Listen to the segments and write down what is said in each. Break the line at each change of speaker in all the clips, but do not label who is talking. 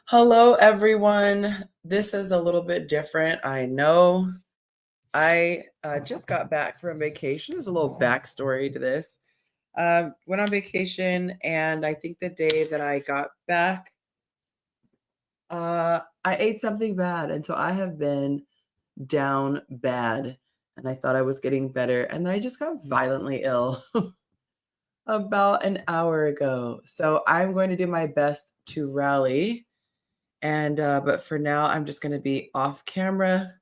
Hello, everyone. This is a little bit different. I know I just got back from vacation. There's a little backstory to this. Went on vacation, and I think the day that I got back, I ate something bad. And so I have been down bad. And I thought I was getting better. And then I just got violently ill about an hour ago. So I'm going to do my best to rally. And but for now, I'm just going to be off camera,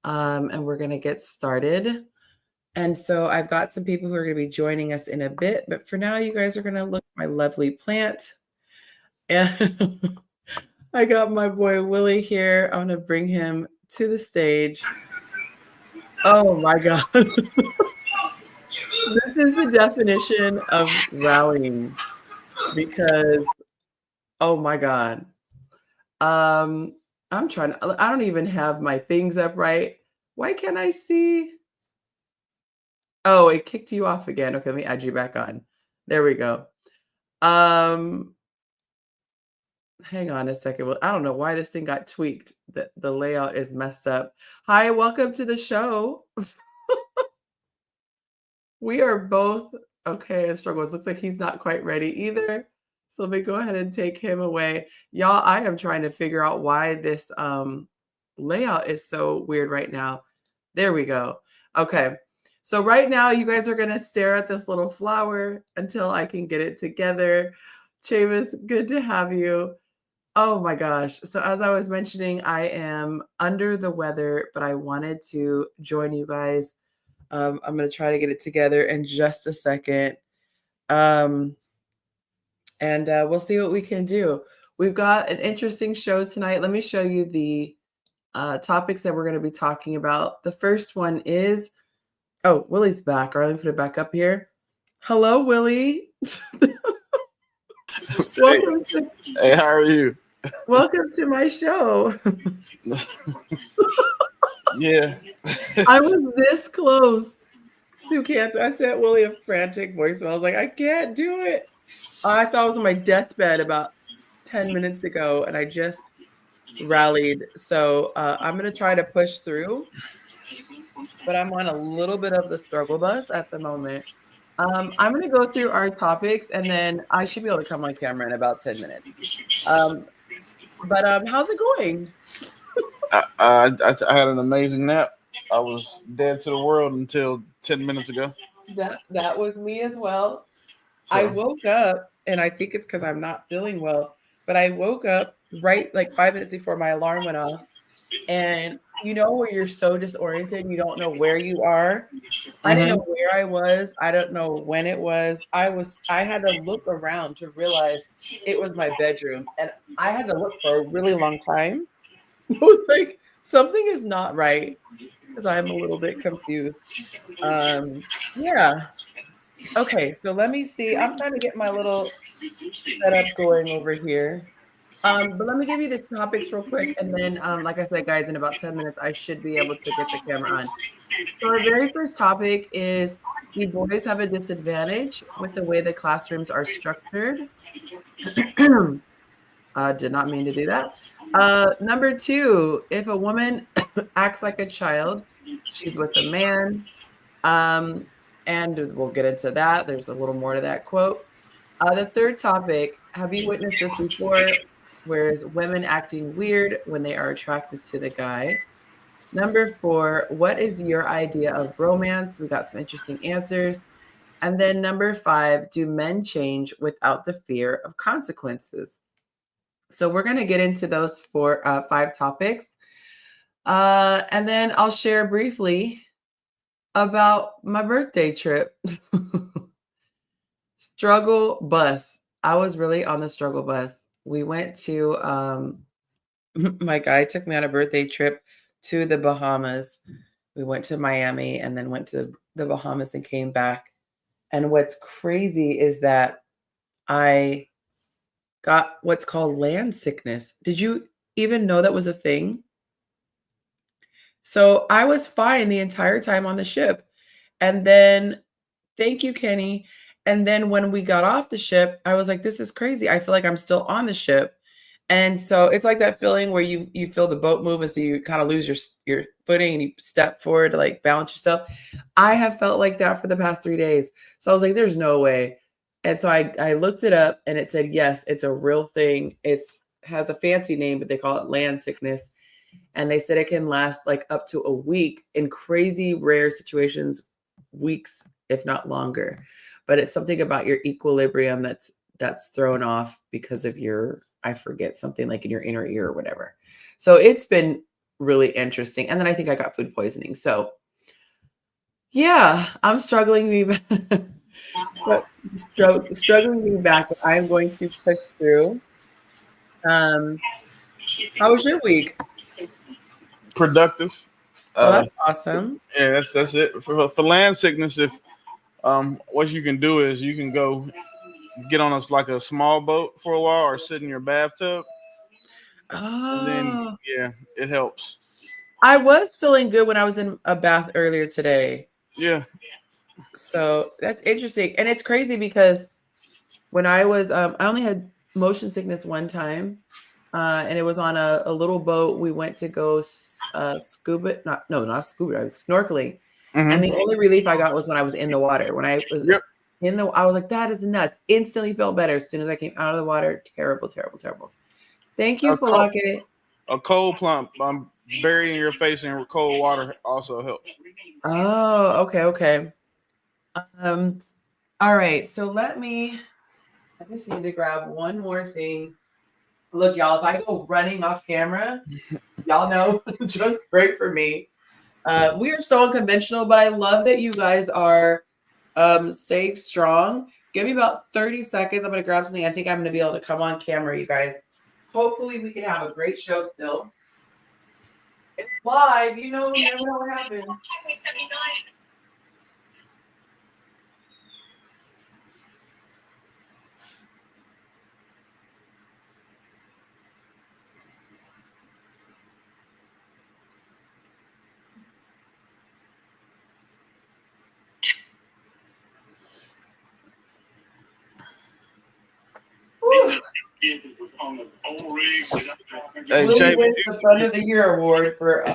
and we're going to get started. And so I've got some people who are going to be joining us in a bit. But for now, you guys are going to look at my lovely plant. And I got my boy Willie here. I'm going to bring him to the stage. Oh my God. This is the definition of rallying because, oh my God. I'm trying to, I don't even have my things up right. Why can't I see? Oh, it kicked you off again. Okay, let me add you back on. There we go. Hang on a second. Well, I don't know why this thing got tweaked. The layout is messed up. Hi, welcome to the show. We are both okay in struggles. Looks like he's not quite ready either. So let me go ahead and take him away. Y'all, I am trying to figure out why this layout is so weird right now. There we go. Okay. So right now you guys are going to stare at this little flower until I can get it together. Chavis, good to have you. Oh my gosh. So as I was mentioning, I am under the weather, but I wanted to join you guys. I'm going to try to get it together in just a second. And we'll see what we can do. We've got an interesting show tonight. Let me show you the topics that we're going to be talking about. The first one is, oh, Willie's back. All right, let me put it back up here. Hello, Willie. Welcome to,
Hey, how are you?
welcome to my show.
Yeah.
I was this close to cancer. I sent Willie a frantic voicemail. I was like, I can't do it. I thought I was on my deathbed about 10 minutes ago, and I just rallied. So I'm going to try to push through, but I'm on a little bit of the struggle bus at the moment. I'm going to go through our topics, and then I should be able to come on camera in about 10 minutes. But how's it going?
I had an amazing nap. I was dead to the world until 10 minutes ago.
That was me as well.
So,
I woke up, and I think it's because I'm not feeling well, but I woke up right like 5 minutes before my alarm went off. And you know where you're so disoriented, you don't know where you are. I didn't know where I was. I don't know when it was. I had to look around to realize it was my bedroom. And I had to look for a really long time. I was like, something is not right because I'm a little bit confused. Yeah. Okay, so let me see. I'm trying to get my little setup going over here. But let me give you the topics real quick, and then, like I said, guys, in about 10 minutes, I should be able to get the camera on. So our very first topic is, do boys have a disadvantage with the way the classrooms are structured? Did not mean to do that. Number two, if a woman acts like a child, she's with a man. And we'll get into that. There's a little more to that quote. The third topic, have you witnessed this before? Whereas women acting weird when they are attracted to the guy. Number four, what is your idea of romance? We got some interesting answers. And then number five, do men change without the fear of consequences? So we're going to get into those five topics. And then I'll share briefly about my birthday trip. Struggle bus. I was really on the struggle bus. We went to, my guy took me on a birthday trip to the Bahamas. We went to Miami and then went to the Bahamas and came back. And what's crazy is that I got what's called land sickness. Did you even know that was a thing? So I was fine the entire time on the ship. And then, thank you, Kenny. And then when we got off the ship, I was like, this is crazy. I feel like I'm still on the ship. And so it's like that feeling where you feel the boat move, and so you kind of lose your footing and you step forward to like balance yourself. I have felt like that for the past 3 days. So I was like, there's no way. And so I looked it up and it said, yes, it's a real thing. It's has a fancy name, but they call it land sickness. And they said it can last like up to a week in crazy rare situations, weeks, if not longer. But it's something about your equilibrium that's thrown off because of your, I forget, something like in your inner ear or whatever. So it's been really interesting. And then I think I got food poisoning. So yeah, I'm struggling to be struggling to be back, but I'm going to push through. Um, how was your week?
Productive.
Oh,
Uh,
that's awesome.
yeah, that's it for land sickness. If what you can do is you can go get on us like a small boat for a while, or sit in your bathtub, and then
Oh,
yeah, it helps.
I was feeling good when I was in a bath earlier today.
Yeah.
So that's interesting. And it's crazy because when I was, I only had motion sickness one time, and it was on a little boat. We went to go scuba, not scuba, I was snorkeling. And
Mm-hmm.
the only relief I got was when I was in the water. When I was
Yep.
I was like, that is nuts. Instantly felt better as soon as I came out of the water. Terrible, terrible, terrible. Thank you,
A cold,
Falake.
a cold plump, burying your face in cold water also helps.
Oh, okay, okay. Um, all right. So I just need to grab one more thing. Look, y'all, if I go running off camera, y'all know just great for me. We are so unconventional, but I love that you guys are staying strong. Give me about 30 seconds. I'm going to grab something. I think I'm going to be able to come on camera, you guys. Hopefully, we can have a great show still. It's live. You never know what happens. Whew.
Hey,
Willie
Jay,
wins the Friend of the Year award for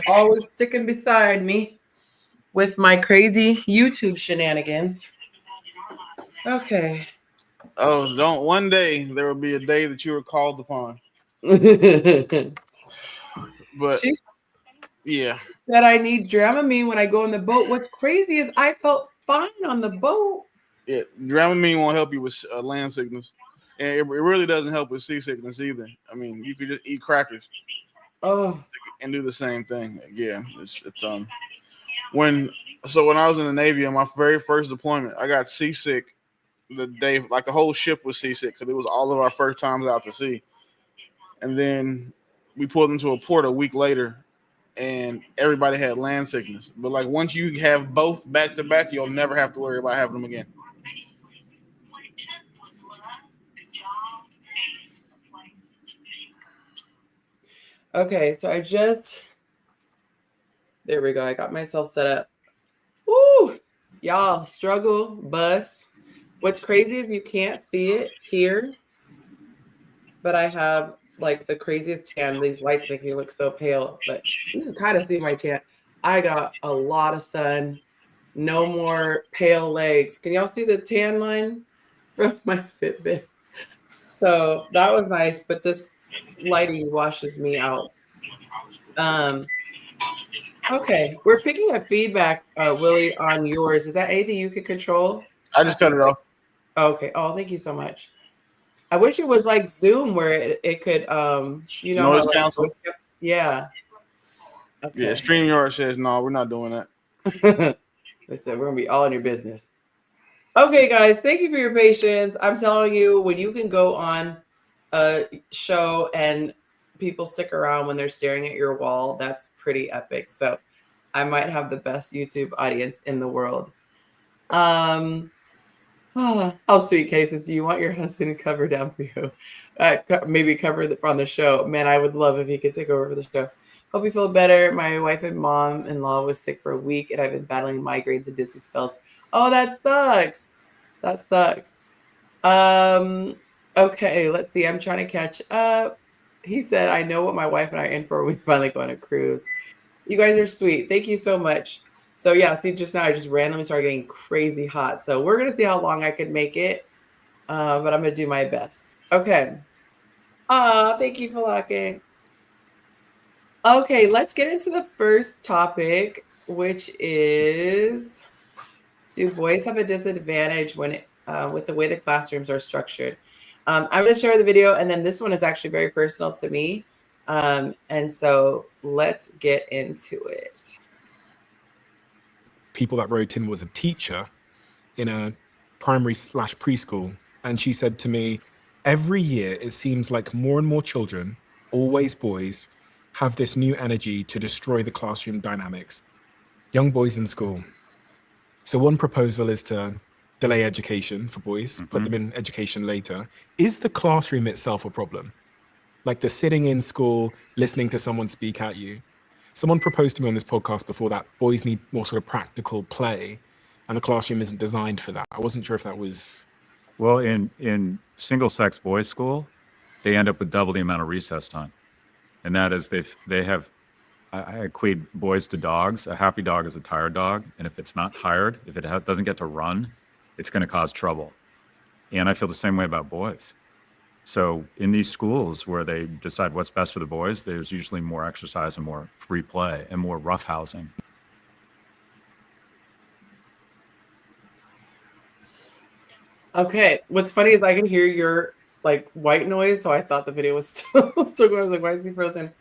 always sticking beside me with my crazy YouTube shenanigans. Okay.
oh, don't one day there will be a day that you are called upon. But
She
yeah,
said I need Dramamine when I go on the boat. What's crazy is I felt fine on the boat.
yeah, Dramamine won't help you with land sickness, and it really doesn't help with seasickness either. I mean, you could just eat crackers
Oh,
and do the same thing. Yeah, it's when when I was in the Navy on my very first deployment, I got seasick the day, like the whole ship was seasick because it was all of our first times out to sea. And then we pulled into a port a week later, and everybody had land sickness. But like once you have both back to back, you'll never have to worry about having them again.
okay. So there we go. I got myself set up. Woo! Y'all, struggle, bus. What's crazy is you can't see it here, but I have like the craziest tan. These lights make me look so pale, but you can kind of see my tan. I got a lot of sun. No more pale legs. Can y'all see the tan line from my Fitbit? So that was nice, but this lighting washes me out. Um, okay, we're picking up feedback, Willie, on yours. Is that anything you could control?
I just cut it off.
Okay. Oh, thank you so much. I wish it was like Zoom where it could, how
Noise
like,
cancel.
yeah.
Yeah,
Okay.
StreamYard says no, we're not doing that.
They said we're gonna be all in your business. Okay, guys, thank you for your patience. I'm telling you, when you can go on a show and people stick around when they're staring at your wall, that's pretty epic. So I might have the best YouTube audience in the world. How sweet, Cases. Do you want your husband to cover down for you? Maybe cover on the show. Man, I would love if he could take over for the show. Hope you feel better. My wife and mom-in-law was sick for a week, and I've been battling migraines and dizzy spells. Oh, that sucks. That sucks. Okay, let's see. I'm trying to catch up. He said, I know what my wife and I are in for. We finally go on a cruise. You guys are sweet. Thank you so much. So yeah, see, just now I just randomly started getting crazy hot. So we're gonna see how long I could make it. But I'm gonna do my best. Okay. Thank you for locking. Okay, let's get into the first topic, which is, do boys have a disadvantage when with the way the classrooms are structured? I'm going to share the video, and then this one is actually very personal to me. And so let's get into it.
People that wrote in was a teacher in a primary/preschool. And she said to me, every year it seems like more and more children, always boys, have this new energy to destroy the classroom dynamics. Young boys in school. So one proposal is to delay education for boys, put them in education later. Is the classroom itself a problem? Like the sitting in school, listening to someone speak at you. Someone proposed to me on this podcast before that boys need more sort of practical play, and the classroom isn't designed for that. I wasn't sure if that was...
Well, in single-sex boys' school, they end up with double the amount of recess time. And that is I equate boys to dogs. A happy dog is a tired dog. And if it's not tired, if it doesn't get to run, it's going to cause trouble. And I feel the same way about boys. So in these schools where they decide what's best for the boys, there's usually more exercise and more free play and more roughhousing.
Okay. What's funny is I can hear your like white noise, so I thought the video was still going. I was like, why is he frozen?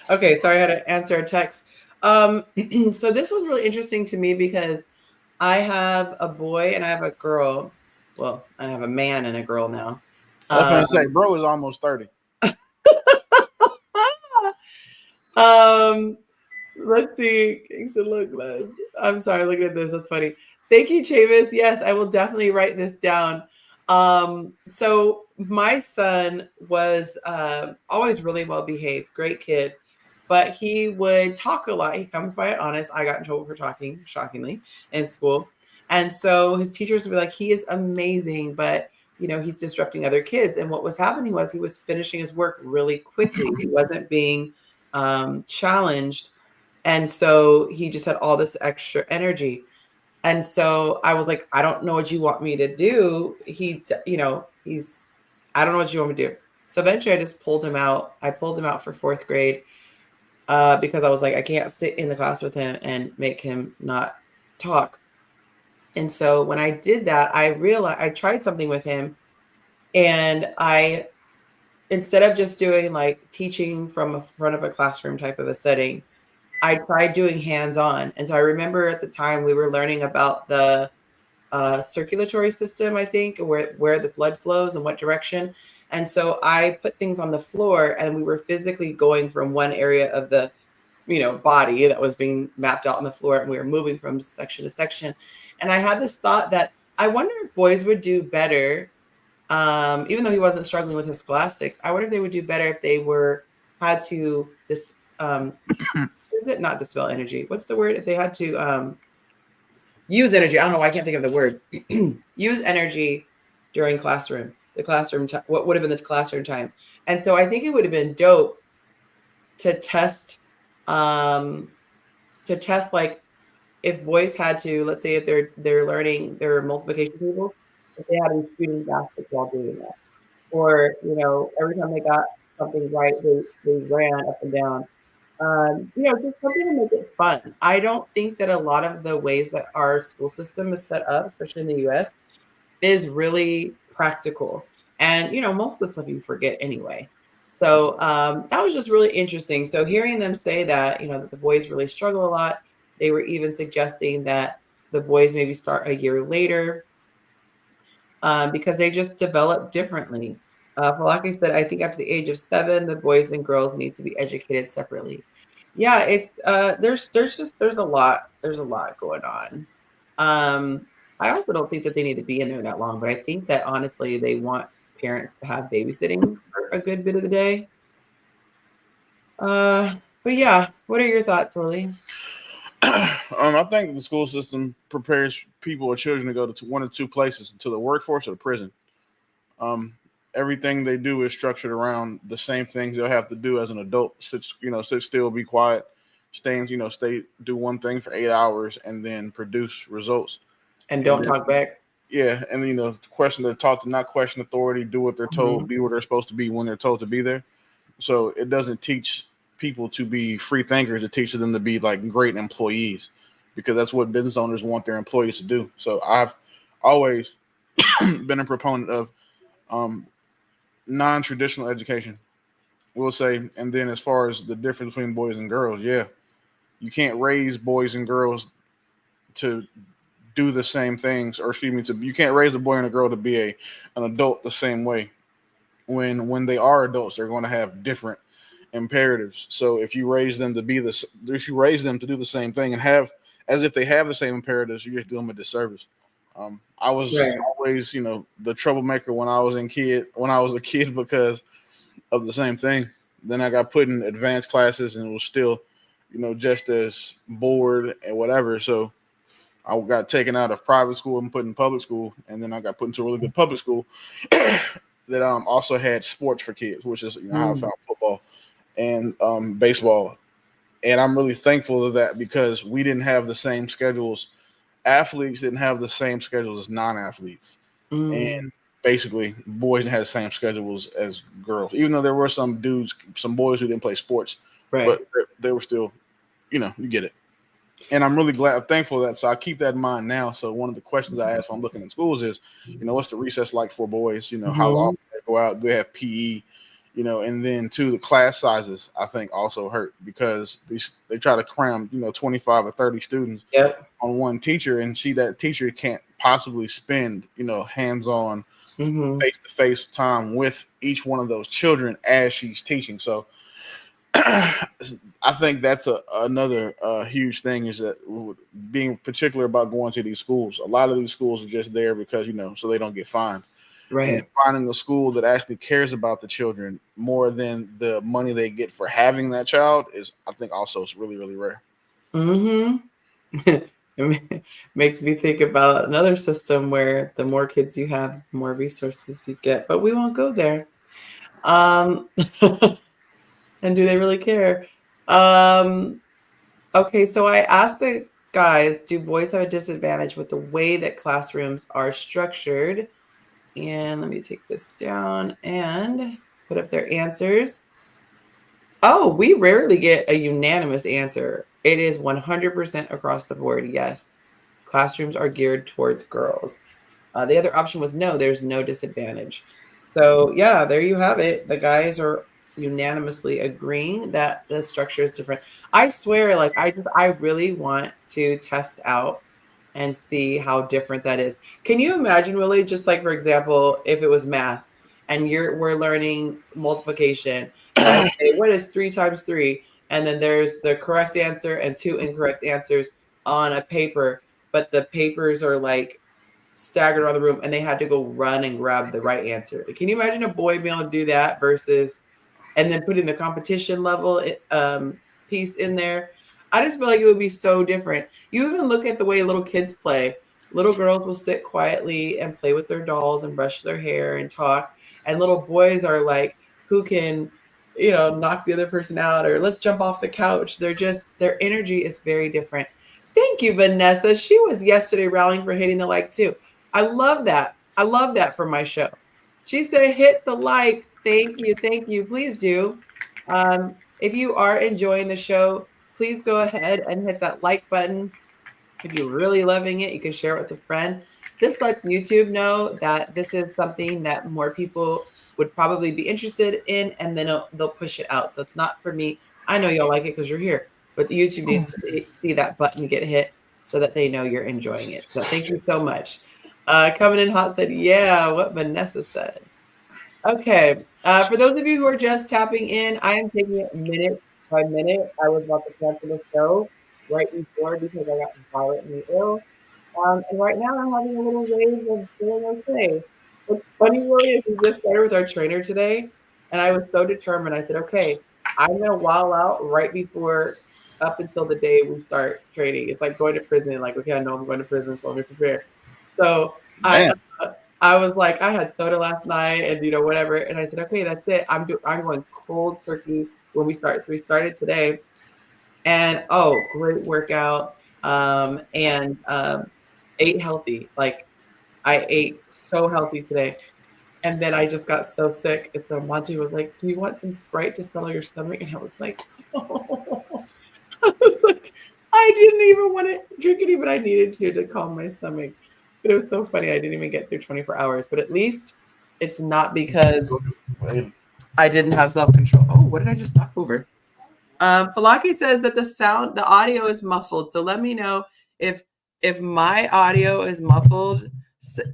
Okay, sorry, I had to answer a text. So this was really interesting to me because I have a boy and I have a girl. Well, I have a man and a girl now.
I was gonna say, bro is almost 30.
Let's see. I'm sorry, looking at this. That's funny. Thank you, Chavis. Yes, I will definitely write this down. So my son was always really well behaved, great kid, but he would talk a lot. He comes by it honest. I got in trouble for talking, shockingly, in school. And so his teachers would be like, he is amazing, but he's disrupting other kids. And what was happening was he was finishing his work really quickly. He wasn't being challenged. And so he just had all this extra energy. And so I was like, I don't know what you want me to do. I don't know what you want me to do. So eventually I just pulled him out. I pulled him out for fourth grade because I was like, I can't sit in the class with him and make him not talk. And so when I did that, I realized I tried something with him, and instead of just doing like teaching from in front of a classroom type of a setting, I tried doing hands-on. And so I remember at the time we were learning about the circulatory system, I think, where the blood flows and what direction. And so I put things on the floor, and we were physically going from one area of the body that was being mapped out on the floor, and we were moving from section to section. And I had this thought that I wonder if boys would do better, even though he wasn't struggling with his scholastics. I wonder if they would do better if they had to is it not dispel energy? What's the word? If they had to use energy. I don't know why I can't think of the word. Use energy during the classroom time. What would have been the classroom time? And so I think it would have been dope to test like if boys had to, let's say if they're learning their multiplication tables, if they had to be shooting baskets while doing that, or every time they got something right, they ran up and down. Just something to make it fun. I don't think that a lot of the ways that our school system is set up, especially in the US, is really practical. And most of the stuff you forget anyway. So that was just really interesting. So hearing them say that, that the boys really struggle a lot. They were even suggesting that the boys maybe start a year later because they just develop differently. Falaki said, I think after the age of 7, the boys and girls need to be educated separately. Yeah, it's there's a lot going on. I also don't think that they need to be in there that long, but I think that honestly they want parents to have babysitting for a good bit of the day. But yeah, what are your thoughts, Willie?
I think the school system prepares people or children to go to one or two places, to the workforce or the prison. everything they do is structured around the same things they'll have to do as an adult. Sit still, be quiet, stay, do one thing for 8 hours, and then produce results.
And
And
don't
then,
talk back.
yeah, and they're taught to not question authority, do what they're told,
Mhm.
be where they're supposed to be when they're told to be there. So it doesn't teach people to be free thinkers. It teaches them to be like great employees, because that's what business owners want their employees to do. So I've always been a proponent of um, non-traditional education, we'll say. And then as far as the difference between boys and girls, yeah, you can't raise boys and girls to do the same things, or excuse me, you can't raise a boy and a girl to be an adult the same way. When they are adults, they're going to have different imperatives. So if you raise them to do the same thing and have as if they have the same imperatives, you're just doing them a disservice. I was
Right.
always, the troublemaker when I was a kid because of the same thing. Then I got put in advanced classes and was still, just as bored and whatever. So I got taken out of private school and put in public school, and then I got put into a really good public school that also had sports for kids, which is how I
Mm.
found football and baseball. And I'm really thankful of that because we didn't have the same schedules. Athletes didn't have the same schedules as non-athletes,
Mm.
and basically boys didn't have the same schedules as girls. Even though there were some boys who didn't play sports,
Right.
but they were still, you get it. And I'm really thankful that. So I keep that in mind now. So one of the questions I ask when I'm looking at schools is, what's the recess like for boys? How
Mhm.
often they go out? Do they have PE? And then two, the class sizes I think also hurt because they try to cram 25 or 30 students
Yep.
on one teacher, and see that teacher can't possibly spend hands-on
Mhm.
face-to-face time with each one of those children as she's teaching. So I think that's another huge thing is that being particular about going to these schools. A lot of these schools are just there because so they don't get fined. And
Right.
finding a school that actually cares about the children more than the money they get for having that child is, I think, also is really, really rare.
Mhm. It makes me think about another system where the more kids you have, the more resources you get, but we won't go there. Um, and do they really care? Um, okay, so I asked the guys, do boys have a disadvantage with the way that classrooms are structured? And let me take this down and put up their answers. Oh, we rarely get a unanimous answer. It is 100% across the board. Yes, classrooms are geared towards girls. The other option was no, there's no disadvantage. So, yeah, there you have it. The guys are unanimously agreeing that the structure is different. I swear, like, I really want to test out and see how different that is. Can you imagine, really, just like, for example, if it was math and we're learning multiplication and I say, what is 3 times 3? And then there's the correct answer and 2 incorrect answers on a paper, but the papers are like staggered around the room and they had to go run and grab the right answer. Like, can you imagine a boy being able to do that versus and then putting the competition level piece in there? I just feel like it would be so different. You even look at the way little kids play. Little girls will sit quietly and play with their dolls and brush their hair and talk. And little boys are like, who can, knock the other person out or let's jump off the couch. Their energy is very different. Thank you, Vanessa. She was yesterday rallying for hitting the like too. I love that. I love that for my show. She said, hit the like. Thank you. Thank you. Please do. If you are enjoying the show, please go ahead and hit that like button. If you're really loving it, you can share it with a friend. This lets YouTube know that this is something that more people would probably be interested in, and then they'll push it out. So it's not for me. I know y'all like it because you're here, but the YouTube needs to see that button get hit so that they know you're enjoying it. So thank you so much. Coming in hot said, yeah, what Vanessa said. Okay. For those of you who are just tapping in, I am taking it minute by minute. I was about to cancel the show right before because I got violently ill. And right now I'm having a little wave of feeling okay. What's funny really is we just started with our trainer today, and I was so determined. I said, okay, I'm gonna wall out right before up until the day we start training. It's like going to prison. Like, okay, I know I'm going to prison, so let me prepare. So I
Damn.
I was like, I had soda last night and whatever. And I said, okay, that's it. I'm going cold turkey when we start. So we started today and great workout. And ate healthy. Like I ate so healthy today. And then I just got so sick. And so Monty was like, do you want some Sprite to settle your stomach? And I was like, oh. I was like, I didn't even want to drink any, but I needed to calm my stomach. But it was so funny. I didn't even get through 24 hours. But at least it's not because I didn't have self-control. Oh, what did I just knock over? Falaki says that the audio is muffled. So let me know if my audio is muffled.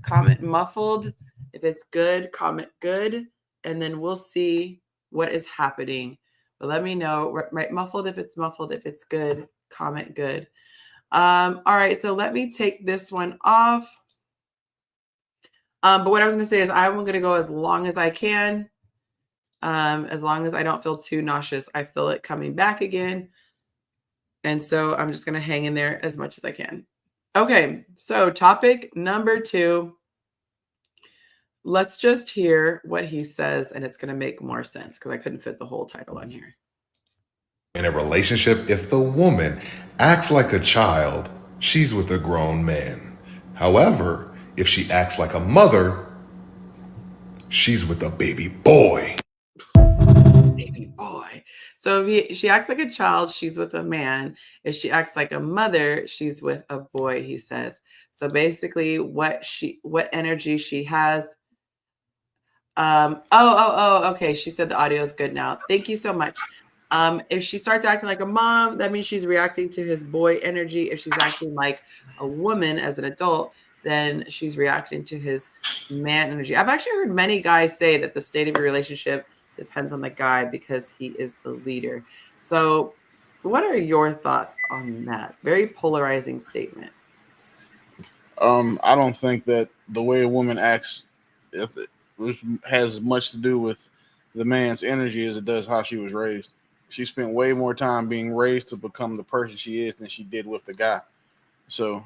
Comment muffled. If it's good, comment good, and then we'll see what is happening. But let me know. Right, muffled if it's muffled. If it's good, comment good. All right, so let me take this one off. But what I was going to say is I'm going to go as long as I can. As long as I don't feel too nauseous. I feel it coming back again. And so I'm just going to hang in there as much as I can. Okay, so topic number 2. Let's just hear what he says, and it's going to make more sense because I couldn't fit the whole title on here.
In a relationship, if the woman acts like a child, she's with a grown man. However, if she acts like a mother, she's with a baby boy.
Baby boy. So if she acts like a child, she's with a man. If she acts like a mother, she's with a boy, he says. So basically what energy she has. Okay. She said the audio is good now. Thank you so much. If she starts acting like a mom, that means she's reacting to his boy energy. If she's acting like a woman as an adult, then she's reacting to his man energy. I've actually heard many guys say that the state of your relationship depends on the guy because he is the leader. So what are your thoughts on that? Very polarizing statement.
I don't think that the way a woman acts has much to do with the man's energy as it does how she was raised. She spent way more time being raised to become the person she is than she did with the guy. So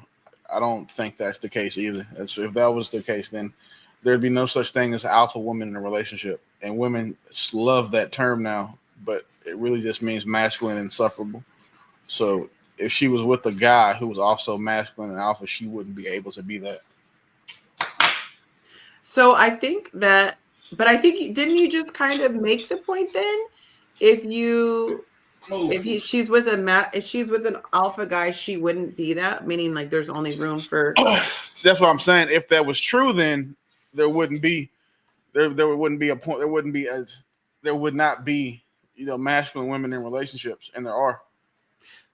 I don't think that's the case either. If that was the case, then there'd be no such thing as alpha woman in a relationship. And women love that term now, but it really just means masculine and insufferable. So if she was with a guy who was also masculine and alpha, she wouldn't be able to be that.
So I think that, but I think didn't you just kind of make the point then? If she's with if she's with an alpha guy, she wouldn't be that. Meaning, like, there's only room for.
That's what I'm saying. If that was true, then there wouldn't be there wouldn't be a point. There would not be masculine women in relationships, and there are.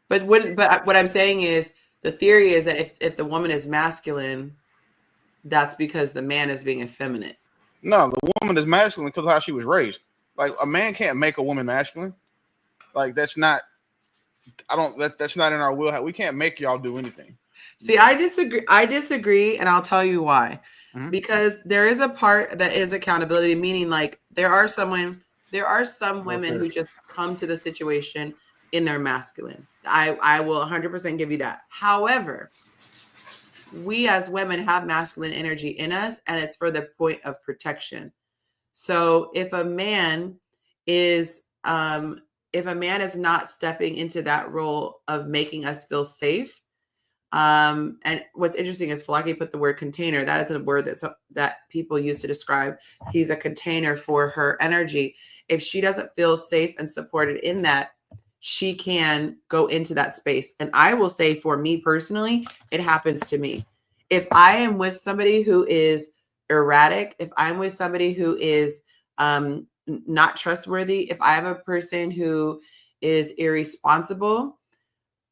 But what I'm saying is the theory is that if the woman is masculine, that's because the man is being effeminate.
No, the woman is masculine because of how she was raised. Like, a man can't make a woman masculine. Like, that's not. That's not in our wheelhouse. We can't make y'all do anything.
See, I disagree, and I'll tell you why. Mm-hmm. Because there is a part that is accountability, meaning like there are some women who just come to the situation in their masculine. I will 100% give you that. However, we as women have masculine energy in us, and it's for the point of protection. So if a man is not stepping into that role of making us feel safe, and what's interesting is Falaki put the word container. That is a word that people use to describe. He's a container for her energy. If she doesn't feel safe and supported in that, she can go into that space. And I will say, for me personally, it happens to me. If I am with somebody who is erratic, if I'm with somebody who is not trustworthy, if I have a person who is irresponsible,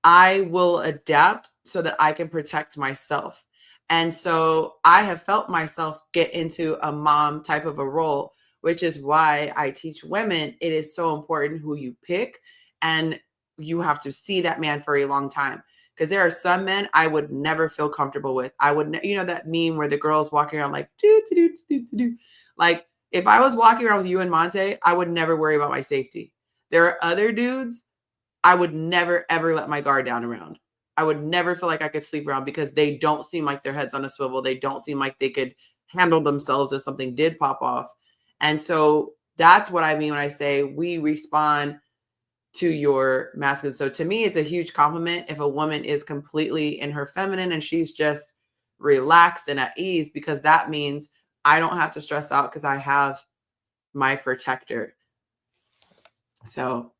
I will adapt so that I can protect myself. And so I have felt myself get into a mom type of a role, which is why I teach women it is so important who you pick, and you have to see that man for a long time. Because there are some men I would never feel comfortable with. I would, that meme where the girl's walking around like, do. Like, if I was walking around with you and Monte, I would never worry about my safety. There are other dudes I would never, ever let my guard down around. I would never feel like I could sleep around because they don't seem like their heads on a swivel. They don't seem like they could handle themselves if something did pop off. And so that's what I mean when I say we respond to your masculine. So to me, it's a huge compliment if a woman is completely in her feminine and she's just relaxed and at ease, because that means I don't have to stress out because I have my protector. So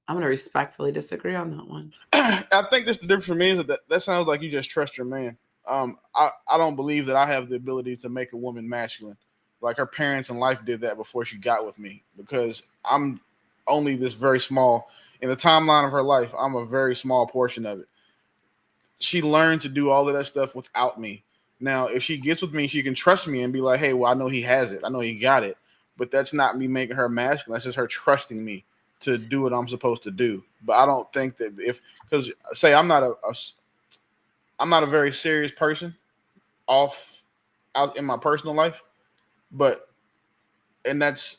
I'm going to respectfully disagree on that one.
I think that's the difference for me is that sounds like you just trust your man. I don't believe that I have the ability to make a woman masculine. Like her parents in life did that before she got with me, because I'm only this very small in the timeline of her life. I'm a very small portion of it. She learned to do all of that stuff without me. Now, if she gets with me, she can trust me and be like, hey, well, I know he has it. I know he got it. But that's not me making her masculine. That's just her trusting me to do what I'm supposed to do. But I don't think that because say I'm not a very serious person out in my personal life, but and that's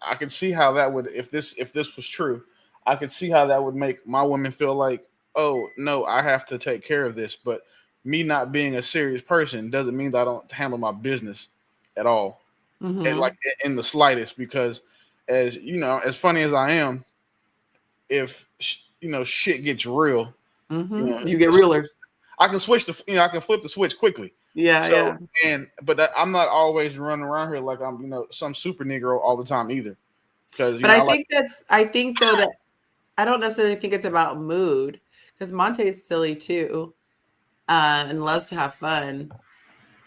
I can see how that would if this was true, I could see how that would make my women feel like, oh no, I have to take care of this. But me not being a serious person doesn't mean that I don't handle my business at all, and like in the slightest. Because as you know, as funny as I am, if shit gets real,
You get realer.
I can switch I can flip the switch quickly.
Yeah.
But I'm not always running around here like I'm some super Negro all the time either. Because
But I think though that I don't necessarily think it's about mood, because Monte is silly too, and loves to have fun,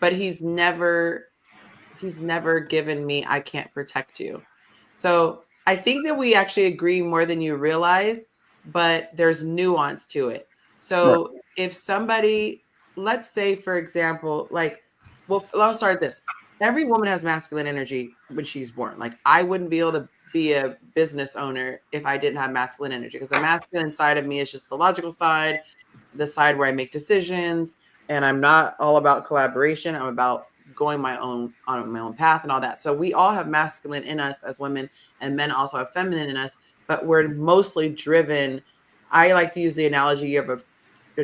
but he's never given me I can't protect you. So I think that we actually agree more than you realize, but there's nuance to it. So if somebody, let's say, for example, I'll start this. Every woman has masculine energy when she's born. Like I wouldn't be able to be a business owner if I didn't have masculine energy, because the masculine side of me is just the logical side, the side where I make decisions, and I'm not all about collaboration. I'm about going on my own path and all that. So we all have masculine in us as women, and men also have feminine in us, but we're mostly driven. I like to use the analogy of a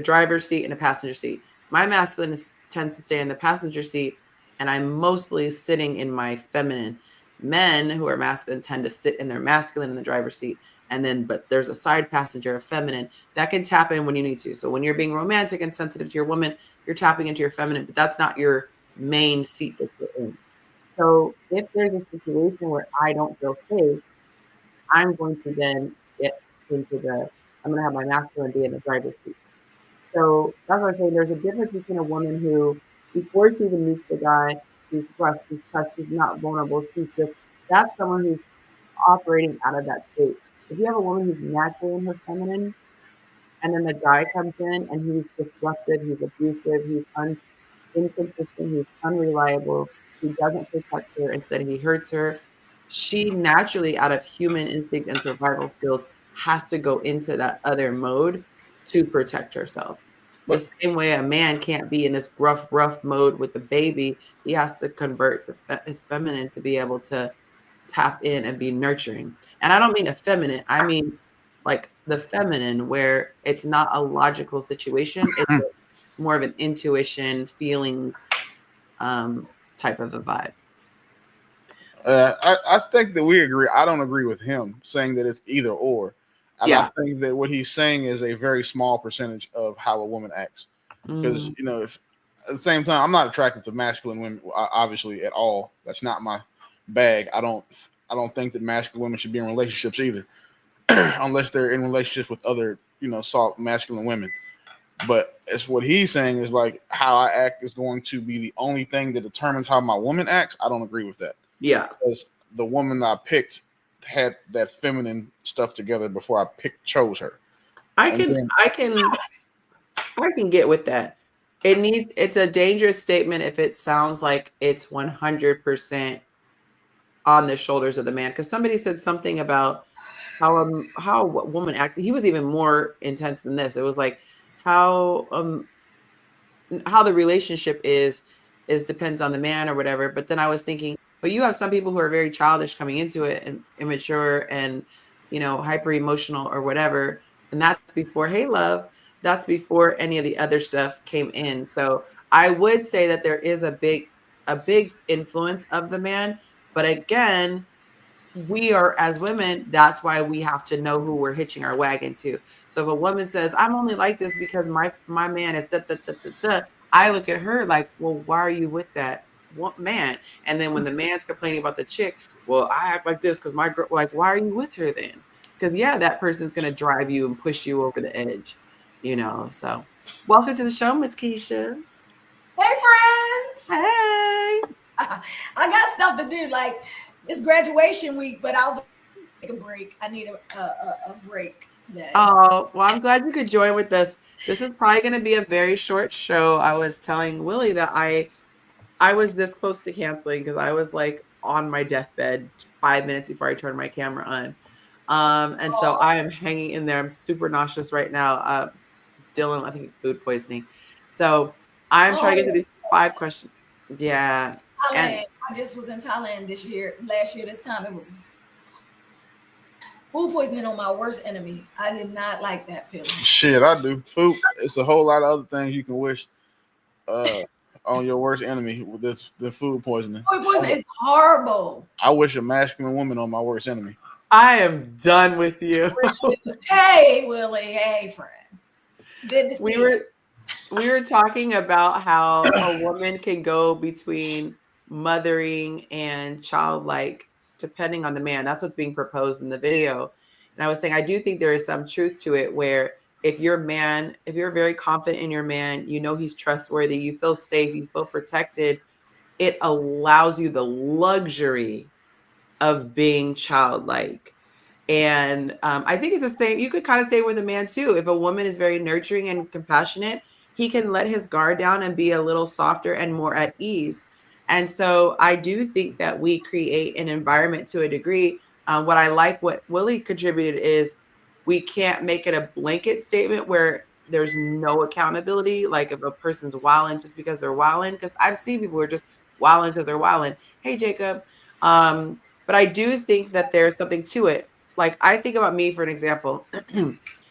driver's seat and a passenger seat. My masculine tends to stay in the passenger seat, and I'm mostly sitting in my feminine. Men who are masculine tend to sit in their masculine in the driver's seat. But there's a side passenger of feminine that can tap in when you need to. So when you're being romantic and sensitive to your woman, you're tapping into your feminine, but that's not your main seat that you're in. So if there's a situation where I don't feel safe, I'm going to then I'm going to have my masculine be in the driver's seat. So that's what I'm saying. There's a difference between a woman who, before she even meets the guy, she's crushed, she's not vulnerable, that's someone who's operating out of that state. If you have a woman who's naturally in her feminine, and then the guy comes in and he's disruptive, he's abusive, he's inconsistent, he's unreliable, he doesn't protect her, instead he hurts her, she naturally, out of human instinct and survival skills, has to go into that other mode to protect herself. The same way a man can't be in this rough mode with the baby, he has to convert to his feminine to be able to tap in and be nurturing. And I don't mean effeminate, I mean like the feminine, where it's not a logical situation, it's more of an intuition, feelings type of a vibe.
I think that we agree. I don't agree with him saying that it's either or. And
Yeah.
I think that what he's saying is a very small percentage of how a woman acts. Because if at the same time, I'm not attracted to masculine women, obviously, at all. That's not my bag. I don't think that masculine women should be in relationships either, unless they're in relationships with other soft masculine women. But it's what he's saying is like how I act is going to be the only thing that determines how my woman acts. I don't agree with that.
Yeah.
Because the woman I picked had that feminine stuff together before I chose her.
I can get with that. It's a dangerous statement if it sounds like it's 100% on the shoulders of the man. Because somebody said something about how a woman acts. He was even more intense than this. It was like how the relationship is depends on the man or whatever. But then I was thinking, but you have some people who are very childish coming into it and immature and hyper emotional or whatever, and that's before hey love, that's before any of the other stuff came in. So I would say that there is a big a big influence of the man. But again, we are, as women, that's why we have to know who we're hitching our wagon to. So if a woman says, I'm only like this because my man is da, da, da, da, da, I look at her like, well, why are you with that man? And then when the man's complaining about the chick, well, I act like this because my girl, like, why are you with her then? Because yeah, that person's gonna drive you and push you over the edge, So welcome to the show, Miss Keisha.
Hey, friends.
Hey.
I got stuff to do. Like, it's graduation week, but I was take a break. I need a break today.
Oh, well, I'm glad you could join with us. This is probably going to be a very short show. I was telling Willie that I was this close to canceling because I was like on my deathbed 5 minutes before I turned my camera on. And so I am hanging in there. I'm super nauseous right now. Dylan, I think it's food poisoning. So I'm trying to get to these 5 questions. Yeah.
Thailand.
And
I just was in Thailand last year, this time. It was food poisoning on my worst enemy. I did not like that feeling.
Shit, I do. Food. It's a whole lot of other things you can wish on your worst enemy with the food poisoning.
Food poisoning is horrible.
I wish a masculine woman on my worst enemy.
I am done with you.
Hey, Willie. Hey, friend. Good to see you.
We were talking about how a woman can go between mothering and childlike depending on the man. That's what's being proposed in the video. And I was saying, I do think there is some truth to it where if you're very confident in your man, he's trustworthy, you feel safe, you feel protected, it allows you the luxury of being childlike. And I think it's the same. You could kind of stay with a man too. If a woman is very nurturing and compassionate, he can let his guard down and be a little softer and more at ease. And so I do think that we create an environment to a degree. What I like what Willie contributed is we can't make it a blanket statement where there's no accountability. Like if a person's wilding just because they're wilding, because I've seen people who are just wilding because they're wilding. Hey, Jacob. But I do think that there's something to it. Like I think about me for an example.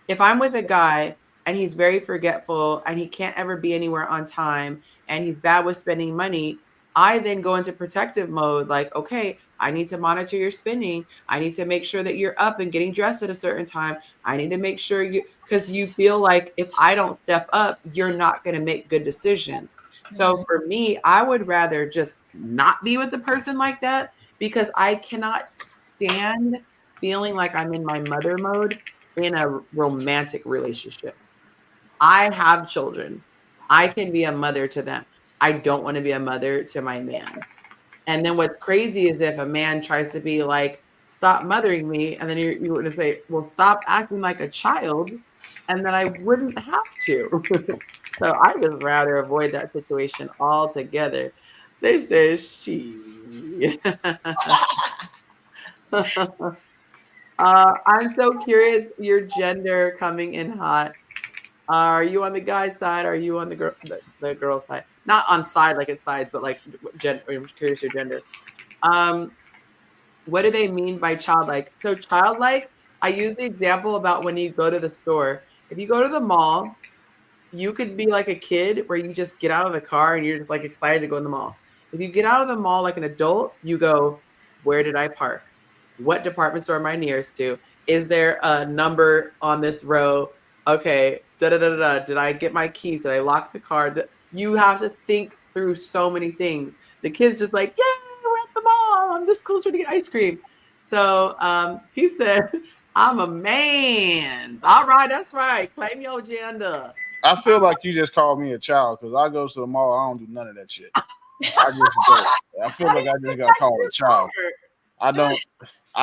If I'm with a guy and he's very forgetful and he can't ever be anywhere on time and he's bad with spending money, I then go into protective mode. Like, okay, I need to monitor your spending. I need to make sure that you're up and getting dressed at a certain time. I need to make sure because you feel like if I don't step up, you're not going to make good decisions. So for me, I would rather just not be with a person like that because I cannot stand feeling like I'm in my mother mode in a romantic relationship. I have children. I can be a mother to them. I don't want to be a mother to my man. And then what's crazy is if a man tries to be like, stop mothering me. And then you're going to say, well, stop acting like a child. And then I wouldn't have to. So I just rather avoid that situation altogether. They say she. I'm so curious, your gender coming in hot. Are you on the guy's side? Or are you on the girl's side? Not on side like it's sides, but like I'm curious your gender. What do they mean by childlike? So childlike, I use the example about when you go to the store. If you go to the mall, you could be like a kid where you just get out of the car and you're just like excited to go in the mall. If you get out of the mall like an adult, you go, where did I park? What department store am I nearest to? Is there a number on this row? Okay, did I get my keys? Did I lock the car? You have to think through so many things. The kid's just like, yay, we're at the mall. I'm just closer to get ice cream. So he said, I'm a man. All right, that's right. Claim your gender.
I feel like you just called me a child because I go to the mall. I don't do none of that shit. I feel like I just got called a child. I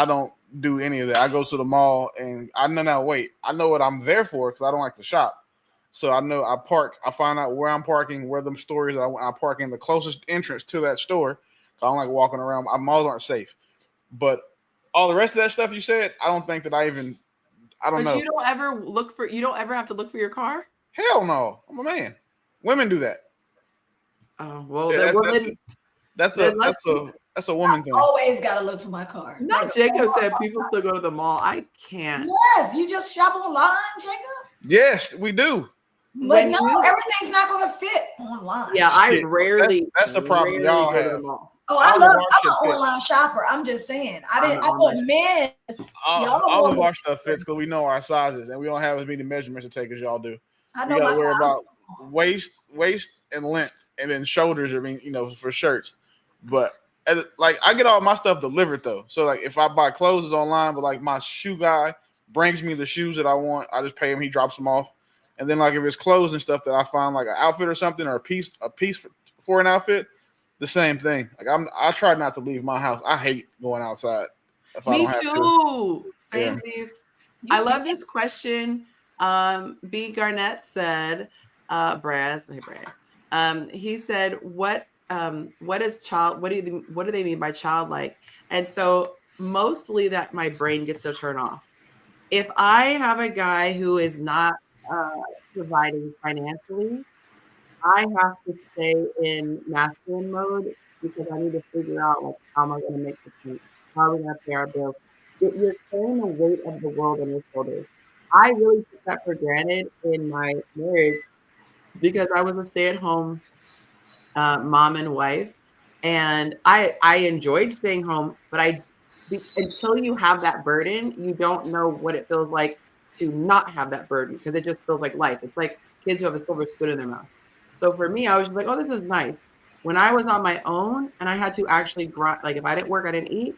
don't do any of that. I go to the mall and I know what I'm there for because I don't like to shop. So I know I park. I find out where I'm parking, where them stores. I park in the closest entrance to that store. I don't like walking around. Malls aren't safe. But all the rest of that stuff you said, I don't think that I don't know.
You don't ever have to look for your car?
Hell no. I'm a man. Women do that.
Oh, well,
Yeah, that's a woman thing.
Always gotta look for my car.
Not Jacob said people still go to the mall. I can't.
Yes, you just shop online, Jacob.
Yes, we do.
But
when
no,
you
everything's not going to fit online.
yeah, I
Shit, that's the problem
rarely
y'all
go to the
have.
mall.
Oh,
All of our
I'm
shit
an
fits.
online shopper. I'm just saying.
I'm an
I
online
thought men, y'all
All of
want
our stuff fits because we know our sizes and we don't have as many measurements to take as y'all do.
I
We
know
got
my
to worry
size.
about waist and length, and then shoulders. I mean, for shirts. But like, I get all my stuff delivered though. So like, if I buy clothes it's online, but like my shoe guy brings me the shoes that I want, I just pay him. He drops them off, and then like if it's clothes and stuff that I find like an outfit or something or a piece for an outfit, the same thing. Like I try not to leave my house. I hate going outside if I
Me
don't have to.
too.
Yeah.
Same these.
You
I love
can-
this question. B. Garnett said, Braz, hey Brad. He said, what is what do they mean by childlike? And so mostly that my brain gets to turn off. If I have a guy who is not uh, providing financially, I have to stay in masculine mode because I need to figure out like how am I going to make the payment? How are we going to pay our bills? You're carrying the weight of the world on your shoulders. I really took that for granted in my marriage because I was a stay-at-home mom and wife, and I enjoyed staying home, but until you have that burden, you don't know what it feels like to not have that burden because it just feels like life. It's like kids who have a silver spoon in their mouth. So for me, I was just like, oh, this is nice. When I was on my own and I had to actually grind, like if I didn't work, I didn't eat.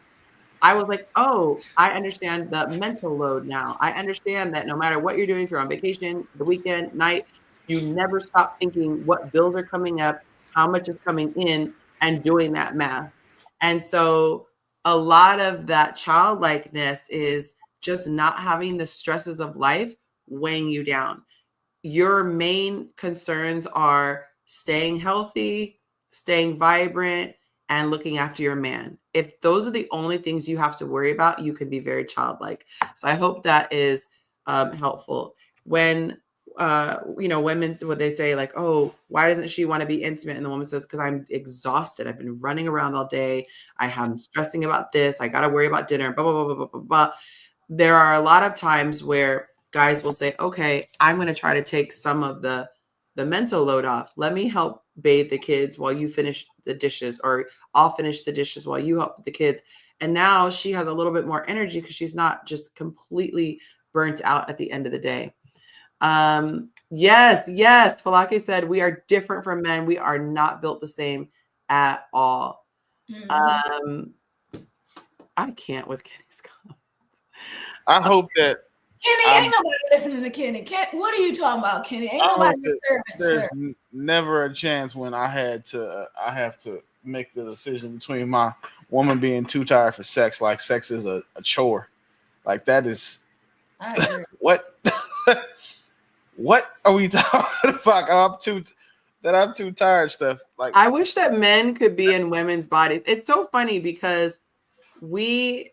I was like, oh, I understand the mental load now. I understand that no matter what you're doing, if you're on vacation, the weekend, night, you never stop thinking what bills are coming up, how much is coming in, and doing that math. And so a lot of that childlikeness is just not having the stresses of life weighing you down. Your main concerns are staying healthy, staying vibrant, and looking after your man. If those are the only things you have to worry about, you can be very childlike. So I hope that is helpful. When women, what they say, like, oh, why doesn't she want to be intimate? And the woman says, because I'm exhausted. I've been running around all day. I'm stressing about this. I got to worry about dinner, blah, blah, blah, blah, blah, blah, blah. There are a lot of times where guys will say, okay, I'm going to try to take some of the mental load off. Let me help bathe the kids while you finish the dishes, or I'll finish the dishes while you help with the kids. And now she has a little bit more energy because she's not just completely burnt out at the end of the day. Yes. Falake said, we are different from men. We are not built the same at all. I can't with Kenny's comments.
I hope that
Kenny, ain't nobody listening to Kenny. What are you talking about, Kenny? Ain't nobody disturbing,
there's
sir.
never a chance when I have to make the decision between my woman being too tired for sex. Like sex is a chore. Like that is
I agree.
what what are we talking about? I'm too tired stuff. Like
I wish that men could be in women's bodies. It's so funny because we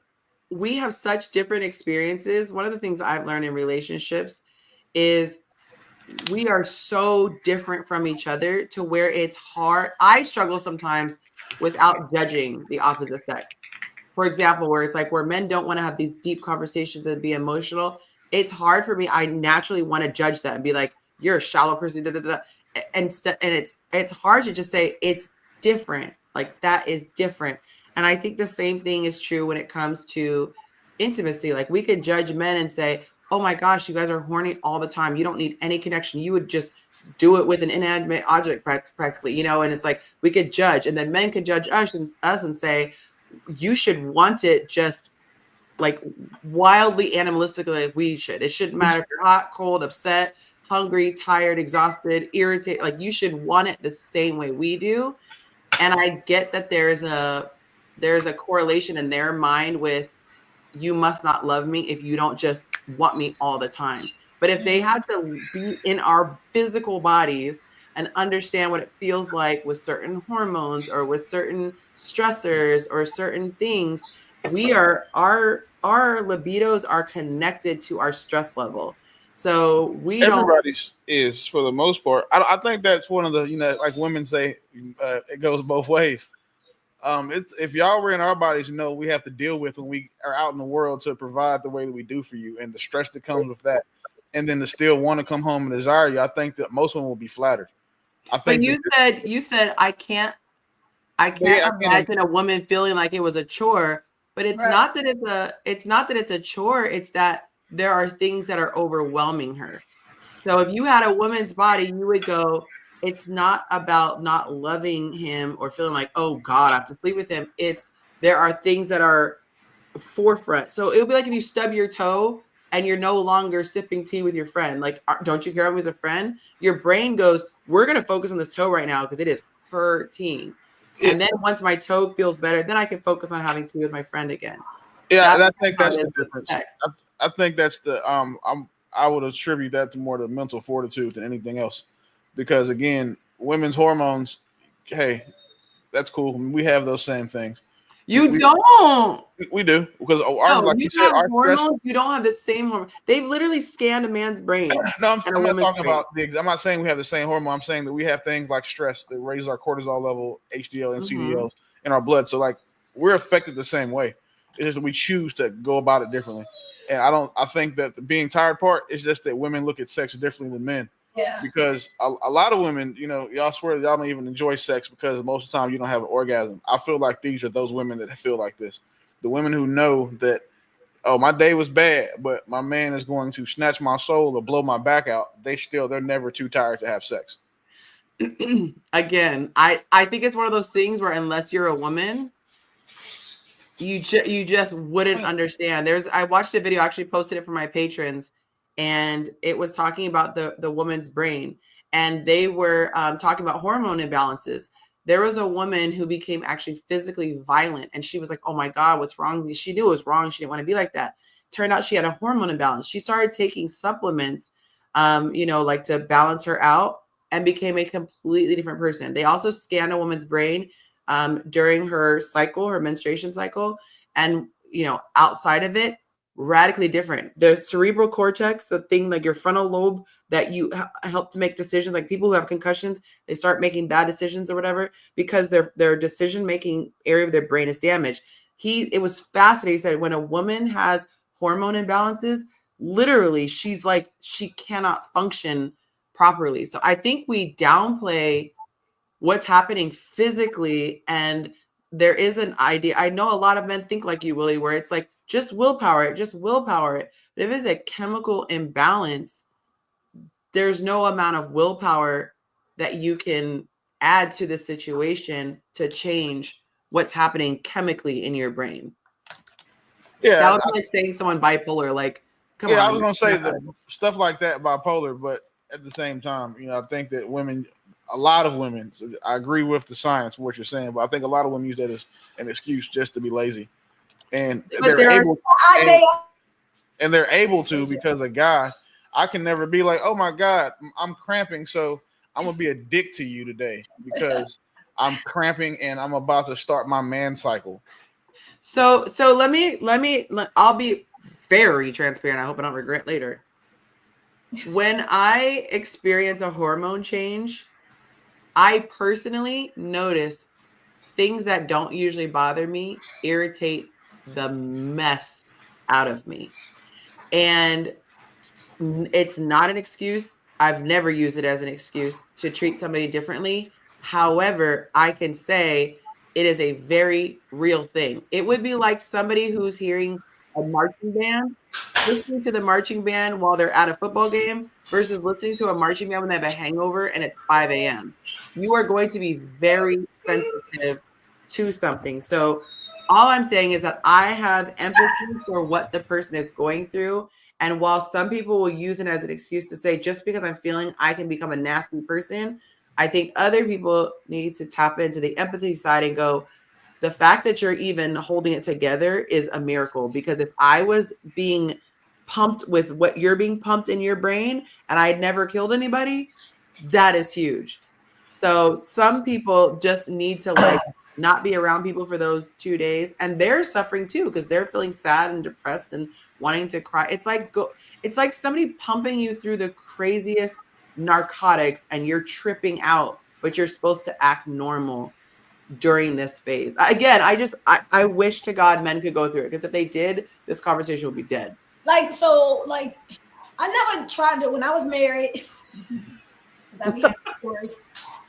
have such different experiences. One of the things I've learned in relationships is we are so different from each other to where it's hard. I struggle sometimes without judging the opposite sex. For example, where it's like where men don't want to have these deep conversations and be emotional. It's hard for me. I naturally want to judge that and be like, you're a shallow person. Da, da, da. And it's hard to just say it's different. Like that is different. And I think the same thing is true when it comes to intimacy. Like we could judge men and say, oh my gosh, you guys are horny all the time. You don't need any connection. You would just do it with an inanimate object practically, and it's like we could judge, and then men could judge us and say, you should want it just like wildly animalistically like we should. It shouldn't matter if you're hot, cold, upset, hungry, tired, exhausted, irritated. Like you should want it the same way we do. And I get that there's a correlation in their mind with you must not love me if you don't just want me all the time. But if they had to be in our physical bodies and understand what it feels like with certain hormones or with certain stressors or certain things, our libidos are connected to our stress level. So we don't.
everybody's is for the most part. I think that's one of the like women say it goes both ways. It's if y'all were in our bodies, we have to deal with when we are out in the world to provide the way that we do for you and the stress that comes with that. and then to still want to come home and desire you, I think that most women will be flattered. I
But
think
you said I can't
yeah, I can't.
imagine a woman feeling like it was a chore, but it's
Right.
not that it's a chore, it's that there are things that are overwhelming her. So if you had a woman's body, you would go, it's not about not loving him or feeling like, oh God, I have to sleep with him. It's there are things that are forefront. So it would be like if you stub your toe and you're no longer sipping tea with your friend. Like, don't you care if he's a friend? Your brain goes, we're going to focus on this toe right now because it is hurting.
Yeah,
And then once my toe feels better, then I can focus on having tea with my friend again.
yeah,
That's
and I think
how
that's
it
the
is with
difference.
sex.
I think that's the I would attribute that to more the mental fortitude than anything else, because again, women's hormones, hey, that's cool. We have those same things.
You
We
don't.
we do because our,
No,
like
you
you said,
have
our stress.
hormones. You don't have the same hormone. They've literally scanned a man's brain
No,
and a
I'm not
woman's
talking
brain.
about I'm not saying we have the same hormone. I'm saying that we have things like stress that raises our cortisol level, HDL and CDL in our blood. So like we're affected the same way. It's just that we choose to go about it differently. And I think that the being tired part is just that women look at sex differently than men.
Yeah.
Because a lot of women, y'all swear y'all don't even enjoy sex because most of the time you don't have an orgasm. I feel like these are those women that feel like this. The women who know that, oh, my day was bad, but my man is going to snatch my soul or blow my back out. They're never too tired to have sex.
Again, I think it's one of those things where unless you're a woman, you just wouldn't understand. I watched a video, I actually posted it for my patrons, and it was talking about the woman's brain, and they were talking about hormone imbalances. There was a woman who became actually physically violent, and she was like, oh my God, what's wrong? She knew it was wrong. She didn't want to be like that. Turned out she had a hormone imbalance. She started taking supplements, like to balance her out, and became a completely different person. They also scanned a woman's brain during her menstruation cycle, and outside of it, radically different. The cerebral cortex, the thing like your frontal lobe that you help to make decisions, like people who have concussions, they start making bad decisions or whatever because their decision making area of their brain is damaged. It was fascinating. He said when a woman has hormone imbalances, literally she's like she cannot function properly. So I think we downplay what's happening physically, and there is an idea. I know a lot of men think like you, Willie, where it's like just willpower it. But if it's a chemical imbalance, there's no amount of willpower that you can add to the situation to change what's happening chemically in your brain.
Yeah,
That would be like saying someone bipolar, like, come on.
I was gonna say that stuff like that, bipolar, but at the same time, I think that a lot of women, I agree with the science, what you're saying, but I think a lot of women use that as an excuse just to be lazy. And
But
they're able to because a guy, I can never be like, oh my God, I'm cramping, so I'm gonna be a dick to you today because I'm cramping and I'm about to start my man cycle.
So I'll be very transparent. I hope I don't regret later. When I experience a hormone change, I personally notice things that don't usually bother me irritate the mess out of me. And it's not an excuse. I've never used it as an excuse to treat somebody differently. However, I can say it is a very real thing. It would be like somebody who's hearing a marching band, listening to the marching band while they're at a football game versus listening to a marching band when they have a hangover and it's 5 a.m. You are going to be very sensitive to something. So all I'm saying is that I have empathy for what the person is going through. And while some people will use it as an excuse to say, just because I'm feeling I can become a nasty person, I think other people need to tap into the empathy side and go, the fact that you're even holding it together is a miracle. Because if I was being pumped with what you're being pumped in your brain and I had never killed anybody, that is huge. So some people just need to not be around people for those 2 days, and they're suffering too because they're feeling sad and depressed and wanting to cry. It's like somebody pumping you through the craziest narcotics and you're tripping out, but you're supposed to act normal during this phase. Again, I wish to God men could go through it because if they did, this conversation would be dead.
Like I never tried to, when I was married, I be having stories,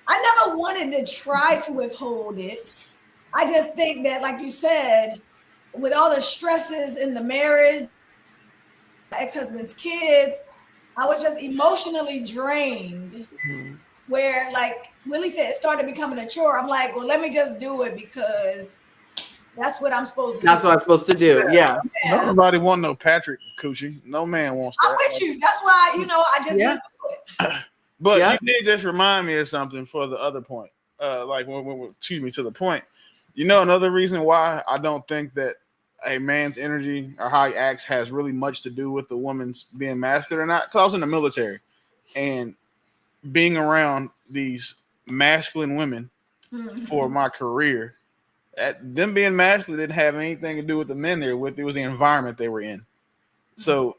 I never wanted to try to withhold it. I just think that, like you said, with all the stresses in the marriage, my ex-husband's kids, I was just emotionally drained.
Mhm.
Where, like Willie said, it started becoming a chore. I'm like, well, let me just do it because that's what I'm supposed to
That's
do.
what I'm supposed to do. Yeah.
Yeah,
Nobody want no Patrick Coochie. No man wants
I'm
that.
with you. That's why, I just
Yeah.
didn't do it.
But
Yeah.
you did just remind me of something for the other point. Like, excuse me, to the point. Another reason why I don't think that a man's energy or how he acts has really much to do with the woman's being masculine or not. Because I was in the military and being around these masculine women for
Mhm.
my career, them being masculine didn't have anything to do with the men they're with. It was the environment they were in. So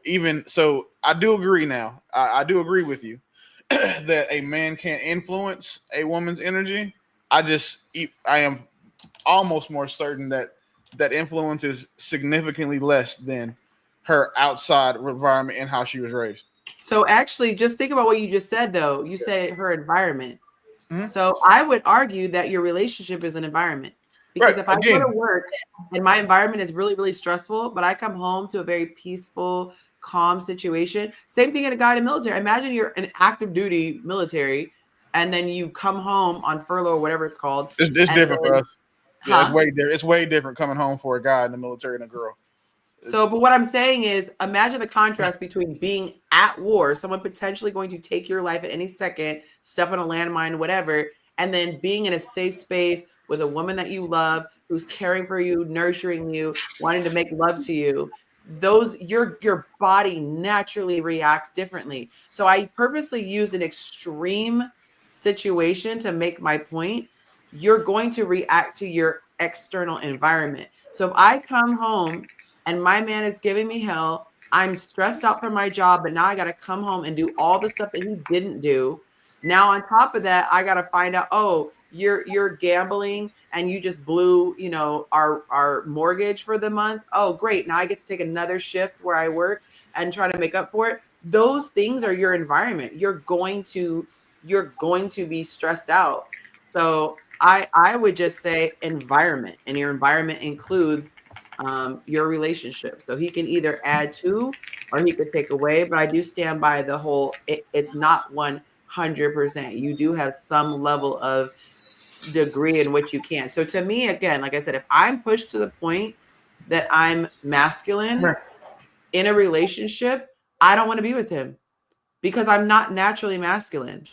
I do agree now. I do agree with you that a man can't influence a woman's energy. I am almost more certain that influence is significantly less than her outside environment and how she was raised.
So actually, just think about what you just said, though. You said her environment.
Mhm.
So I would argue that your relationship is an environment. Because
Right.
if I go to
Again,
work and my environment is really, really stressful, but I come home to a very peaceful, calm situation. Same thing in a guy in the military. Imagine you're an active duty military and then you come home on furlough or whatever it's called.
it's
And
different for
then,
us. Yeah,
huh?
it's way different coming home for a guy in the military and a girl.
So, but what I'm saying is, imagine the contrast between being at war, someone potentially going to take your life at any second, step on a landmine, whatever, and then being in a safe space with a woman that you love, who's caring for you, nurturing you, wanting to make love to you. Your body naturally reacts differently. So I purposely used an extreme situation to make my point. You're going to react to your external environment. So if I come home and my man is giving me hell. I'm stressed out for my job, but now I got to come home and do all the stuff that he didn't do. Now on top of that, I got to find out, oh, you're gambling and you just blew, our mortgage for the month. Oh, great. Now I get to take another shift where I work and try to make up for it. Those things are your environment. You're going to be stressed out. So I would just say environment, and your environment includes your relationship. So he can either add to or he could take away. But I do stand by the whole, it's not 100%. You do have some level of degree in which you can. So to me, again, like I said, if I'm pushed to the point that I'm masculine in a relationship, I don't want to be with him because I'm not naturally masculine.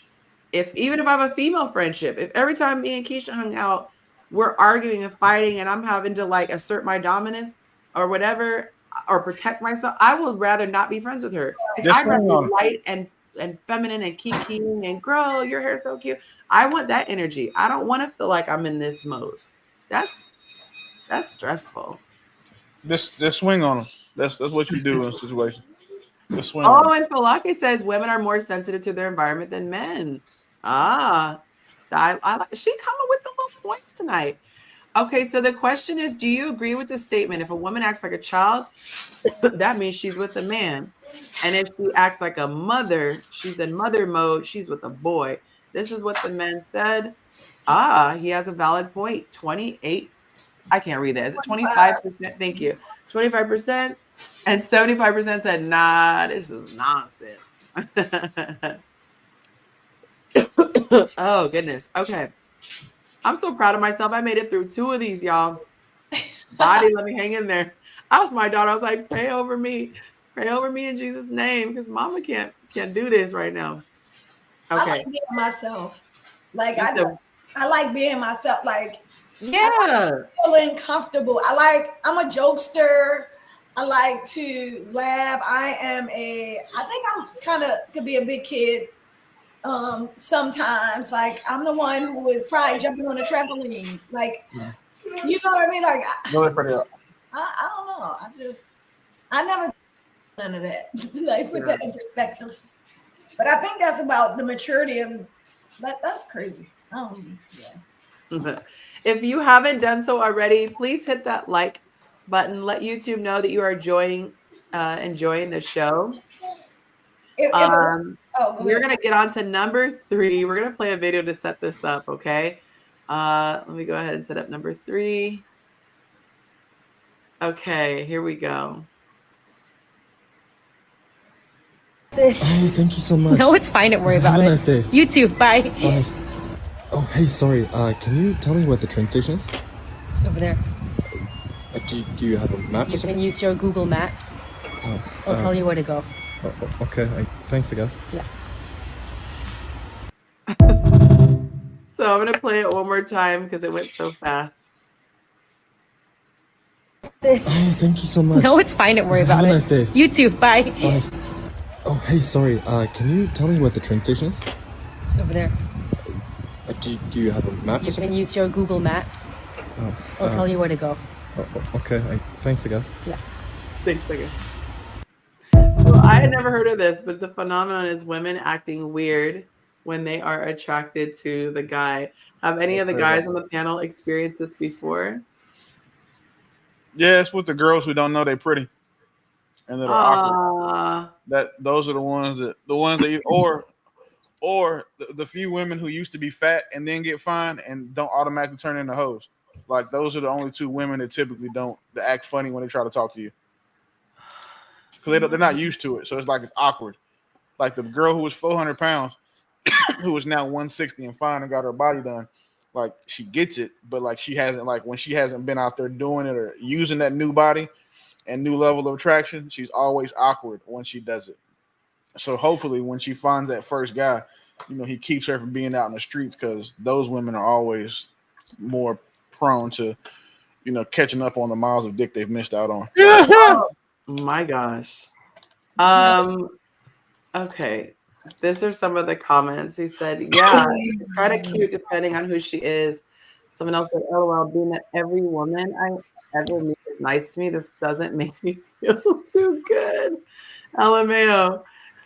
Even if I have a female friendship, if every time me and Keisha hung out, we're arguing and fighting and I'm having to like assert my dominance or whatever or protect myself, I would rather not be friends with her. Because
just
I'd rather
swing
be
on.
light and feminine and kikiing and girl, your hair's so cute. I want that energy. I don't want to feel like I'm in this mode. That's stressful.
Just swing on them. That's what you do in a situation. Just swing on
Oh,
them.
and Falake says women are more sensitive to their environment than men. Ah, I like she coming with the little points tonight. Okay, so the question is, do you agree with the statement? If a woman acts like a child, that means she's with a man. And if she acts like a mother, she's in mother mode, she's with a boy. This is what the men said. Ah, he has a valid point. 28. I can't read that. Is it 25%? Thank you. 25% and 75% said, nah, this is nonsense. Oh, goodness. Okay. I'm so proud of myself. I made it through 2 of these, y'all. Body, let me hang in there. I was my daughter. I was like, pray over me. Pray over me in Jesus' name because mama can't do this right now.
I
Okay.
like being myself. Like
You said,
I like being myself. Like I like
yeah.
feeling comfortable. I'm a jokester. I like to laugh. I think I'm kind of could be a big kid sometimes. Like I'm the one who is probably jumping on a trampoline. Like, you know what I mean? Like
Really pretty up.
I don't know. I never did none of that. Like put
Yeah.
that in perspective. But I think that's about the maturity of that's crazy. Yeah.
If you haven't done so already, please hit that like button. Let YouTube know that you are enjoying the show.
Go
We're
ahead.
gonna get on to number 3. We're gonna play a video to set this up, okay? Let me go ahead and set up number 3. Okay, here we go.
This.
Oh, thank you so much.
No, it's fine. Don't worry about
Have
it.
a nice day.
You too. Bye.
Bye. Oh, hey, sorry. Can you tell me what the train station is?
It's over there.
Do you have a map or
You
something?
can use your Google Maps.
Oh,
I'll tell you where to go.
Okay. Thanks, I guess.
Yeah.
So I'm gonna play it one more time because it went so fast.
This.
Oh, thank you so much.
No, it's fine. Don't worry about
Have a
it.
nice day.
You too. Bye.
Bye. Oh, hey, sorry. Can you tell me what the train station is?
It's over there.
Do you have a map or
You
something?
can use your Google Maps.
Oh,
I'll tell you where to go.
Okay. Thanks, I guess.
Yeah.
Thanks, second. Well, I had never heard of this, but the phenomenon is women acting weird when they are attracted to the guy. Have any of the guys on the panel experienced this before?
Yeah, it's with the girls who don't know they're pretty and that are awkward. Those are the ones that or the few women who used to be fat and then get fine and don't automatically turn into hoes. Like those are the only 2 women that typically don't that act funny when they try to talk to you because they're not used to it. So it's like it's awkward. Like the girl who was 400 pounds, who is now 160 and fine and got her body done. Like she gets it, but like she hasn't when she hasn't been out there doing it or using that new body and new level of attraction, she's always awkward when she does it. So hopefully when she finds that first guy, he keeps her from being out in the streets because those women are always more prone to, catching up on the miles of dick they've missed out on.
Oh, my gosh. Okay. These are some of the comments. He said, yeah, it's kind of cute depending on who she is. Someone else said, oh, well, being that every woman I ever meet is nice to me, this doesn't make me feel too good. LMAO.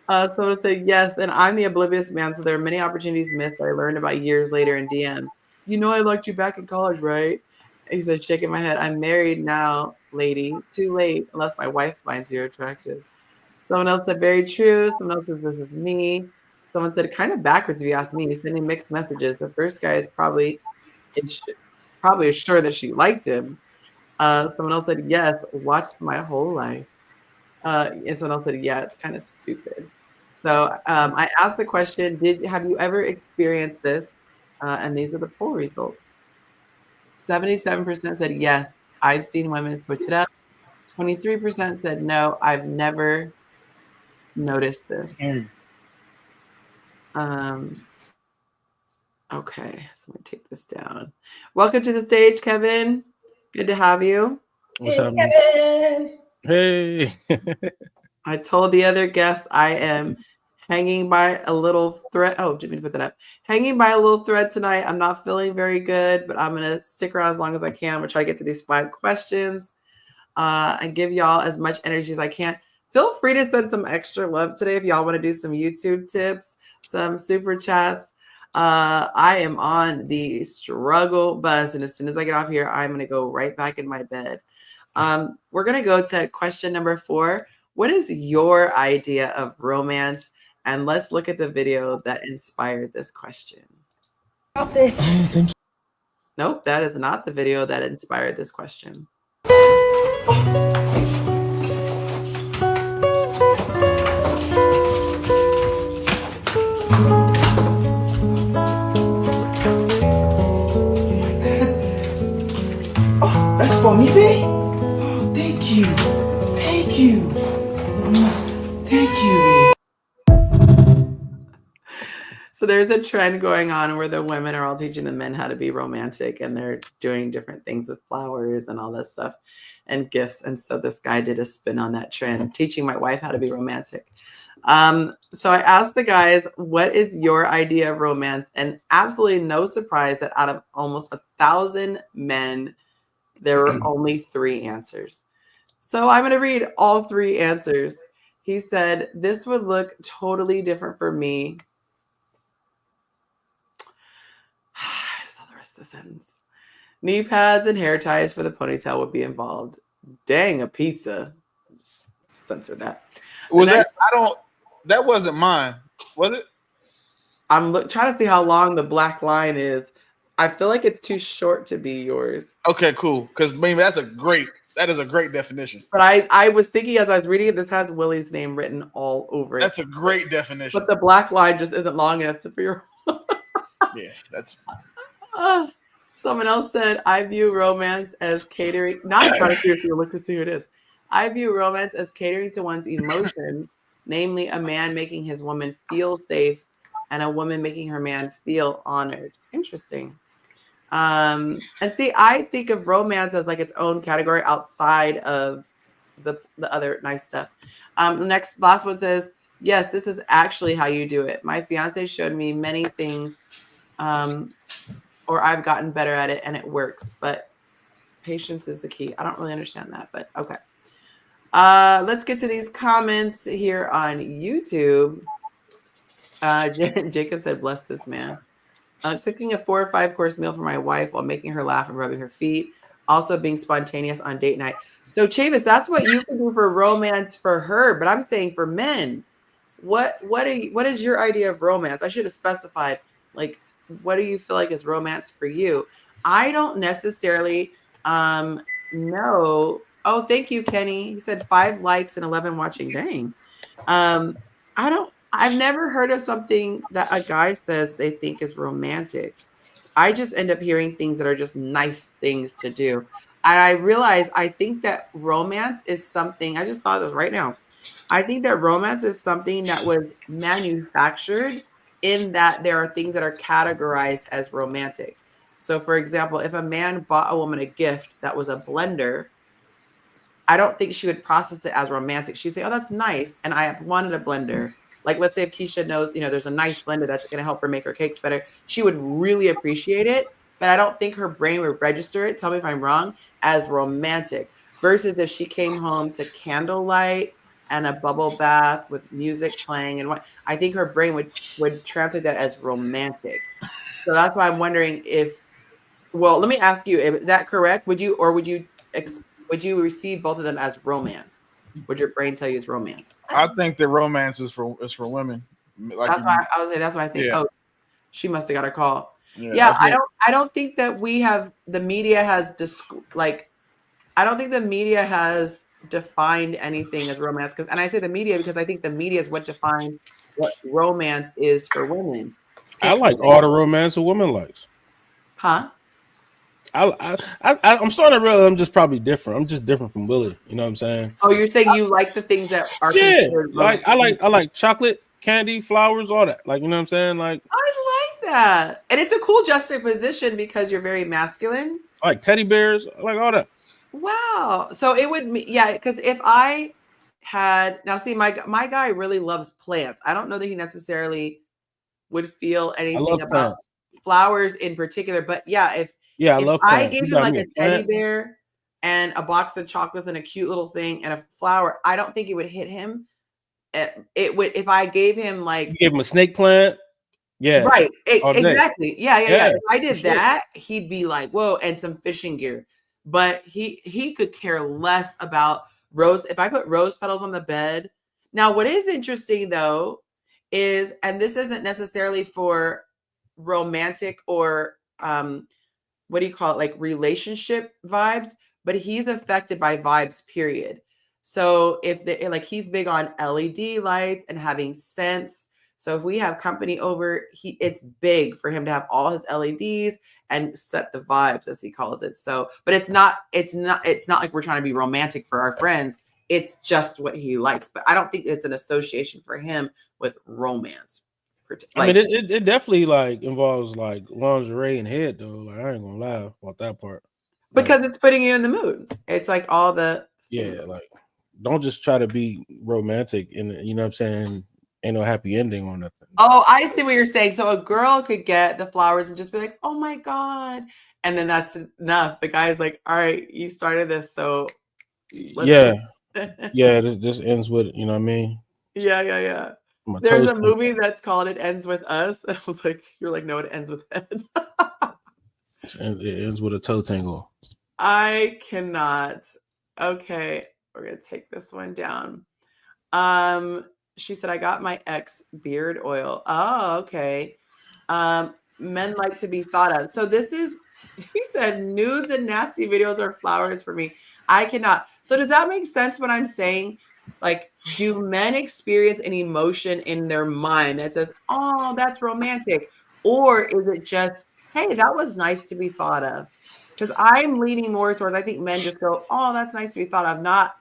Someone said, yes, and I'm the oblivious man, so there are many opportunities missed that I learned about years later in DMs. I liked you back in college, right? He said, shaking my head, I'm married now, lady. Too late, unless my wife finds you attractive. Someone else said, very true. Someone else says, this is me. Someone said, kind of backwards if you ask me. He's sending mixed messages. The first guy is probably sure that she liked him. Someone else said, yes, watched my whole life. And someone else said, yeah, it's kind of stupid. So I asked the question, have you ever experienced this? And these are the poll results. 77% said, yes, I've seen women switch it up. 23% said, no, I've never noticed this. Okay, so I'm gonna take this down. Welcome to the stage, Kevin. Good to have you.
What's happening?
Kevin.
Hey.
I told the other guests I am hanging by a little thread. Oh, didn't mean to put that up. Hanging by a little thread tonight. I'm not feeling very good, but I'm gonna stick around as long as I can. I'm gonna try to get to these 5 questions and give y'all as much energy as I can. Feel free to send some extra love today if y'all want to do some YouTube tips, some super chats. I am on the struggle bus, and as soon as I get off here, I'm going to go right back in my bed. We're going to go to question number 4. What is your idea of romance? And let's look at the video that inspired this question.
This.
Oh, thank you.
Nope, that is not the video that inspired this question.
Oh, that's for me, babe. Oh, thank you. Thank you. Thank you, babe.
So there's a trend going on where the women are all teaching the men how to be romantic, and they're doing different things with flowers and all that stuff and gifts. And so this guy did a spin on that trend, teaching my wife how to be romantic. So I asked the guys, what is your idea of romance? And absolutely no surprise that out of almost 1,000 men, there were only 3 answers. So I'm going to read all 3 answers. He said, this would look totally different for me. I saw the rest of the sentence. Knee pads and hair ties for the ponytail would be involved. Dang, a pizza. Just censor that.
Was that? That wasn't mine, was it?
I'm trying to see how long the black line is. I feel like it's too short to be yours.
Okay, cool. Because maybe that is a great definition.
But I was thinking as I was reading it, this has Willie's name written all over it.
That's a great definition.
But the black line just isn't long enough to figure.
Yeah, that's.
Someone else said, I view romance as catering. Not trying to see if you look to see who it is. I view romance as catering to one's emotions, namely a man making his woman feel safe and a woman making her man feel honored. Interesting. And see, I think of romance as like its own category outside of the other nice stuff. Last one says, yes, this is actually how you do it. My fiance showed me many things, or I've gotten better at it and it works, but patience is the key. I don't really understand that, but okay. Let's get to these comments here on YouTube. Jacob said, bless this man. Cooking a 4 or 5 course meal for my wife while making her laugh and rubbing her feet. Also being spontaneous on date night. So Chavis, that's what you can do for romance for her, but I'm saying for men, what is your idea of romance? I should have specified, like, what do you feel like is romance for you? I don't necessarily know. Oh, thank you, Kenny. He said 5 likes and 11 watching. Dang. I've never heard of something that a guy says they think is romantic. I just end up hearing things that are just nice things to do. And I realize I think that romance is something, I just thought of this right now. I think that romance is something that was manufactured in that there are things that are categorized as romantic. So for example, if a man bought a woman a gift that was a blender, I don't think she would process it as romantic. She'd say, oh, that's nice. And I have wanted a blender. Like, let's say if Keisha knows, there's a nice blender that's going to help her make her cakes better, she would really appreciate it. But I don't think her brain would register it, tell me if I'm wrong, as romantic. Versus if she came home to candlelight and a bubble bath with music playing and what, I think her brain would translate that as romantic. So that's why I'm wondering well, let me ask you, is that correct? Would you receive both of them as romance? Would your brain tell you it's romance?
I think the romance is for women. Like
that's why I was like, that's why I think. Yeah. Oh, she must have got a call. Yeah, I don't think that the media has I don't think the media has defined anything as romance. And I say the media because I think the media is what defines what romance is for women.
I like all the romance a woman likes.
Huh?
I'm starting to realize I'm just probably different. I'm just different from Willie. You know what I'm saying?
Oh, you're saying you like the things that are
like I like chocolate, candy, flowers, all that. Like, you know what I'm saying? Like,
I like that, and it's a cool juxtaposition because you're very masculine.
I like teddy bears. I like all that.
Wow. So it would, because if I had see my guy really loves plants. I don't know that he necessarily would feel anything about flowers in particular, but if
I love
I gave him like a teddy bear and a box of chocolates and a cute little thing and a flower, I don't think it would hit him. It would if I gave him like
you gave him a snake plant. Yeah.
Right. Exactly. Yeah. If I did that,
sure.
He'd be like, whoa, and some fishing gear. But he could care less about rose. If I put rose petals on the bed. Now, what is interesting though is, and this isn't necessarily for romantic or what do you call it? Like relationship vibes, but he's affected by vibes, period. So if he's big on LED lights and having scents. So if we have company over, it's big for him to have all his LEDs and set the vibes, as he calls it. So, but it's not like we're trying to be romantic for our friends. It's just what he likes. But I don't think it's an association for him with romance.
I mean, it definitely like involves like lingerie and head though. Like I ain't gonna lie about that part.
Because it's putting you in the mood. It's like all the
like don't just try to be romantic and you know what I'm saying. Ain't no happy ending on nothing.
Oh, I see what you're saying. So a girl could get the flowers and just be like, "Oh my god," and then that's enough. The guy's like, "All right, you started this, so
yeah." This ends with you know what I mean.
Yeah. There's a movie that's called "It Ends with Us," and I was like, "You're like, no, it ends with Ed."
It ends with a toe tangle.
I cannot. Okay, we're gonna take this one down. She said, I got my ex beard oil. Oh, okay. Men like to be thought of. So this is, he said, nudes and nasty videos are flowers for me. I cannot. So does that make sense what I'm saying? Like, do men experience an emotion in their mind that says, oh, that's romantic? Or is it just, hey, that was nice to be thought of? Because I'm leaning more towards, I think men just go, oh, that's nice to be thought of, not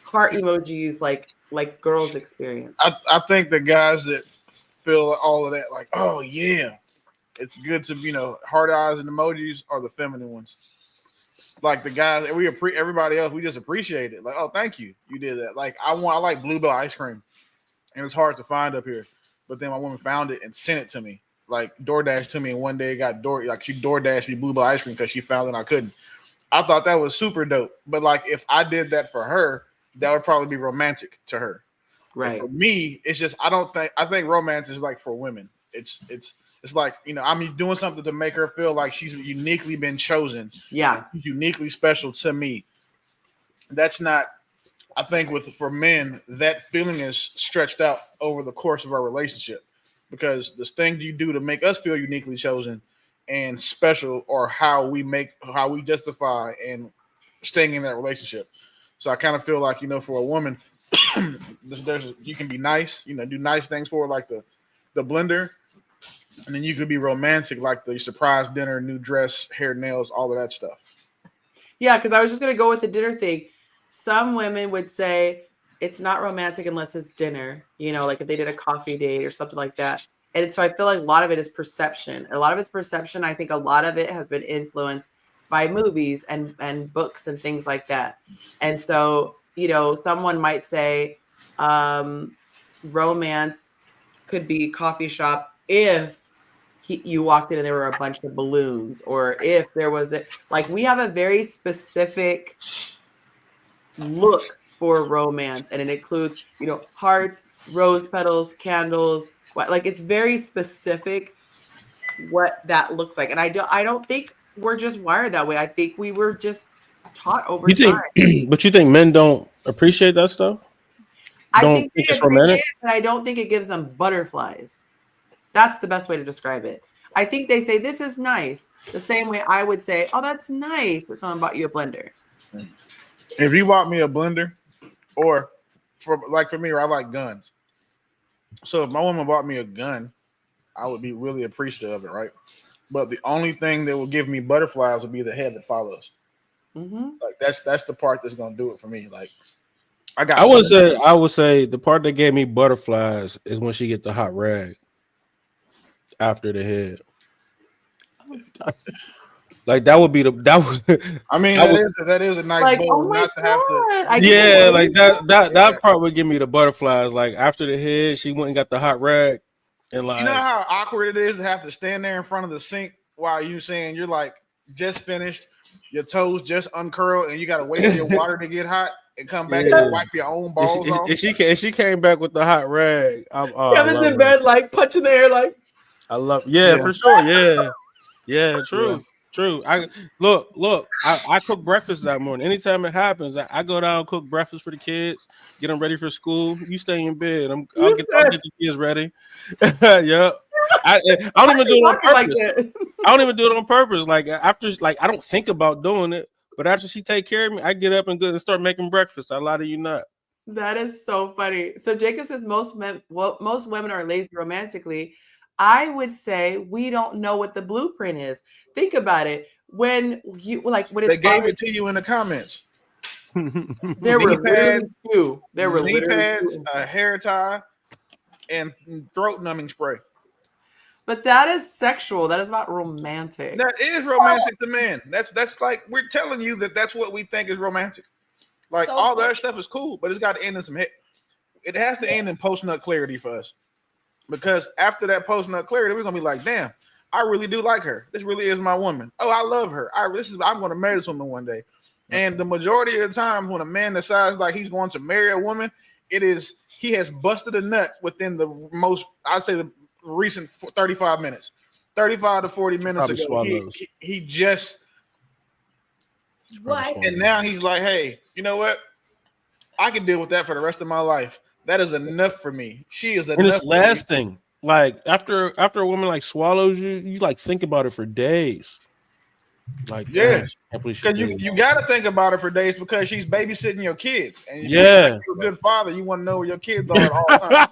heart emojis like girls experience.
I think the guys that feel all of that, like, oh yeah, it's good to heart eyes and emojis are the feminine ones. Like the guys, everybody else, we just appreciate it. Like, oh, thank you, you did that. Like I like Bluebell ice cream, and it's hard to find up here. But then my woman found it and sent it to me, like DoorDash to me. And one day got she DoorDashed me Bluebell ice cream because she found it and I couldn't. I thought that was super dope. But like if I did that for her, that would probably be romantic to her.
Right.
But for me, it's just I think romance is like for women. It's like, I'm doing something to make her feel like she's uniquely been chosen.
Yeah.
She's uniquely special to me. That's not, I think for men, that feeling is stretched out over the course of our relationship because the things you do to make us feel uniquely chosen and special or how we justify and staying in that relationship. So I kind of feel like, for a woman, you can be nice, do nice things for her, like the blender, and then you could be romantic, like the surprise dinner, new dress, hair, nails, all of that stuff.
Yeah, because I was just gonna go with the dinner thing. Some women would say it's not romantic unless it's dinner, like if they did a coffee date or something like that. And so I feel like a lot of it is perception. A lot of it's perception. I think a lot of it has been influenced by movies and books and things like that. And so, someone might say romance could be coffee shop if you walked in and there were a bunch of balloons, or if there was we have a very specific look for romance, and it includes, hearts, rose petals, candles. It's very specific what that looks like. And I don't think we're just wired that way. I think we were just taught over time.
But you think men don't appreciate that stuff?
I think they
it's
appreciate
romantic?
it, but I don't think it gives them butterflies. That's the best way to describe it. I think they say, this is nice. The same way I would say, oh, that's nice that someone bought you a blender.
If you bought me a blender, or for me, I like guns. So if my woman bought me a gun, I would be really appreciative of it, right? But the only thing that will give me butterflies would be the head that follows.
Mm-hmm.
Like that's the part that's gonna do it for me. Like
I would say the part that gave me butterflies is when she get the hot rag after the head. Like that would be
I mean, that is a nice bowl, not to have to.
That part would give me the butterflies. Like after the head, she went and got the hot rag, and
you know how awkward it is to have to stand there in front of the sink while you're like just finished, your toes just uncurled, and you got to wait for your water to get hot and come back and wipe your own balls off.
If she came back with the hot rag,
Kevin's in bed punching the air
I love for sure. Yeah, true. True. I cook breakfast that morning. Anytime it happens, I go down and cook breakfast for the kids, get them ready for school. You stay in bed. I'll get the kids ready. Yeah. I don't even do it on purpose. I don't even do it on purpose. Like after, I don't think about doing it, but after she take care of me, I get up and go and start making breakfast. I lie to you not.
That is so funny. So Jacob says most women are lazy romantically. I would say we don't know what the blueprint is. Think about it. When
they gave it to you in the comments.
There were literally two. There were
knee pads, a hair tie, and throat numbing spray.
But that is sexual. That is not romantic.
That is romantic to men. That's like we're telling you that's what we think is romantic. Like all the other stuff is cool, but it's got to end in some hit. It has to end in post-nut clarity for us. Because after that post-nut clarity, we're gonna be like, damn, I really do like her. This really is my woman. Oh, I love her. I'm gonna marry this woman one day. And the majority of the times when a man decides like he's going to marry a woman, he has busted a nut within the recent 35 minutes. 35 to 40 minutes ago. He just
what?
And now he's like, hey, you know what? I can deal with that for the rest of my life. that is enough for me. She is
And
enough
it's
for me.
lasting. Like after a woman like swallows you, you like think about it for days. Like,
Yeah.
dang, I can't believe she
Because
did
you
it.
got to think about it for days because she's babysitting your kids. And if you feel like
Yeah.
you're a good father, you want to know where your kids are at all times.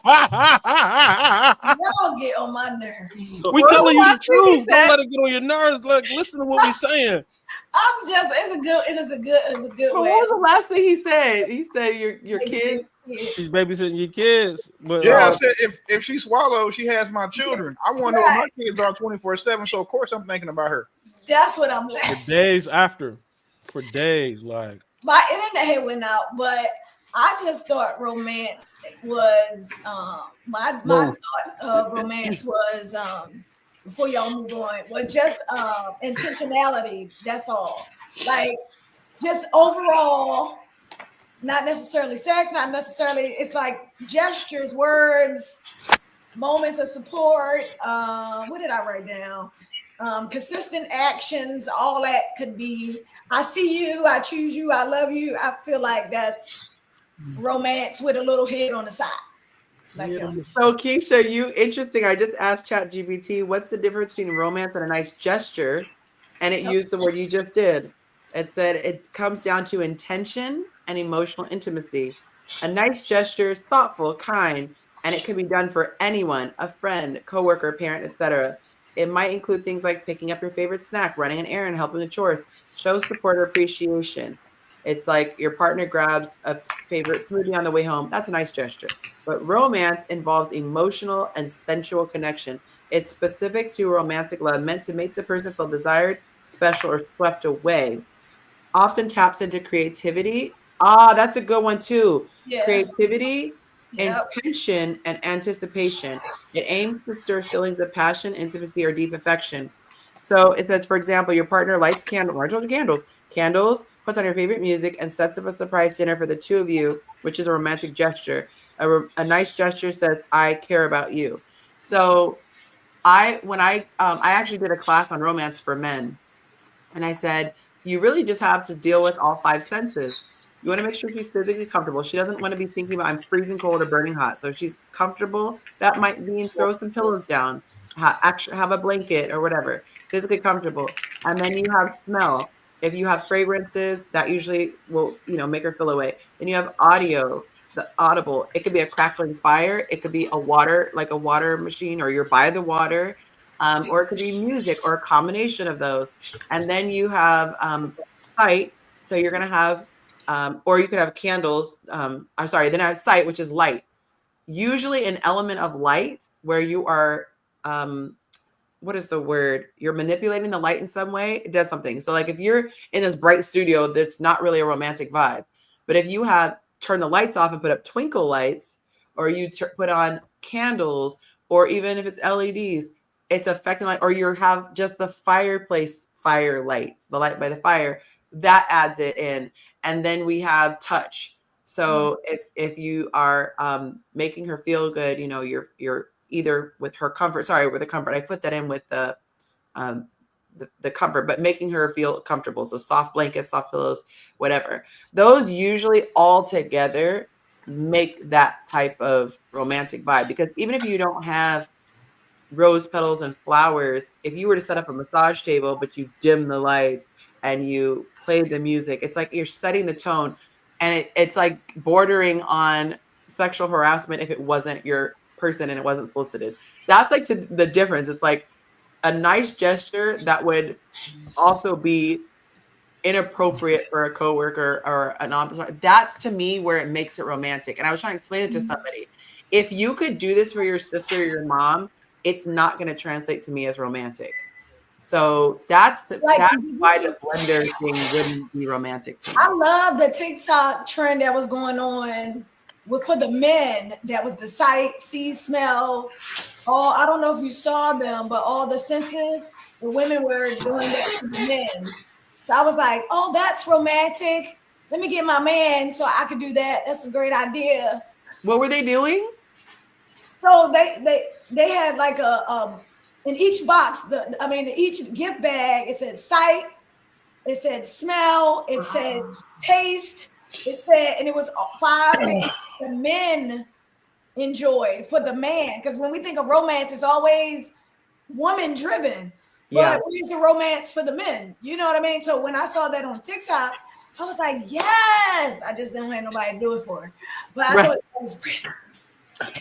Y'all get on my nerves.
We
What was
telling
the
you the
last thing he
truth. Don't
said?
let it get on your nerves. Like, listen to what we saying.
It's a good
But
way.
what was the last thing he said? He said your kids.
She's babysitting your kids. But
Yeah, I said if she swallows, she has my children. I want to know where my
Right.
kids are 24/7. So of course I'm thinking about her.
That's what I'm
for
like.
days after. For days, like
My internet had went out, but I just thought romance was my
both.
thought of romance was before y'all move on was just intentionality. That's all. Like just overall, not necessarily sex, not necessarily. It's like gestures, words, moments of support. What did I write down? Consistent actions. All that could be. I see you. I choose you. I love you. I feel like that's romance with a little hit on the side. Like
So Keisha, you interesting. I just asked ChatGPT, what's the difference between romance and a nice gesture? And it used the word you just did. It said it comes down to intention and emotional intimacy. A nice gesture is thoughtful, kind, and it can be done for anyone, a friend, coworker, parent, etc. It might include things like picking up your favorite snack, running an errand, helping with chores, show support or appreciation. It's like your partner grabs a favorite smoothie on the way home. That's a nice gesture. But romance involves emotional and sensual connection. It's specific to romantic love, meant to make the person feel desired, special, or swept away. It often taps into creativity. Ah, that's a good one too.
Yeah.
Creativity,
Yep.
intention, and anticipation. It aims to stir feelings of passion, intimacy, or deep affection. So it says, for example, your partner lights candles, puts on your favorite music, and sets up a surprise dinner for the two of you, which is a romantic gesture. A nice gesture says, "I care about you." So I actually did a class on romance for men, and I said, you really just have to deal with all five senses. You want to make sure she's physically comfortable. She doesn't want to be thinking about I'm freezing cold or burning hot. So if she's comfortable, that might mean throw some pillows down, actually have a blanket or whatever. Physically comfortable. And then you have smell. If you have fragrances, that usually will, make her feel away. Then you have audio, the audible. It could be a crackling fire. It could be a water, like a water machine, or you're by the water. Or it could be music or a combination of those. And then you have sight. So you're going to have, or you could have candles. I'm sorry. Then I have sight, which is light. Usually an element of light where you are, what is the word? You're manipulating the light in some way. It does something. So like if you're in this bright studio, that's not really a romantic vibe. But if you have turn the lights off and put up twinkle lights, or you put on candles, or even if it's LEDs, it's affecting light, or you have just the fireplace fire lights, the light by the fire, that adds it in. And then we have touch. So if you are making her feel good, you're either with her comfort, with the comfort. I put that in with the comfort, but making her feel comfortable. So soft blankets, soft pillows, whatever. Those usually all together make that type of romantic vibe. Because even if you don't have rose petals and flowers, if you were to set up a massage table, but you dim the lights and you play the music, it's like you're setting the tone, and it's like bordering on sexual harassment if it wasn't your person and it wasn't solicited. That's like the difference. It's like a nice gesture that would also be inappropriate for a coworker or an officer. That's to me where it makes it romantic. And I was trying to explain it to somebody. If you could do this for your sister or your mom, it's not going to translate to me as romantic. So that's why the blender thing wouldn't be romantic to me.
I love the TikTok trend that was going on for the men. That was the sight, see, smell. I don't know if you saw them, but all the senses, the women were doing that to the men. So I was like, oh, that's romantic. Let me get my man so I could do that. That's a great idea.
What were they doing?
So they had like in each box, each gift bag, it said sight, it said smell, it said taste, it said, and it was 5 things. The men enjoyed for the man? Because when we think of romance, it's always woman driven.
Yeah.
But where's the romance for the men? You know what I mean? So when I saw that on TikTok, I was like, yes. I just didn't have nobody to do it for. But I thought it was pretty.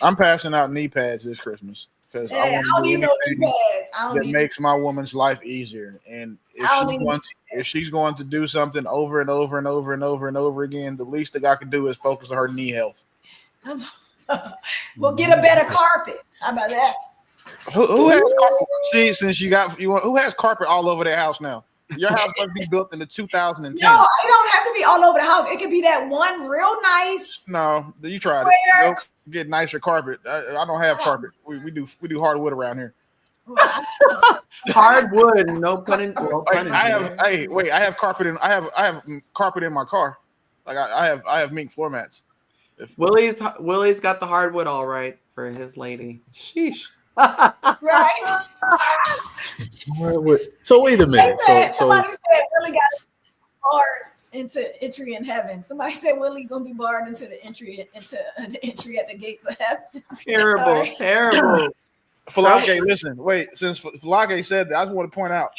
I'm passing out knee pads this Christmas because I want to
don't
do
need no knee
anything
pads.
that makes my woman's life easier. And if she's going to do something over and over and over and over and over again, the least thing I can do is focus on her knee health.
We'll get a better carpet. How about that?
Who has carpet? See, since who has carpet all over their house now? Your house must be built in the 2010.
No, it don't have to be all over the house. It could be that one real nice.
No, you tried it. Nope. Get nicer carpet. I don't have carpet. We do hardwood around here.
Hardwood, no pun intended.
I have carpet in. I have carpet in my car. Like I have mink floor mats.
Willie's got the hardwood all right for his lady. Sheesh.
Right.
So wait a minute.
Somebody said Willie got barred into entry in heaven. Somebody said Willie gonna be barred into the entry at the gates of heaven.
Terrible, terrible.
Falake, listen, wait. Since Falake said that, I just want to point out.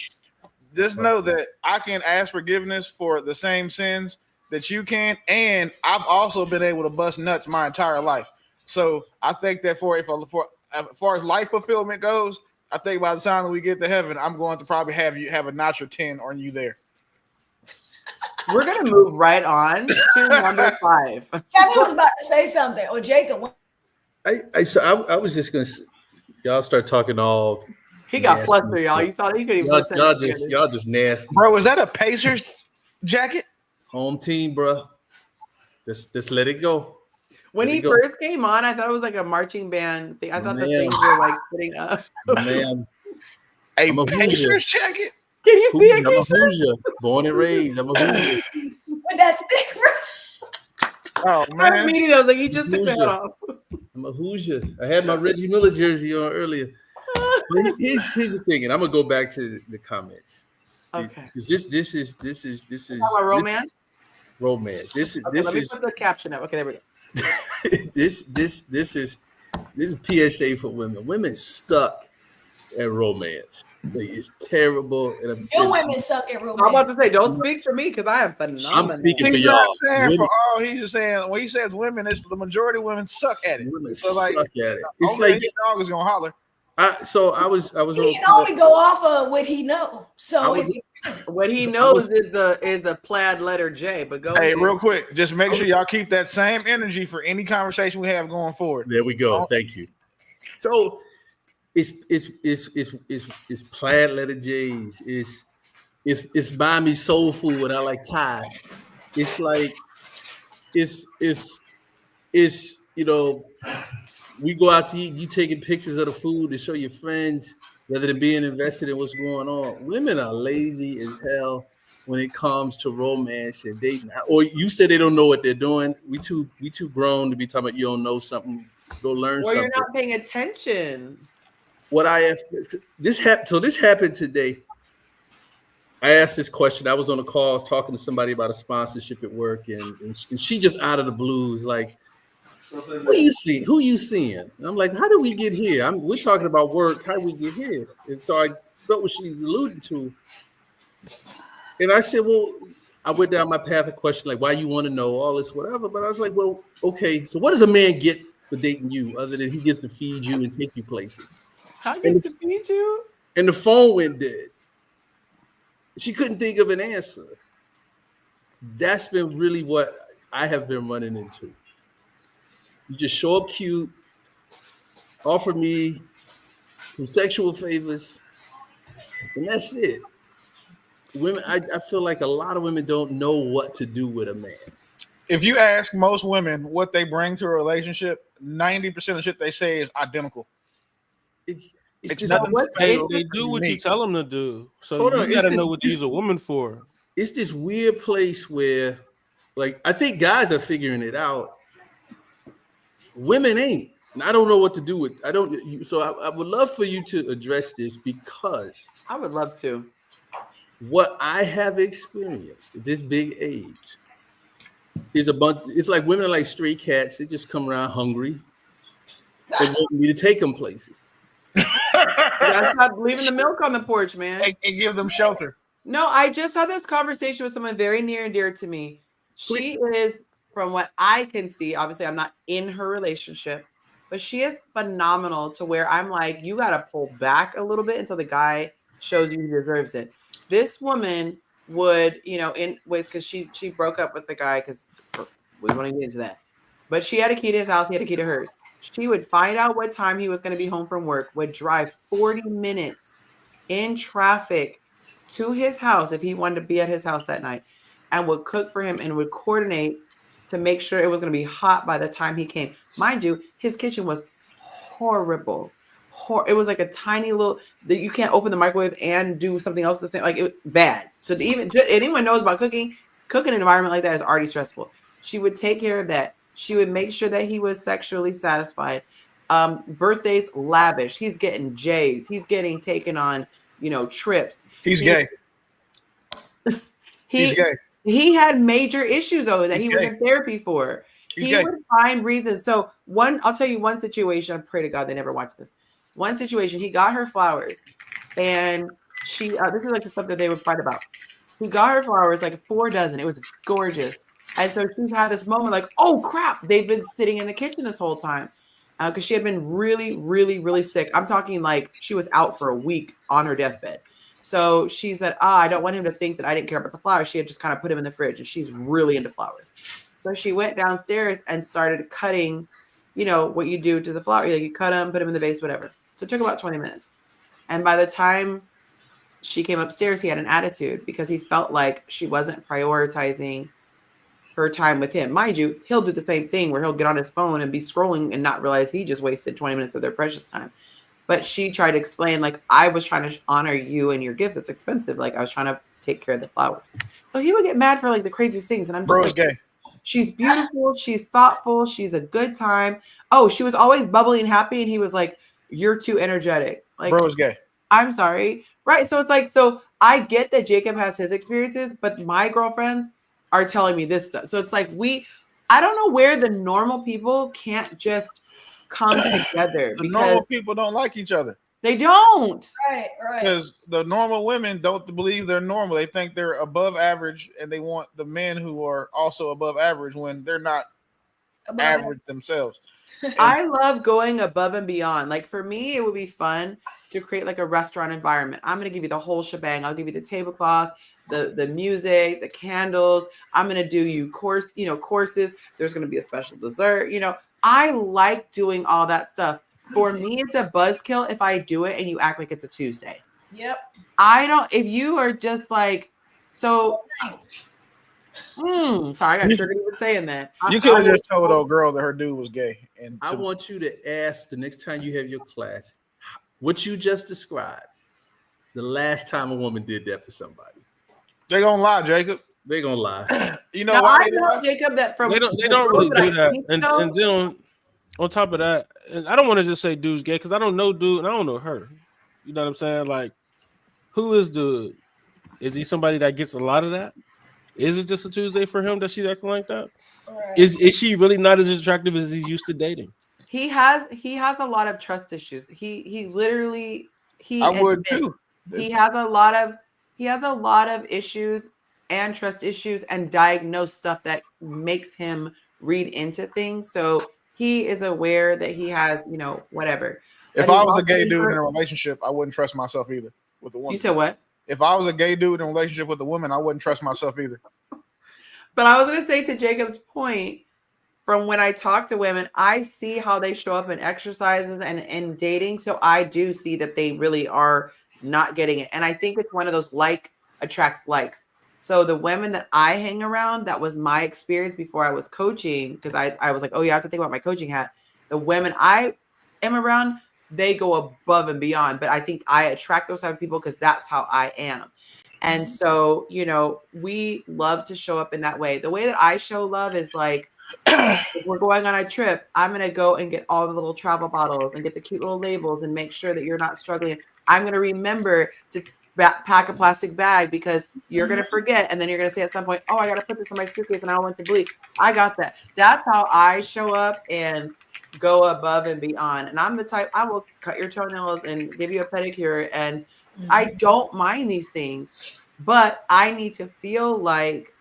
Just know that I can ask forgiveness for the same sins that you can, and I've also been able to bust nuts my entire life. So I think that for as far as life fulfillment goes, I think by the time that we get to heaven, I'm going to probably have a notch or 10 on you there.
We're gonna move right on to number 5.
Kevin was about to say something, or Jacob.
I was just gonna. Y'all start talking all.
He got flustered, y'all. You saw that he couldn't even.
Y'all just nasty,
bro. Was that a Pacers jacket?
Home team, bro. Just let it go.
When he first came on, I thought it was like a marching band thing. I thought the things were like sitting up.
Man,
a Pacers jacket.
Can you see it?
I'm a Hoosier, born and raised. I'm a Hoosier.
With that stick, bro.
Oh man,
I'm meeting those. Like he just took that off.
I'm a Hoosier. I had my Reggie Miller jersey on earlier. Here's the thing, and I'm gonna go back to the comments.
Okay.
This is
about romance.
Romance. This is.
Let me put the caption up. Okay, there we go.
this is a PSA for women. Women suck at romance. It's terrible. And
Your women suck at romance.
I'm about to say, don't speak for me because I am phenomenal.
I'm speaking for y'all.
He's just saying when he says women, it's the majority of women suck at it.
Women
so
suck at it. It's
like
like
his dog is gonna holler.
I was.
He can only go off of what he knows. So
what he knows is the plaid letter J. But go.
Hey,
ahead.
real quick, just make sure y'all keep that same energy for any conversation we have going forward.
There we go. Thank you. So it's plaid letter J's. It's Miami soul food and I like Thai. It's like it's you know, we go out to eat, you taking pictures of the food to show your friends rather than being invested in what's going on. Women are lazy as hell when it comes to romance and dating. Or you said they don't know what they're doing. We too grown to be talking about you don't know something. Go learn something.
Or you're not paying attention.
This happened today. I asked this question. I was on a call, I was talking to somebody about a sponsorship at work, and she just out of the blues, like, who you seeing? And I'm like, how did we get here? We're talking about work. How did we get here? And so I felt what she's alluding to. And I said, well, I went down my path of question, like, why you want to know all this, whatever. But I was like, well, okay, so what does a man get for dating you other than he gets to feed you and take you places?
How gets to feed you?
And the phone went dead. She couldn't think of an answer. That's been really what I have been running into. You just show up cute, offer me some sexual favors, and that's it. Women, I feel like a lot of women don't know what to do with a man.
If you ask most women what they bring to a relationship, 90% of shit they say is identical.
It's
nothing special.
They do what you tell them to do. So
Hold on,
you got to know what these are women for.
It's this weird place where, like, I think guys are figuring it out. Women ain't. And I don't know what to do with. I would love for you to address this because
I would love to.
What I have experienced at this big age is a bunch. It's like women are like stray cats. They just come around hungry. They want me to take them places.
That's not leaving the milk on the porch, man.
And give them shelter.
No, I just had this conversation with someone very near and dear to me. She is, from what I can see, obviously I'm not in her relationship, but she is phenomenal to where I'm like, you got to pull back a little bit until the guy shows you he deserves it. This woman would, because she broke up with the guy because we want to get into that. But she had a key to his house, he had a key to hers. She would find out what time he was going to be home from work, would drive 40 minutes in traffic to his house if he wanted to be at his house that night, and would cook for him and would coordinate to make sure it was going to be hot by the time he came. Mind you, his kitchen was horrible. It was like a tiny little that you can't open the microwave and do something else the same. Like, it was bad. So anyone knows about cooking an environment like that is already stressful. She would take care of that. She would make sure that he was sexually satisfied. Birthdays, lavish. He's getting J's. He's getting taken on, trips.
He's gay. He's gay.
He had major issues though that he was in therapy for. He would find reasons. So I'll tell you one situation. I pray to God they never watch this. One situation, he got her flowers, and she. This is like the stuff that they would fight about. He got her flowers, like 4 dozen. It was gorgeous, and so she's had this moment like, oh crap, they've been sitting in the kitchen this whole time, because she had been really, really, really sick. I'm talking like she was out for a week on her deathbed. So she said, I don't want him to think that I didn't care about the flowers. She had just kind of put them in the fridge, and she's really into flowers. So she went downstairs and started cutting, what you do to the flower. You cut them, put them in the vase, whatever. So it took about 20 minutes. And by the time she came upstairs, he had an attitude because he felt like she wasn't prioritizing her time with him. Mind you, he'll do the same thing where he'll get on his phone and be scrolling and not realize he just wasted 20 minutes of their precious time. But she tried to explain, like, I was trying to honor you and your gift. That's expensive. Like, I was trying to take care of the flowers. So he would get mad for like the craziest things. And I'm just like,
gay.
She's beautiful. She's thoughtful. She's a good time. Oh, she was always bubbly and happy. And he was like, you're too energetic. Like,
bro is gay.
I'm sorry. Right. So it's like, so I get that Jacob has his experiences, but my girlfriends are telling me this stuff. So it's like, I don't know where the normal people can't just come together.
The normal people don't like each other.
They don't.
Right.
Because the normal women don't believe they're normal. They think they're above average, and they want the men who are also above average when they're not average themselves.
I love going above and beyond. Like, for me, it would be fun to create like a restaurant environment. I'm going to give you the whole shebang. I'll give you the tablecloth, the music, the candles. I'm going to do you courses. There's going to be a special dessert. I like doing all that stuff. For me, it's a buzzkill if I do it and you act like it's a Tuesday.
Yep.
If you are just like, so, sorry, I got triggered even saying that.
You could have just told old girl that her dude was gay. And
I want you to ask the next time you have your class, what you just described, the last time a woman did that for somebody.
They're gonna lie, Jacob.
They're gonna lie.
You know why?
I know, Jacob, that from
they don't really do that. And then on top of that, and I don't want to just say dude's gay because I don't know dude and I don't know her. You know what I'm saying? Like, who is dude? Is he somebody that gets a lot of that? Is it just a Tuesday for him that she's acting like that? Right. Is she really not as attractive as he's used to dating?
He has a lot of trust issues. He literally
I would too.
He has a lot of issues and trust issues and diagnosed stuff that makes him read into things. So he is aware that he has, whatever.
If I was a gay dude in a relationship, I wouldn't trust myself either with a woman.
You said what?
If I was a gay dude in a relationship with a woman, I wouldn't trust myself either.
But I was going to say, to Jacob's point, from when I talk to women, I see how they show up in exercises and in dating. So I do see that they really are not getting it. And I think it's one of those like attracts likes. So the women that I hang around, that was my experience before I was coaching, because I was like, oh, you have to think about my coaching hat. The women I am around, they go above and beyond. But I think I attract those type of people because that's how I am. And so, we love to show up in that way. The way that I show love is like, if we're going on a trip, I'm going to go and get all the little travel bottles and get the cute little labels and make sure that you're not struggling. I'm going to remember to pack a plastic bag because you're going to forget. And then you're going to say at some point, oh, I got to put this in my suitcase and I don't want to bleed. I got that. That's how I show up and go above and beyond. And I'm the type, I will cut your toenails and give you a pedicure. And I don't mind these things, but I need to feel like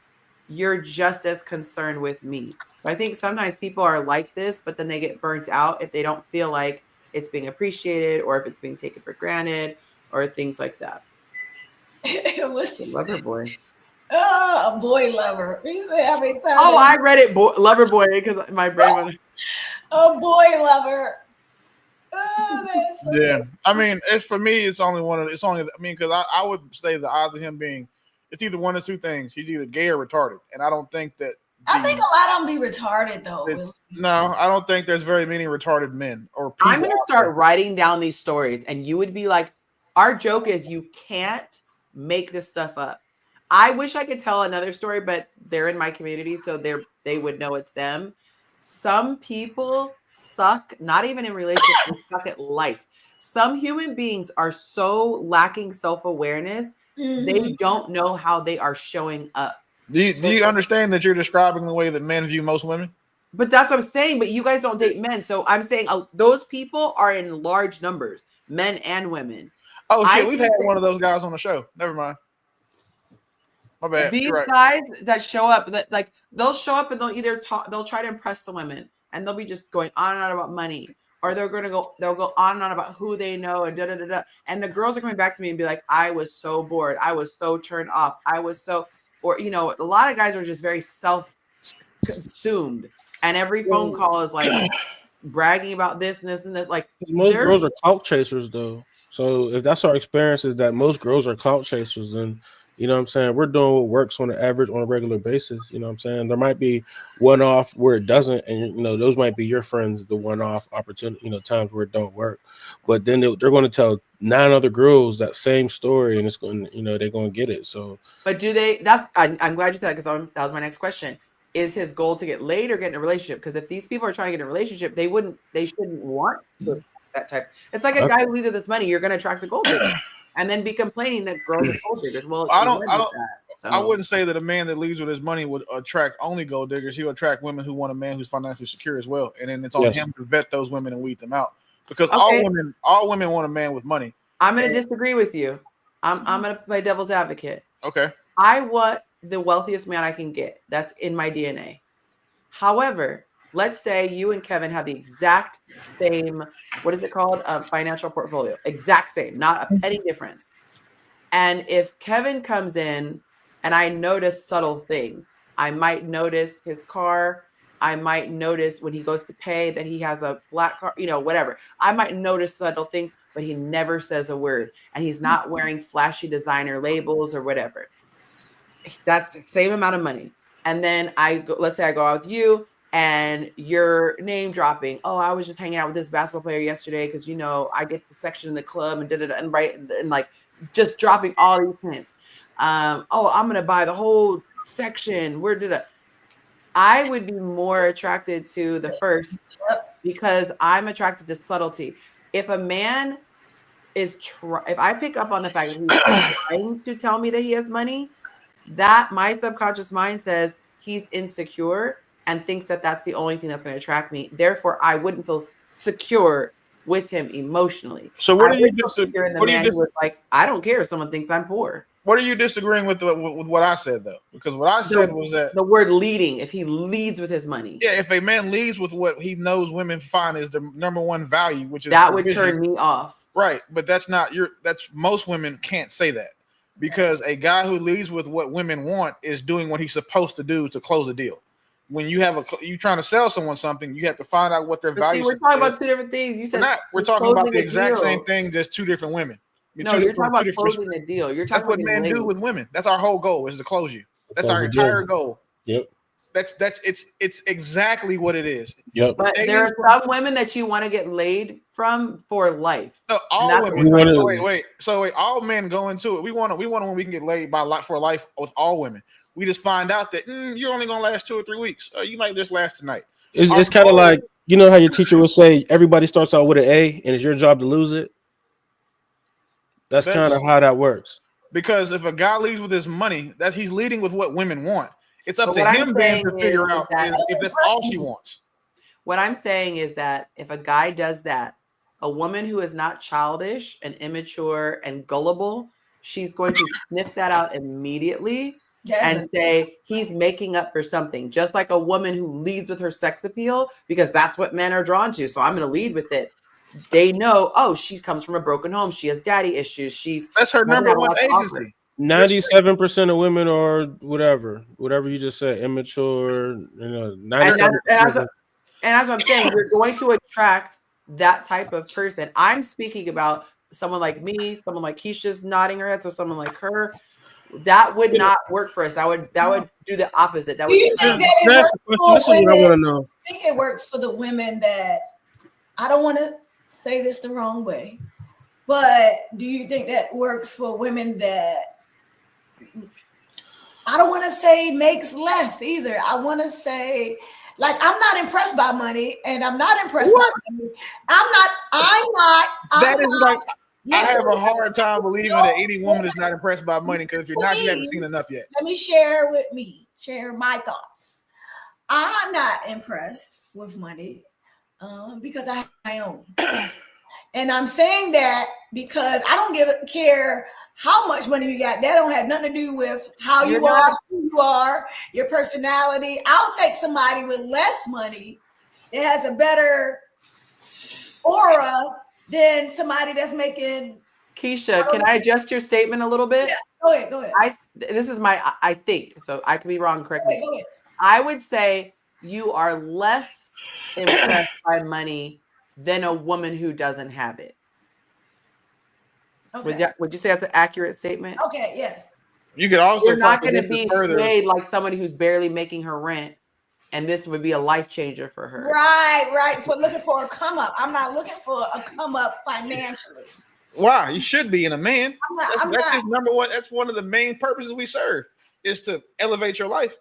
you're just as concerned with me. So I think sometimes people are like this, but then they get burnt out if they don't feel like it's being appreciated or if it's being taken for granted or things like that. Lover boy.
Oh, a boy lover. He said how many times?
Oh, I read it, lover boy, because my brain went.
A boy lover. Oh, that's so
Yeah,
good.
I mean, it's for me. It's only one of. It's only. I mean, because I would say the odds of him being, it's either one or two things. He's either gay or retarded, and I don't think that.
I think a lot of them be retarded though.
No, I don't think there's very many retarded men or people.
I'm going to start writing down these stories, and you would be like, our joke is you can't make this stuff up. I wish I could tell another story, but they're in my community, so they would know it's them. Some people suck, not even in relationships, they suck at life. Some human beings are so lacking self-awareness, they don't know how they are showing up.
Do you understand that you're describing the way that men view most women?
But that's what I'm saying. But you guys don't date men, so I'm saying those people are in large numbers, men and women.
Oh shit, we've had one of those guys on the show. Never mind. My bad.
These
Right.
guys that show up, that like they'll show up and they'll either talk, they'll try to impress the women, and they'll be just going on and on about money, or they'll go on and on about who they know and da da da da. And the girls are coming back to me and be like, "I was so bored. I was so turned off. I was so," or a lot of guys are just very self-consumed, and every phone call is like bragging about this and this and this. Like
most girls are clout chasers, though. So if that's our experience, is that most girls are clout chasers, then you know what I'm saying, we're doing what works on the average on a regular basis. You know what I'm saying? There might be one off where it doesn't, and those might be your friends, the one off opportunity, times where it don't work. But then they're going to tell 9 other girls that same story, and it's going, they're going to get it. So, but do they? I'm glad you said that, because that was my next question. Is his goal to get laid or get in a relationship? Because if these people are trying to get in a relationship, they shouldn't want that type. It's like a guy who leaves with his money. You're going to attract a gold digger, and then be complaining that girls are gold diggers. Well,
I wouldn't say that a man that leaves with his money would attract only gold diggers. He'll attract women who want a man who's financially secure as well, and then it's on him to vet those women and weed them out. Because all women want a man with money.
I'm going to disagree with you. I'm going to play devil's advocate.
Okay.
I want the wealthiest man I can get. That's in my DNA. However, let's say you and Kevin have the exact same, what is it called? Financial portfolio. Exact same, not a penny difference. And if Kevin comes in and I notice subtle things, I might notice his car. I might notice when he goes to pay that he has a black car, whatever. I might notice subtle things, but he never says a word. And he's not wearing flashy designer labels or whatever. That's the same amount of money. And then let's say I go out with you and you're name dropping. Oh, I was just hanging out with this basketball player yesterday because, I get the section in the club and da-da-da, and like just dropping all these hints. I'm going to buy the whole section. Where did I would be more attracted to the first because I'm attracted to subtlety. If a man if I pick up on the fact that he's trying to tell me that he has money, that my subconscious mind says he's insecure and thinks that that's the only thing that's going to attract me. Therefore, I wouldn't feel secure with him emotionally.
So what are you
like, I don't care if someone thinks I'm poor.
What are you disagreeing with what I said, though? Because what I said was that
the word leading, if he leads with his money.
Yeah, if a man leads with what he knows women find is the number one value, which is
that would turn me off.
Right. But that's most women can't say that. Because a guy who leads with what women want is doing what he's supposed to do to close a deal. When you you're trying to sell someone something, you have to find out what their value is.
We're talking about two different things. You said
we're talking about the exact same thing, just two different women.
You're talking about closing the deal. You're talking
that's what men do with women. That's our whole goal, is to close you. That's our entire goal.
Yep.
It's exactly what it is.
Yep.
But there are some women that you want to get laid from for life.
No, all women. Wait. All men go into it. We want when we can get laid for life with all women. We just find out that you're only gonna last 2 or 3 weeks. You might just last tonight.
It's kind of like, how your teacher would say everybody starts out with an A and it's your job to lose it. That's kind of how that works.
Because if a guy leads with his money, that he's leading with what women want. It's up
But
to
what I'm
him then
saying
to figure out
that
if that's all she wants.
what I'm saying is that if a guy does that, a woman who is not childish and immature and gullible, she's going to sniff that out immediately and say he's making up for something. Just like a woman who leads with her sex appeal, because that's what men are drawn to. So I'm going to lead with it. They know, oh, she comes from a broken home. She has daddy issues.
That's her number one agency.
97% of women are whatever you just said, immature. You know, 97%.
And that's what I'm saying. You're going to attract that type of person. I'm speaking about someone like me, someone like Keisha's nodding her head, so someone like her. That would not work for us. That would do the opposite. That
Do you think that it works for women? I think it works for the women that, I don't want to say this the wrong way, but do you think that works for women that, I don't want to say makes less either. I want to say, like, I'm not impressed by money, and I'm not impressed by money.
That is like, I have a hard time believing that any woman is not impressed by money, because if you're not, you haven't seen enough yet.
Let me share my thoughts. I'm not impressed with money because I have my own. And I'm saying that because I don't care how much money you got. That don't have nothing to do with how you are, who you are, your personality. I'll take somebody with less money that has a better aura than somebody that's making.
Keisha, can I adjust your statement a little bit?
Yeah, go ahead.
This is I think, so I could be wrong, correct me.
Go ahead.
I would say you are less impressed by money than a woman who doesn't have it. Okay. Would you say that's an accurate statement?
Okay, yes.
You could also,
you're not going to be swayed like somebody who's barely making her rent, and this would be a life changer for her.
Right. For looking for a come up. I'm not looking for a come up financially.
Why? You should be in a man. That's his number one. That's one of the main purposes we serve, is to elevate your life.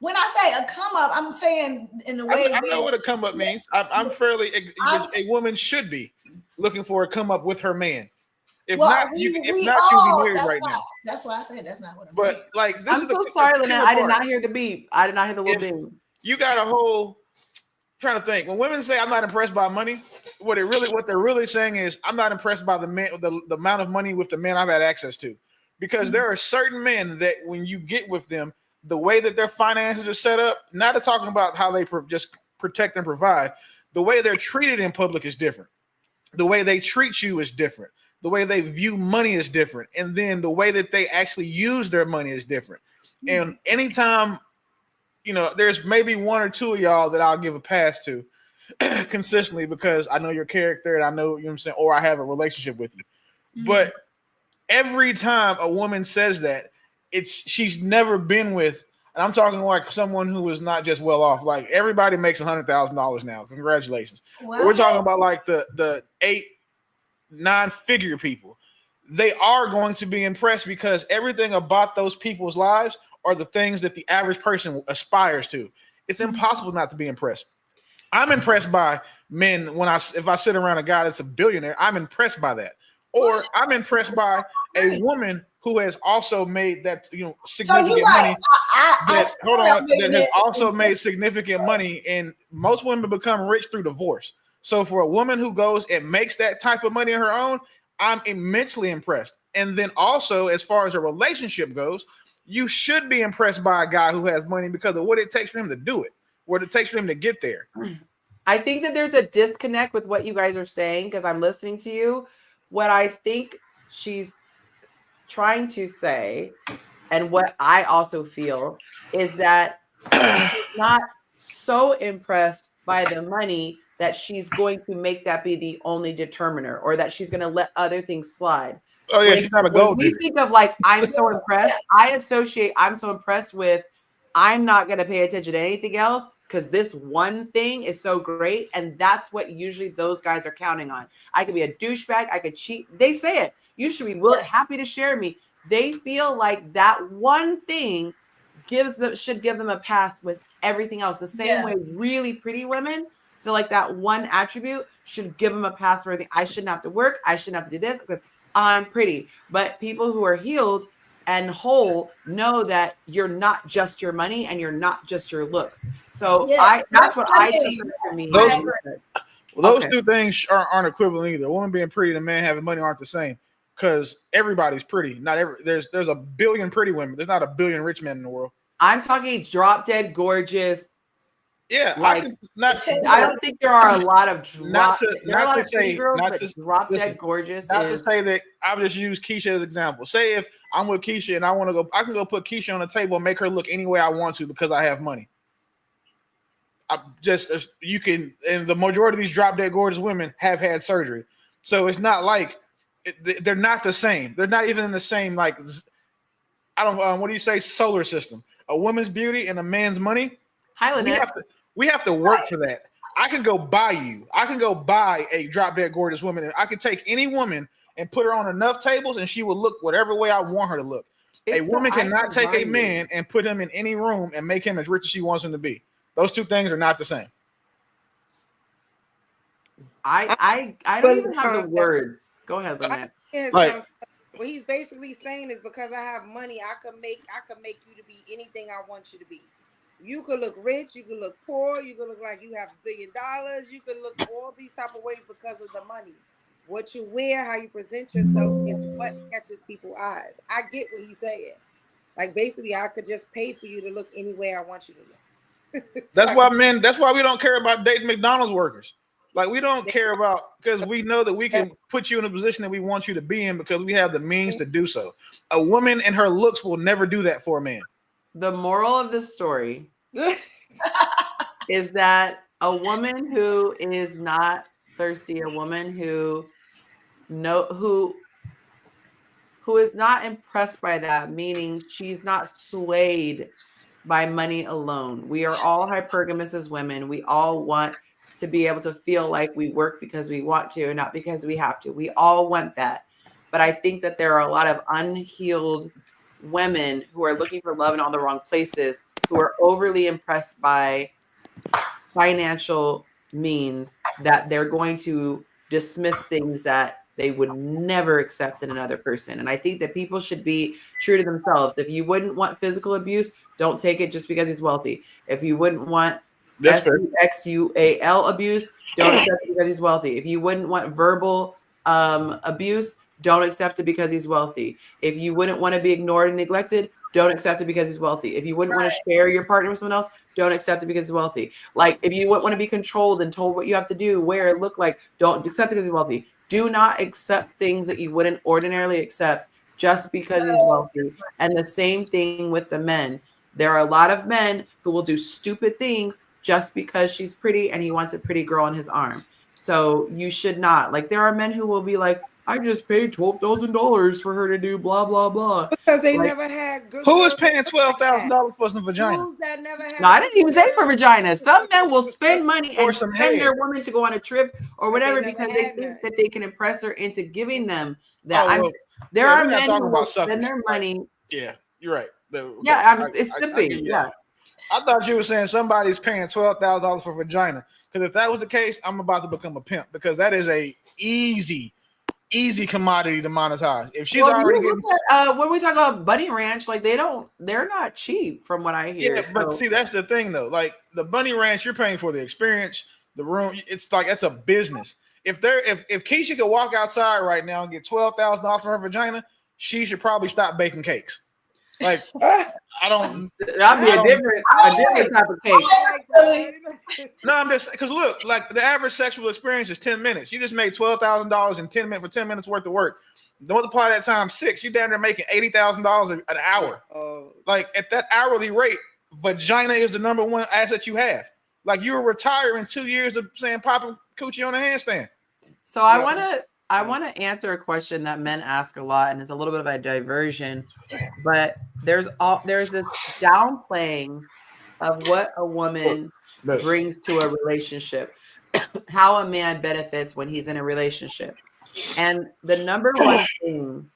When I say a come up, I'm saying in the way
I know what a come up means. I'm fairly. A woman should be looking for a come up with her man. If not, you'd be married right now.
That's why I said that's not what I'm saying.
But like,
I'm so sorry, Lynette. I did not hear the beep. I did not hear the little beep.
You got a whole. Trying to think. When women say I'm not impressed by money, what they're really saying is I'm not impressed by the amount of money with the men I've had access to, because there are certain men that when you get with them, the way that their finances are set up, not talking about how they just protect and provide, the way they're treated in public is different. The way they treat you is different. The way they view money is different. And then the way that they actually use their money is different. And anytime, there's maybe one or two of y'all that I'll give a pass to consistently because I know your character and I know, you know what I'm saying, or I have a relationship with you. Mm-hmm. But every time a woman says that, she's never been with, and I'm talking like someone who is not just well off. Like, everybody makes $100,000 now. Congratulations. Wow. We're talking about like the 8-9 figure people. They are going to be impressed because everything about those people's lives are the things that the average person aspires to. It's impossible not to be impressed. I'm impressed by men if I sit around a guy that's a billionaire, I'm impressed by that. Or I'm impressed by a woman who has also made that significant money. That has also made significant money, and most women become rich through divorce. So for a woman who goes and makes that type of money on her own, I'm immensely impressed. And then also, as far as a relationship goes, you should be impressed by a guy who has money because of what it takes for him to do it, what it takes for him to get there.
I think that there's a disconnect with what you guys are saying because I'm listening to you. What I think she's trying to say, and what I also feel, is that she's not so impressed by the money that she's going to make that be the only determiner, or that she's going to let other things slide.
Oh yeah, she's not a gold digger.
We think of like, I'm so impressed. I'm so impressed with, I'm not going to pay attention to anything else because this one thing is so great. And that's what usually those guys are counting on. I could be a douchebag. I could cheat. They say it. You should be happy to share me. They feel like that one thing should give them a pass with everything else. The same way really pretty women feel like that one attribute should give them a pass for everything. I shouldn't have to work. I shouldn't have to do this because I'm pretty. But people who are healed and whole know that you're not just your money and you're not just your looks. So
Yes,
that's
that's
what
what I
I took
mean.
her to mean.
Those-
I
when you
agree.
said-
Well, those
Okay.
two things aren't equivalent either. A woman being pretty and a man having money aren't the same because everybody's pretty. Not every there's a billion pretty women. There's not a billion rich men in the world.
I'm talking drop dead gorgeous.
Yeah,
Like,
I can not.
I don't think there are a lot of
Not
drop.
to
There are a
not
lot
to
of pretty
say
girls,
not
but
to
drop
listen,
dead gorgeous
not to
is.
say that I've just used Keisha as an example. Say if I'm with Keisha and I want to go, I can go put Keisha on the table and make her look any way I want to because I have money. I just you can, and the majority of these drop dead gorgeous women have had surgery, so it's not like they're not the same. They're not even in the same like I don't what do you say solar system? A woman's beauty and a man's money.
Hi, Lynette.
We have to work for that. I can go buy you. I can go buy a drop dead gorgeous woman. I can take any woman and put her on enough tables, and she will look whatever way I want her to look. A woman cannot take a man and put him in any room and make him as rich as she wants him to be. Those two things are not the same.
I don't even have the words. Go ahead, Lynette.
What he's basically saying is because I have money, I can make you to be anything I want you to be. You could look rich, you could look poor, you could look like you have $1 billion, you could look all these type of ways because of the money. What you wear, how you present yourself is what catches people's eyes. I get what he's saying. Like basically, I could just pay for you to look any way I want you to look.
That's why we don't care about dating McDonald's workers. Like we don't care about because we know that we can put you in a position that we want you to be in because we have the means to do so. A woman and her looks will never do that for a man.
The moral of the story is that a woman who is not thirsty, a woman who is not impressed by that, meaning she's not swayed by money alone. We are all hypergamous as women. We all want to be able to feel like we work because we want to and not because we have to. We all want that. But I think that there are a lot of unhealed women who are looking for love in all the wrong places, who are overly impressed by financial means that they're going to dismiss things that they would never accept in another person. And I think that people should be true to themselves. If you wouldn't want physical abuse, don't take it just because he's wealthy. If you wouldn't want sexual abuse, don't accept it because he's wealthy. If you wouldn't want verbal abuse, don't accept it because he's wealthy. If you wouldn't want to be ignored and neglected, don't accept it because he's wealthy. If you wouldn't want to share your partner with someone else, don't accept it because he's wealthy. Like if you wouldn't want to be controlled and told what you have to do, wear, look like, don't accept it because he's wealthy. Do not accept things that you wouldn't ordinarily accept just because he's wealthy. And the same thing with the men. There are a lot of men who will do stupid things just because she's pretty and he wants a pretty girl on his arm. So you should not. Like there are men who will be like, I just paid $12,000 for her to do blah blah blah
because they never had good.
Who is paying $12,000 for some vagina?
That never had
no, I didn't even say for vagina. Some men will spend money and
some
send
head.
their woman to go on a trip or whatever because they think that they can impress her into giving them that. There are men who will spend their money.
Yeah, you're right.
It's simping. Yeah.
I thought you were saying somebody's paying $12,000 for vagina. Because if that was the case, I'm about to become a pimp because that is a easy commodity to monetize. If she's already getting
when we talk about Bunny Ranch, like they're not cheap from what I hear.
Yeah, but see, that's the thing though. Like the Bunny Ranch, you're paying for the experience, the room. It's like that's a business. If Keisha could walk outside right now and get $12,000 for her vagina, she should probably stop baking cakes. Like I don't.
That'd be a different type of cake.
No, I'm just because look, like the average sexual experience is 10 minutes. You just made $12,000 in 10 minutes for 10 minutes worth of work. Multiply that times 6, you're down there making $80,000 an hour. Like at that hourly rate, vagina is the number one asset you have. Like you were retiring 2 years of saying popping coochie on a handstand.
So I want to answer a question that men ask a lot, and it's a little bit of a diversion, but there's this downplaying of what a woman brings to a relationship, how a man benefits when he's in a relationship, and the number one thing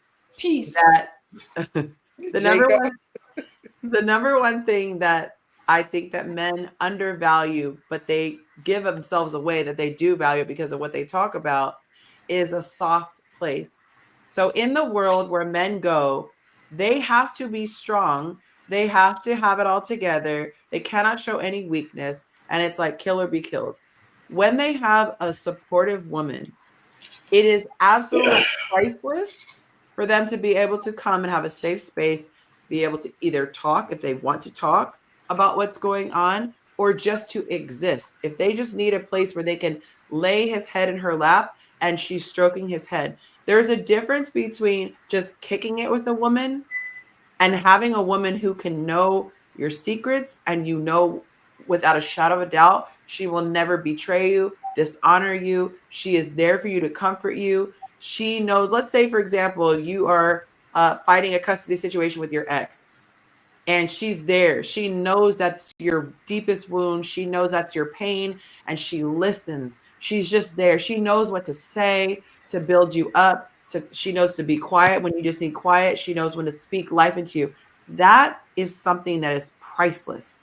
the number one thing that I think that men undervalue, but they give themselves away that they do value because of what they talk about, is a soft place. So in the world where men go, they have to be strong. They have to have it all together. They cannot show any weakness. And it's like kill or be killed. When they have a supportive woman, it is absolutely priceless for them to be able to come and have a safe space, be able to either talk if they want to talk about what's going on, or just to exist. If they just need a place where they can lay his head in her lap and she's stroking his head. There's a difference between just kicking it with a woman and having a woman who can know your secrets and you know without a shadow of a doubt she will never betray you, dishonor you. She is there for you to comfort you. She knows, let's say for example you are fighting a custody situation with your ex and she's there. She knows that's your deepest wound. She knows that's your pain and she listens. She's just there. She knows what to say to build you up. She knows to be quiet when you just need quiet. She knows when to speak life into you. That is something that is priceless.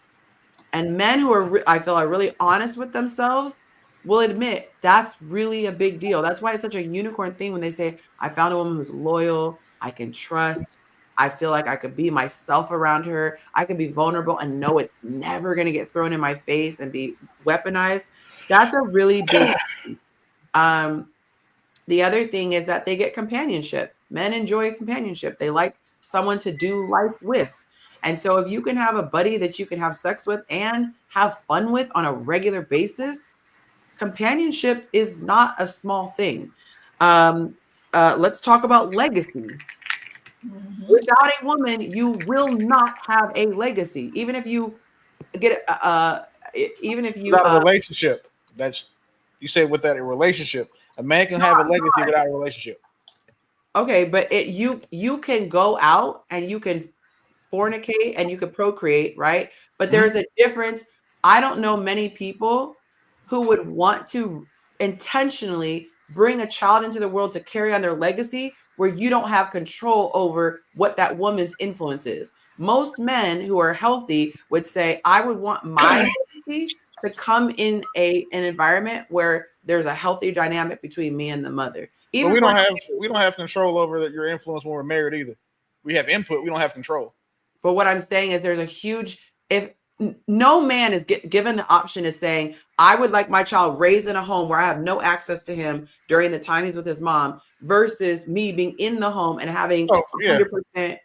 And men who are, I feel, are really honest with themselves will admit that's really a big deal. That's why it's such a unicorn thing when they say, I found a woman who's loyal, I can trust, I feel like I could be myself around her, I can be vulnerable and know it's never going to get thrown in my face and be weaponized. That's a really big thing. The other thing is that they get companionship. Men enjoy companionship. They like someone to do life with. And so if you can have a buddy that you can have sex with and have fun with on a regular basis, companionship is not a small thing. Let's talk about legacy. Without a woman, you will not have a legacy. Even if you get even if you
Without a relationship, that's you say without a relationship, a man can have a legacy without a relationship.
Okay, but you can go out and you can fornicate and you can procreate, right? But there's a difference. I don't know many people who would want to intentionally bring a child into the world to carry on their legacy where you don't have control over what that woman's influence is. Most men who are healthy would say, I would want my legacy to come in an environment where there's a healthy dynamic between me and the mother.
But we don't have control over your influence when we're married either. We have input, we don't have control.
But what I'm saying is there's a huge, if no man is given the option of saying, I would like my child raised in a home where I have no access to him during the time he's with his mom versus me being in the home and having 100%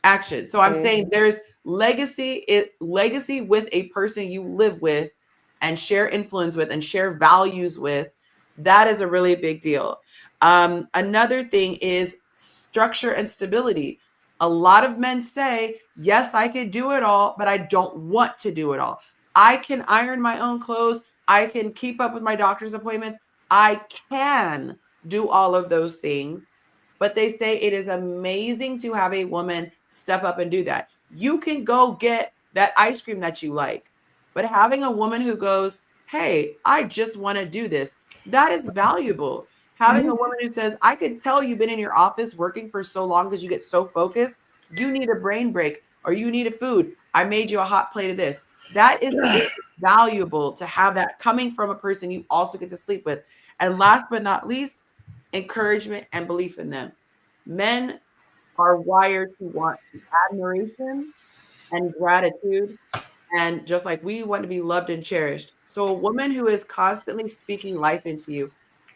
action. So I'm saying there's legacy with a person you live with and share influence with and share values with. That is a really big deal. Another thing is structure and stability. A lot of men say, yes, I can do it all, but I don't want to do it all. I can iron my own clothes. I can keep up with my doctor's appointments. I can do all of those things. But they say it is amazing to have a woman step up and do that. You can go get that ice cream that you like, but having a woman who goes, hey, I just want to do this, that is valuable. Having a woman who says, I can tell you've been in your office working for so long because you get so focused, you need a brain break or you need a food. I made you a hot plate of this. That is valuable to have that coming from a person you also get to sleep with. And last but not least, encouragement and belief in them. Men are wired to want admiration and gratitude. And just like we want to be loved and cherished. So a woman who is constantly speaking life into you,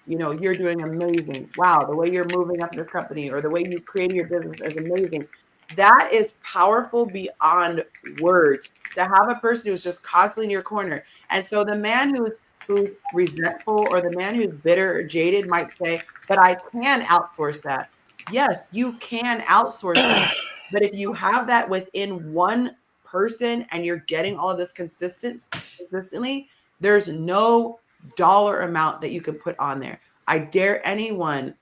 you're doing amazing. Wow, the way you're moving up your company or the way you create your business is amazing. That is powerful beyond words to have a person who's just constantly in your corner. And so the man who's resentful or the man who's bitter or jaded might say, but I can outsource that. Yes, you can outsource that. But if you have that within one person and you're getting all of this consistently, there's no dollar amount that you can put on there. I dare anyone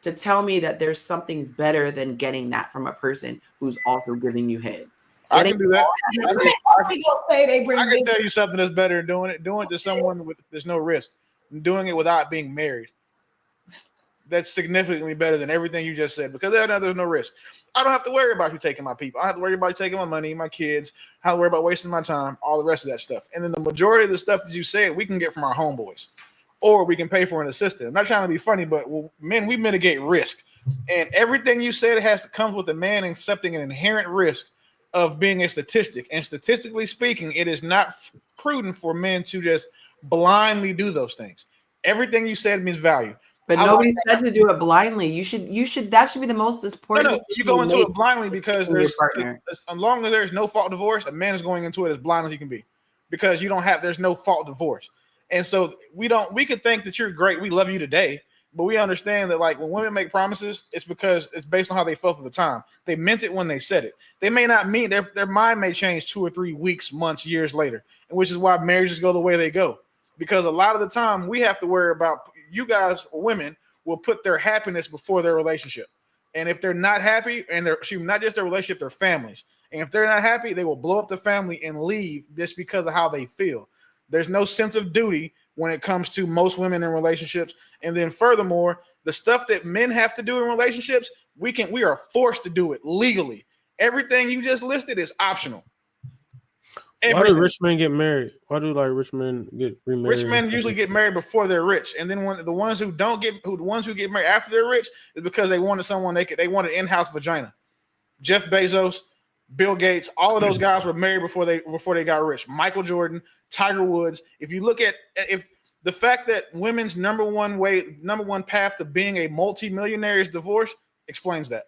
to tell me that there's something better than getting that from a person who's also giving you head.
I can do that. I can tell you something that's better than doing it. Doing it to someone there's no risk. Doing it without being married. That's significantly better than everything you just said because there's no risk. I don't have to worry about you taking my people. I don't have to worry about you taking my money, my kids. I don't worry about wasting my time, all the rest of that stuff. And then the majority of the stuff that you said, we can get from our homeboys or we can pay for an assistant. I'm not trying to be funny, but men, we mitigate risk. And everything you said has to come with a man accepting an inherent risk of being a statistic. And statistically speaking, it is not prudent for men to just blindly do those things. Everything you said means value.
But nobody said to do it blindly. You should that should be the most important.
No, you go into it blindly because
your partner.
as long as there's no fault divorce, a man is going into it as blind as he can be, because there's no fault divorce. And so we could think that you're great, we love you today, but we understand that like when women make promises, it's because it's based on how they felt at the time. They meant it when they said it. They may not mean their mind may change 2 or 3 weeks, months, years later, and which is why marriages go the way they go. Because a lot of the time we have to worry about, you guys or women will put their happiness before their relationship. And if they're not happy, and they're not just their relationship, their families. And if they're not happy, they will blow up the family and leave just because of how they feel. There's no sense of duty when it comes to most women in relationships. And then furthermore, the stuff that men have to do in relationships, we are forced to do it legally. Everything you just listed is optional.
Why do rich men get married? Why do like rich men get remarried?
Rich men usually get married before they're rich, and then when the ones who get married after they're rich is because they wanted someone they wanted in-house vagina. Jeff Bezos, Bill Gates, all of those guys were married before they got rich. Michael Jordan, Tiger Woods. If you look at the fact that women's number one path to being a multimillionaire is divorce, explains that.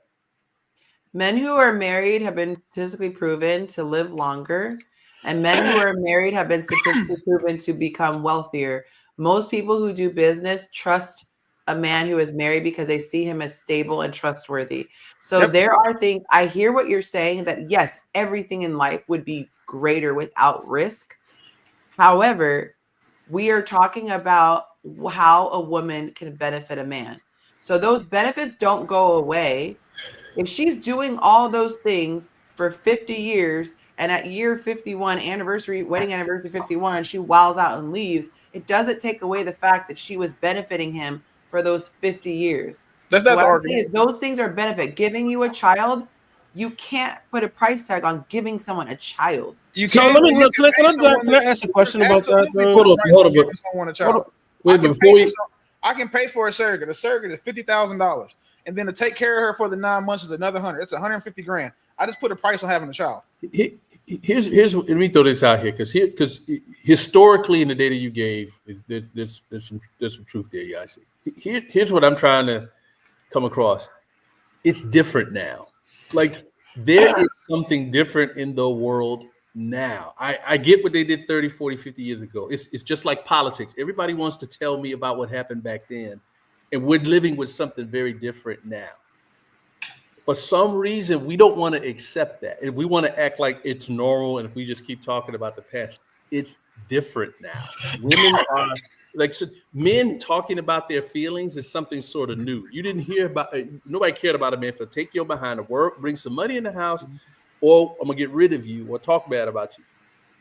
Men who are married have been statistically proven to live longer, and men who are married have been statistically proven to become wealthier. Most people who do business trust a man who is married because they see him as stable and trustworthy. So there are things, I hear what you're saying, that yes, everything in life would be greater without risk. However, we are talking about how a woman can benefit a man. So those benefits don't go away. If she's doing all those things for 50 years and at year 51, wedding anniversary 51, she wows out and leaves, it doesn't take away the fact that she was benefiting him for those 50 years.
That's not the argument.
Those things are benefit. Giving you a child, you can't put a price tag on giving someone a child.
So let me look. Can I ask a question about that?
Hold on.
I can pay for a surrogate. A surrogate is $50,000, and then to take care of her for the 9 months is another $100. It's $150,000. I just put a price on having a child.
Here's let me throw this out here because historically in the data you gave, there's some truth there, Yonci. Here's what I'm trying to come across. It's different now. Like there is something different in the world now. I get what they did 30, 40, 50 years ago. It's just like politics. Everybody wants to tell me about what happened back then, and we're living with something very different now. For some reason, we don't want to accept that. If we want to act like it's normal, and if we just keep talking about the past, it's different now. Women are men talking about their feelings is something sort of new. You didn't hear about nobody cared about a man for take your behind to work, bring some money in the house, or I'm gonna get rid of you or talk bad about you.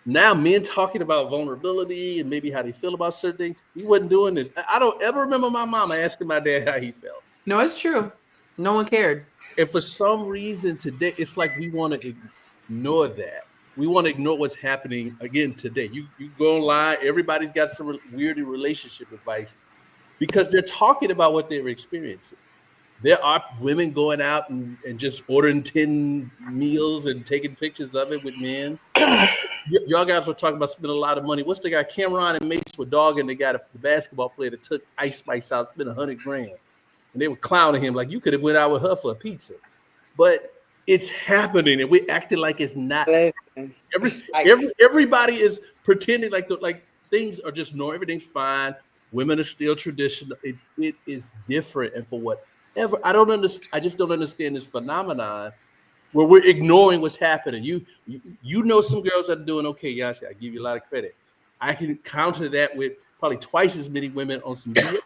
Now men talking about vulnerability and maybe how they feel about certain things. He wasn't doing this. I don't ever remember my mama asking my dad how he felt.
No, it's true. No one cared.
And for some reason today, it's like we want to ignore that. We want to ignore what's happening again today. You go online, everybody's got some weird relationship advice because they're talking about what they're experiencing. There are women going out and just ordering 10 meals and taking pictures of it with men. Y'all guys were talking about spending a lot of money. What's the guy, Cameron and Mace were dogging the guy, the basketball player that took Ice Spice out, spent $100,000. And they were clowning him like you could have went out with her for a pizza. But it's happening, and we're acting like it's not. Everybody is pretending like things are just normal. Everything's fine. Women are still traditional. It is different, and for whatever I don't understand, I just don't understand this phenomenon where we're ignoring what's happening. You know some girls that are doing okay. Yonci, I give you a lot of credit. I can counter that with probably twice as many women on some video.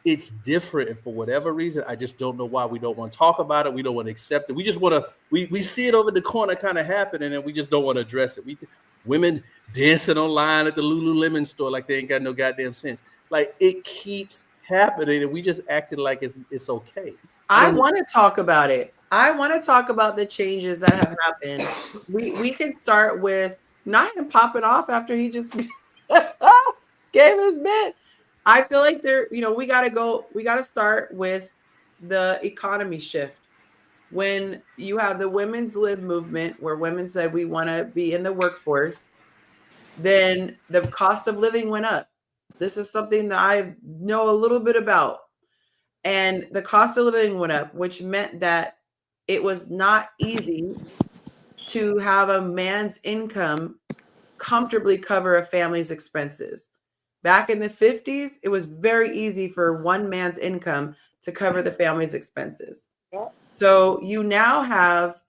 It's different, and for whatever reason, I just don't know why we don't want to talk about it. We don't want to accept it. We just want to. We see it over the corner, kind of happening, and we just don't want to address it. Women dancing online at the Lululemon store like they ain't got no goddamn sense. Like it keeps happening, and we just acting like it's okay.
I want to talk about it. I want to talk about the changes that have happened. We can start with not him popping off after he just gave his bit. I feel like we got to start with the economy shift. When you have the women's lib movement where women said we want to be in the workforce, then the cost of living went up. This is something that I know a little bit about. And the cost of living went up, which meant that it was not easy to have a man's income comfortably cover a family's expenses. Back in the 50s, it was very easy for one man's income to cover the family's expenses. So you now have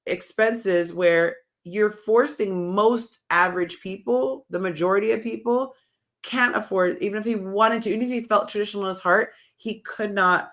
expenses where you're forcing most average people, the majority of people, can't afford, even if he wanted to, even if he felt traditional in his heart, he could not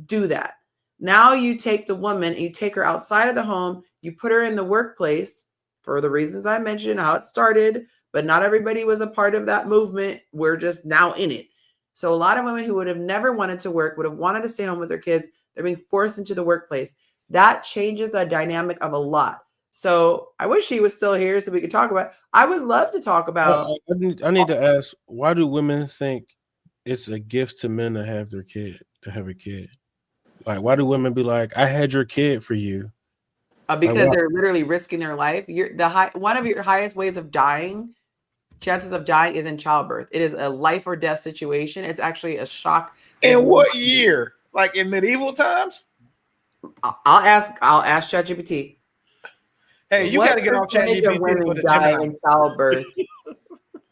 do that. Now you take the woman and you take her outside of the home, you put her in the workplace for the reasons I mentioned, how it started, but not everybody was a part of that movement. We're just now in it. So a lot of women who would have never wanted to work, would have wanted to stay home with their kids, they're being forced into the workplace. That changes the dynamic of a lot. So I wish he was still here so we could talk about. I would love to talk about.
I need to ask, why do women think it's a gift to men to have their kid, to have a kid? Like, why do women be like, "I had your kid for you"?
Because they're literally risking their life. One of your highest ways of dying, chances of dying, is in childbirth. It is a life or death situation. It's actually a shock.
In what year? Like in medieval times?
I'll ask ChatGPT.
Hey, you got to get off ChatGPT
of women
with
die
Gemini
in childbirth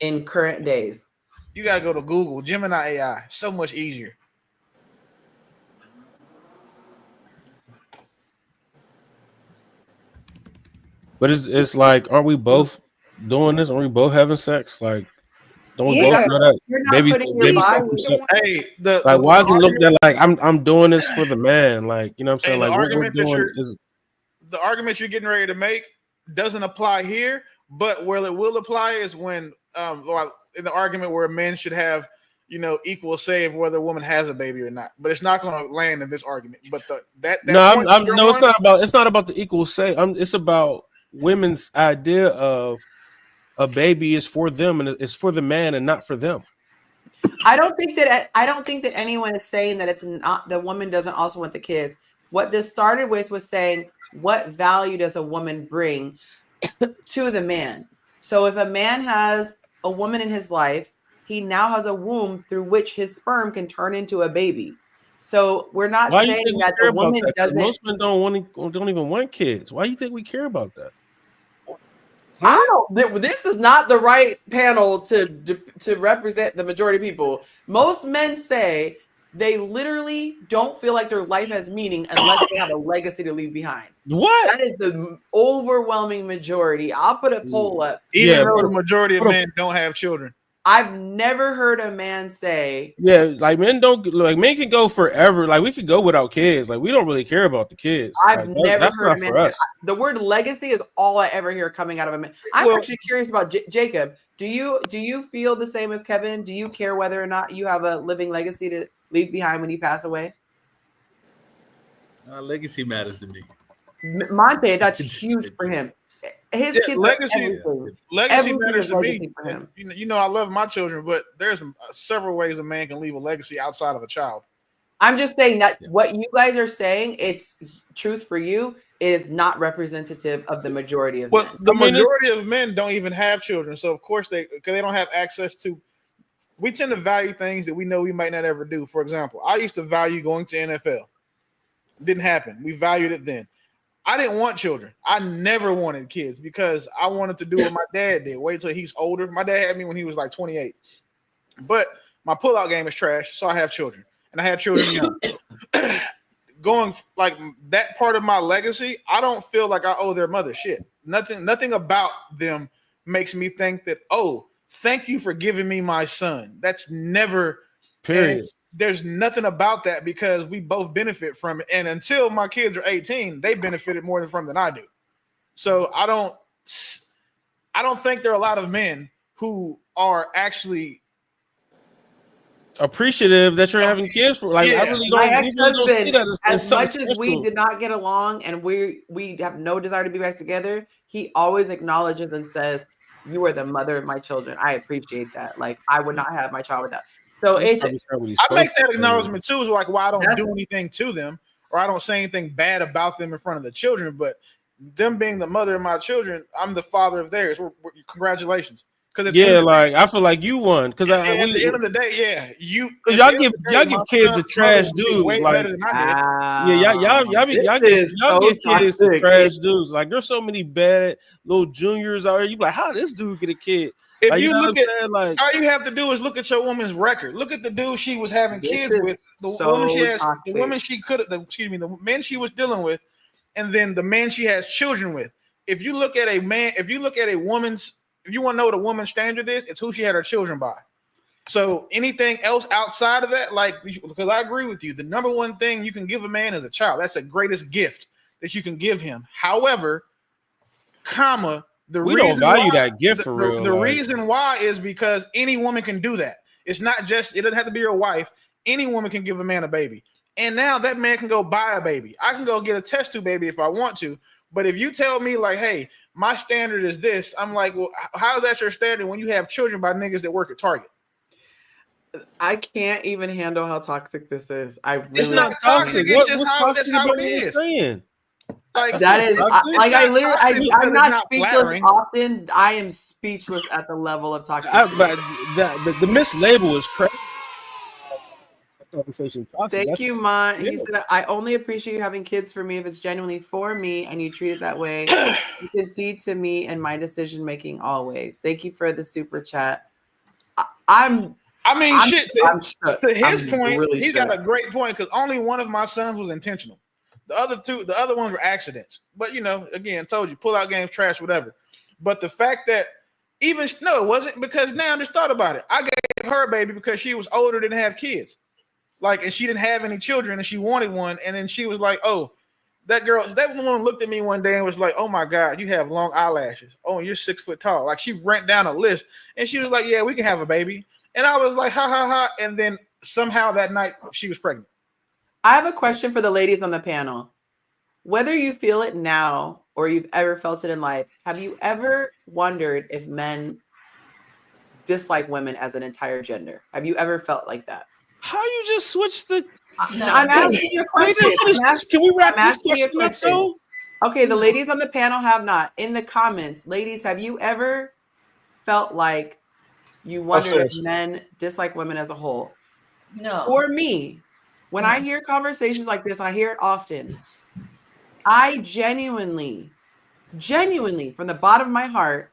in current days.
You got to go to Google, Gemini AI. So much easier.
But it's like, aren't we both doing this? Aren't we both having sex? Like, don't we both know that
You're not
babies?
putting your body.
Hey,
like, why is it looked at like I'm doing this for the man? Like, you know what I'm saying?
Hey,
like, what we're doing
the argument you're getting ready to make doesn't apply here, but where it will apply is when in the argument where men should have, equal say of whether a woman has a baby or not. But it's not going to land in this argument. But
it's not about the equal say. It's about women's idea of a baby is for them and it's for the man and not for them.
I don't think that anyone is saying that it's not, the woman doesn't also want the kids. What this started with was saying, what value does a woman bring to the man? So if a man has a woman in his life, he now has a womb through which his sperm can turn into a baby. So we're not saying that the woman doesn't.
Most men don't even want kids. Why do you think we care about that?
I don't. This is not the right panel to represent the majority of people. Most men say they literally don't feel like their life has meaning unless they have a legacy to leave behind.
What?
That is the overwhelming majority. I'll put a poll up.
Even though the majority of men don't have children.
I've never heard a man say,
like men can go forever. Like we could go without kids. Like we don't really care about the kids.
I've never
that's
heard
not
a man
for us.
The word legacy is all I ever hear coming out of a man. I'm actually curious about Jacob. Do you feel the same as Kevin? Do you care whether or not you have a living legacy to leave behind when you pass away?
Legacy matters to me.
Monte, that's huge for him. His kids
legacy matters to me. I love my children, but there's several ways a man can leave a legacy outside of a child.
I'm just saying that what you guys are saying, it's truth for you. It is not representative of the majority of men.
The majority of men don't even have children, so of course because they don't have access to. We tend to value things that we know we might not ever do. For example, I used to value going to NFL. It didn't happen. We valued it then. I didn't want children. I never wanted kids because I wanted to do what my dad did. Wait till he's older. My dad had me when he was like 28. But my pullout game is trash, so I have children. And I had children young. Going like that part of my legacy, I don't feel like I owe their mother shit. Nothing about them makes me think that, oh, thank you for giving me my son. That's never
period.
There's nothing about that because we both benefit from it. And until my kids are 18, they benefited more from than I do. So I don't think there are a lot of men who are actually
appreciative that you're having kids for. Like I really don't.
My ex-husband, as much as we did not get along and we have no desire to be back together, he always acknowledges and says, "You are the mother of my children." I appreciate that. Like I would not have my child without. So
That's
it's
probably not what he's
I make
supposed to
that
say.
acknowledgement too, is like why I don't
That's-
do anything to them or I don't say anything bad about them in front of the children. But them being the mother of my children, I'm the father of theirs. Congratulations. Because
Yeah, like I feel like you won because
at the end of the day, yeah, you.
because
at
y'all
the end
give
of the day, my
kids
son's
to trash
mother did
dudes
way
like
better than I did.
yeah,
This is
y'all
so
give kids to
toxic.
trash dudes. Like there's so many bad little juniors out here. You be like, how did this dude get a kid?
If
Like,
you
know
look
what
at,
I'm saying? Like
all you have to do is look at your woman's record. Look at the dude she was having
This
kids
is
with, the
so
woman she has, the
toxic.
woman she could, the men she was dealing with, and then the man she has children with. If you look at a man, if you look at a woman's, if you want to know what a woman's standard is, it's who she had her children by. So anything else outside of that, like, because I agree with you, the number one thing you can give a man is a child. That's the greatest gift that you can give him. However,
we don't value that gift for real.
The
like,
reason why is because any woman can do that. It's not just, it doesn't have to be your wife. Any woman can give a man a baby. And now that man can go buy a baby. I can go get a test tube baby if I want to. But if you tell me like, hey, my standard is this, I'm like, well, how is that your standard when you have children by niggas that work at Target?
I can't even handle how toxic this is.
It's not toxic. It's just how that's how it is.
Saying?
Like
that is like I literally I'm not speechless
flattering.
often. I am speechless at the level of toxicity.
But the mislabel is crazy. Conversation toxic.
Thank
That's
you, Mon. He said, I only appreciate you having kids for me if it's genuinely for me and you treat it that way. You can see to me and my decision making always. Thank you for the super chat. I'm
shit.
shook.
To his
I'm
point,
really
he's
shook.
got a great point because only one of my sons was intentional. The other ones were accidents. But you know, again, told you, pull out games, trash, whatever. But the fact that it wasn't, because now I just thought about it. I gave her a baby because she was older, didn't have kids. Like, and she didn't have any children and she wanted one. And then she was like, oh, that woman looked at me one day and was like, oh my God, you have long eyelashes. Oh, and you're 6 foot tall. Like, she ran down a list and she was like, yeah, we can have a baby. And I was like, ha, ha, ha. And then somehow that night she was pregnant.
I have a question for the ladies on the panel. Whether you feel it now or you've ever felt it in life, have you ever wondered if men dislike women as an entire gender? Have you ever felt like that?
How you just switched the?
I'm asking you a question.
Can we wrap this question up though?
Okay, the ladies on the panel have not. In the comments, ladies, have you ever felt like you wondered if men dislike women as a whole?
No.
For me, when I hear conversations like this, I hear it often. I genuinely, from the bottom of my heart,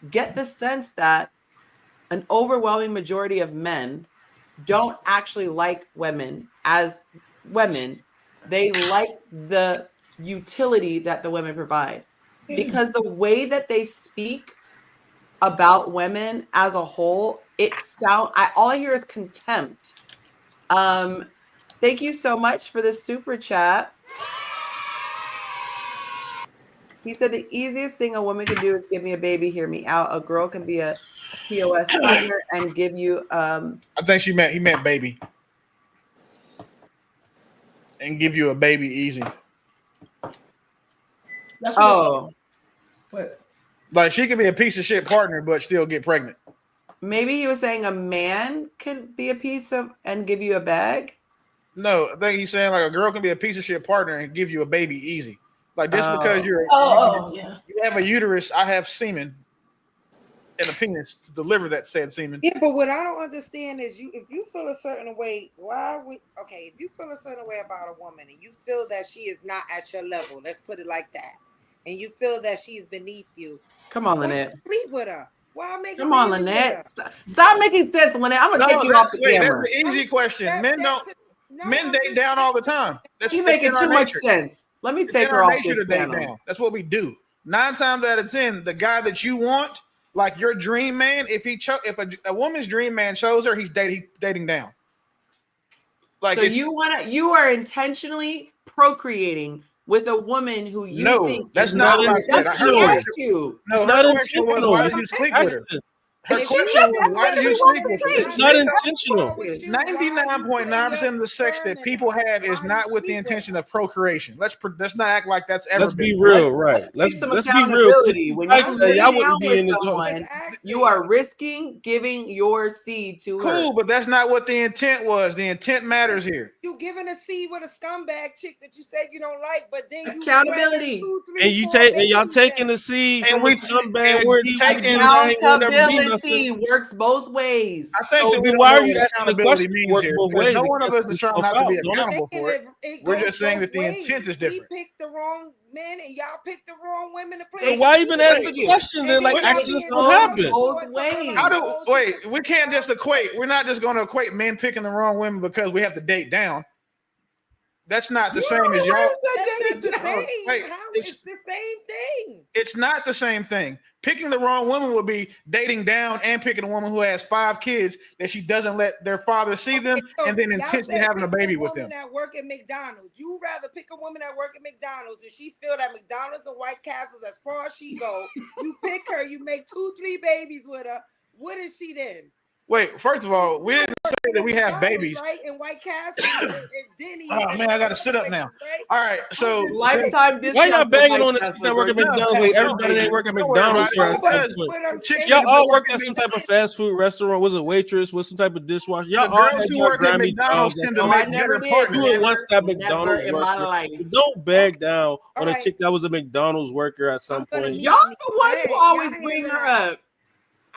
get the sense that an overwhelming majority of men don't actually like women as women. They like the utility that the women provide, because the way that they speak about women as a whole, all I hear is contempt. Thank you so much for the super chat. He said the easiest thing a woman can do is give me a baby, hear me out. A girl can be a POS partner and give you
I think he meant baby. And give you a baby easy.
That's
what like she could be a piece of shit partner but still get pregnant.
Maybe he was saying a man could be a piece of and give you a bag.
No, I think he's saying like a girl can be a piece of shit partner and give you a baby easy. Like just because you have a uterus, I have semen and a penis to deliver that said semen.
Yeah, but what I don't understand is if you feel a certain way, if you feel a certain way about a woman and you feel that she is not at your level, let's put it like that, and you feel that she's beneath you.
Come on, Lynette.
Sleep with her. Why make
Come on, Lynette. Stop making sense, Lynette. I'm gonna take you off the camera.
That's an easy question. Men date down all the time.
She's making too much sense. Let me take her off this panel.
That's what we do. 9 times out of 10, the guy that you want, like your dream man, if a woman's dream man chose her, he's dating down. Like,
so you are intentionally procreating with a woman who you think
that's not what I said.
That's what I asked you.
No, her question was, why did you sleep with her? Her
She
question
just
was, why
said
do you
she
sleep
wanted
with
to
her?
take
It's not intentional.
99.9% of the sex that people have is not with the intention of procreation. Let's not act like that's ever
Let's
been.
be real, right?
Take some
Let's be real.
accountability. When
Like
you
that,
lay
y'all
down
wouldn't be
with
in the go.
someone, you are risking giving your seed to her.
Cool, but that's not what the intent was. The intent matters here.
You giving a seed with a scumbag chick that you said you don't like, but then you
Accountability.
2, 3,
And you
4
take and y'all
babies
taking
then.
the seed
And
from a scumbag.
we're
D
taking
that ain't gonna never be
Accountability
nothing.
works both ways.
I think
So
that we
then
don't
why
know
are you
what
asking the
accountability
question?
means
Work
here
both
because
ways.
no
It
one of us
cancels
is trying
itself
not to be
out, don't it?
accountable for it.
It
We're
goes
just saying
both
that the intent
ways.
is different.
We picked the wrong men and y'all picked the wrong women to
So
play.
why even ask the
you.
question then? Like,
y'all
actually, this
being
what
child
happened.
support
Both
to her,
ways.
like,
How do
oh, she
wait?
took
We can't just equate. We're not just going to equate men picking the wrong women because we have to date down. That's not the same as y'all.
That's not the same.
Wait,
How
it's
it's the same thing.
it's not the same thing. Picking the wrong woman would be dating down and picking a woman who has 5 kids that she doesn't let their father see them,
So
and then
y'all
intentionally
said
having a
pick
baby
the
with them.
woman that work at McDonald's. You rather pick a woman that work at McDonald's and she feel that McDonald's and White Castles as far as she go. You pick her, you make 2, 3 babies with her. What is she then?
Wait, first of all, we didn't say that we have
McDonald's,
babies.
right? And White Castles and Denny's.
Oh man, I gotta sit up now.
Right?
All right, so
Lifetime discount.
Why y'all banging on the chicks that work at McDonald's? Like everybody that work at
don't worry
McDonald's
about
here.
it. Because
But I'm
chicks
saying,
Y'all all
work
worked
at
at some type of fast food restaurant. Was a waitress? Was some type of dishwasher? Y'all
the
all
girls
had
who
y'all
work at
Grammy
McDonald's
jobs.
tend
That's
to
No, I
make
never
better
did.
partners.
you a one step
Never
McDonald's
in my
worker.
life.
Don't bag down on a
Alright.
chick that was a McDonald's worker at some
gonna
point.
meet-
Y'all the one
Hey,
who always
y'all
bring
handle
her
that.
up.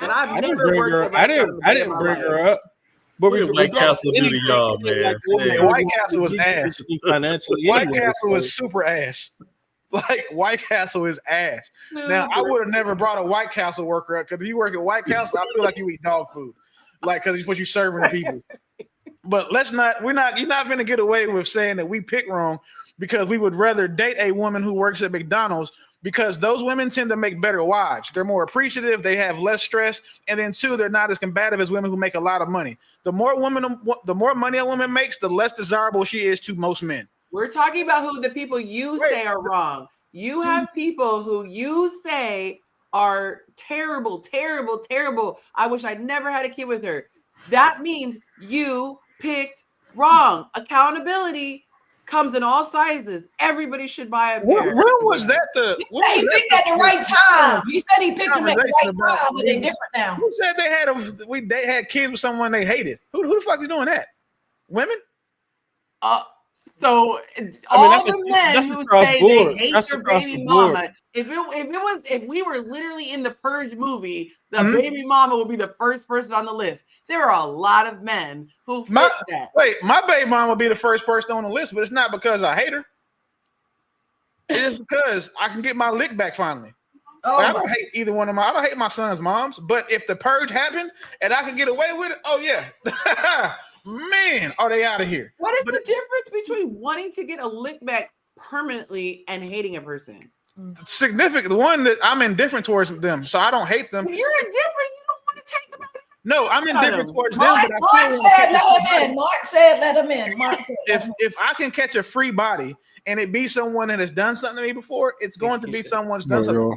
And I've
I didn't
never
bring
worked
her.
a restaurant
I
in
didn't
my
bring
life.
her up. But
What did White
regardless
Castle
of
do to
anything,
y'all,
anything like
man?
a woman
Man.
that
White
would
Castle was
give you
ass.
anything financially
White
anyway.
Castle
So
is super ass. Like White Castle is ass. Now I would have never brought a White Castle worker up because if you work at White Castle, I feel like you eat dog food, like because it's what you serving the people. But let's not. You're not going to get away with saying that we pick wrong because we would rather date a woman who works at McDonald's because those women tend to make better wives. They're more appreciative. They have less stress, and then 2, they're not as combative as women who make a lot of money. The more money a woman makes, the less desirable she is to most men.
We're talking about who the people you say are wrong. You have people who you say are terrible, terrible, terrible. I wish I'd never had a kid with her. That means you picked wrong. Accountability comes in all sizes. Everybody should buy a pair.
When was that
He said he picked at the right time. He said he picked them at the right time, but they different now.
Who said they had kids with someone they hated? Who the fuck is doing that? Women?
So all the men who say they hate their baby mama, if we were literally in the Purge movie, the baby mama would be the first person on the list. There are a lot of men who fit that.
Wait, my baby mama would be the first person on the list, but it's not because I hate her. It is because I can get my lick back finally. Like, I don't hate either one of I don't hate my son's moms, but if the purge happened and I could get away with it, oh yeah. Man, are they out of here?
What is the difference between wanting to get a lick back permanently and hating a person?
Significant. The one that I'm indifferent towards them, so I don't hate them.
When you're indifferent, you don't want to take them out.
No, I'm indifferent towards them.
Mark,
But
Mark said let him in. Mark said let him in. Mark said
if I can catch a free body and it be someone that has done something to me before, it's going to be someone's done something to me.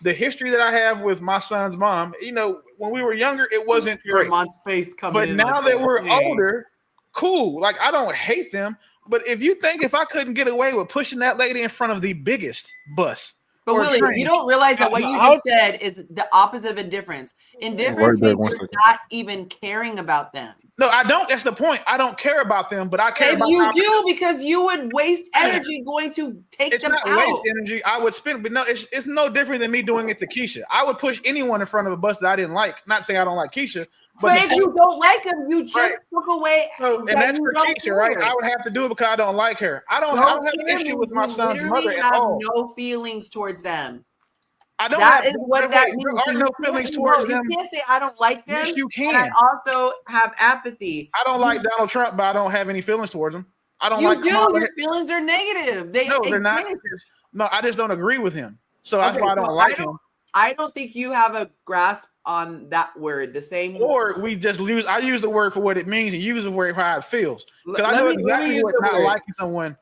The history that I have with my son's mom, when we were younger, it wasn't great.
Mom's face coming
But
in
now
like
that we're older, cool. Like I don't hate them. But if you think if I couldn't get away with pushing that lady in front of the biggest bus,
but Willie, you don't realize that what you just said is the opposite of indifference. Indifference means you're not even caring about them.
No, I don't. That's the point. I don't care about them, but I care about
you do because you would waste energy going to take them out.
It's not waste energy. I would spend, but no, it's no different than me doing it to Keisha. I would push anyone in front of a bus that I didn't like. Not saying I don't like Keisha,
but if you don't like them, you just took away.
So, and that's for Keisha, right? I would have to do it because I don't like her. I don't have an issue with my son's mother at all.
No feelings towards them.
I don't.
That is what that means.
There are no feelings towards them.
You can't say I don't like them.
Yes, you can.
And I also have apathy.
I don't like Donald Trump, but I don't have any feelings towards him. I don't like.
Your feelings are negative.
They're not. No, I just don't agree with him. So that's why I don't like him.
I don't think you have a grasp on that word. The same.
Or we just use. I use the word for what it means and use the word for how it feels. Because I know exactly what not liking someone.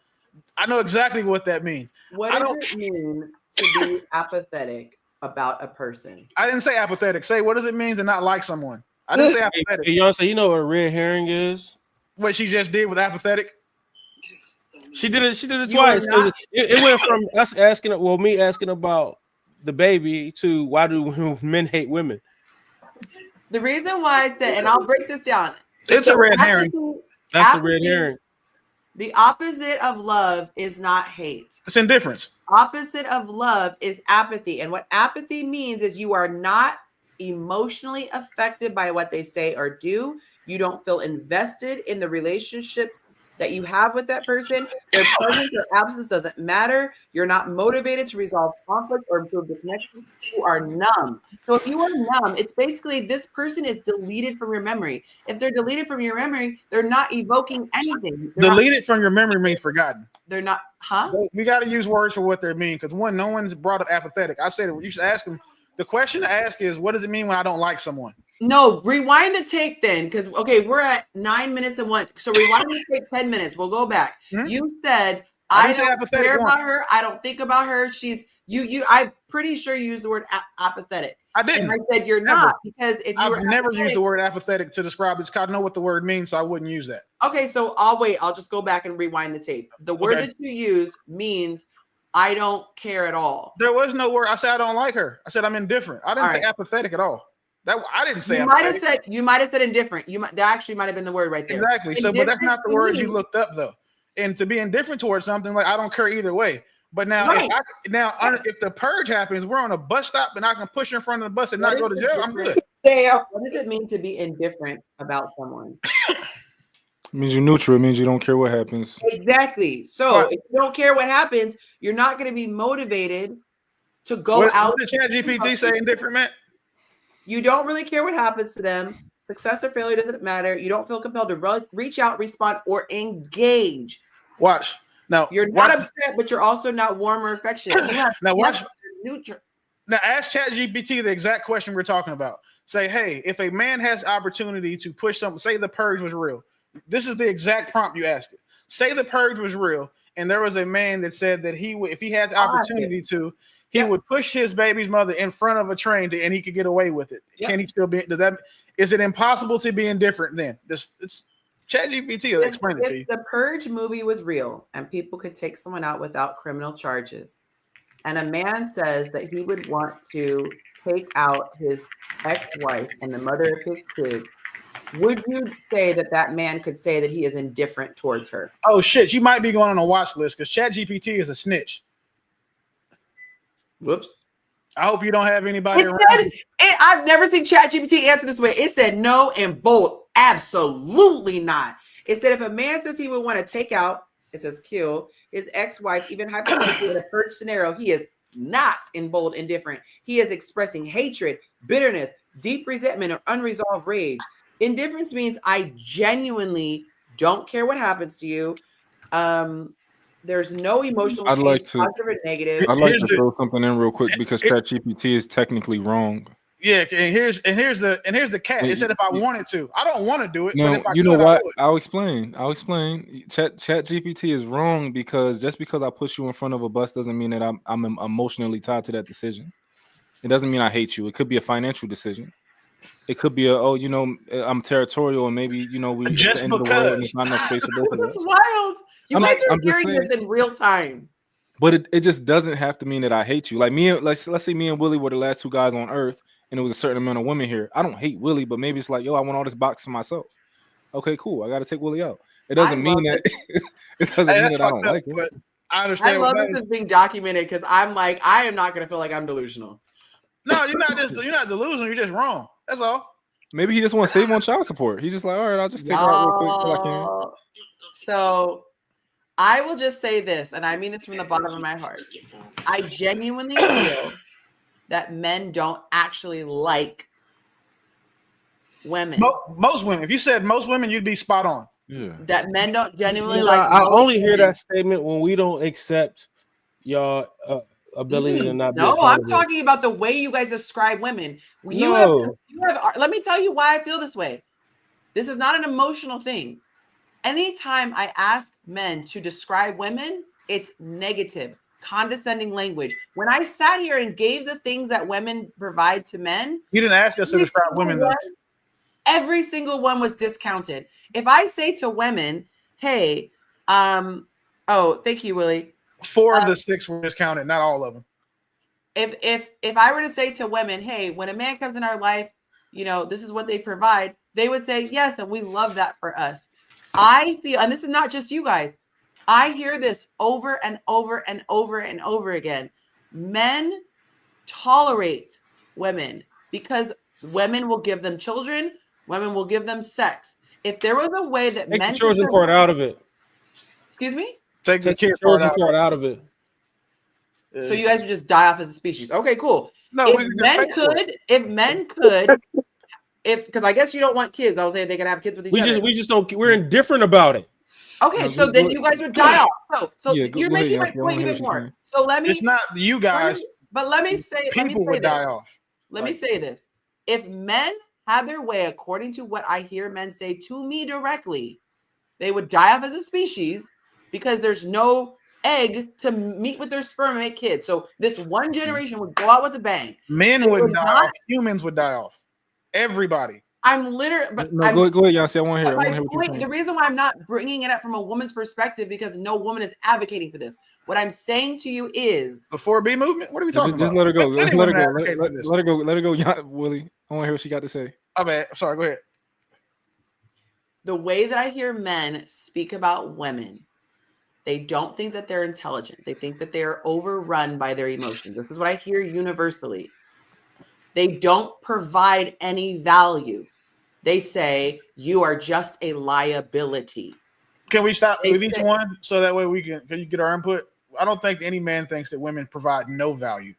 I know exactly what that means.
What does it mean to be apathetic? about a person.
I didn't say apathetic. Say, what does it mean to not like someone? I didn't say apathetic.
Hey, Yonci, you know what a red herring is?
What she just did with apathetic?
She did it. She did it
You are
twice because
not-
it went from us asking, well, me asking about the baby to why do men hate women?
The reason why I said, and I'll break this down.
It's a red herring.
That's a red herring.
The opposite of love is not hate.
It's indifference.
Opposite of love is apathy. And what apathy means is you are not emotionally affected by what they say or do. You don't feel invested in the relationships that you have with that person. Their presence or absence doesn't matter. You're not motivated to resolve conflict or improve the connection. You are numb. So if you are numb, it's basically this person is deleted from your memory. If they're deleted from your memory, they're not evoking anything.
Deleted from your memory means forgotten.
They're not, huh?
We got to use words for what they mean because one, no one's brought up apathetic. I said you should ask them. The question to ask is, what does it mean when I don't like someone?
No, rewind the tape then, because okay, we're at 9 minutes and 1. So rewind the tape 10 minutes. We'll go back. You said I don't care about her. I don't think about her. She's you. I'm pretty sure you used the word apathetic.
I didn't.
And I said you're not because if you
I've
were
never used the word apathetic to describe this. I know what the word means, so I wouldn't use that.
Okay, so I'll wait. I'll just go back and rewind the tape. The word that you use means I don't care at all.
There was no word. I said I don't like her. I said I'm indifferent. I didn't say apathetic at all. That I didn't say.
You might have said indifferent. That actually might have been the word right there.
Exactly. So, but that's not the word you looked up though. And to be indifferent towards something, like I don't care either way. But now, if the purge happens, we're on a bus stop and I can push her in front of the bus and not go to jail. I'm good.
Damn. What does it mean to be indifferent about someone?
It means you're neutral. It means you don't care what happens.
Exactly. So if you don't care what happens, you're not going to be motivated to go out.
What did ChatGPT say indifferent meant?
You don't really care what happens to them. Success or failure doesn't matter. You don't feel compelled to reach out, respond, or engage.
Watch. Now
you're not upset, but you're also not warm or affectionate. You have
now watch.
Neutral.
Now ask ChatGPT the exact question we're talking about. Say, hey, if a man has opportunity to push something, say the purge was real. This is the exact prompt you ask it. Say the purge was real, and there was a man that said that he would, if he had the opportunity to, he would push his baby's mother in front of a train and he could get away with it. Can he still be? Is it impossible to be indifferent then? It's ChatGPT will explain it to you.
If the Purge movie was real and people could take someone out without criminal charges, and a man says that he would want to take out his ex-wife and the mother of his kids, would you say that man could say that he is indifferent towards her?
Oh shit, you might be going on a watch list because ChatGPT is a snitch.
Whoops.
I hope you don't have anybody around.
I've never seen ChatGPT answer this way. It said no in bold. Absolutely not. It said if a man says he would want to take out, it says kill, his ex-wife, even hypothetically in a purge scenario, he is not in bold indifferent. He is expressing hatred, bitterness, deep resentment, or unresolved rage. Indifference means I genuinely don't care what happens to you. There's no emotional change, positive or negative.
I'd like to throw something in real quick because ChatGPT is technically wrong.
Yeah, and here's the cat. It said if I wanted to, I don't want to do it.
No,
but if I
you
could,
know what?
I would.
I'll explain. ChatGPT is wrong because just because I push you in front of a bus doesn't mean that I'm emotionally tied to that decision. It doesn't mean I hate you. It could be a financial decision. It could be I'm territorial and maybe we
just
end of the world and it's not enough space for both of us.
That's wild. You guys are hearing this in real time.
But it just doesn't have to mean that I hate you. Like let's say me and Willie were the last two guys on Earth, and there was a certain amount of women here. I don't hate Willie, but maybe it's like, I want all this box for myself. Okay, cool. I got to take Willie out. It doesn't mean that. It doesn't mean that I don't like it.
But I understand.
I love this is being documented because I'm like, I am not going to feel like I'm delusional.
No, you're not delusional. You're just wrong. That's all.
Maybe he just wants to save on child support. He's just like, all right, I'll just take her out real quick till I can.
So I will just say this, and I mean this from the bottom of my heart. I genuinely feel that men don't actually like women.
Most women. If you said most women, you'd be spot on.
Yeah.
That men don't genuinely like.
I only hear that statement when we don't accept y'all ability to not be.
No, I'm talking about the way you guys describe women. You have. Let me tell you why I feel this way. This is not an emotional thing. Anytime I ask men to describe women, it's negative, condescending language. When I sat here and gave the things that women provide to men,
You didn't ask us to
every
describe
single
women, though.
one- every single one was discounted. If I say to women, hey, oh, thank you, Willie.
4 of the 6 were discounted, not all of them.
If I were to say to women, hey, when a man comes in our life, you know, this is what they provide, they would say yes, and we love that for us. I feel, and this is not just you guys, I hear this over and over and over and over again. Men tolerate women because women will give them children, women will give them sex. If there was a way that
Take
men
the children part out of it.
Excuse me?
Take the
Take
kid
the children
part
part out of it.
So you guys would just die off as a species. Okay, cool.
No,
if
we could just
men
pay for it.
could, if men could, if because I guess you don't want kids. I was saying they can have kids with each other.
We just don't. We're indifferent about it.
Okay,
No,
so
go-
then
go-
you guys would die off. So
Yeah,
you're
go ahead,
making my
Yonci. I wanna
point
hear
even
what you're
more.
saying.
So let me.
It's not you guys.
But let me say.
People would die off.
Let me say this: if men had their way, according to what I hear men say to me directly, they would die off as a species because there's no egg to meet with their sperm and make kids. So this one generation would go out with a bang.
Men
It
wouldn't
would
die
not-
off. Humans would die off. Everybody.
I'm literally. But
No,
I'm,
go ahead, Yonci. I want to hear. I
but
want to
my
hear what you're
point, the
saying.
reason why I'm not bringing it up from a woman's perspective because no woman is advocating for this. What I'm saying to you is
The 4B movement? What are we talking
Just
about?
let her go.
Plenty
Let her
women
go.
advocate for this.
Let her go. Let her go, Willie. I want to hear what she got to say.
My bad. Sorry, go ahead.
the way that I hear men speak about women. They don't think that they're intelligent. They think that they are overrun by their emotions. This is what I hear universally. They don't provide any value. They say you are just a liability.
Can we stop
They
with each
say-
one so that way we can you get our input? I don't think any man thinks that women provide no value.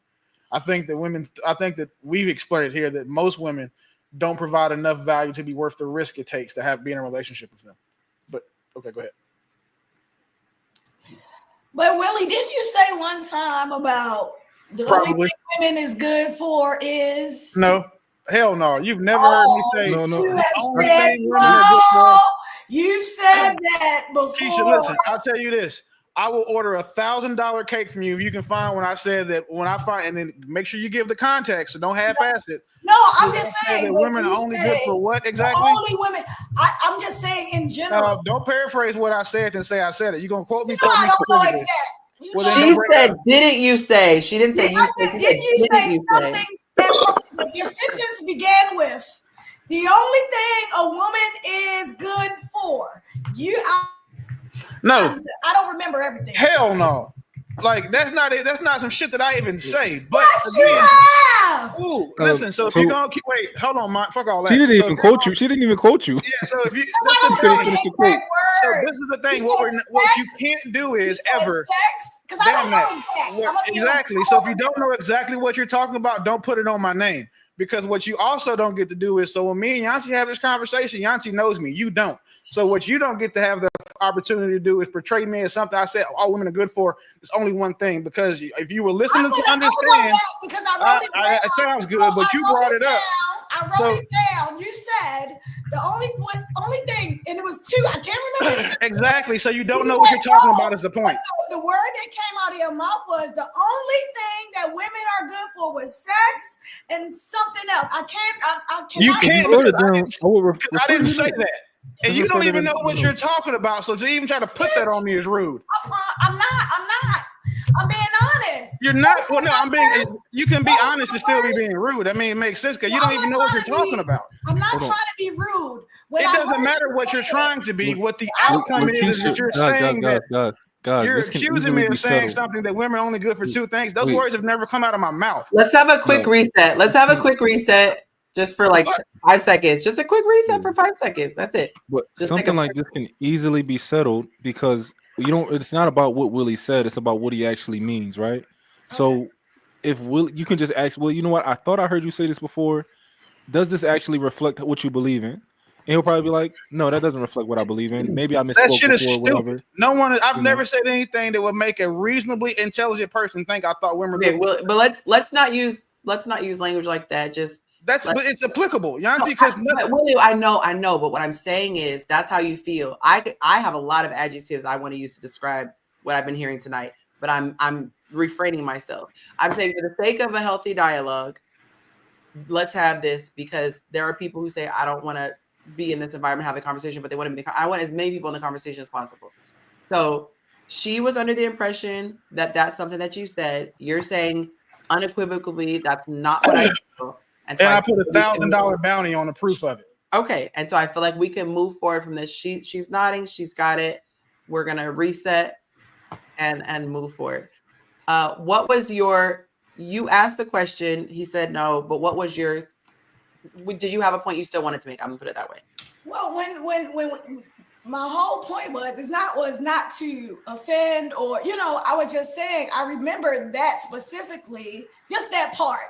I think that we've explained here that most women don't provide enough value to be worth the risk it takes to be in a relationship with them. But okay, go ahead.
But Willie, didn't you say one time about the
Probably.
only thing women is good for is
No, hell no. You've never heard me say
No, no.
You have
only
said
thing women are good for.
no. You've said that before.
Keisha, listen, I'll tell you this. I will order $1,000 cake from you if you can find when I said that and then make sure you give the context, so don't half-ass it.
No, I'm
You
just
said
saying
that
what
women
you
are only
say,
good for what
the
exactly?
only women. I'm just saying in general.
Don't paraphrase what I said and say I said it. You're gonna quote me.
You know, I don't know
specifically.
exact.
Well, then
She
don't bring it
said,
up.
didn't you say? She didn't say you
I
said.
said,
She
didn't you
"Didn't
say
you
something that your sentence began with? The only thing a woman is good for.
No,
I don't remember everything.
hell no. Like that's not it. That's not some shit that I even say. But
Yes, you
again,
have.
ooh, listen. So if you're gonna keep, wait, hold on, Mike. Fuck all that.
She didn't
So
even
if
quote you. She didn't even quote you.
Yeah. So if you,
I don't know the exact
so
word.
this is the thing.
You
What
said
you
sex?
can't do is
You said
ever.
sex? Because I don't know exact.
Exactly. So if you don't know exactly what you're talking about, don't put it on my name. Because what you also don't get to do is, so when me and Yonci have this conversation, Yonci knows me. You don't. So what you don't get to have the opportunity to do is portray me as something I said all women are good for. There's only one thing. Because if you were listening to understand,
because I wrote it down.
it sounds good, but you brought it up.
I wrote it down. You said the only thing, and it was two. I can't remember.
Exactly. So you don't know what you're talking about is the point.
The word that came out of your mouth was the only thing that women are good for was sex and something else. I can't.
You can't. I didn't say that. And you don't even know what you're
talking
talking about. So to even try to put that on me is rude.
I'm not. I'm being honest.
You're not. Well, no, I'm being. You can be honest and still be being rude. I mean, it makes sense because you don't even know what you're talking about.
I'm not trying to be rude.
It doesn't matter what you're trying to be. What the outcome is that you're saying that you're accusing me of saying something that women are only good for two things. Those words have never come out of my mouth.
Let's have a quick reset. Let's have a quick reset just for like 5 seconds. Just a quick reset for 5 seconds. That's it.
But
Just
something like this can easily be settled because you don't. It's not about what Willie said. It's about what he actually means, right? Okay. So if Willie, you can just ask, well, you know what? I thought I heard you say this before. Does this actually reflect what you believe in? And he'll probably be like, no, that doesn't reflect what I believe in. Maybe I misspoke
that shit is
before,
stupid.
whatever.
No one. I've never said anything that would make a reasonably intelligent person think I thought women were
okay,
good.
but let's not use language like that. Just
but it's applicable, Yonci. Because
Willie, I know, but what I'm saying is that's how you feel. I have a lot of adjectives I want to use to describe what I've been hearing tonight, but I'm refraining myself. I'm saying for the sake of a healthy dialogue, let's have this, because there are people who say, I don't want to be in this environment, have the conversation, but they want to be, I want as many people in the conversation as possible. So she was under the impression that that's something that you said. You're saying unequivocally, that's not what I feel.
And I put $1,000 bounty on the proof of it.
Okay. And so I feel like we can move forward from this. She's nodding. She's got it. We're going to reset and move forward. What was you asked the question. He said no, but what was did you have a point you still wanted to make? I'm gonna put it that way.
Well, when my whole point was not to offend or, I was just saying, I remember that specifically, just that part,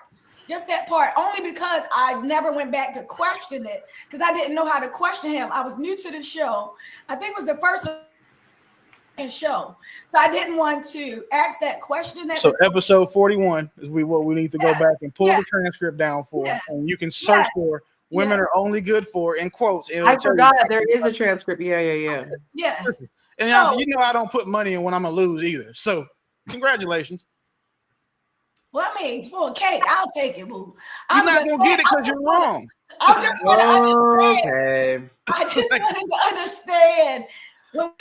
only because I never went back to question it, because I didn't know how to question him. I was new to the show. I think it was the first show, so I didn't want to ask that question.
So episode 41 is what we need to go back and pull the transcript down for, and you can search for "women are only good for" in quotes.
I forgot there is a transcript. Yeah.
Yes.
And I don't put money in when I'm gonna lose either. So congratulations.
Well, I mean, for a cake, I'll take it, boo.
You're not gonna get it because you're wrong.
I just want to understand. I just wanted to understand when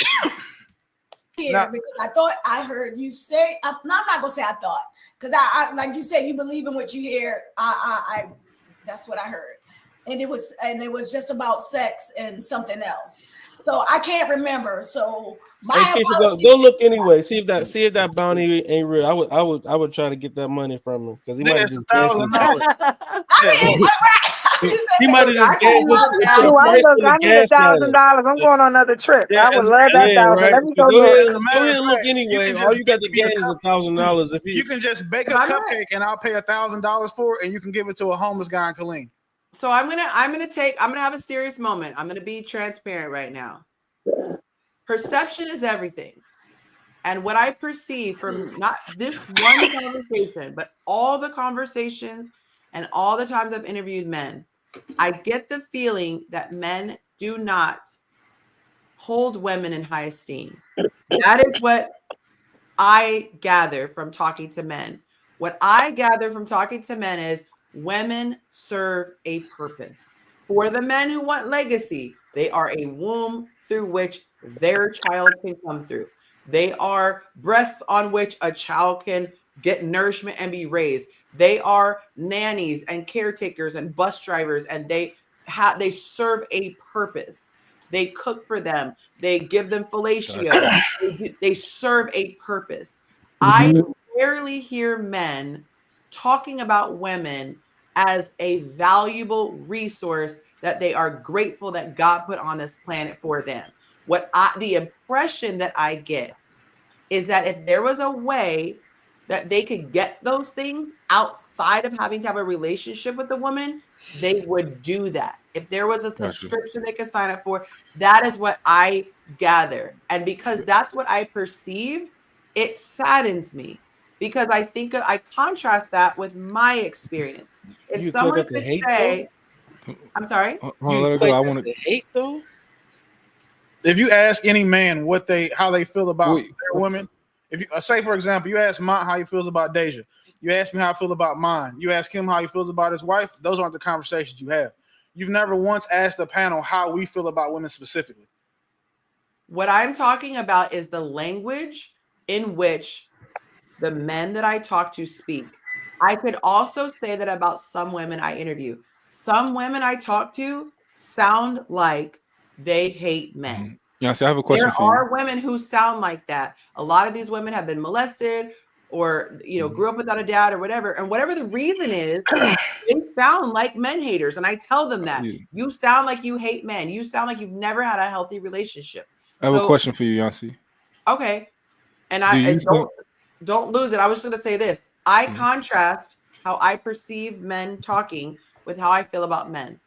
because I thought I heard you say. I'm not gonna say I thought, because I like you said, you believe in what you hear. I that's what I heard, and it was just about sex and something else. So I can't remember. So
go look anyway. See if that bounty ain't real. I would try to get that money from him, because he might have just he might have just gassed
I need $1,000. I'm going on another trip. I would love that $1,000.
Right?
Let me
Go
do
ahead and look anyway. All you got to gas is $1,000. If
you can just bake a cupcake and I'll pay $1,000 for it, and you can give it to a homeless guy in Killeen.
So I'm gonna have a serious moment. I'm gonna be transparent right now. Perception is everything. And what I perceive from not this one conversation, but all the conversations and all the times I've interviewed men, I get the feeling that men do not hold women in high esteem. That is what I gather from talking to men. What I gather from talking to men is women serve a purpose. For the men who want legacy, they are a womb through which their child can come through. They are breasts on which a child can get nourishment and be raised. They are nannies and caretakers and bus drivers, and they serve a purpose. They cook for them. They give them fellatio. They serve a purpose. I rarely hear men talking about women as a valuable resource that they are grateful that God put on this planet for them. The impression that I get is that if there was a way that they could get those things outside of having to have a relationship with a woman, they would do that. If there was a subscription they could sign up for, that is what I gather. And because that's what I perceive, it saddens me, because I contrast that with my experience. If someone could say, I'm sorry?
You hate though?
If you ask any man how they feel about their women, if you say, for example, you ask Mont how he feels about Deja, you ask me how I feel about mine, you ask him how he feels about his wife, those aren't the conversations you have. You've never once asked the panel how we feel about women specifically.
What I'm talking about is the language in which the men that I talk to speak. I could also say that about some women I interview. Some women I talk to sound like they hate men.
Yeah, so I have a question for you.
There are women who sound like that. A lot of these women have been molested or, grew up without a dad or whatever. And whatever the reason is, they sound like men haters. And I tell them that. You sound like you hate men. You sound like you've never had a healthy relationship.
I have a question for you, Yonci.
Okay. And don't lose it. I was just going to say this. I contrast how I perceive men talking with how I feel about men.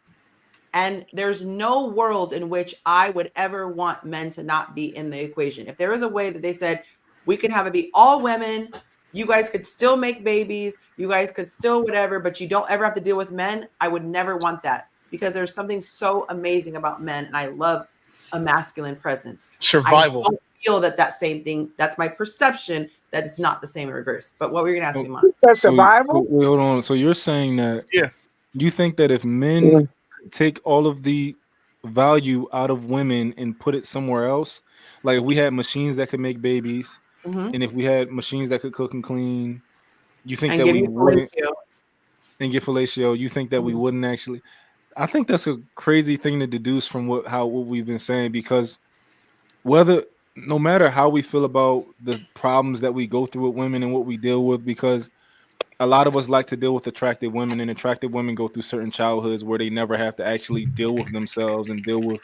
And there's no world in which I would ever want men to not be in the equation. If there was a way that they said, we could have it be all women, you guys could still make babies, you guys could still whatever, but you don't ever have to deal with men, I would never want that, because there's something so amazing about men, and I love a masculine presence.
Survival.
feel that same thing. That's my perception that it's not the same in reverse. But what were you gonna ask me, Mom?
That's the
So,
Bible.
wait, hold on. So you're saying that
Yeah.
you think that if men take all of the value out of women and put it somewhere else, like if we had machines that could make babies,
Mhm.
and if we had machines that could cook and clean, you think
And
that
give
we
you
wouldn't,
fellatio.
and get fellatio, you think that we
Mhm.
wouldn't actually? I think that's a crazy thing to deduce from what we've been saying, because whether no matter how we feel about the problems that we go through with women and what we deal with, because a lot of us like to deal with attractive women, and attractive women go through certain childhoods where they never have to actually deal with themselves and deal with,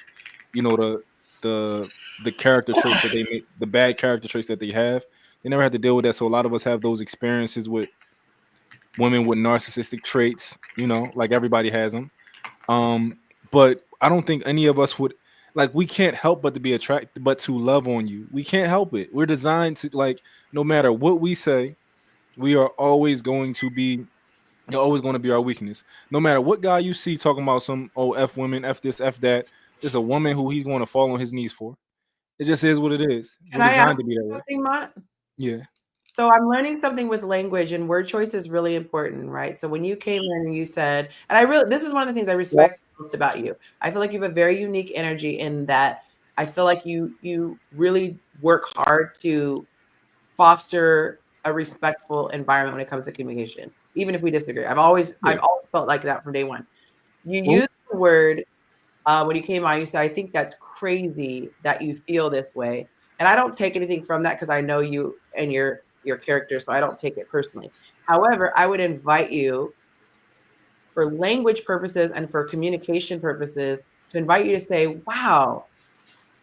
the the character traits that they make, the bad character traits that they have. They never have to deal with that. So a lot of us have those experiences with women with narcissistic traits, like everybody has them. But I don't think any of us would, like, we can't help but to be attracted, but to love on you. We can't help it. We're designed to, like, no matter what we say, we are always going to be, you're always going to be our weakness. No matter what guy you see talking about some F women, F this, F that, there's a woman who he's going to fall on his knees for. It just is what it is.
Can
We're
I
designed
ask
to be
you
that way.
something, Mott?
Yeah.
So I'm learning something with language, and word choice is really important, right? So when you came in and you said, and this is one of the things I respect most about you. I feel like you have a very unique energy in that I feel like you really work hard to foster a respectful environment when it comes to communication, even if we disagree. I've always felt like that from day one. You use the word when you came on, you said, I think that's crazy that you feel this way. And I don't take anything from that because I know you and your character, so I don't take it personally. However, I would invite you for language purposes and for communication purposes to invite you to say, wow,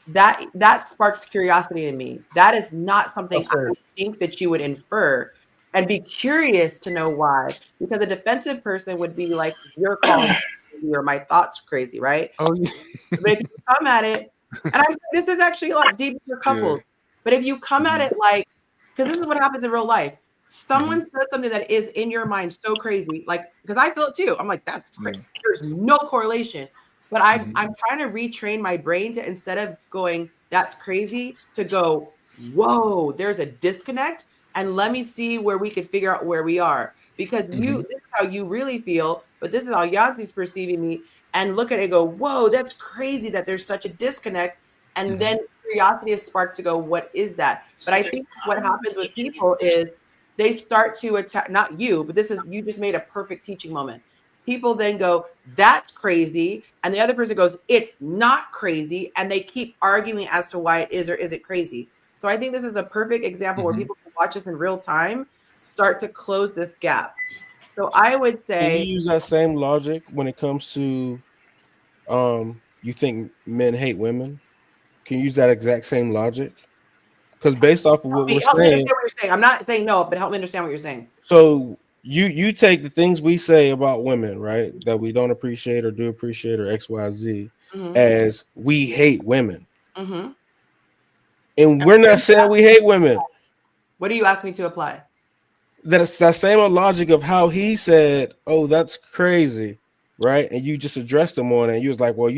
that sparks curiosity in me. That is not something I would think that you would infer, and be curious to know why. Because a defensive person would be like, you're calling me or my thoughts crazy, right?
Oh, yeah.
But if you come at it, and this is actually a lot deeper for couples, but if you come at it like, because this is what happens in real life. Someone says something that is in your mind so crazy, like, because I feel it too. I'm like, that's crazy. There's no correlation. But I'm trying to retrain my brain to, instead of going, that's crazy, to go, whoa, there's a disconnect. And let me see where we can figure out where we are. Because this is how you really feel, but this is how Yanci's perceiving me. And look at it and go, whoa, that's crazy that there's such a disconnect. And then curiosity is sparked to go, what is that? But I think what happens with people is they start to attack, not you, but you just made a perfect teaching moment. People then go, that's crazy. And the other person goes, it's not crazy. And they keep arguing as to why it is or isn't crazy. So I think this is a perfect example where people can watch us in real time, start to close this gap. So I would
Can you
say,
use that same logic when it comes to you think men hate women? Can you use that exact same logic? Because based off of what we're
help me
saying,
understand what you're saying. I'm not saying no, but help me understand what you're saying.
so you take the things we say about women, right, that we don't appreciate or do appreciate or XYZ, as we hate women. And we're not saying we hate women.
What do you ask me to apply?
That's that same logic of how he said, oh, that's crazy, right? And you just addressed him on it. And you was like, well,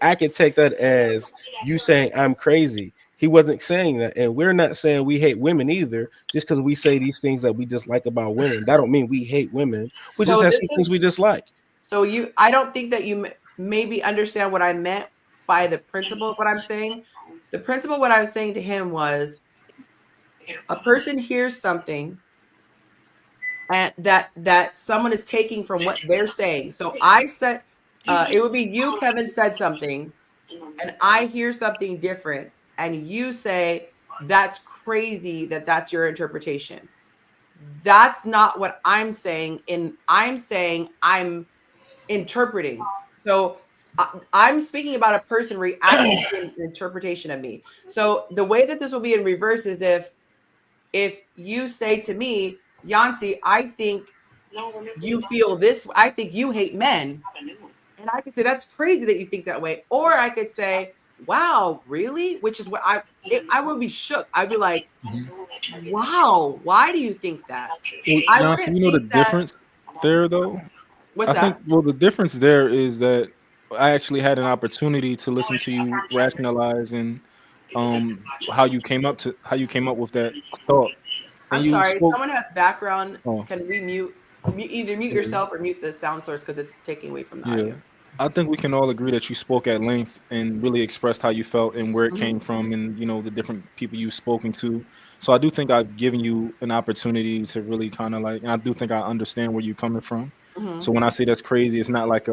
I can take that as you saying I'm crazy. He wasn't saying that. And we're not saying we hate women either. Just because we say these things that we dislike about women, that don't mean we hate women. We just have some things we dislike.
So I don't think that you maybe understand what I meant by the principle of what I'm saying. The principle, what I was saying to him was, a person hears something and that someone is taking from what they're saying. So I said, it would be you, Kevin, said something, and I hear something different, and you say, that's crazy that that's your interpretation. That's not what I'm saying. I'm saying I'm interpreting. So I'm speaking about a person reacting to an interpretation of me. So the way that this will be in reverse is if you say to me, Yonci, I think you feel this, I think you hate men. And I could say, that's crazy that you think that way. Or I could say, wow, really? Which is what I would be shook. I'd be like, wow, why do you think that? I
Now,
wouldn't
you know the
think that.
difference there, though?
What's
I
that?
think, well, the difference there is that I actually had an opportunity to listen to you rationalize and how you came up with that thought. And
I'm
you
sorry,
spoke.
someone has background.
Oh,
Can we either mute
yeah.
yourself or mute the sound source because it's taking away from the
Yeah,
audio.
I think we can all agree that you spoke at length and really expressed how you felt and where it
Mhm.
came from, and the different people you've spoken to. So I do think I've given you an opportunity to really kind of like, and I do think I understand where you're coming from. So
Mhm.
when I say that's crazy, it's not like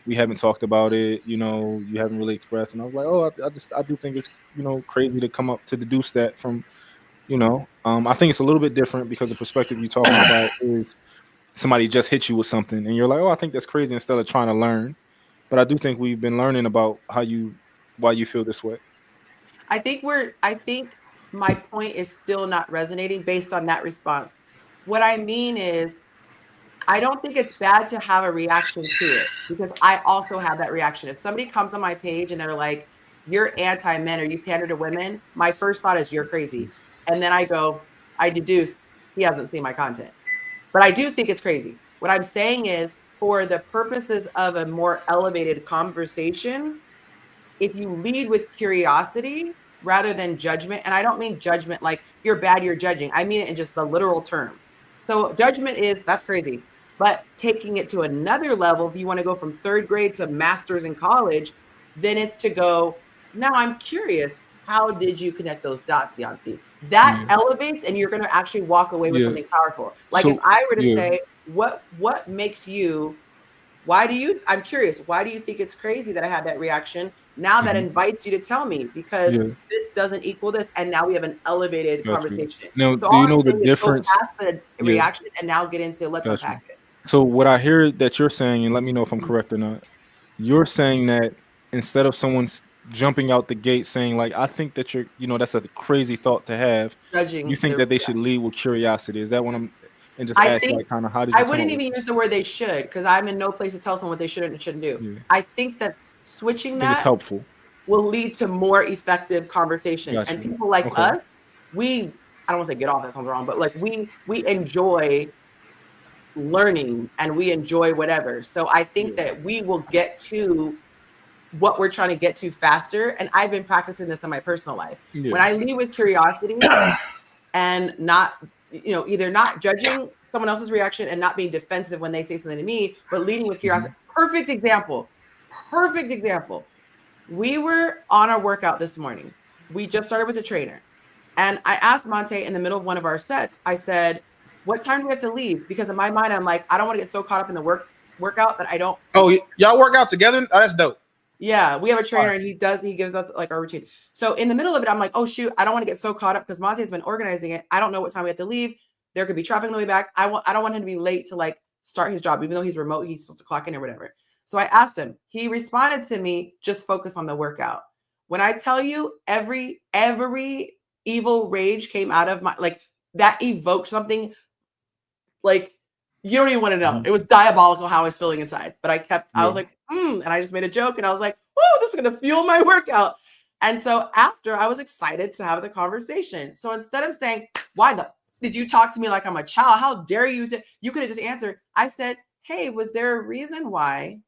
we haven't talked about it, you haven't really expressed. And I was like, I do think it's crazy to come up to deduce that from. I think it's a little bit different because the perspective you're talking about is somebody just hit you with something and you're like, oh, I think that's crazy, instead of trying to learn. But I do think we've been learning about why you feel this way.
I think my point is still not resonating based on that response. What I mean is, I don't think it's bad to have a reaction to it because I also have that reaction. If somebody comes on my page and they're like, "You're anti-men or you pander to women," my first thought is you're crazy. And then I deduce he hasn't seen my content. But I do think it's crazy. What I'm saying is, for the purposes of a more elevated conversation, if you lead with curiosity rather than judgment, and I don't mean judgment like you're bad, you're judging. I mean it in just the literal term. So judgment is that's crazy. But taking it to another level, if you want to go from third grade to master's in college, then it's to go, now I'm curious. How did you connect those dots, Yancy? That
Yeah.
elevates, and you're going to actually walk away with
Yeah.
something powerful. Like if
So
I were to
yeah.
say, what makes you I'm curious, why do you think it's crazy that I had that reaction? Now that
Mhm.
invites you to tell me because
Yeah.
this doesn't equal this. And now we have an elevated
Got you.
conversation.
Now,
So
do
all
you
I'm
know the
saying is go
difference?
past the
Yeah.
reaction and now get into let's
Got you.
unpack it.
So what I hear that you're saying, and let me know if I'm
Mhm.
correct or not. You're saying that instead of someone's jumping out the gate saying like, I think that that's a crazy thought to have, you
Judging
think
the
that they should lead with curiosity. Is that what I'm? And just
I
ask
think
like, kind of, how did
I
you come up
wouldn't
with
even
that?
use the word they should because I'm in no place to tell someone what they should and shouldn't do.
Yeah.
I think that
I
switching
think it's
that
helpful.
will lead to more effective conversations.
Got
And
you.
people like
Okay.
us, I don't want to say get off, that sounds wrong, but like we enjoy learning and we enjoy whatever. So I think that we will get to what we're trying to get to faster. And I've been practicing this in my personal life.
Yeah.
When I lead with curiosity and not, either not judging someone else's reaction and not being defensive when they say something to me, but leading with
Mhm.
curiosity. Perfect example. Perfect example. We were on our workout this morning. We just started with a trainer. And I asked Monte in the middle of one of our sets, I said, what time do we have to leave? Because in my mind, I'm like, I don't want to get so caught up in the workout that I don't.
Oh, y'all work out together? Oh, that's dope.
Yeah, we have a trainer
Fire.
and he gives us like our routine. So in the middle of it, I'm like, oh shoot, I don't want to get so caught up because Monte's been organizing it. I don't know what time we have to leave. There could be traffic on the way back. I don't want him to be late to like start his job, even though he's remote, he's supposed to clock in or whatever. So I asked him. He responded to me, just focus on the workout. When I tell you every evil rage came out of my like that evoked something like you don't even want to know.
Mhm.
It was diabolical how I was feeling inside. But I was
Yeah.
like, and I just made a joke and I was like, whoa, this is gonna fuel my workout. And so after I was excited to have the conversation. So instead of saying, why the did you talk to me like I'm a child? How dare you? You could have just answered. I said, hey, was there a reason why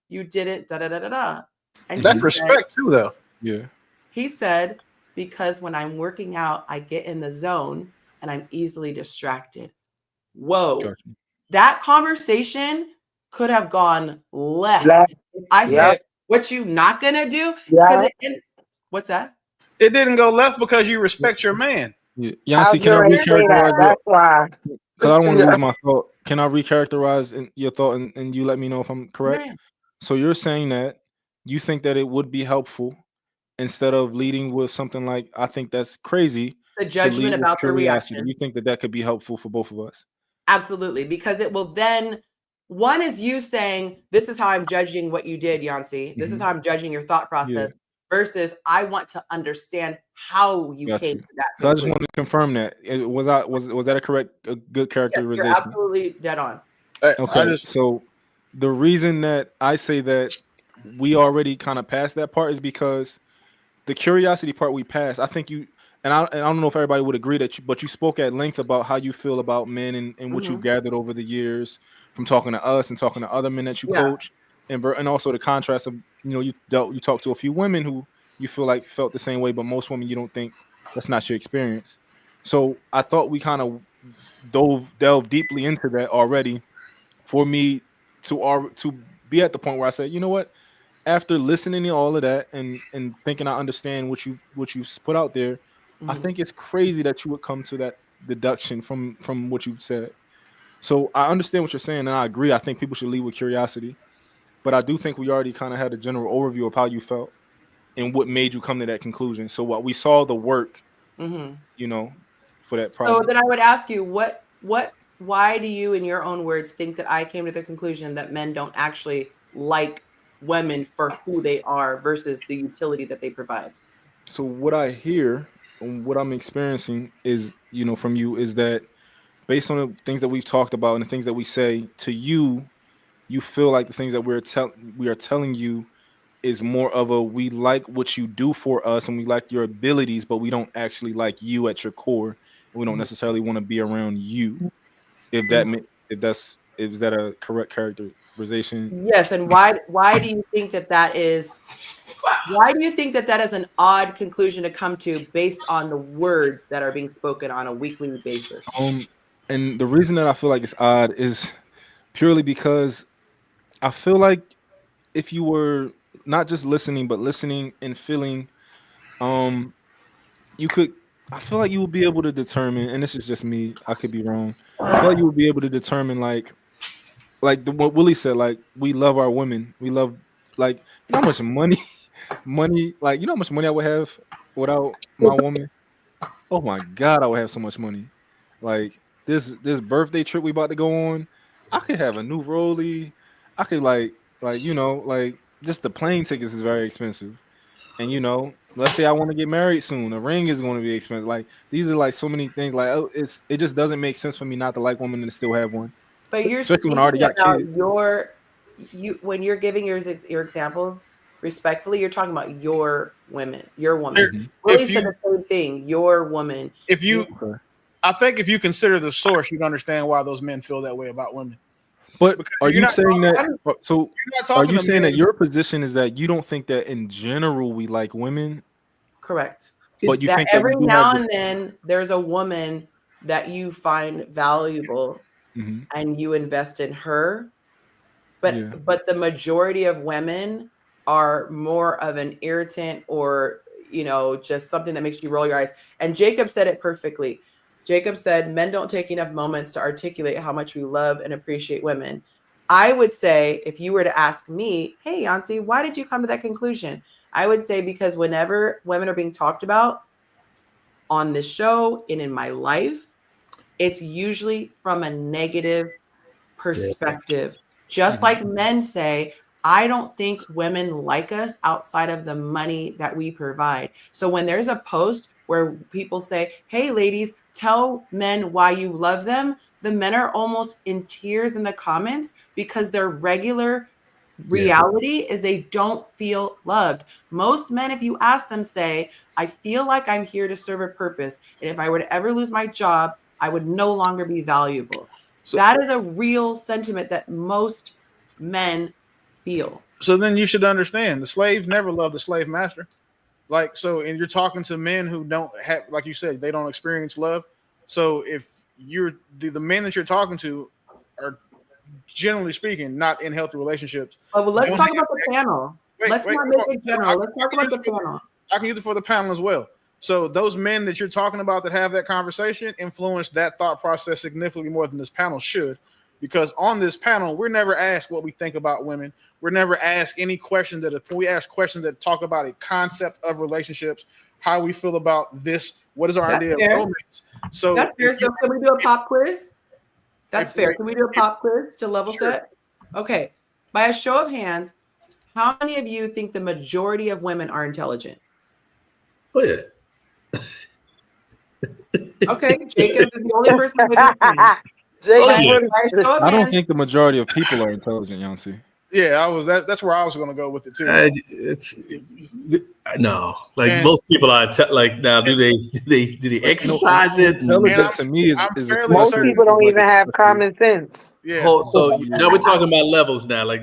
you didn't da da da da da? And
That's respect too, though.
Yeah.
he said, because when I'm working out, I get in the zone and I'm easily distracted. Whoa.
Got you.
That conversation could have gone left.
Left.
I
Yep.
said, what you not gonna do?
Yeah.
What's that?
It didn't go left because you respect your man.
Yeah.
I
Yancy,
was
can I
going to say that.
recharacterize your?
That's why.
Because I don't want to
Yeah.
lose my thought. Can I recharacterize your thought and you let me know if I'm correct?
Yeah.
So you're saying that you think that it would be helpful instead of leading with something like, I think that's crazy,
The
to
judgment
lead with
about the
curiosity.
reaction.
You think that that could be helpful for both of us?
Absolutely. Because it will then, one is you saying, this is how I'm judging what you did, Yancy. This is
Mhm.
how I'm judging your thought process.
Yeah.
Versus I want to understand how you
Got
came
you.
to that
So I just
conclusion.
wanted to confirm that. Was that a good
Yes, you're
characterization?
absolutely dead on.
Okay, so the reason that I say that we already kind of passed that part is because the curiosity part we passed. I think you and I don't know if everybody would agree but you spoke at length about how you feel about men and what you've
Mhm.
gathered over the years from talking to us and talking to other men that you
Yeah.
coach, and also the contrast of you talked to a few women who you felt the same way, but most women you don't think that's not your experience. So I thought we kind of delved deeply into that already for me to be at the point where I said, you know what? After listening to all of that and thinking I understand what you've put out there, I
Mhm.
think it's crazy that you would come to that deduction from what you've said. So I understand what you're saying, and I agree. I think people should lead with curiosity, but I do think we already kind of had a general overview of how you felt and what made you come to that conclusion. So what we saw the work,
Mhm.
you know, for that
So
project.
then I would ask you, why do you, in your own words, think that I came to the conclusion that men don't actually like women for who they are versus the utility that they provide?
So what I hear and what I'm experiencing is, from you is that based on the things that we've talked about and the things that we say to you, you feel like the things that we are telling you is more of a we like what you do for us and we like your abilities, but we don't actually like you at your core, and we don't necessarily want to be around you. If that
Mhm.
is that a correct characterization?
Yes, and why do you think that is why do you think that is an odd conclusion to come to based on the words that are being spoken on a weekly basis?
And the reason that I feel like it's odd is purely because I feel like if you were not just listening, but listening and feeling, um, you could. I feel like you would be able to determine, and this is just me. I could be wrong. I feel like you would be able to determine, what Willie said. Like we love our women. We love, how much money, you know how much money I would have without my woman. Oh my god, I would have so much money. Like this birthday trip we about to go on, I could have a new Rollie. I could just the plane tickets is very expensive. And let's say I want to get married soon, a ring is going to be expensive. Like these are like so many things. Like it just doesn't make sense for me not to like women and still have one,
But you're
especially when I already
speaking
got
about
kids.
when you're giving your examples respectfully, you're talking about your woman.
Mhm.
Willie
If
said
you
the same thing, your woman.
if
You
you I think if you consider the source, you'd understand why those men feel that way about women.
But
Because
are
you're
you
not
saying that?
I'm
So
you're not
are
talking
you
to
saying that
men.
your position is that you don't think that in general we like women,
correct.
but you
That
think that we
every
do have
now
the?
and then there's a woman that you find valuable
Mhm.
and you invest in her.
Yeah.
But the majority of women are more of an irritant or, just something that makes you roll your eyes. And Jacob said it perfectly. Jacob said, men don't take enough moments to articulate how much we love and appreciate women. I would say, if you were to ask me, hey, Yonci, why did you come to that conclusion? I would say because whenever women are being talked about on this show and in my life, it's usually from a negative
Yeah.
perspective. Just like men say, I don't think women like us outside of the money that we provide. So when there's a post where people say, hey, ladies, tell men why you love them, the men are almost in tears in the comments because their regular
Yeah.
reality is they don't feel loved. Most men, if you ask them, say, I feel like I'm here to serve a purpose. And if I were to ever lose my job, I would no longer be valuable.
So
That is a real sentiment that most men feel.
so then you should understand the slaves never loved the slave master. Like so, and you're talking to men who don't have, like you said, they don't experience love. So if you're the men that you're talking to are generally speaking not in healthy relationships,
But let's
don't
talk
have
about the panel.
wait,
Let's
wait,
not
hold
make
on.
it general. Let's talk
I can
about
use
the
it for
panel.
I can use it for the panel as well. So those men that you're talking about that have that conversation influence that thought process significantly more than this panel should. Because on this panel, we're never asked what we think about women. We're never asked any question we ask questions that talk about a concept of relationships, how we feel about this, what is our
That's
idea of
fair.
romance. So
That's fair. So can we do a pop quiz? That's
if
fair.
wait,
Can we do a
if,
pop quiz to level
sure.
set? Okay. By a show of hands, how many of you think the majority of women are intelligent?
Oh yeah.
Okay, Jacob is the only person with his hand.
Jacob,
Oh, yeah.
By a show of
I don't
hands,
think the majority of people are intelligent, Yonci.
Yeah, that's where I was going to go with it too.
It's no, like
And
most people are like now. Do they exercise it?
Intelligent to me
I'm
is
fairly
like
most
certain.
people don't even have common sense.
Yeah.
So
Yeah.
now we're talking about levels now. Like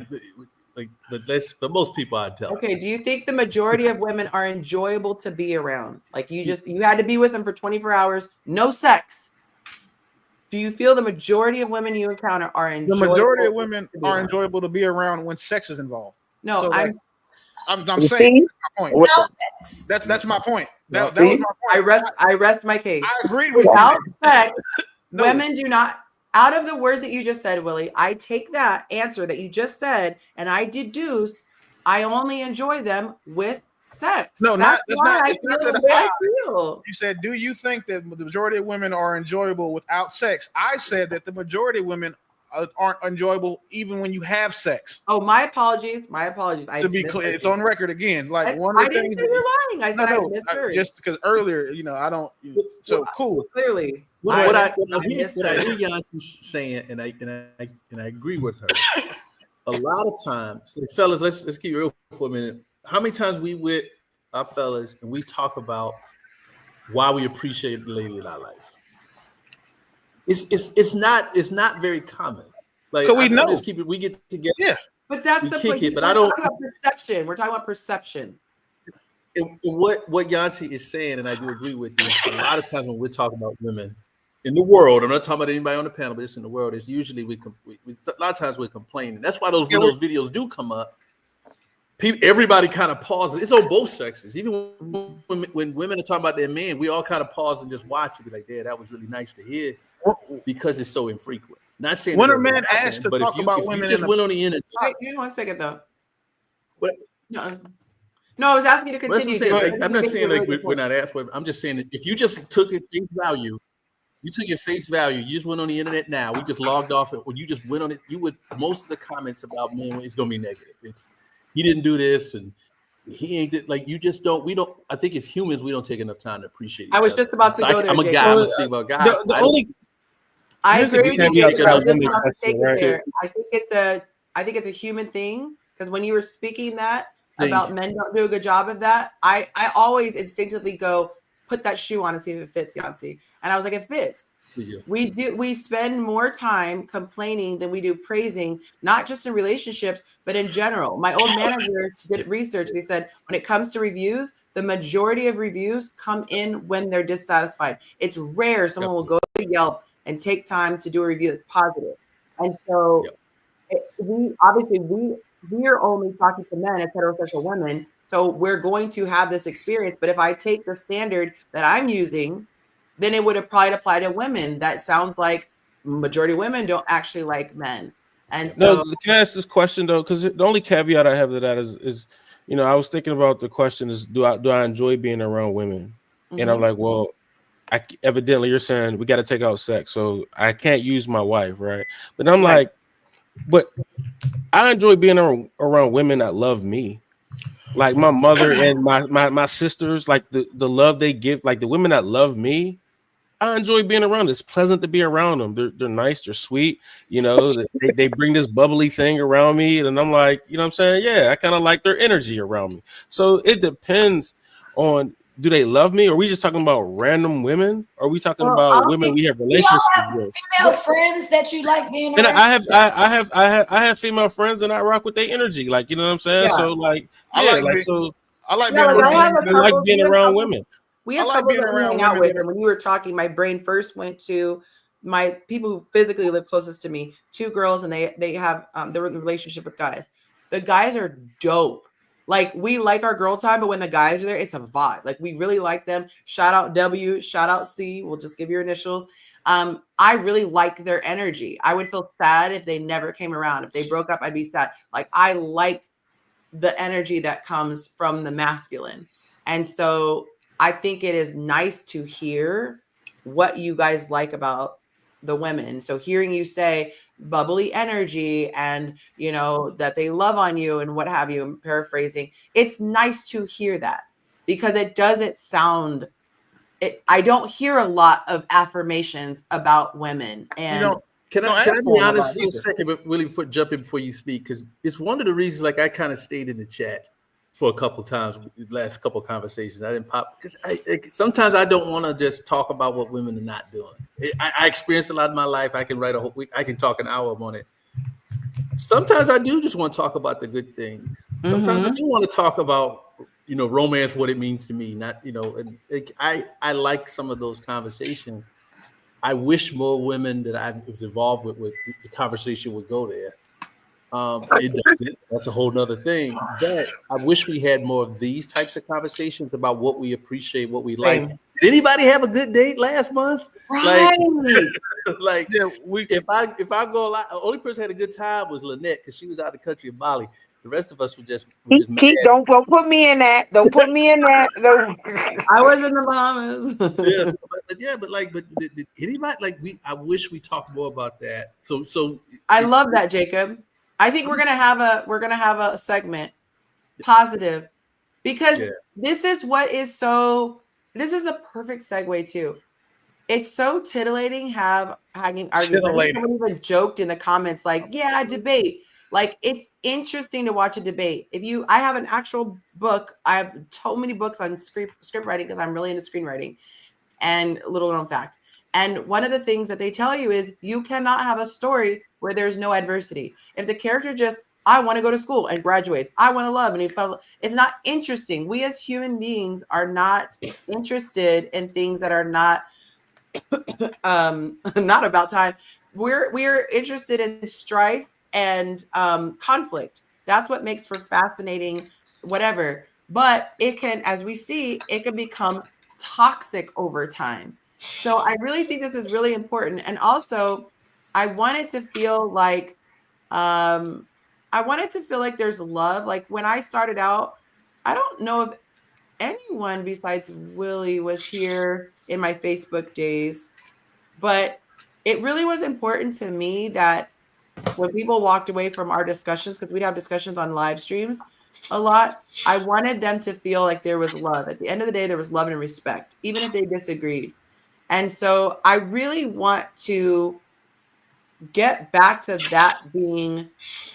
but most people I'd tell.
Okay, do you think the majority of women are enjoyable to be around? Like you had to be with them for 24 hours, no sex. Do you feel the majority of women you encounter are enjoyable?
The majority of women are enjoyable to be around when sex is involved.
No,
so
I'm
saying that's my point.
Without sex.
That's my point. That was my point.
I rest my case.
I agreed with
Without
you.
sex,
No.
women do not. Out of the words that you just said, Willie, I take that answer that you just said and I deduce I only enjoy them with sex.
No,
that's
not
why I
it's not
feel
to
the
the
way I
eye.
feel.
You said, do you think that the majority of women are enjoyable without sex? I said that the majority of women aren't enjoyable even when you have sex.
Oh, my apologies. My apologies.
To be clear, it's on record again. Like one of the
I didn't
things.
say you're lying. I said I misheard.
Just because earlier, I don't. So cool.
Clearly,
What I hear Yonci saying, and I agree with her. A lot of times, fellas, let's keep it real for a minute. How many times we with our fellas and we talk about why we appreciate the lady in our life? It's not very common. Like
we know.
Just keep it. We get together.
Yeah,
but that's the point.
But I don't.
We're talking about perception. We're talking about perception.
What Yonci is saying, and I do agree with you. A lot of times when we're talking about women in the world, I'm not talking about anybody on the panel, but it's in the world. It's usually we a lot of times we're complaining. That's why when those videos do come up, everybody kind of pauses. It's on both sexes. Even when women are talking about their men, we all kind of pause and just watch and be like, "Yeah, that was really nice to hear," because it's so infrequent. Not saying
when a man asked to talk about women,
just went on the internet.
Wait, give me 1 second though.
What?
No, I was asking you to continue.
I'm not saying like we're not asked, but I'm just saying that if you just took it face value, you took it face value, you just went on the internet now, we just logged off it, or you just went on it, you would, most of the comments about men is going to be negative. It's, he didn't do this and he ain't like, you just don't, I think as humans, we don't take enough time to appreciate each
I was
other.
just about to go there.
I'm a guy, I'm a speak about guys.
I agree with you. I think it's a human thing, because when you were speaking that about men don't do a good job of that, I always instinctively go put that shoe on and see if it fits, Yonci. And I was like, it fits.
Yeah.
We spend more time complaining than we do praising, not just in relationships, but in general. My old manager did research. They said when it comes to reviews, the majority of reviews come in when they're dissatisfied. It's rare someone will go to Yelp and take time to do a review that's positive. And so we are only talking to men as heterosexual women. So we're going to have this experience. But if I take the standard that I'm using, then it would probably apply to women. That sounds like majority of women don't actually like men. And so
can I ask this question though? Because the only caveat I have to that is, I was thinking about the question is, do I enjoy being around women? Mm-hmm. And I'm like, well, evidently you're saying we got to take out sex, so I can't use my wife, right? But I'm like, but I enjoy being around women that love me, like my mother and my sisters, like the love they give, like the women that love me. I enjoy being around. It's pleasant to be around them. They're nice. They're sweet. They bring this bubbly thing around me, and I'm like, what I'm saying? Yeah, I kind of like their energy around me. So it depends on, do they love me? Or are we just talking about random women? Or are we talking about women we have relationships with?
Female friends that you like being around.
And I have female friends, and I rock with their energy. Like, you know what I'm saying? Yeah. So like, I like being around women.
We have couples that we hang out with, and when you were talking, my brain first went to my people who physically live closest to me, 2 girls, and they have they're in a relationship with guys. The guys are dope. Like, we like our girl time, but when the guys are there, it's a vibe. Like, we really like them. Shout out W, shout out C. We'll just give your initials. I really like their energy. I would feel sad if they never came around. If they broke up, I'd be sad. Like, I like the energy that comes from the masculine. And so I think it is nice to hear what you guys like about the women. So hearing you say bubbly energy and, that they love on you and what have you, I'm paraphrasing, it's nice to hear that, because it doesn't sound, I don't hear a lot of affirmations about women. And
can I be honest for a second, but really jump in before you speak? Because it's one of the reasons, like, I kind of stayed in the chat for a couple of times, the last couple of conversations. I didn't pop because sometimes I don't want to just talk about what women are not doing. I experienced a lot in my life. I can write I can talk an hour on it. sometimes I do just want to talk about the good things. Sometimes I
Mhm.
do want to talk about, romance, what it means to me. Not, and I like some of those conversations. I wish more women that I was involved with the conversation would go there. It doesn't. That's a whole nother thing. But I wish we had more of these types of conversations about what we appreciate, what we like.
Same.
Did anybody have a good date last month? Like,
Right.
like
Yeah,
if I go a lot, the only person who had a good time was Lynette because she was out of the country in Bali. The rest of us were just mad.
Don't put me in that. Don't put me in that.
I was in the Bahamas.
But did anybody I wish we talked more about that. So
I love that, Jacob. I think we're gonna have a segment positive because this is a perfect segue too. It's so tittillating having arguments. I think someone even joked in the comments like, yeah, debate. Like it's interesting to watch a debate. I have an actual book. I have so many books on script writing because I'm really into screenwriting. And little known fact. And one of the things that they tell you is you cannot have a story where there's no adversity. If the character just, I want to go to school and graduates, I want to love, and it's not interesting. We as human beings are not interested in things that are not not about time. We're interested in strife and conflict. That's what makes for fascinating whatever. But it can, as we see, it can become toxic over time. So I really think this is really important. And also, I wanted to feel like there's love. Like when I started out, I don't know if anyone besides Willie was here in my Facebook days. But it really was important to me that when people walked away from our discussions, because we'd have discussions on live streams a lot, I wanted them to feel like there was love. At the end of the day, there was love and respect, even if they disagreed. And so I really want to get back to that being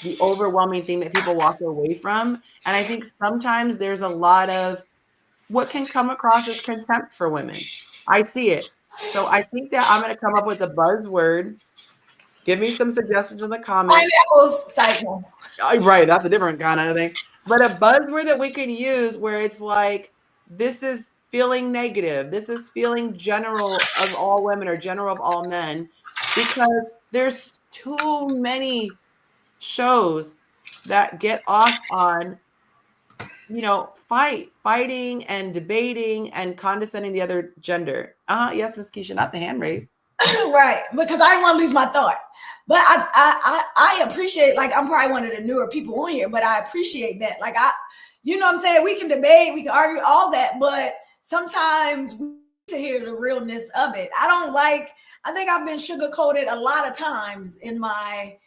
the overwhelming thing that people walk away from. And I think sometimes there's a lot of what can come across as contempt for women. I see it. So I think that I'm going to come up with a buzzword. Give me some suggestions in the comments.
Pineapples cycle.
Right, that's a different kind of thing. But a buzzword that we can use where it's like, this is feeling negative. This is feeling general of all women or general of all men, because there's too many shows that get off on fighting and debating and condescending the other gender. Yes, Miss Keisha, not the hand raise.
Right, because I didn't want to lose my thought. But I appreciate, like, I'm probably one of the newer people on here, but I appreciate that. Like, what I'm saying? We can debate, we can argue, all that, but sometimes we need to hear the realness of it. I think I've been sugar-coated a lot of times in my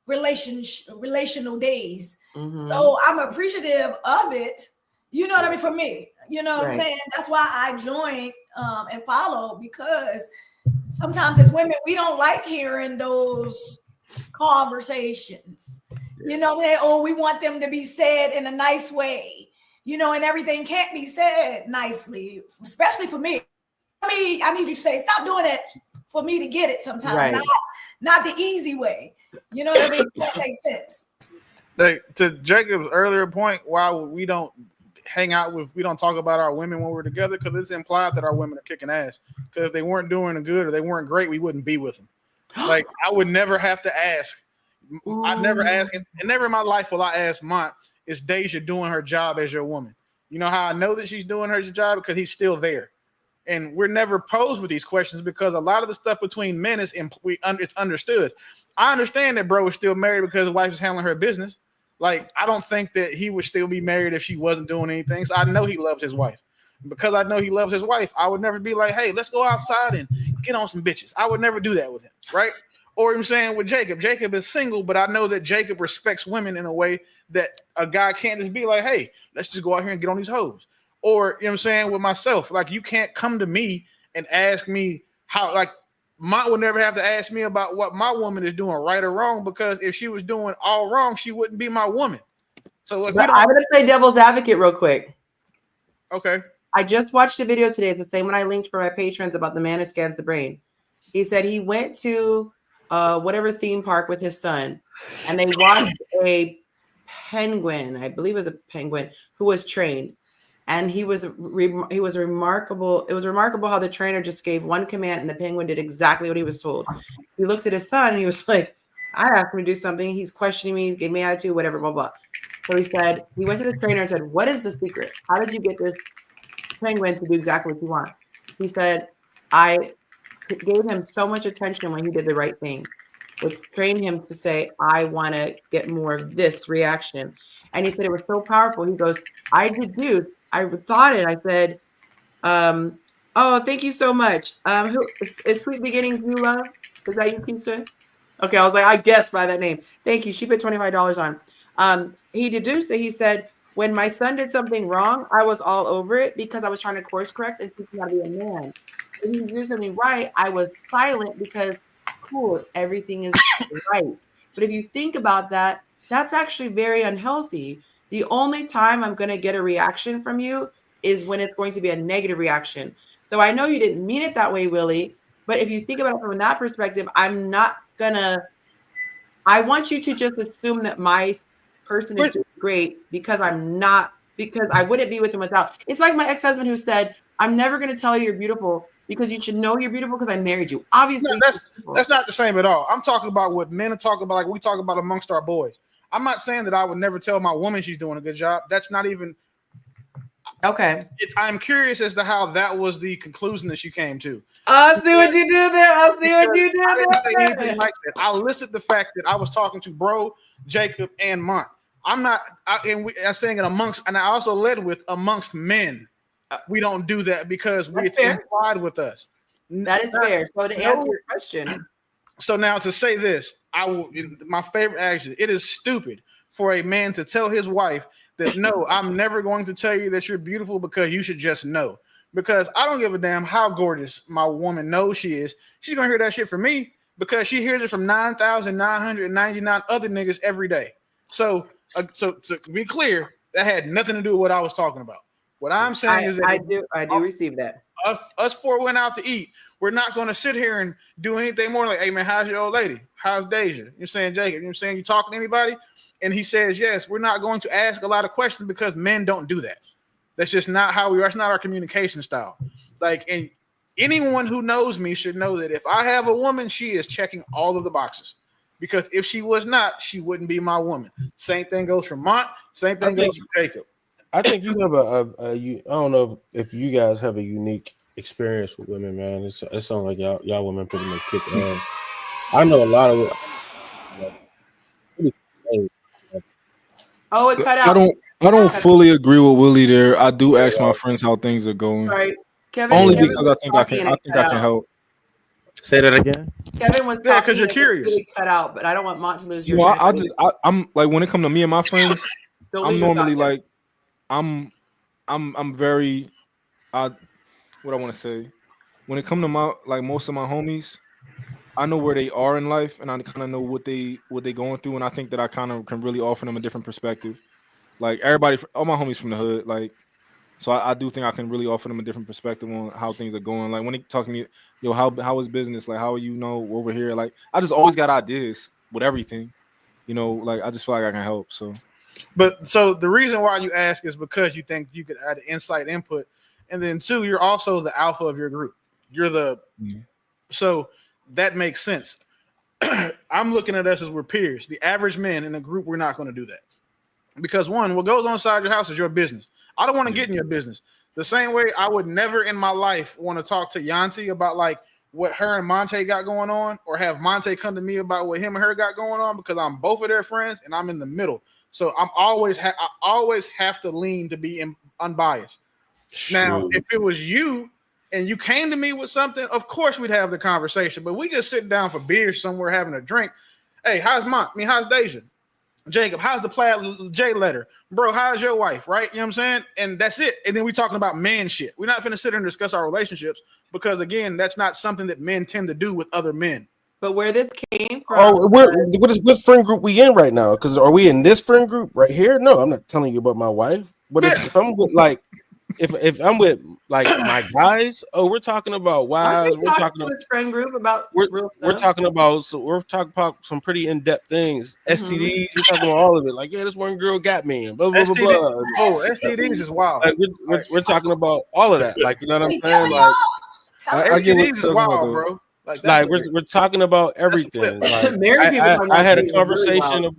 relational days.
Mm-hmm.
So I'm appreciative of it. You know what I mean? For me, you know what I'm saying? That's why I joined and followed, because sometimes as women, we don't like hearing those conversations. You know, or we want them to be said in a nice way, and everything can't be said nicely, especially for me. I need you to say, stop doing it for me to get it sometimes, not the easy way. You know what I mean? That makes sense.
To Jacob's earlier point, why we don't we don't talk about our women when we're together, because it's implied that our women are kicking ass. Because if they weren't doing good or they weren't great, we wouldn't be with them. Like, I would never have to ask. I never ask, and never in my life will I ask Mont, is Deja doing her job as your woman? You know how I know that she's doing her job? Because he's still there. And we're never posed with these questions because a lot of the stuff between men is it's understood. I understand that bro is still married because his wife is handling her business. Like, I don't think that he would still be married if she wasn't doing anything. So I know he loves his wife. Because I know he loves his wife, I would never be like, hey, let's go outside and get on some bitches. I would never do that with him, right? Or I'm saying with Jacob. Jacob is single, but I know that Jacob respects women in a way that a guy can't just be like, hey, let's just go out here and get on these hoes. Or, you know what I'm saying, with myself, like, you can't come to me and ask me how, like, Mont would never have to ask me about what my woman is doing right or wrong, because if she was doing all wrong, she wouldn't be my woman. So, like,
I'm going to play devil's advocate real quick.
Okay.
I just watched a video today. It's the same one I linked for my patrons about the man who scans the brain. He said he went to whatever theme park with his son, and they watched a penguin. I believe it was a penguin who was trained, and he was remarkable. It was remarkable how the trainer just gave one command, and the penguin did exactly what he was told. He looked at his son, and he was like, "I asked him to do something. He's questioning me. He gave me attitude. Whatever, blah blah." So he went to the trainer and said, "What is the secret? How did you get this penguin to do exactly what you want?" He said, "I gave him so much attention when he did the right thing, which trained him to say, I want to get more of this reaction." And he said it was so powerful. He goes, I thought it. I said, oh, thank you so much. Who is Sweet Beginnings New Love? Is that you, Keisha? Okay, I was like, I guessed by that name. Thank you. She put $25 on. He deduced it. He said, when my son did something wrong, I was all over it because I was trying to course correct and teach him how to be a man. When he did something right, I was silent because, cool, everything is right. But if you think about that, that's actually very unhealthy. The only time I'm going to get a reaction from you is when it's going to be a negative reaction. So I know you didn't mean it that way, Willie, but if you think about it from that perspective, I'm not gonna. I want you to just assume that my person is just great because I'm not, because I wouldn't be with him without. It's like my ex-husband who said, I'm never going to tell you you're beautiful because you should know you're beautiful because I married you. Obviously,
no, that's not the same at all. I'm talking about what men are talking about, like we talk about amongst our boys. I'm not saying that I would never tell my woman she's doing a good job. That's not even
okay.
I'm curious as to how that was the conclusion that you came to.
I see what you did there. I see what you did there.
I didn't say anything like that. I listed the fact that I was talking to Bro, Jacob, and Mont. I'm not, I'm saying it amongst, and I also led with amongst men. We don't do that because it's implied with us.
That is fair. So to answer your question.
So now to say this, my favorite action, it is stupid for a man to tell his wife that, no, I'm never going to tell you that you're beautiful because you should just know. Because I don't give a damn how gorgeous my woman knows she is. She's going to hear that shit from me because she hears it from 9,999 other niggas every day. So to be clear, that had nothing to do with what I was talking about. What I'm saying is that
I do receive that.
Us four went out to eat. We're not going to sit here and do anything more like, hey man, how's your old lady? How's Deja? You're saying Jacob? You're saying you talking to anybody? And he says yes. We're not going to ask a lot of questions because men don't do that. That's just not how we are. It's not our communication style. Like, and anyone who knows me should know that if I have a woman, she is checking all of the boxes. Because if she was not, she wouldn't be my woman. Same thing goes for Mont. Same thing goes for Jacob.
I think you have I don't know if you guys have a unique experience with women, man. It sounds like y'all women pretty much kick ass. I know a lot of
Oh, it cut out.
I don't fully agree with Willie there. I do ask my friends how things are going.
Sorry, Kevin.
Only
Kevin
because I think I can help.
Say that again.
Kevin was
talking because you're curious.
Really cut out, but I don't want Mont to lose your.
I'm like, when it comes to me and my friends, I'm normally like, I'm very, what I want to say. When it comes to my, like, most of my homies, I know where they are in life, and I kind of know what they going through, and I think that I kind of can really offer them a different perspective. Like, everybody, all my homies from the hood, like, so I do think I can really offer them a different perspective on how things are going. Like, when they talk to me, yo, how is business? Like, how are you over here? Like, I just always got ideas with everything, like, I just feel like I can help.
But so the reason why you ask is because you think you could add insight input, and then two, you're also the alpha of your group. You're the so that makes sense. I'm looking at us as we're peers. The average men in a group, we're not going to do that because one, what goes on inside your house is your business. I don't want to get in your business. The same way I would never in my life want to talk to Yonci about like what her and Monte got going on, or have Monte come to me about what him and her got going on, because I'm both of their friends and I'm in the middle. So I always have to lean to be unbiased. Now, if it was you and you came to me with something, of course we'd have the conversation. But we just sitting down for beers somewhere having a drink. Hey, how's Mont? I mean, how's Deja? Jacob, how's the Plaid J letter? Bro, how's your wife? Right? You know what I'm saying? And that's it. And then we talking about man shit. We're not finna sit here and discuss our relationships because, again, that's not something that men tend to do with other men.
But where this came from?
Oh, what friend group we in right now? Because are we in this friend group right here? No, I'm not telling you about my wife. But if I'm with like if I'm with like my guys, oh, we're talking about wives.
We're talking to his friend group about real
we're
stuff.
talking about some pretty in-depth things. STDs, we're talking about all of it. Like, yeah, this one girl got me, and blah blah blah blah.
Oh, STDs is wild.
Like, we're talking about all of that. Like, you know what I'm
Wait,
saying?
tell
Like,
y'all.
I get what
STDs is
you're talking about,
wild,
though.
bro.
Like we're talking about everything. Like,
Married people talking
I
about
had a
STDs is really
conversation.
wild.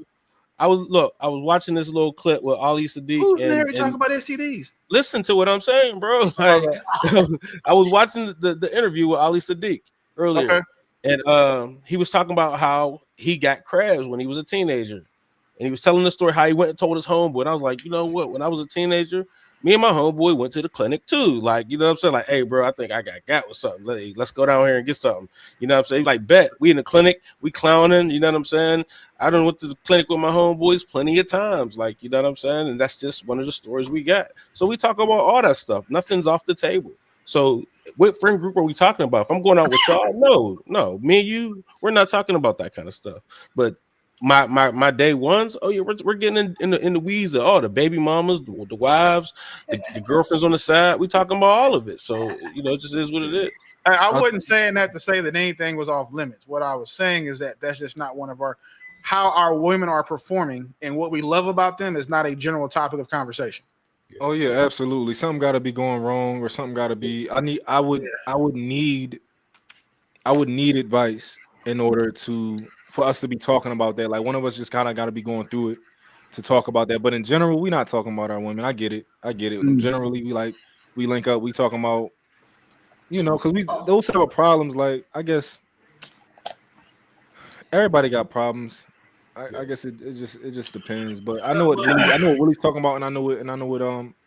I was watching this little clip with Ali Sadiq.
Who's
and
married talking about STDs?
listen to what I'm saying, bro. Like, I was watching the interview with Ali Sadiq earlier,
Okay.
and he was talking about how he got crabs when he was a teenager, and he was telling the story how he went and told his homeboy. And I was like, you know what? When I was a teenager, me and my homeboy went to the clinic too. Like, you know what I'm saying? Like, hey, bro, I think I got with something. Let's go down here and get something. You know what I'm saying? Like, bet we in the clinic, we clowning. You know what I'm saying? I done went to the clinic with my homeboys plenty of times. Like, you know what I'm saying? And that's just one of the stories we got. So we talk about all that stuff. Nothing's off the table. So what friend group are we talking about? If I'm going out with y'all, no, me and you, we're not talking about that kind of stuff. But my day ones, oh yeah, we're getting in the weeds of all the baby mamas, the wives, the girlfriends on the side. We talking about all of it. So, you know, it just is what it is.
I wasn't saying that to say that anything was off limits. What I was saying is that that's just not one of how our women are performing, and what we love about them is not a general topic of conversation.
Oh yeah, absolutely. Something got to be going wrong, or something got to be. I would need advice in order for us to be talking about that. Like, one of us just kind of got to be going through it to talk about that. But in general, we're not talking about our women. I get it. Generally, we link up. We talking about, you know, because those type of problems. Like, I guess everybody got problems. I guess it just depends. But I know what Willie's talking about, and I know what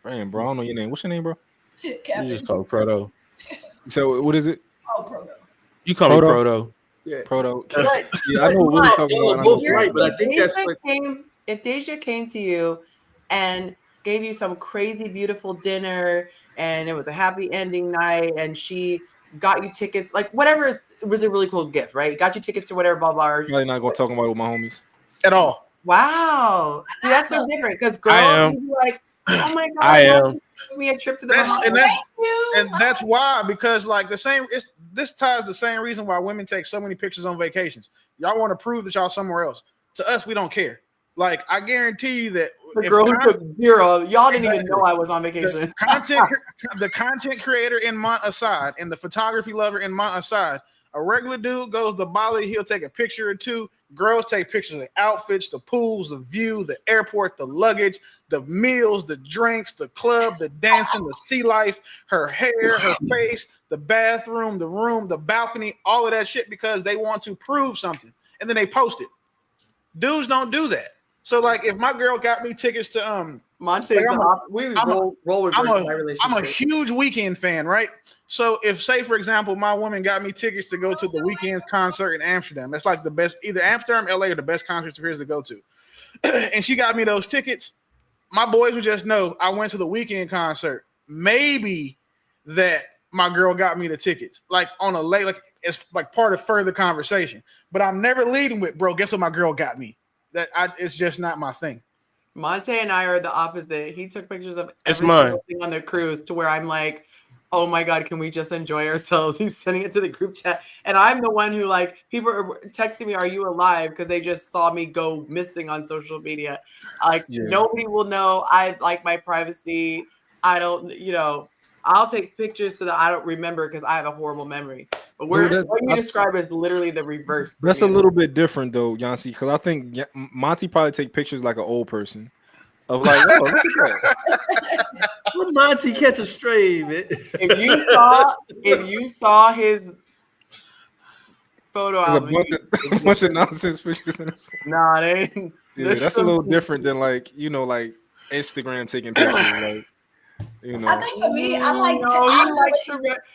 man, bro. I don't know your name. What's your name, bro?
You just call it Proto.
So what is it?
Oh, Proto.
You call me Proto.
Yeah.
Proto.
But-
Yeah, I know what Willie's talking about.
Both right, but I think that's
If Deja came to you and gave you some crazy beautiful dinner and it was a happy ending night and she got you tickets, like whatever, it was a really cool gift, right? Got you tickets to whatever, blah blah.
Probably not gonna talk about it with my homies
at all.
Wow, see, that's so different because girls
am.
would be like, oh my god,
I am.
give me a trip to the
That's,
Bahamas.
and that's why, because like this ties the same reason why women take so many pictures on vacations. Y'all want to prove that y'all somewhere else. To us, we don't care. Like, I guarantee you that
The girl who took 0, y'all didn't even know I was on
the
vacation.
content creator in Mont aside, and the photography lover in Mont aside, a regular dude goes to Bali, he'll take a picture or two. Girls take pictures of the outfits, the pools, the view, the airport, the luggage, the meals, the drinks, the club, the dancing, the sea life, her hair, her face, the bathroom, the room, the balcony, all of that shit, because they want to prove something. And then they post it. Dudes don't do that. So, like, if my girl got me tickets to
Monte,
like, I'm a huge Weekend fan, right? So if, say for example, my woman got me tickets to go to the Weekend's concert in Amsterdam, that's like the best, either Amsterdam, LA, or the best concerts of hers to go to, and she got me those tickets, my boys would just know I went to the Weekend concert. Maybe that my girl got me the tickets, like on a late, like it's like part of further conversation. But I'm never leading with, bro, guess what my girl got me? It's just not my thing.
Monte and I are the opposite. He took pictures of
It's
every
mine.
single thing on the cruise to where I'm like, oh my God, can we just enjoy ourselves? He's sending it to the group chat. And I'm the one who, like, people are texting me, are you alive? Because they just saw me go missing on social media. Like, nobody will know. I like my privacy. I don't, I'll take pictures so that I don't remember because I have a horrible memory. But what you describe is literally the reverse.
That's a little bit different though, Yonci, because I think Monty probably take pictures like an old person. Of like, oh, look at that.
What Monty catch a stray, man?
If you saw his photo album,
a bunch of nonsense pictures in it.
Nah, they ain't.
Yeah, that's a little different than like Instagram taking pictures. Like,
I think for me, I like.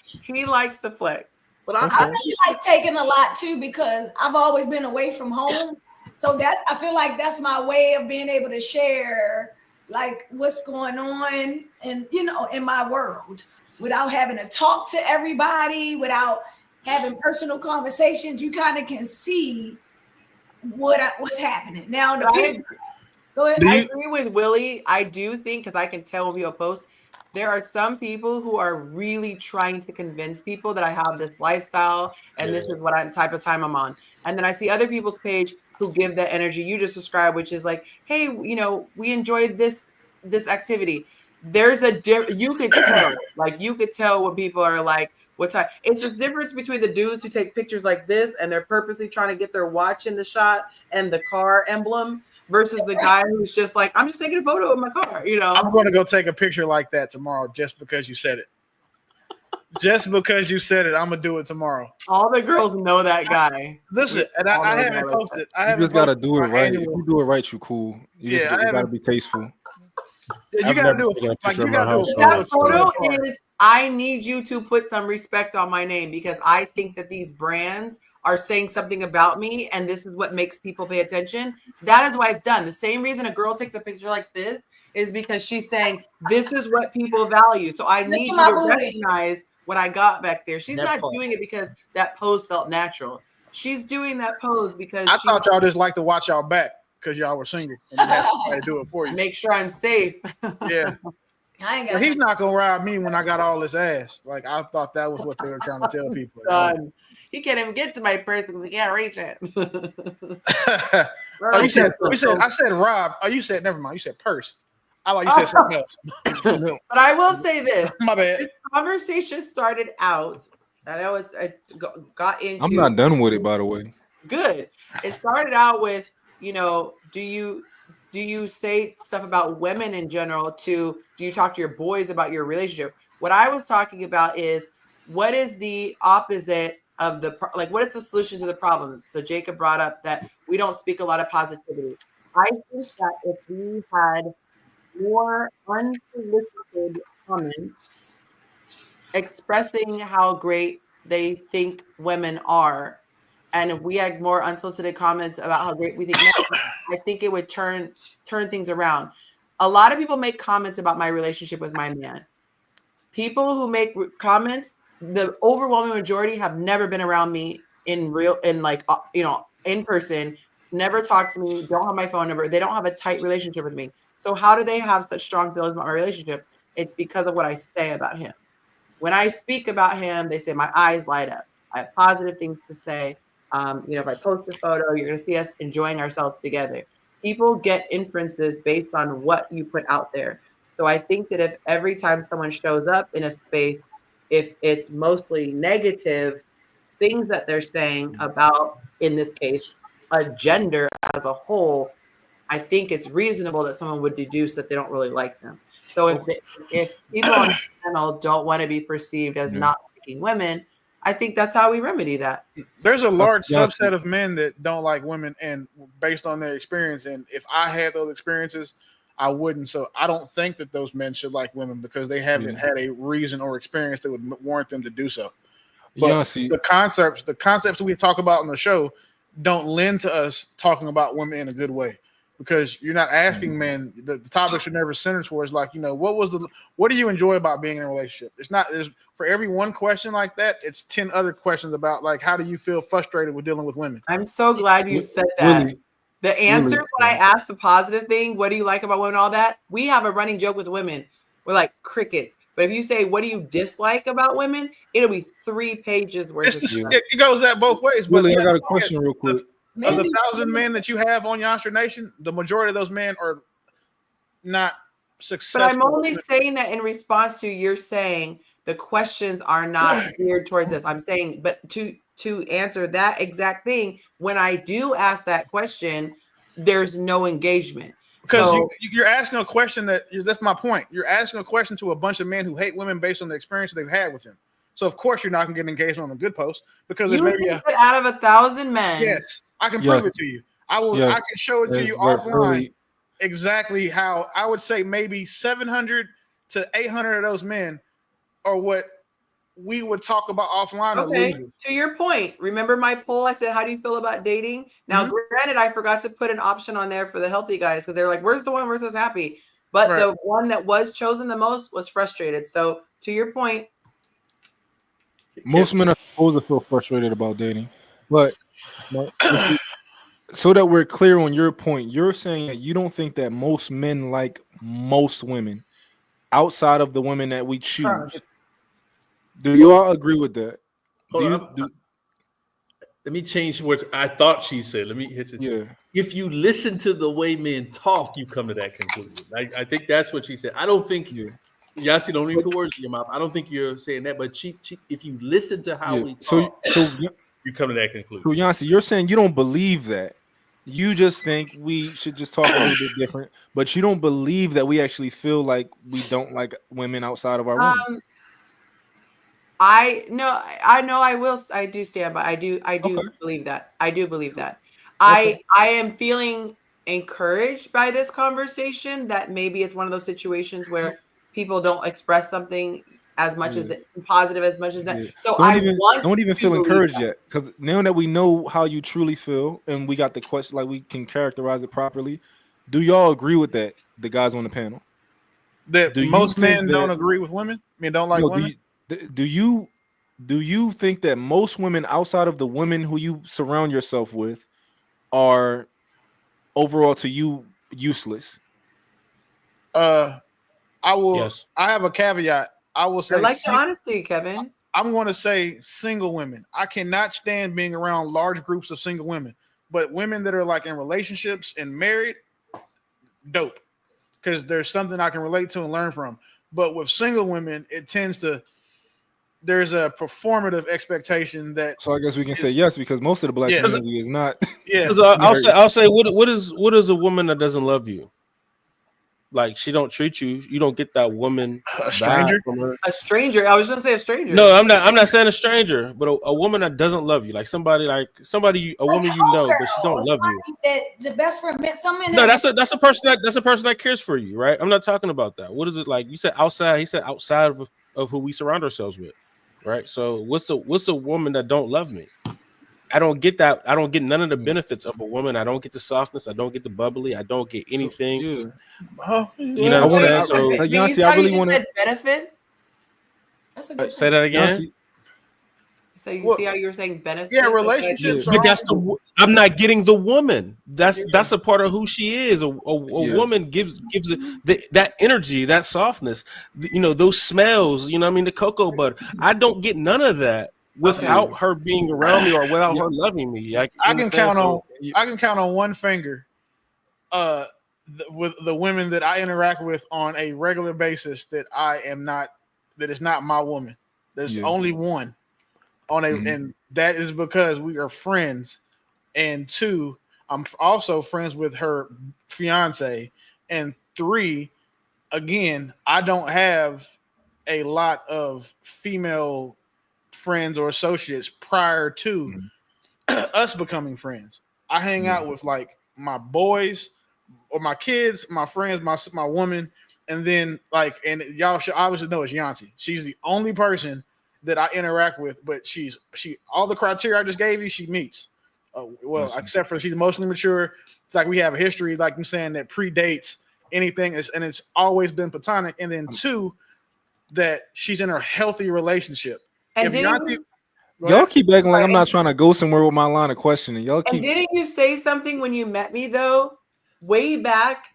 He likes to flex.
But I really like taking a lot too, because I've always been away from home. So I feel like that's my way of being able to share like what's going on and in my world without having to talk to everybody, without having personal conversations. You kind of can see what's happening. Now
go ahead. I agree with Willie. I do think, because I can tell when people post, There are some people who are really trying to convince people that I have this lifestyle and this is what I'm type of time I'm on. And then I see other people's page who give that energy you just described, which is like, hey, you know, we enjoyed this activity. There's a you could tell, like you could tell when people are like, what time? It's this difference between the dudes who take pictures like this and they're purposely trying to get their watch in the shot and the car emblem versus the guy who's just like, I'm just taking a photo of my car, you know.
I'm going to go take a picture like that tomorrow just because you said it. Just because you said it, I'm gonna do it tomorrow.
All the girls know that guy.
Listen, and I haven't posted.
You just gotta do it right. If you do it right, you cool. You just you gotta be tasteful.
You gotta do it. Like you gotta do it.
That photo is. I need you to put some respect on my name because I think that these brands are saying something about me, and this is what makes people pay attention. That is why it's done. The same reason a girl takes a picture like this is because she's saying this is what people value. So I need you to recognize what I got back there. She's not doing it because that pose felt natural. She's doing that pose because
I thought y'all just like to watch y'all back because y'all were single and you had somebody to do it for you.
Make sure I'm safe.
Yeah. But he's not gonna ride me when I got all this ass. Like I thought that was what they were trying to tell people.
He can't even get to my purse because he can't reach it.
Oh, you said I said Rob. Oh, you said never mind. You said purse. I like you said something else.
But I will say this.
My bad.
This conversation started out, and I got into.
I'm not done with it, by the way.
Good. It started out with, you know, do you say stuff about women in general do you talk to your boys about your relationship? What I was talking about is what is the opposite of like what is the solution to the problem? So Jacob brought up that we don't speak a lot of positivity. I think that if we had more unsolicited comments expressing how great they think women are, and if we had more unsolicited comments about how great we think men are, I think it would turn things around. A lot of people make comments about my relationship with my man. People who make comments, the overwhelming majority have never been around me in person, never talked to me, don't have my phone number. They don't have a tight relationship with me. So how do they have such strong feelings about my relationship? It's because of what I say about him. When I speak about him, they say my eyes light up. I have positive things to say. If I post a photo, you're going to see us enjoying ourselves together. People get inferences based on what you put out there. So I think that if every time someone shows up in a space, if it's mostly negative things that they're saying about, in this case, a gender as a whole, I think it's reasonable that someone would deduce that they don't really like them. So if people on the channel don't want to be perceived as not liking women, I think that's how we remedy that.
There's a large subset of men that don't like women, and based on their experience, and if I had those experiences, I wouldn't. So I don't think that those men should like women because they haven't had a reason or experience that would warrant them to do so. But the concepts we talk about on the show don't lend to us talking about women in a good way. Because you're not asking men, the topic should never center towards like, what do you enjoy about being in a relationship? There's for every one question like that, it's 10 other questions about like, how do you feel frustrated with dealing with women?
I'm so glad you said that. The answers when I ask the positive thing, what do you like about women, all that, we have a running joke with women. We're like crickets. But if you say, what do you dislike about women? It'll be 3 pages worth of stuff.
It goes that both ways. But
I got a question real quick.
Of the 1,000 men that you have on Yonci Nation, the majority of those men are not successful.
But I'm only saying that in response to you're saying the questions are not geared towards this. I'm saying, but to answer that exact thing, when I do ask that question, there's no engagement.
Because you're asking a question that's my point. You're asking a question to a bunch of men who hate women based on the experience they've had with them. So of course you're not gonna get engagement on the good post because there's maybe
out of 1,000 men.
Yes, I can prove it to you. I can show it to you offline. Exactly how I would say maybe 700 to 800 of those men are what we would talk about offline.
Okay, to your point, remember my poll? I said, how do you feel about dating? Now, granted, I forgot to put an option on there for the healthy guys because they're like, where's the one versus happy? But the one that was chosen the most was frustrated. So to your point,
most men are supposed to feel frustrated about dating, but so that we're clear on your point, you're saying that you don't think that most men like most women. outside of the women that we
Sure.
choose. Do you all agree with that?
Let me change what I thought she said. Let me hit it.
Yeah.
If you listen to the way men talk, you come to that conclusion. I think that's what she said. I don't think.
Yeah.
Yasi, don't even put words in your mouth. I don't think you're saying that, but if you listen to how we talk, you come to that conclusion.
So Yonci, you're saying you don't believe that. You just think we should just talk a little bit different, but you don't believe that we actually feel like we don't like women outside of our women.
I know I do stand by. I do believe that. I do believe that. I am feeling encouraged by this conversation that maybe it's one of those situations where people don't express something as much as positive as much as that. So
don't even feel encouraged yet, because now that we know how you truly feel and we got the question, like we can characterize it properly. Do y'all agree with that? The guys on the panel,
that most men don't agree with women. I mean, don't like women.
Do you think that most women outside of the women who you surround yourself with are overall to you useless?
I will. Yes. I have a caveat. I will say.
I like the honesty, Kevin.
I'm going to say single women. I cannot stand being around large groups of single women, but women that are like in relationships and married, dope, because there's something I can relate to and learn from. But with single women, it tends to. There's a performative expectation that.
So I guess we can say yes, because most of the black community is not.
Yeah,
I'll say what is a woman that doesn't love you? Like she don't treat you. You don't get that woman
a stranger.
From her.
A stranger. I was gonna say a stranger.
No, I'm not saying a stranger, but a woman that doesn't love you, like a woman you know, but she don't love you.
That the best friend met someone.
No, that's a person that cares for you, right? I'm not talking about that. What is it like? You said outside. He said outside of who we surround ourselves with, right? So what's a woman that don't love me? I don't get that. I don't get none of the benefits of a woman. I don't get the softness. I don't get the bubbly. I don't get anything. You know what I'm saying? So,
Yonci, I really want to
benefits.
That's a good
say that again.
Yonci.
So you see how you were saying benefits?
Yeah, relationships.
But I'm not getting the woman. That's a part of who she is. A woman gives that energy, that softness. You know, those smells. You know what I mean? The cocoa butter. I don't get none of that without her being around me or without her loving me. I can
count on one finger with the women that I interact with on a regular basis that is not my woman. There's only one and that is because we are friends, and 2, I'm also friends with her fiance, and 3, again, I don't have a lot of female friends or associates prior to us becoming friends. I hang out with like my boys or my kids, my friends, my woman, and then and y'all should obviously know it's Yonci. She's the only person that I interact with, but she all the criteria I just gave you, she meets. Except for she's emotionally mature. It's like we have a history, like I'm saying, that predates anything, and it's always been platonic. And then 2, that she's in a healthy relationship.
And
y'all keep acting like I'm not trying to go somewhere with my line of questioning.
And didn't you say something when you met me though, way back,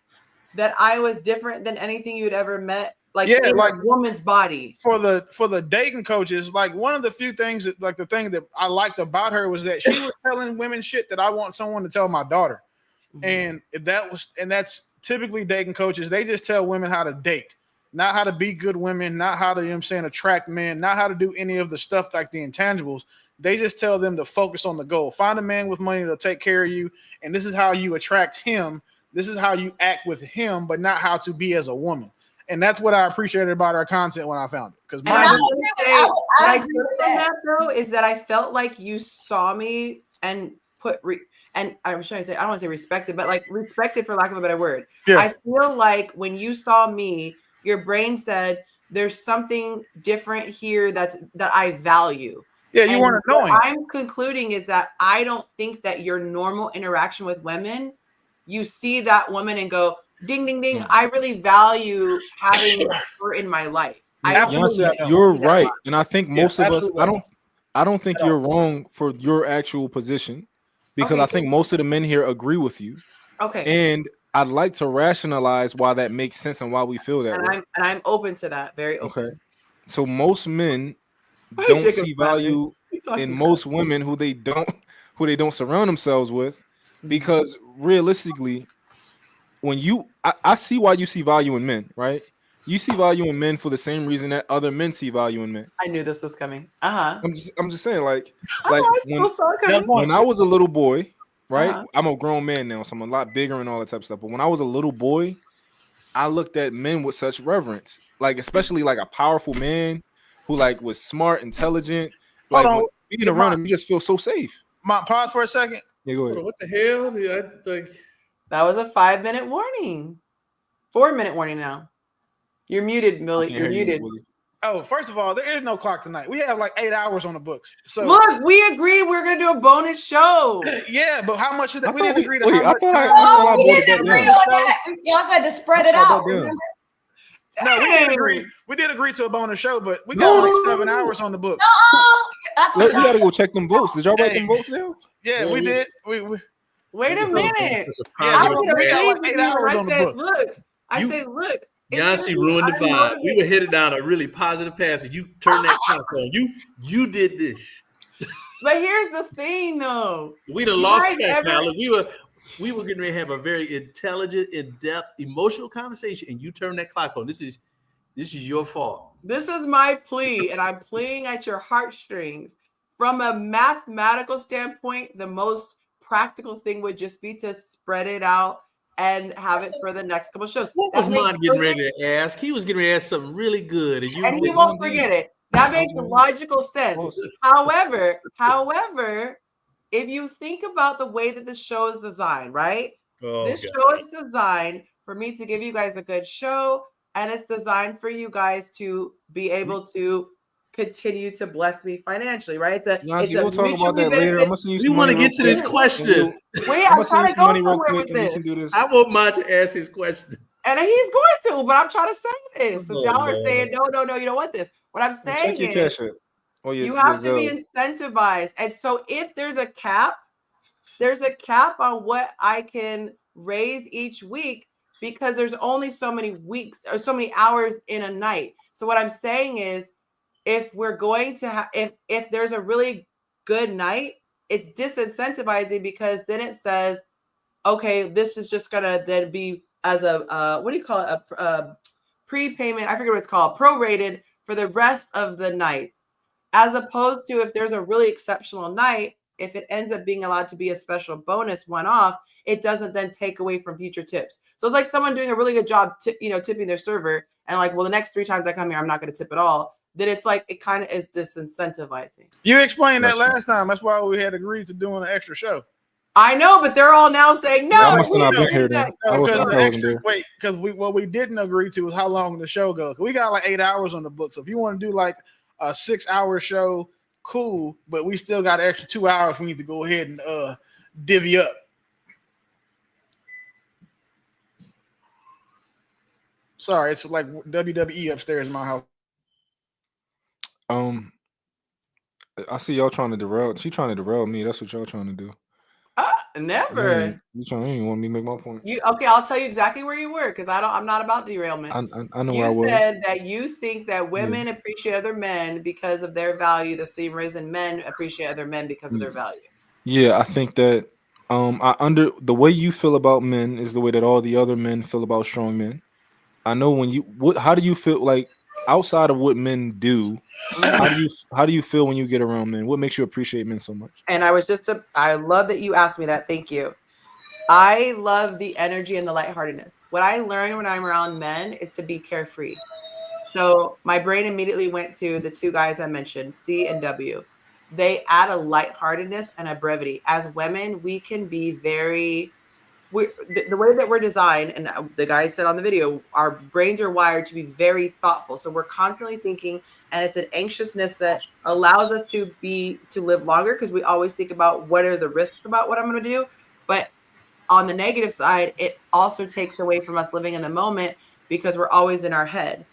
that I was different than anything you'd ever met? Like in a woman's body.
For the dating coaches, like one of the few things that the thing that I liked about her was that she was telling women shit that I want someone to tell my daughter. And that's typically dating coaches. They just tell women how to date, not how to be good women, not how to, attract men, not how to do any of the stuff like the intangibles. They just tell them to focus on the goal. Find a man with money to take care of you. And this is how you attract him. This is how you act with him, but not how to be as a woman. And that's what I appreciated about our content when I found it. Because
I agree with that though, is that I felt like you saw me and and I was trying to say, I don't want to say respected, but like respected for lack of a better word. Yeah. I feel like when you saw me, your brain said there's something different here that I value.
Yeah, you weren't knowing.
What I'm concluding is that I don't think that your normal interaction with women, you see that woman and go, ding, ding, ding. I really value having her in my life.
You're right. And I think most of us, I don't think you're wrong for your actual position, because I think most of the men here agree with you.
Okay.
And I'd like to rationalize why that makes sense and why we feel that way.
And I'm open to that. Very open.
Okay. So most men
Why
don't
Jacob
see
smiling?
value
What you talking
in
about?
most women who they don't surround themselves with, because realistically, when I see why you see value in men, right? You see value in men for the same reason that other men see value in men.
I knew this was coming. Uh-huh.
I'm just saying, like
I still saw it coming.
when I was a little boy, right?
Uh-huh.
I'm a grown man now, so I'm a lot bigger and all that type of stuff. But when I was a little boy, I looked at men with such reverence, like especially like a powerful man who like was smart, intelligent. Like
Hold on.
when being around him, you just feel so safe.
Pause for a second.
Yeah, go ahead.
What the hell?
That was a 5-minute warning. 4-minute warning now. You're muted, Millie. You're muted.
Oh, first of all, there is no clock tonight. We have like 8 hours on the books. So
Look, we agreed we're gonna do a bonus show.
Yeah, but how much is that? We didn't agree to
wait,
how
I
much.
thought I
Oh, we
voted
didn't
that
agree
down.
on that. Y'all said to spread it
I thought
out.
that down.
Remember?
No, we did
Dang.
agree. We did agree to a bonus show, but we got like 7 hours on the book.
That's what
We
y'all
gotta
said.
go check them votes. Did y'all write them votes down?
Yeah, we did. We
Wait a minute.
Yeah,
I
we
would
got
agree
like
with
8
you when
hours
I
on the
said,
book.
look. I say, look. it's
Yonci
gonna be
ruined the vibe. We were
unmotivated.
headed down a really positive path, and you turned that clock on. You did this.
But here's the thing, though.
We done
You
lost
guys
track,
ever-
now. Look, we were getting ready to have a very intelligent, in-depth, emotional conversation, and you turned that clock on. This is your fault.
This is my plea, and I'm pleading at your heartstrings. From a mathematical standpoint, the most practical thing would just be to spread it out and have it for the next couple shows.
What
That
was
makes
Mon getting
perfect-
ready to ask? He was getting ready to ask something really good, and you
and he won't forget it. That makes logical sense. However, if you think about the way that the show is designed, right?
Oh,
this
God.
show is designed for me to give you guys a good show, and it's designed for you guys to be able to continue to bless me financially, right? It's a
We'll talk about that later. I'm gonna send you
We
some
want
money
to
real
get to this
quick,
question.
Wait,
I'm
I'm
gonna send
trying
you
to
some
go
money real
somewhere
quick,
with
and we
this.
can do this.
I want Mon to ask his question.
And he's going to, but I'm trying to say this. Since
Oh,
y'all are
Lord.
saying, no, you don't want this. What I'm saying
Check your
is,
cash app. Or your,
you
your
have to be
Zelle.
incentivized. And so if there's a cap on what I can raise each week because there's only so many weeks or so many hours in a night. So what I'm saying is, if we're going to have, if there's a really good night, it's disincentivizing because then it says, okay, this is just gonna then be as a what do you call it, a prepayment? I forget what it's called, prorated for the rest of the nights, as opposed to if there's a really exceptional night, if it ends up being allowed to be a special bonus one-off, it doesn't then take away from future tips. So it's like someone doing a really good job, tipping their server, and like, well, the next 3 times I come here, I'm not going to tip at all. Then it's like it kind of is disincentivizing.
You explained that last time. That's why we had agreed to doing an extra show.
I know, but they're all now saying no.
I must have not been here then.
Because what we didn't agree to was how long the show goes. We got like 8 hours on the book. So if you want to do like a 6-hour show, cool. But we still got an extra 2 hours. We need to go ahead and divvy up. Sorry, it's like WWE upstairs in my house.
I see y'all trying to derail. She trying to derail me. That's what y'all trying to do.
Never.
You didn't want me to make my point.
Okay, I'll tell you exactly where you were because I'm not about derailment.
I know where I
You
was.
said that you think that women appreciate other men because of their value the same reason men appreciate other men because of their value.
Yeah, I think that the way you feel about men is the way that all the other men feel about strong men. I know how do you feel like outside of what men do? How do you feel when you get around men? What makes you appreciate men so much?
And I love that you asked me that. Thank you. I love the energy and the lightheartedness. What I learned when I'm around men is to be carefree. So my brain immediately went to the 2 guys I mentioned, C and W. They add a lightheartedness and a brevity. As women, we can be the way that we're designed, and the guy said on the video, our brains are wired to be very thoughtful. So we're constantly thinking, and it's an anxiousness that allows us to live longer because we always think about what are the risks about what I'm going to do. But on the negative side, it also takes away from us living in the moment because we're always in our head.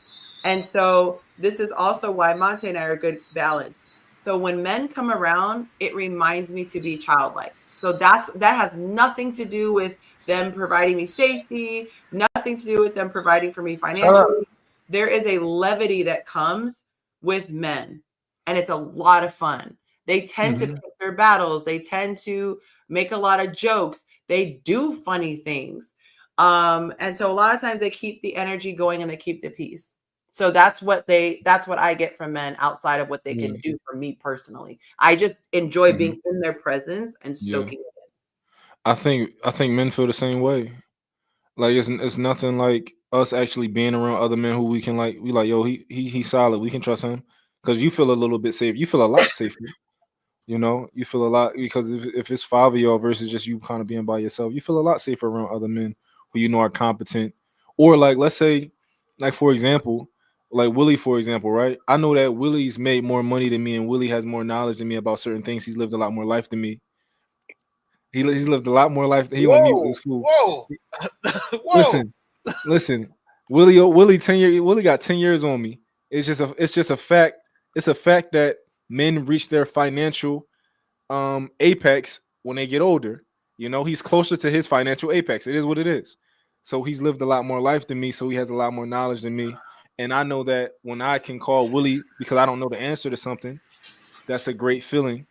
And so this is also why Monte and I are a good balance. So when men come around, it reminds me to be childlike. So that has nothing to do with them providing me safety, nothing to do with them providing for me financially. There is a levity that comes with men, and it's a lot of fun. They tend to pick their battles. They tend to make a lot of jokes. They do funny things. And so a lot of times they keep the energy going and they keep the peace. So that's what I get from men outside of what they can do for me personally. I just enjoy being in their presence and soaking it in.
I think men feel the same way. Like it's nothing like us actually being around other men who we can like. We like, yo, he's solid. We can trust him because you feel a little bit safe. You feel a lot safer. You know, you feel a lot because if it's 5 of y'all versus just you kind of being by yourself, you feel a lot safer around other men who you know are competent. Or like, let's say, like for example, like Willie, for example, right? I know that Willie's made more money than me, and Willie has more knowledge than me about certain things. He's lived a lot more life than me. He's lived a lot more life. He on mute. It's cool.
Whoa.
Listen. Willie 10 years. Willie got 10 years on me. It's just a fact. It's a fact that men reach their financial apex when they get older. You know, he's closer to his financial apex. It is what it is. So he's lived a lot more life than me. So he has a lot more knowledge than me. And I know that when I can call Willie because I don't know the answer to something, that's a great feeling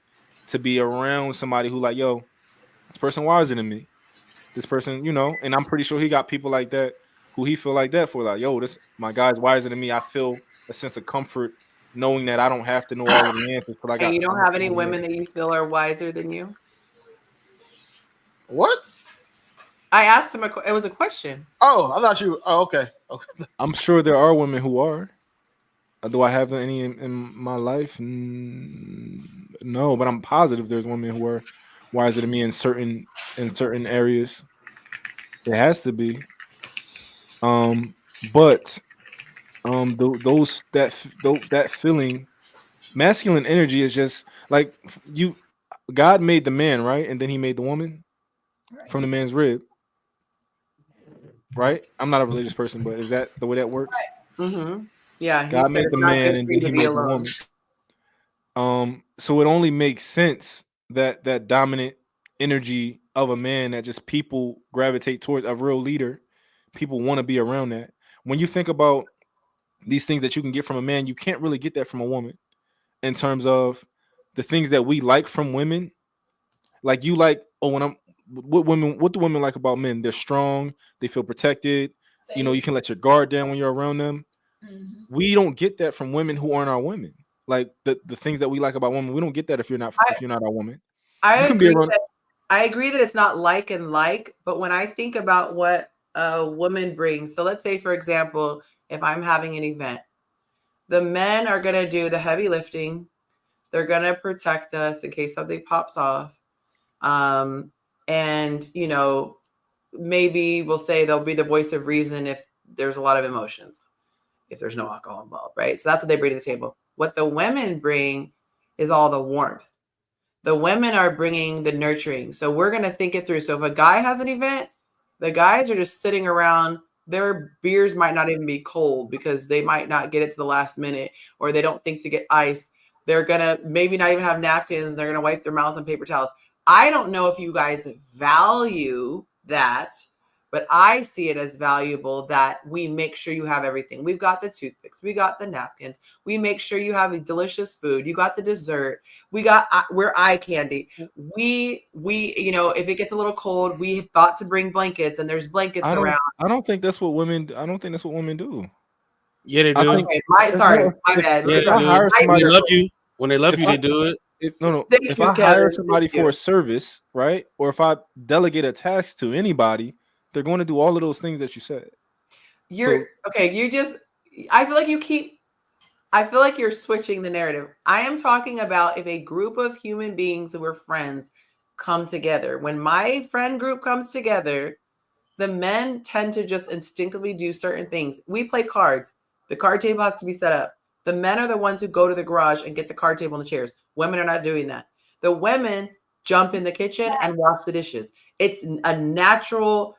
to be around somebody who like, yo, this person wiser than me. This person, you know, and I'm pretty sure he got people like that who he feel like that for. Like, yo, this my guy's wiser than me. I feel a sense of comfort knowing that I don't have to know all of the answers. But
And you don't have any women that you feel are wiser than you?
What?
I asked him. It was a question.
Oh, I thought you. Oh, okay.
I'm sure there are women who are. Do I have any in my life? No, but I'm positive there's women who are wiser than me in certain areas. It has to be. But that feeling, masculine energy is just like you. God made the man, right, and then He made the woman from the man's rib. Right? I'm not a religious person, but is that the way that works?
Mm-hmm. Yeah,
God made the man and then He made the woman. So it only makes sense that dominant energy of a man that just people gravitate towards, a real leader. People want to be around that. When you think about these things that you can get from a man, you can't really get that from a woman. In terms of the things that we like from women, like you like. Oh, what do women like about men? They're strong. They feel protected. You know, you can let your guard down when you're around them.
Mm-hmm.
We don't get that from women who aren't our women. Like the things that we like about women, we don't get that if you're not our woman.
I agree that it's not like and like, but when I think about what a woman brings, so let's say, for example, if I'm having an event, the men are going to do the heavy lifting. They're going to protect us in case something pops off. And, you know, maybe we'll say they'll be the voice of reason if there's a lot of emotions, if there's no alcohol involved, right? So that's what they bring to the table. What the women bring is all the warmth. The women are bringing the nurturing. So we're going to think it through. So if a guy has an event, the guys are just sitting around. Their beers might not even be cold because they might not get it to the last minute, or they don't think to get ice. They're going to maybe not even have napkins. They're going to wipe their mouths on paper towels. I don't know if you guys value that, but I see it as valuable that we make sure you have everything. We've got the toothpicks. We got the napkins. We make sure you have a delicious food. You got the dessert. We're eye candy. We, you know, if it gets a little cold, we thought to bring blankets, and there's blankets around.
I don't think that's what women do.
Yeah, they do.
Okay, my bad.
Yeah,
If I hire somebody,
when they love you, they do it.
If I hire somebody for a service, right, or if I delegate a task to anybody, they're going to do all of those things that you said.
I feel like you're switching the narrative. I am talking about if a group of human beings who are friends come together. When my friend group comes together, the men tend to just instinctively do certain things. We play cards. The card table has to be set up. The men are the ones who go to the garage and get the card table and the chairs. Women are not doing that. The women jump in the kitchen and wash the dishes. It's a natural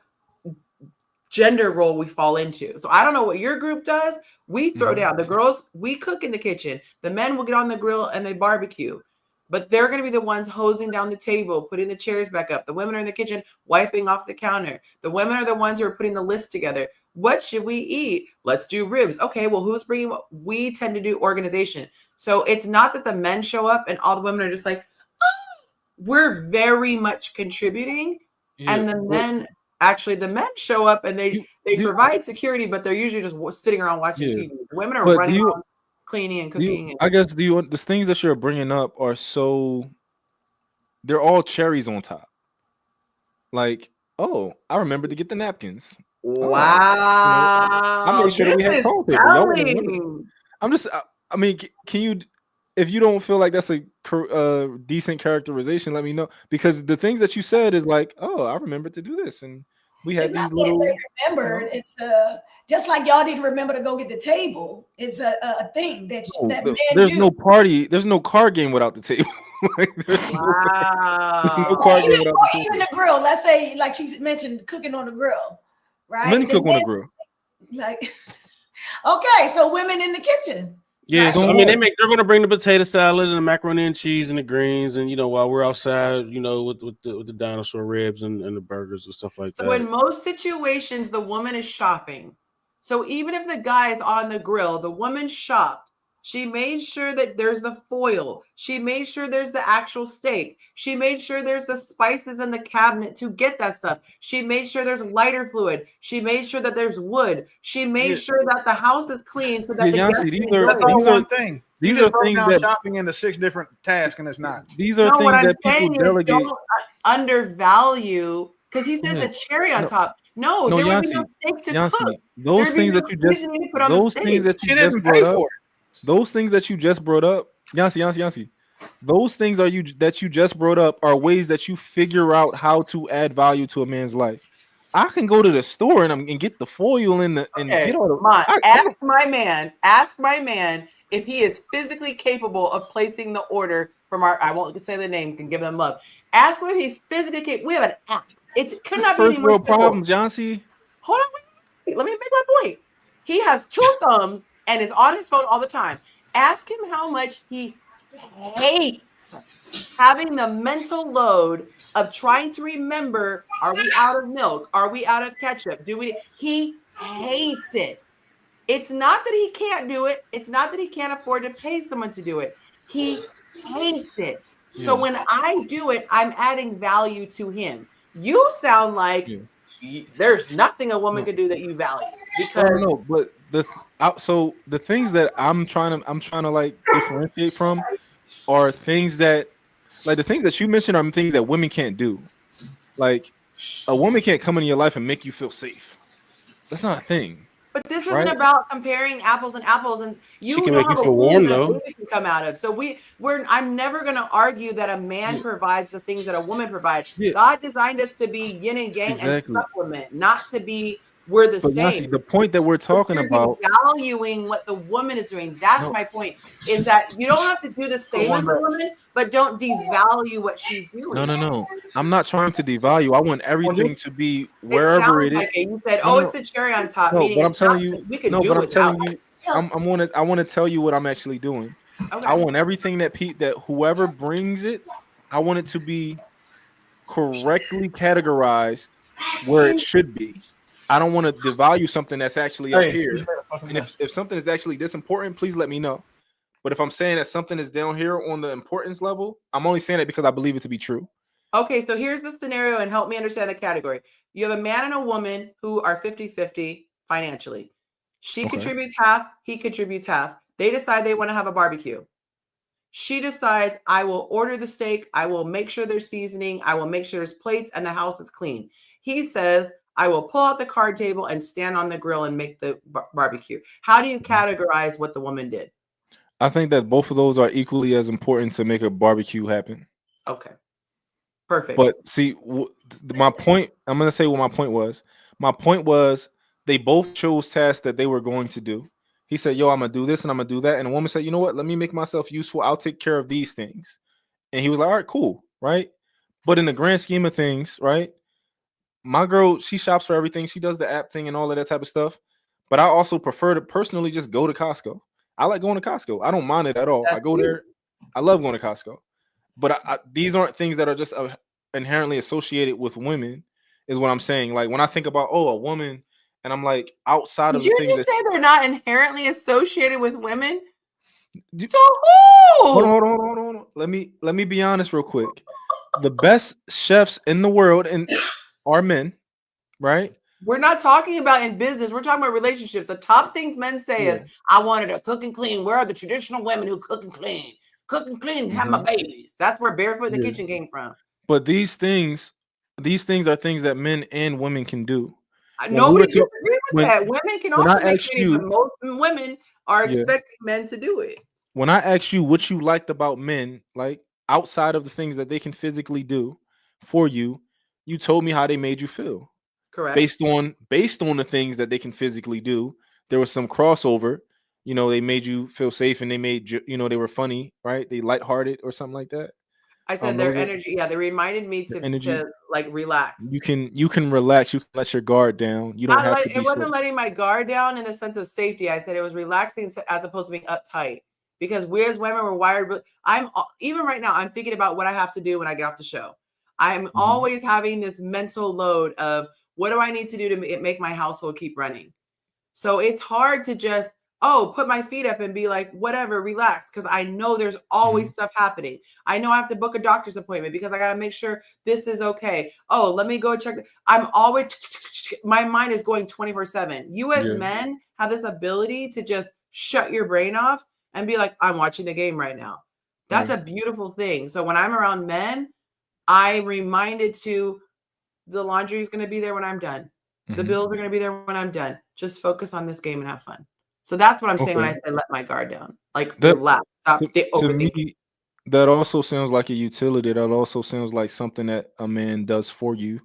gender role we fall into. So I don't know what your group does. We throw down. The girls, we cook in the kitchen. The men will get on the grill and they barbecue. but they're going to be the ones hosing down the table, putting the chairs back up. The women are in the kitchen wiping off the counter. The women are the ones who are putting the list together. What should we eat? Let's do ribs. Okay, well, who's bringing what? We tend to do organization. So it's not that the men show up and all the women are just like, oh, we're very much contributing. And the men, actually, the men show up and they provide security, but they're usually just sitting around watching TV. The women are running around cleaning and cooking.
I guess the things that you're bringing up are they're all cherries on top. Like, oh, I remember to get the napkins.
Wow.
I made sure that we had toilet paper. Y'all wouldn't remember. I'm just, I mean, can you, if you don't feel like that's a decent characterization, let me know. Because the things that you said is like, oh, I remember to do this. And we had these little.
Remembered, it's just like y'all didn't remember to go get the table. It's a thing that
there's no party. There's no card game without the table. Like,
wow.
No card game without the
table. Even the grill. Let's say, like she mentioned, cooking on the grill, right?
Men cook on the grill.
Like, okay, so women in the kitchen.
Yeah, so, I mean, they're going to bring the potato salad and the macaroni and cheese and the greens, and while we're outside, with the dinosaur ribs and the burgers and stuff like that.
So in most situations, the woman is shopping. So even if the guy is on the grill, the woman shopped. She made sure that there's the foil. She made sure there's the actual steak. She made sure there's the spices in the cabinet to get that stuff. She made sure there's lighter fluid. She made sure that there's wood. She made sure that the house is clean so that the guests
that's all one thing.
These are things that
shopping into 6 different tasks, and it's not.
These are things that people delegate.
Don't undervalue, because he said the cherry on top. No, there would be no steak to cook.
Those things that you just brought up, Yonci, those things that you just brought up are ways that you figure out how to add value to a man's life. I can go to the store and get the foil and get all the.
Ask my man if he is physically capable of placing the order from our. I won't say the name. Can give them love. Ask him if he's physically capable. We have an app. It could not be any more
problem, Yonci.
Hold on, wait. Let me make my point. He has 2 thumbs and is on his phone all the time. Ask him how much he hates having the mental load of trying to remember, are we out of milk? Are we out of ketchup? He hates it. It's not that he can't do it. It's not that he can't afford to pay someone to do it. He hates it. Yeah. So when I do it, I'm adding value to him. You sound like there's nothing a woman could do that you value. Because
but the things that I'm trying to like differentiate from are things that, like, the things that you mentioned are things that women can't do. Like, a woman can't come into your life and make you feel safe. That's not a thing.
But this isn't about comparing apples and apples, and
she can make you feel warm though.
Can come out of. So I'm never going to argue that a man provides the things that a woman provides. Yeah. God designed us to be yin and yang and supplement, not to be we're the same.
Nancy, the point that we're talking about,
valuing what the woman is doing. That's my point. Is that you don't have to do the same as the woman, but don't devalue what she's doing.
No. I'm not trying to devalue. I want everything to be wherever it is.
Like you said, it's the cherry on top.
No, but I'm telling you, I want to tell you what I'm actually doing. Okay. I want everything that whoever brings it, I want it to be correctly categorized where it should be. I don't want to devalue something that's actually up here. And if something is actually this important, please let me know. But if I'm saying that something is down here on the importance level, I'm only saying it because I believe it to be true.
Okay, so here's the scenario, and help me understand the category. You have a man and a woman who are 50-50 financially. She contributes half, he contributes half. They decide they want to have a barbecue. She decides, I will order the steak. I will make sure there's seasoning. I will make sure there's plates and the house is clean. He says, I will pull out the card table and stand on the grill and make the barbecue. How do you categorize what the woman did?
I think that both of those are equally as important to make a barbecue happen.
Okay. Perfect.
But see, my point, I'm going to say what my point was. My point was they both chose tasks that they were going to do. He said, yo, I'm going to do this and I'm going to do that. And the woman said, you know what? Let me make myself useful. I'll take care of these things. And he was like, all right, cool. Right. But in the grand scheme of things, right? My girl, she shops for everything. She does the app thing and all of that type of stuff. But I also prefer to personally just go to Costco. I like going to Costco. I don't mind it at all. I go there. I love going to Costco. but these aren't things that are just inherently associated with women. Is what I'm saying. Like when I think about a woman, and I'm like outside of
Did
the
you
things
just
that
say they're not inherently associated with women?
to
who?
Hold on. Let me be honest real quick. The best chefs in the world are men, right?
We're not talking about in business. We're talking about relationships. The top things men say is, I wanted to cook and clean. Where are the traditional women who cook and clean? Cook and clean and have my babies. That's where barefoot in the kitchen came from.
But these things are things that men and women can do.
Nobody disagrees with that. Women can also make money, but most women are expecting men to do it.
When I asked you what you liked about men, like outside of the things that they can physically do for you, you told me how they made you feel.
Correct.
Based on the things that they can physically do, there was some crossover. You know, they made you feel safe, and they made you, they were funny, right? They lighthearted or something like that.
I said their energy. Yeah, they reminded me to like relax.
You can relax. You can let your guard down. You don't have to be.
It wasn't letting my guard down in the sense of safety. I said it was relaxing as opposed to being uptight. Because we as women were wired. I'm even right now. I'm thinking about what I have to do when I get off the show. I'm always having this mental load of what do I need to do to make my household keep running. So it's hard to just put my feet up and be like, whatever, relax. Because I know there's always stuff happening. I know I have to book a doctor's appointment because I got to make sure this is okay. Oh, let me go check. I'm always, my mind is going 24/7. You as men have this ability to just shut your brain off and be like, I'm watching the game right now. That's a beautiful thing. So when I'm around men, I'm reminded to the laundry is going to be there when I'm done. The bills are going to be there when I'm done. Just focus on this game and have fun. So that's what I'm saying when I say let my guard down. Like relax. Stop overthinking.
Me, that also sounds like a utility. That also sounds like something that a man does for you.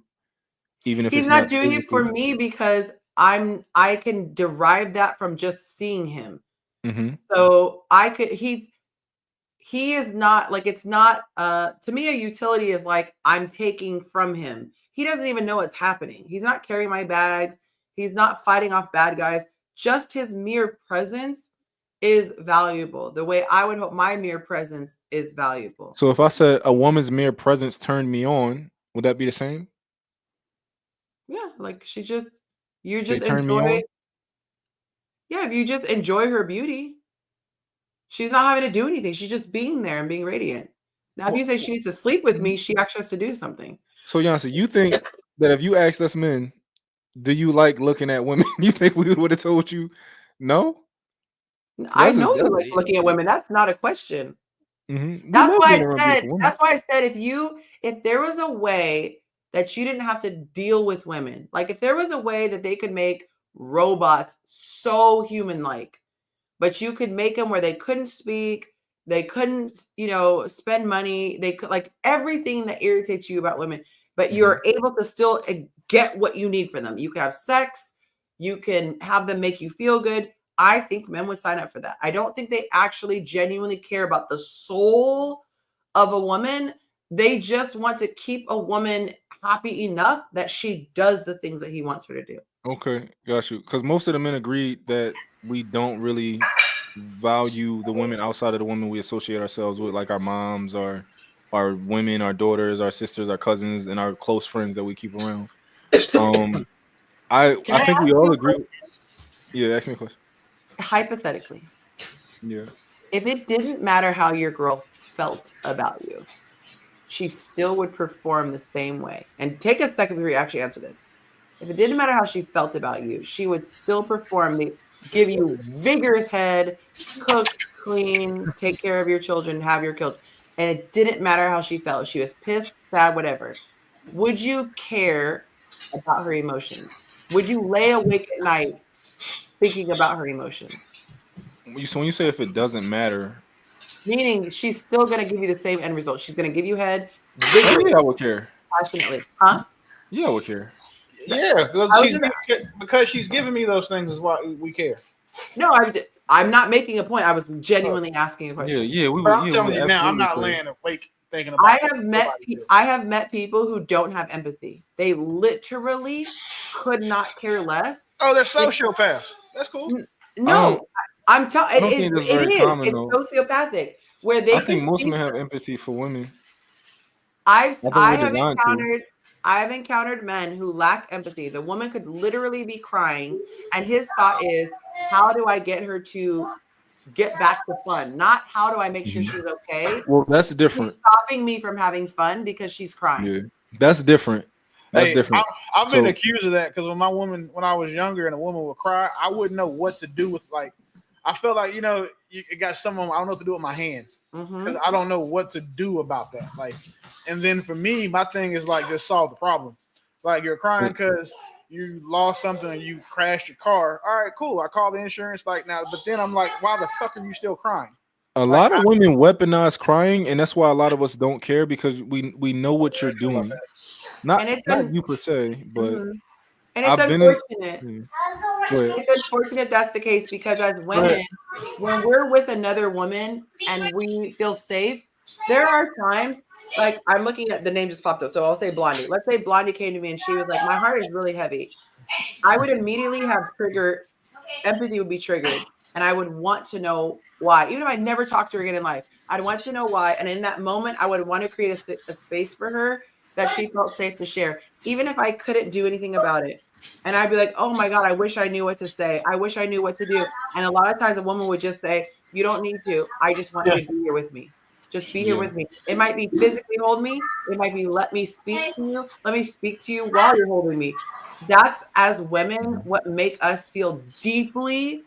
Even if
he's not doing it for me because I can derive that from just seeing him. So he is not like, it's not to me, a utility is like I'm taking from him. He doesn't even know what's happening. He's not carrying my bags. He's not fighting off bad guys. Just his mere presence is valuable. The way I would hope my mere presence is valuable.
So if I said a woman's mere presence turned me on, would that be the same?
Yeah, like you just enjoy. Yeah, if you just enjoy her beauty, she's not having to do anything. She's just being there and being radiant. Now, if you say she needs to sleep with me, she actually has to do something.
So, Yonci, you think that if you asked us men, do you like looking at women? You think we would have told you no?
I know you like looking at women. That's not a question. That's why I said if there was a way that you didn't have to deal with women, like if there was a way that they could make robots so human-like, but you could make them where they couldn't speak, they couldn't, spend money, they could, like everything that irritates you about women, but you're able to still get what you need from them. You can have sex, you can have them make you feel good. I think men would sign up for that. I don't think they actually genuinely care about the soul of a woman. They just want to keep a woman happy enough that she does the things that he wants her to do.
Okay, got you. Because most of the men agreed that we don't really value the women outside of the women we associate ourselves with, like our moms, our women, our daughters, our sisters, our cousins, and our close friends that we keep around. I think we all agree. Yeah, ask me a question.
Hypothetically,
if
it didn't matter how your girl felt about you, she still would perform the same way. And take a second before you actually answer this. If it didn't matter how she felt about you, she would still perform, give you vigorous head, cook, clean, take care of your children, have your children. And it didn't matter how she felt. She was pissed, sad, whatever. Would you care about her emotions? Would you lay awake at night thinking about her emotions?
So when you say if it doesn't matter,
meaning she's still going to give you the same end result. She's going to give you head
vigorously, I would care.
Passionately. Huh?
Yeah, I would care.
Yeah, because she's giving me those things is why we care.
No, I'm not making a point. I was genuinely asking a question.
Yeah,
I'm telling you now, I'm not laying awake thinking about.
I have met people who don't have empathy. They literally could not care less.
Oh, they're sociopaths. That's cool.
No, I'm telling. It is.
Common,
it's sociopathic. Where they
I think most men have empathy for women. I think
I
we're
have
designed to.
encountered men who lack empathy. The woman could literally be crying, and his thought is, how do I get her to get back to fun? Not how do I make sure she's okay.
Well, that's
She's
different.
stopping me from having fun because she's crying.
Yeah, that's different. That's
Hey,
different.
I've been
So
accused of that because when I was younger and a woman would cry, I wouldn't know what to do with like. I felt like it got someone I don't know what to do with my hands because I don't know what to do about that. Like, and then for me, my thing is like just solve the problem. Like you're crying because you lost something and you crashed your car. All right, cool. I call the insurance like now, but then I'm like, why the fuck are you still crying?
a
Like,
lot of women weaponize crying, and that's why a lot of us don't care because we know what you're doing.
And it's
Not you per se, but
and it's
I've been in.
unfortunate.
Go ahead.
It's unfortunate that's the case because as women, when we're with another woman and we feel safe, there are times like I'm looking at the name just popped up. So I'll say Blondie. Let's say Blondie came to me and she was like, my heart is really heavy. I would immediately have empathy would be triggered. And I would want to know why. Even if I never talked to her again in life, I'd want to know why. And in that moment, I would want to create a space for her that she felt safe to share, even if I couldn't do anything about it. And I'd be like, oh my God, I wish I knew what to say. I wish I knew what to do. And a lot of times a woman would just say, you don't need to. I just want you to be here with me. Just be here
Yeah.
with me. It might be physically hold me. It might be let me speak to you. Let me speak to you while you're holding me. That's as women what make us feel deeply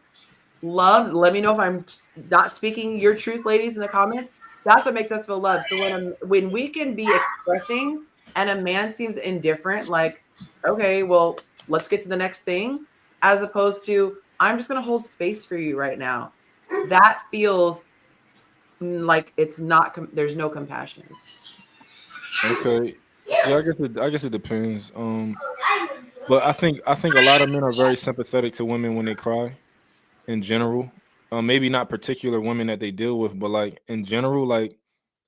loved. Let me know if I'm not speaking your truth, ladies, in the comments. That's what makes us feel loved. So when we can be expressing and a man seems indifferent, like, okay, well, let's get to the next thing, as opposed to I'm just gonna hold space for you right now. That feels like it's not there's no compassion.
Okay. Yeah, I guess it depends. But I think a lot of men are very sympathetic to women when they cry in general. Maybe not particular women that they deal with, but like in general, like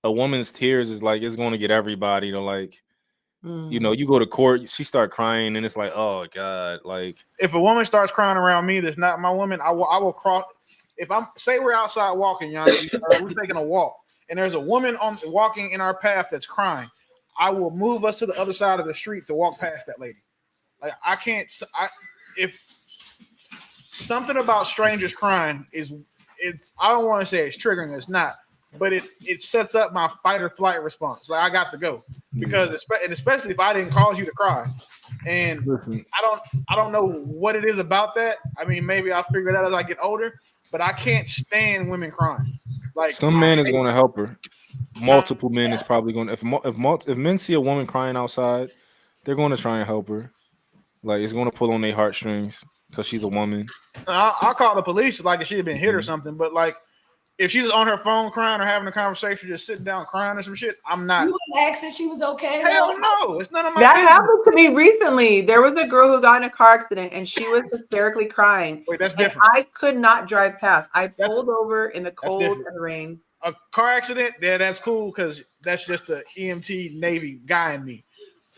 a woman's tears is like it's going to get everybody to like, you go to court, she start crying, and it's like, oh God, like
if a woman starts crying around me that's not my woman, I will cross. If I'm say we're outside walking, Yonci, or we're taking a walk, and there's a woman walking in our path that's crying, I will move us to the other side of the street to walk past that lady. Like I can't. If something about strangers crying it's I don't want to say it's triggering. It's not, but it sets up my fight or flight response. Like I got to go because especially if I didn't cause you to cry. And
listen,
I don't know what it is about that. I mean, maybe I'll figure it out as I get older, but I can't stand women crying. Like
some man is going to help her. Multiple men is probably going to if men see a woman crying outside, they're going to try and help her. Like it's going to pull on their heartstrings because she's a woman.
I'll call the police like if she had been hit or something. But like if she's on her phone crying or having a conversation, just sitting down crying or some shit, I'm not.
You wouldn't ask if she was okay.
Hell no, it's none of my
That
business.
happened to me recently. There was a girl who got in a car accident and she was hysterically crying.
Wait, that's different.
I could not drive past. I pulled over in the cold and the rain.
A car accident, yeah, that's cool because that's just the EMT Navy guy in me.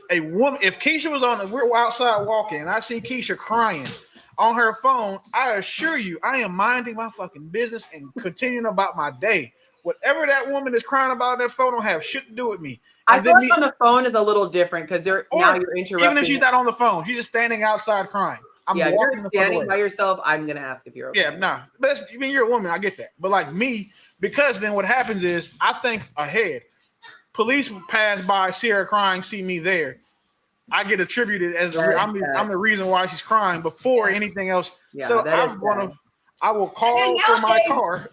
A woman, if Keisha was we're outside walking and I see Keisha crying on her phone, I assure you, I am minding my fucking business and continuing about my day. Whatever that woman is crying about on that phone don't have shit to do with me. And
I feel like on the phone is a little different because now you're interrupting.
Even if she's not on the phone, she's just standing outside crying.
If you're standing by yourself, I'm gonna ask if you're okay.
Yeah, nah. But I mean, you're a woman. I get that. But like me, because then what happens is I think ahead. Police pass by, see her crying, see me there. I get attributed as I'm the reason why she's crying before anything else.
Yeah,
so I will call for my car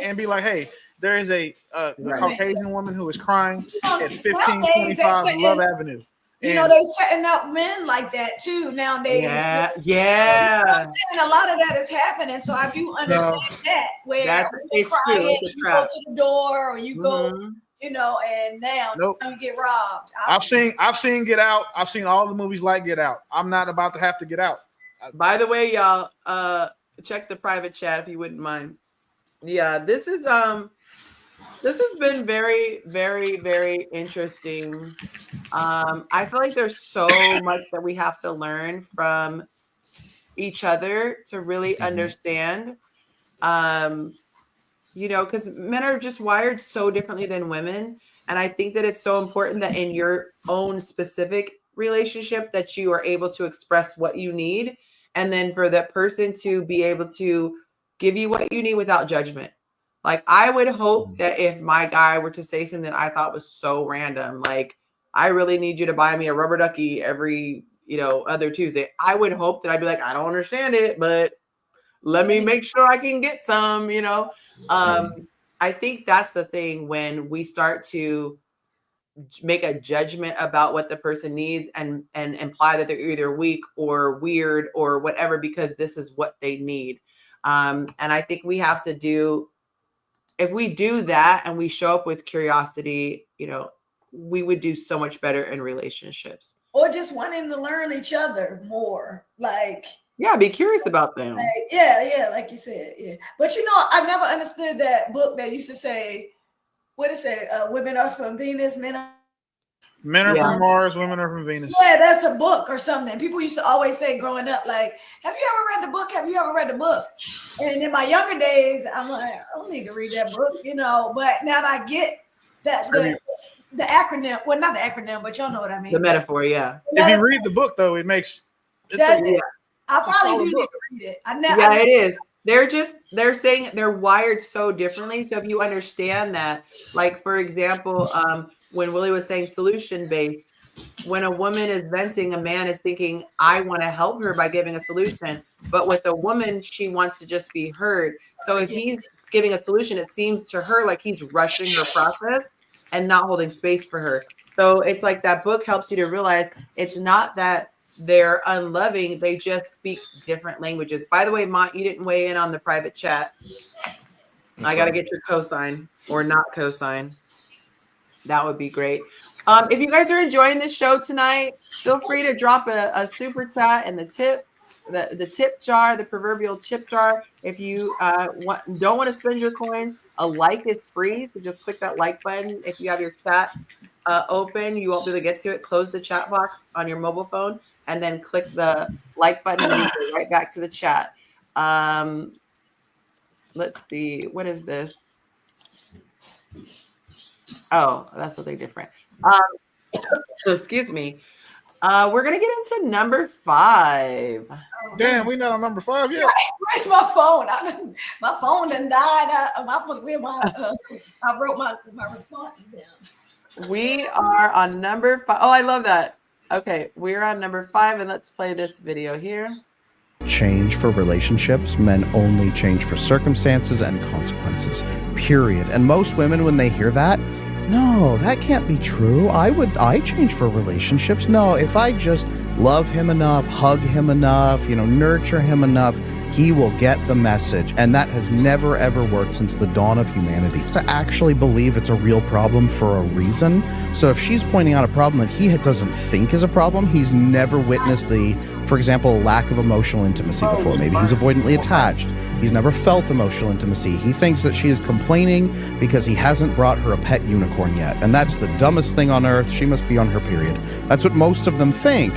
and be like, hey, there is a Caucasian woman who is crying at 1525 Love Avenue.
You know, they're setting up men like that too nowadays.
Yeah.
You know what I'm saying? A lot of that is happening. So I do understand that where
it's
crying,
true.
you go to the door or you go, you know, and now you get robbed.
I've seen Get Out. I've seen all the movies like Get Out. I'm not about to have to get out.
By the way, y'all, check the private chat if you wouldn't mind. Yeah, this has been very, very, very interesting. I feel like there's so much that we have to learn from each other to really understand. You know, because men are just wired so differently than women. And I think that it's so important that in your own specific relationship that you are able to express what you need, and then for that person to be able to give you what you need without judgment. Like, I would hope that if my guy were to say something that I thought was so random, like, I really need you to buy me a rubber ducky every, other Tuesday, I would hope that I'd be like, I don't understand it, but let me make sure I can get some, I think that's the thing when we start to make a judgment about what the person needs and imply that they're either weak or weird or whatever because this is what they need. And I think we have to do, if we do that and we show up with curiosity, we would do so much better in relationships.
Or just wanting to learn each other more. Like,
yeah, be curious about them.
Like, yeah, like you said, yeah. But I never understood that book that used to say, what it say? Women are from Venus, men are
from Mars, women are from Venus.
Yeah, that's a book or something. People used to always say growing up, like, have you ever read the book? Have you ever read the book? And in my younger days, I'm like, I don't need to read that book, but now that I get that the acronym, well, not the acronym, but y'all know what I mean.
The metaphor, yeah.
If you read the book, though, it makes
I probably do need to read it.
It is. They're saying they're wired so differently. So if you understand that, like, for example, when Willie was saying solution-based, when a woman is venting, a man is thinking, I want to help her by giving a solution. But with a woman, she wants to just be heard. So if he's giving a solution, it seems to her like he's rushing her process and not holding space for her. So it's like that book helps you to realize it's not that they're unloving, they just speak different languages. By the way, Mont, you didn't weigh in on the private chat. I got to get your cosign or not cosign. That would be great. If you guys are enjoying this show tonight, feel free to drop a super chat in the tip jar, the proverbial tip jar. If you don't want to spend your coins, a like is free. So just click that like button. If you have your chat open, you won't be able to get to it. Close the chat box on your mobile phone and then click the like button and you go right back to the chat. Let's see. What is this? Oh, that's something different. Excuse me. We're going to get into number 5.
Damn, we not on number 5 yet.
Where's my phone? My phone done died. I wrote my response down.
We are on number 5. Oh, I love that. Okay, we're on number 5, and let's play this video here.
Change for relationships. Men only change for circumstances and consequences. Period. And most women, when they hear that, no, that can't be true. I change for relationships. No, if I just love him enough, hug him enough, nurture him enough, he will get the message. And that has never, ever worked since the dawn of humanity. To actually believe it's a real problem for a reason. So if she's pointing out a problem that he doesn't think is a problem, he's never witnessed for example, lack of emotional intimacy before. Maybe he's avoidantly attached. He's never felt emotional intimacy. He thinks that she is complaining because he hasn't brought her a pet unicorn yet. And that's the dumbest thing on earth. She must be on her period. That's what most of them think.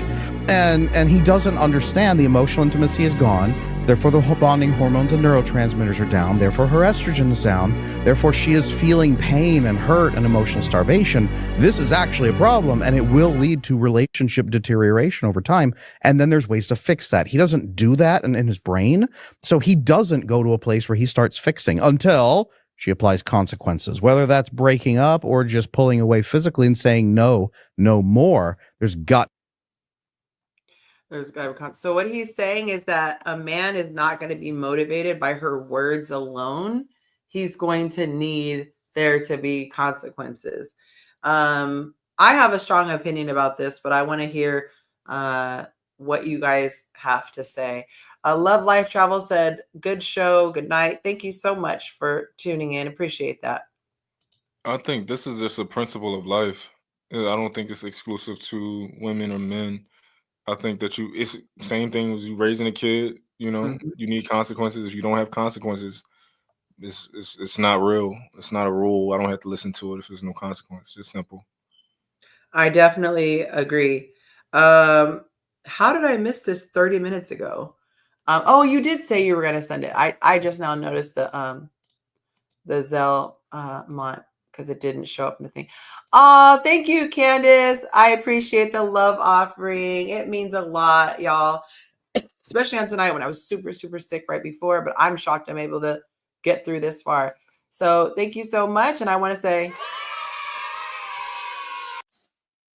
And he doesn't understand the emotional intimacy is gone. Therefore, the bonding hormones and neurotransmitters are down. Therefore, her estrogen is down. Therefore, she is feeling pain and hurt and emotional starvation. This is actually a problem, and it will lead to relationship deterioration over time. And then there's ways to fix that. He doesn't do that in his brain. So he doesn't go to a place where he starts fixing until she applies consequences, whether that's breaking up or just pulling away physically and saying, no more.
So what he's saying is that a man is not going to be motivated by her words alone. He's going to need there to be consequences. I have a strong opinion about this, but I want to hear what you guys have to say. Love Life Travel said, good show. Good night. Thank you so much for tuning in. Appreciate that.
I think this is just a principle of life. I don't think it's exclusive to women or men. I think that it's the same thing as you raising a kid, you need consequences. If you don't have consequences, it's not real. It's not a rule. I don't have to listen to it if there's no consequence. It's just simple.
I definitely agree. How did I miss this 30 minutes ago? Oh, you did say you were going to send it. I just now noticed the Zelle Mont. because it didn't show up in the thing. Oh, thank you, Candace. I appreciate the love offering. It means a lot, y'all, especially on tonight when I was super, super sick right before, but I'm shocked I'm able to get through this far. So thank you so much. And I want to say,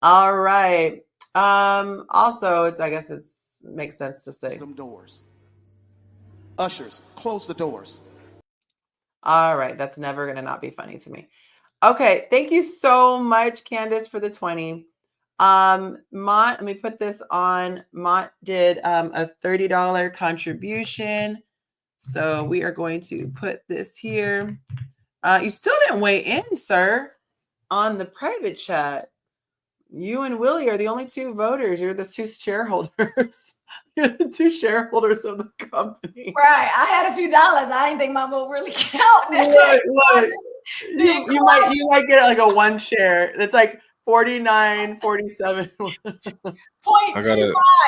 all right. Also, I guess it makes sense to say.
Them doors. Ushers, close the doors.
All right. That's never going to not be funny to me. Okay. Thank you so much, Candace, for the 20. Mont, let me put this on. Mont did a $30 contribution. So we are going to put this here. You still didn't weigh in, sir, on the private chat. You and Willie are the only two voters. You're the two shareholders. You're the two shareholders of the company.
Right. I had a few dollars. I didn't think my vote really counted.
Look, you might get like a one share. It's like 49, 47.
I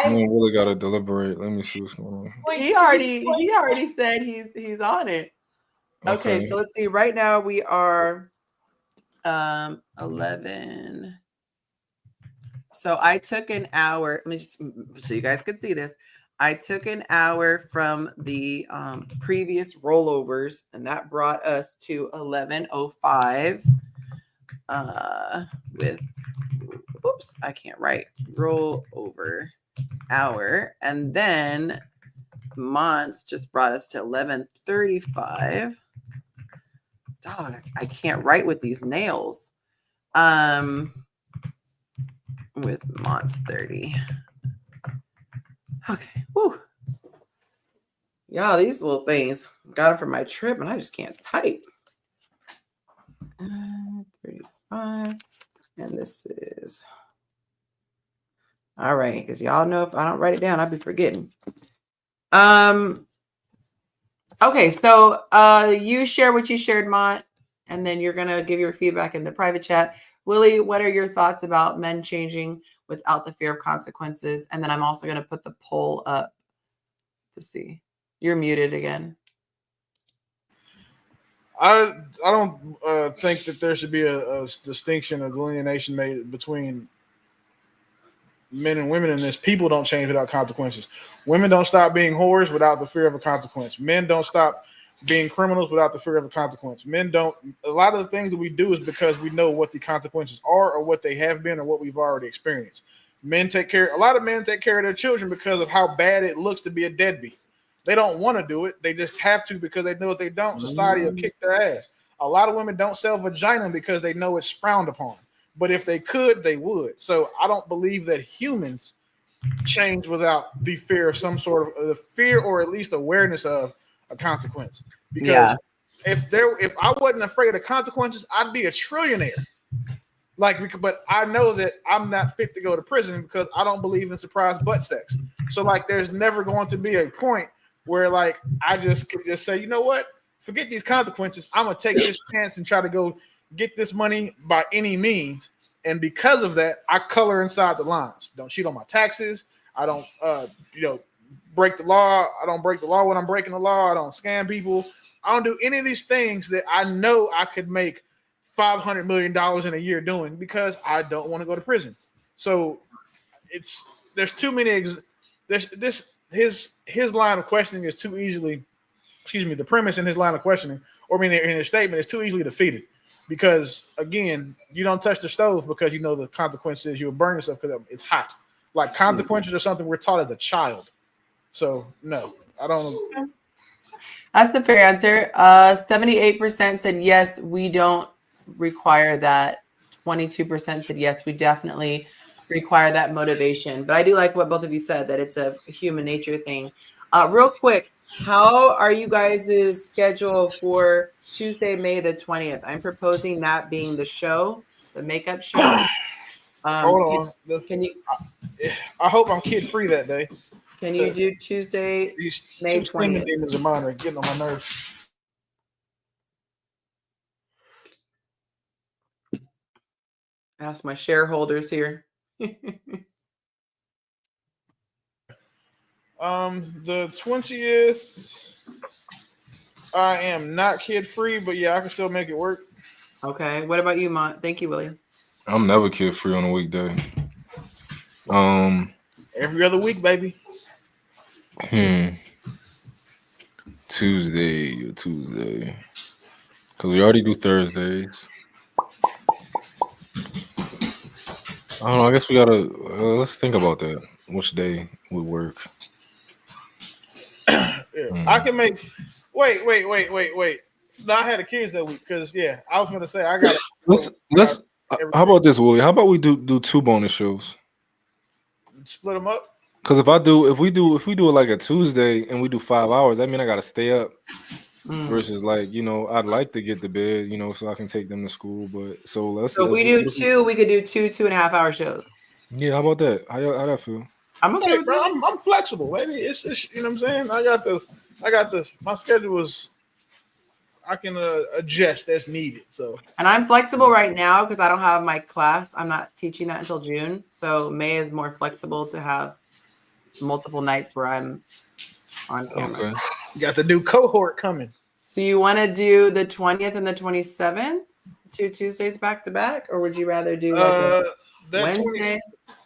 really gotta deliberate. Let me see what's going on.
He already said he's on it. Okay, so let's see. Right now we are 11. So I took an hour. Let me just so you guys could see this. I took an hour from the previous rollovers, and that brought us to 11:05. With oops, I can't write rollover hour, and then Monts just brought us to 11:35. Dog, I can't write with these nails. With Monts 30. Okay. Whew. Yeah, these little things got it for my trip, and I just can't type. 35. And this is all right, because y'all know if I don't write it down, I'll be forgetting. Okay, so you share what you shared, Mont, and then you're gonna give your feedback in the private chat. Willie, what are your thoughts about men changing without the fear of consequences? And then I'm also gonna put the poll up to see. You're muted again.
I don't think that there should be a distinction, a delineation made between men and women in this. People don't change without consequences. Women don't stop being whores without the fear of a consequence. Men don't stop being criminals without the fear of a consequence. Men don't. A lot of the things that we do is because we know what the consequences are, or what they have been, or what we've already experienced. A lot of men take care of their children because of how bad it looks to be a deadbeat. They don't want to do it. They just have to because they know if they don't, society will kick their ass. A lot of women don't sell vagina because they know it's frowned upon. But if they could, they would. So I don't believe that humans change without the fear of some sort of the fear, or at least awareness of a consequence. Because if I wasn't afraid of consequences, I'd be a trillionaire. But I know that I'm not fit to go to prison because I don't believe in surprise butt sex. So there's never going to be a point where I just can just say, you know what? Forget these consequences. I'm gonna take this chance and try to go get this money by any means. And because of that, I color inside the lines. Don't cheat on my taxes. I don't break the law. I don't break the law when I'm breaking the law. I don't scam people. I don't do any of these things that I know I could make $500 million in a year doing because I don't want to go to prison. So there's too many. His line of questioning is too easily. The premise in his line of questioning, or in his statement, is too easily defeated. Because again, you don't touch the stove because you know the consequences. You'll burn yourself because it's hot. Consequences are something we're taught as a child. So no, I don't.
That's the fair answer. 78% said yes, we don't require that. 22% said yes, we definitely require that motivation. But I do like what both of you said, that it's a human nature thing. Real quick, how are you guys' schedule for Tuesday, May the 20th? I'm proposing that being the show, the makeup show.
Hold on.
Can you?
I hope I'm kid free that day.
Can you do Tuesday, May 20th?
Demons of mine are getting on my nerves.
Ask my shareholders here.
The 20th, I am not kid free, but yeah, I can still make it work.
Okay. What about you, Mont? Thank you, Willie.
I'm never kid free on a weekday.
Every other week, baby.
Tuesday, because we already do Thursdays. I don't know. I guess we gotta let's think about that. Which day would work?
Yeah, I can make. Wait. No, I had the kids that week because I was gonna say I got.
Let's. How about this, Willie? How about we do 2 bonus shows?
Split them up.
Because if we do it like a Tuesday and we do 5 hours, that mean I gotta stay up. Versus like I'd like to get to bed, so I can take them to school. But so
if we do 2, we could do 2.5 hour shows.
Yeah, how about that? How that feel?
I'm okay with
bro.
that.
I'm flexible, baby. It's you know what I'm saying. I got this. My schedule is. I can adjust as needed. So.
And I'm flexible right now because I don't have my class. I'm not teaching that until June. So May is more flexible to have multiple nights where I'm on camera.
Okay. You got the new cohort coming.
So you want to do the 20th and the 27th, 2 Tuesdays back to back, or would you rather do like a Wednesday?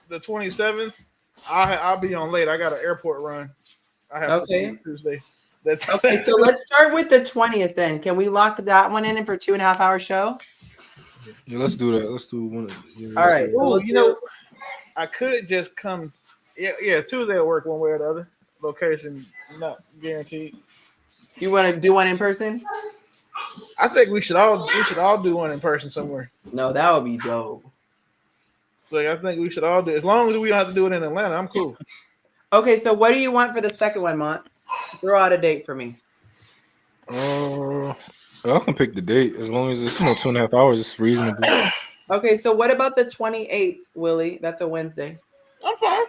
The 27th, I'll be on late. I got an airport run. I have to do Tuesday.
Okay, so let's start with the 20th then. Can we lock that one in for 2.5 hour show?
Yeah, let's do that. Let's do one.
All right.
So I could just come. Yeah. Tuesday will work one way or the other. Location not guaranteed.
You want to do one in person?
I think we should all do one in person somewhere.
No, that would be dope.
Like I think we should all do. As long as we don't have to do it in Atlanta, I'm cool.
Okay, so what do you want for the second one, Mont? Throw out a date for me.
I can pick the date as long as it's 2.5 hours. It's reasonable.
Okay, so what about the 28th, Willie? That's a Wednesday.
I'm fine.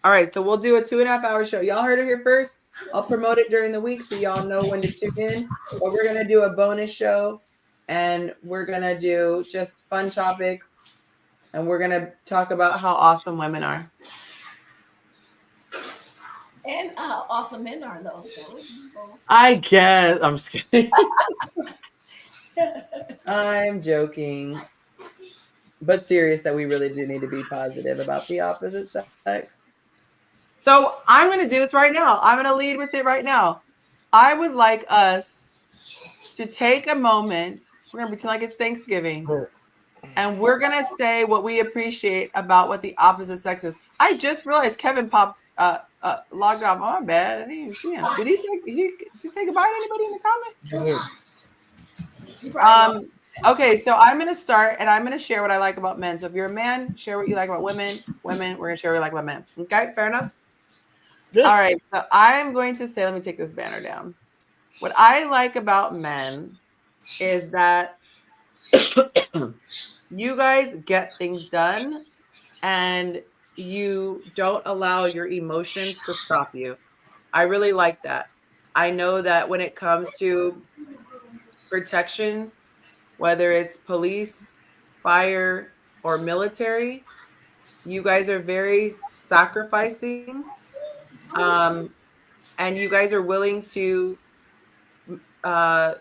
All right, so we'll do a 2.5 hour show. Y'all heard it here first. I'll promote it during the week so y'all know when to tune in. But we're gonna do a bonus show, and we're gonna do just fun topics, and we're gonna talk about how awesome women are.
And how awesome men are, though.
I guess. I'm just kidding. I'm joking. But serious that we really do need to be positive about the opposite sex. So I'm going to do this right now. I'm going to lead with it right now. I would like us to take a moment. We're going to pretend like it's Thanksgiving. And we're going to say what we appreciate about what the opposite sex is. I just realized Kevin popped logged off. Oh, my bad. I didn't even see him. Did he say goodbye to anybody in the comments? Okay, so I'm going to start, and I'm going to share what I like about men. So if you're a man, share what you like about women. Women, we're going to share what we like about men. Okay, fair enough? Yeah. All right, so I'm going to say, let me take this banner down. What I like about men is that you guys get things done, and you don't allow your emotions to stop you. I really like that. I know that when it comes to protection, whether it's police, fire, or military, you guys are very sacrificing, and you guys are willing to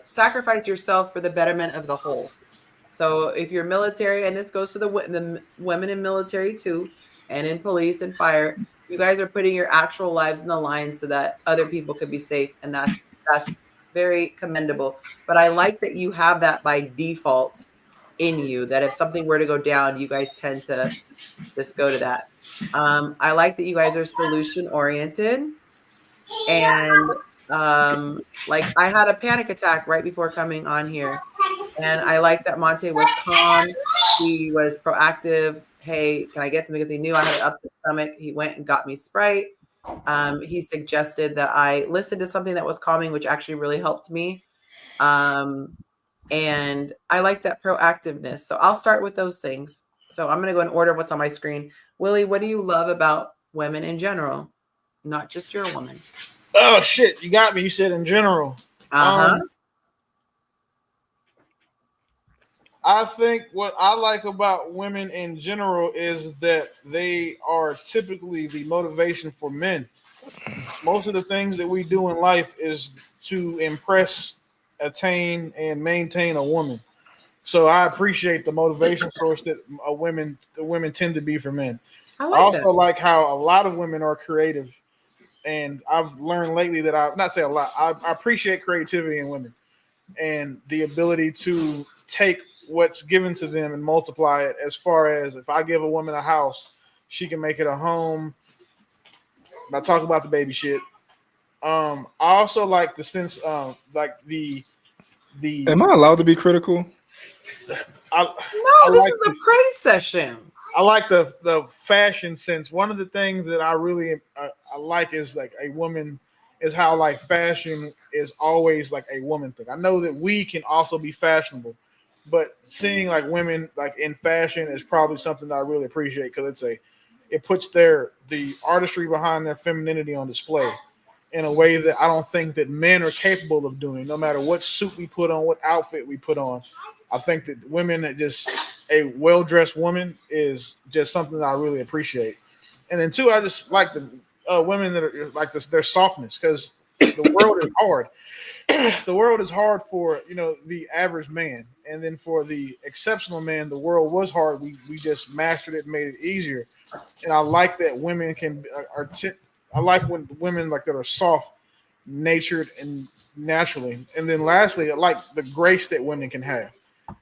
sacrifice yourself for the betterment of the whole. So if you're military, and this goes to the women in military too, and in police and fire, you guys are putting your actual lives in the line so that other people could be safe, and that's very commendable. But I like that you have that by default in you, that if something were to go down, you guys tend to just go to that. I like that you guys are solution oriented, and like I had a panic attack right before coming on here, and I like that Monte was calm. He was proactive. Hey, can I get something? Because he knew I had an upset stomach. He went and got me Sprite. He suggested that I listen to something that was calming, which actually really helped me. And I like that proactiveness. So I'll start with those things. So I'm going to go in order of what's on my screen. Willie, what do you love about women in general? Not just your woman.
Oh, shit. You got me. You said in general. I think what I like about women in general is that they are typically the motivation for men. Most of the things that we do in life is to impress, attain, and maintain a woman. So I appreciate the motivation source that the women tend to be for men.
I
I
like
also
that.
like how a lot of women are creative, and I've learned lately that I not say a lot. I appreciate creativity in women and the ability to take what's given to them and multiply it. As far as if I give a woman a house, she can make it a home. I talk about the baby shit. I also like the sense, like the
Am I allowed to be critical?
I, I
No, this
like
is a praise session.
I like the fashion sense. One of the things that I really I like is like a woman is how like fashion is always like a woman thing. I know that we can also be fashionable, but seeing like women like in fashion is probably something that I really appreciate because it puts the artistry behind their femininity on display in a way that I don't think that men are capable of doing. No matter what suit we put on, what outfit we put on, I think that women that just a well dressed woman is just something that I really appreciate. And then two, I just like the women that are like this, their softness because the world is hard. The world is hard for the average man, and then for the exceptional man, the world was hard. We just mastered it, and made it easier. And I like that women can I like when women like that are soft natured and naturally. And then lastly, I like the grace that women can have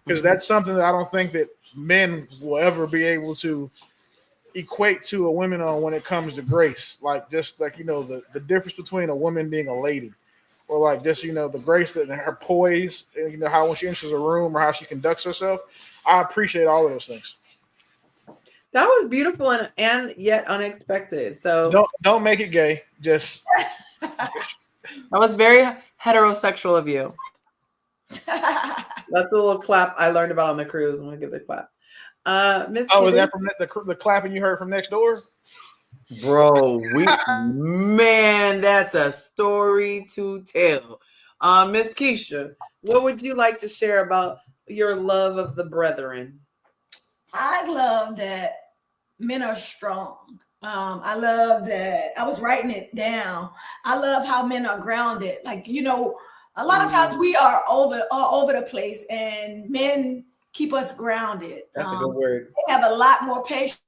because that's something that I don't think that men will ever be able to equate to a woman on when it comes to grace. Like just like the difference between a woman being a lady or like just the grace that her poise and how when she enters a room or how she conducts herself. I appreciate all of those things.
That was beautiful and yet unexpected. So
don't make it gay. Just
that was very heterosexual of you. That's a little clap I learned about on the cruise. I'm gonna give the clap. Miss
is that from the clapping you heard from next door?
Bro, man, that's a story to tell. Miss Keisha, what would you like to share about your love of the brethren?
I love that men are strong. I love that I was writing it down. I love how men are grounded. Like, a lot of times we are all over the place and men keep us grounded.
That's a good word.
They have a lot more patience.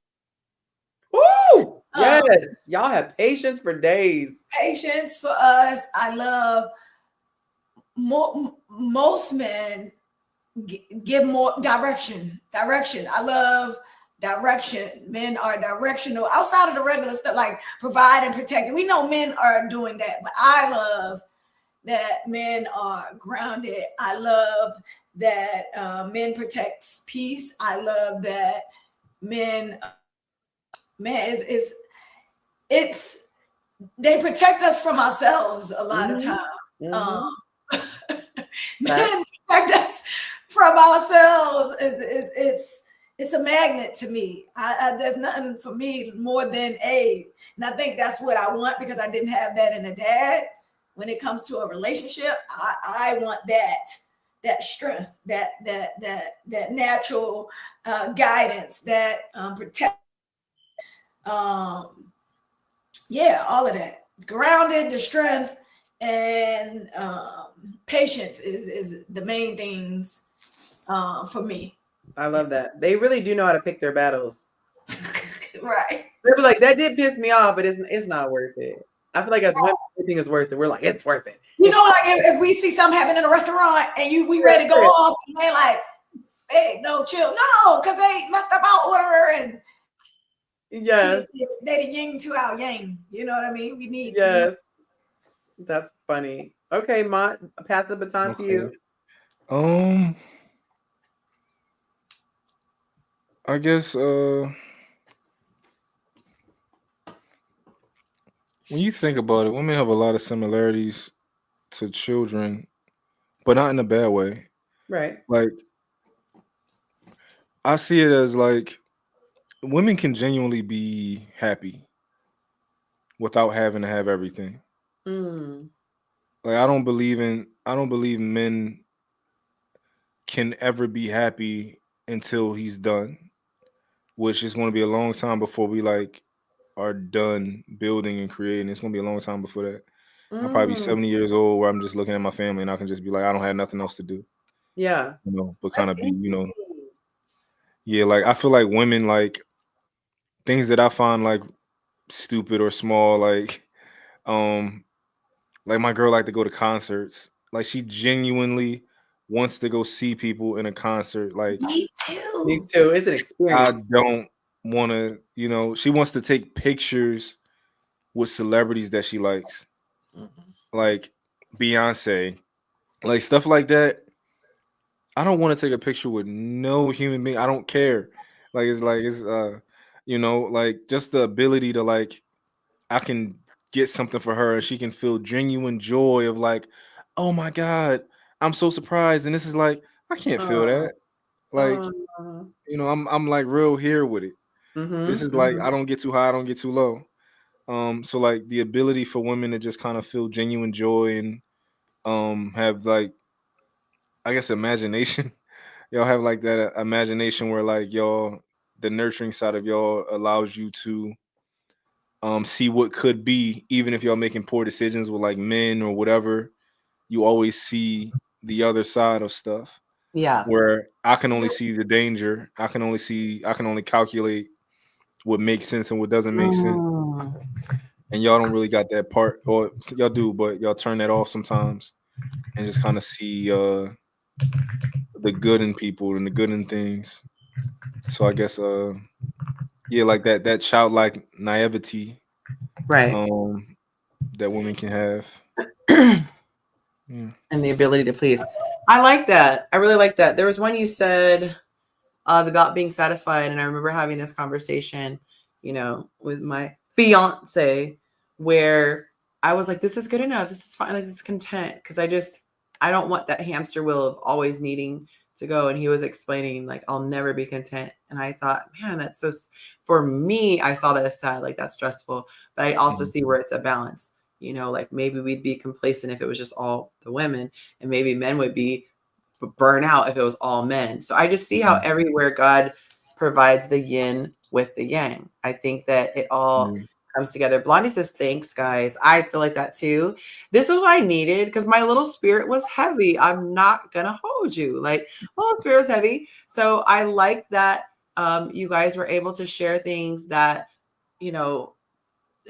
Woo! Yes, y'all have patience for days.
Patience for us. I love most men give more direction. I love direction. Men are directional outside of the regular stuff like provide and protect. We know men are doing that, but I love that men are grounded. I love that men protects peace. I love that men, it's they protect us from ourselves a lot of times. Men protect us from ourselves. It's a magnet to me. There's nothing for me more than aid, and I think that's what I want because I didn't have that in a dad. When it comes to a relationship, I want that strength, that natural guidance, that protect. Yeah, all of that. Grounded, the strength, and patience is the main things for me.
I love that. They really do know how to pick their battles.
Right.
They'll be like, that did piss me off, but it's not worth it. I feel like as women, everything is worth it. We're like, it's worth it.
Like if we see something happen in a restaurant and we ready to go off, and they like, hey, no, chill. No, because they messed up our order and
yes.
They the yin to our yang. You know what I mean? We need
yes. That's funny. Okay, Mont, pass the baton to you.
I guess when you think about it, women have a lot of similarities to children, but not in a bad way.
Right.
Like, I see it as like women can genuinely be happy without having to have everything. Like, I don't believe men can ever be happy until he's done, which is going to be a long time before we are done building and creating. It's going to be a long time before that. I'll probably be 70 years old where I'm just looking at my family and I can just be like, I don't have nothing else to do.
Yeah.
you know, but kind
That's
of be, you know,
interesting.
yeah, like I feel like women like things that I find like stupid or small, um, like my girl like to go to concerts. Like she genuinely wants to go see people in a concert. Like
Me
Me
too.
too. It's an
I
experience.
don't want to, you know, she wants to take pictures with celebrities that she likes, like Beyonce, like stuff like that. I don't want to take a picture with no human being. I don't care. Like it's you know, like just the ability to like I can get something for her and she can feel genuine joy of like, oh my God, I'm so surprised. And this is like, I can't feel
Oh,
that. Like,
oh.
you know, I'm like real here with it. This
Mm-hmm.
is like
Mm-hmm.
I don't get too high, I don't get too low. So like the ability for women to just kind of feel genuine joy and have like I guess imagination. Y'all have like that imagination where like y'all the nurturing side of y'all allows you to see what could be, even if y'all making poor decisions with like men or whatever, you always see the other side of stuff.
Yeah.
Where I can only see the danger. I can only calculate what makes sense and what doesn't make sense.
Mm.
And y'all don't really got that part, or y'all do, but y'all turn that off sometimes and just kind of see the good in people and the good in things. So I guess yeah, like that childlike naivety
Right.
that women can have. Yeah.
And the ability to please. I like that. I really like that. There was one you said about being satisfied, and I remember having this conversation, you know, with my fiance, where I was like, "This is good enough. This is fine. Like, this is content." Because I don't want that hamster wheel of always needing to go. And he was explaining, like, I'll never be content. And I thought, man, that's so. For me, I saw that as sad, like that's stressful. But I also see where it's a balance. You know, like maybe we'd be complacent if it was just all the women, and maybe men would be burn out if it was all men. So I just see how everywhere God provides the yin with the yang. I think that it all comes together. Blondie says, thanks, guys. I feel like that too. This is what I needed because my little spirit was heavy. I'm not going to hold you. Like, my little spirit was heavy. So I like that you guys were able to share things that, you know,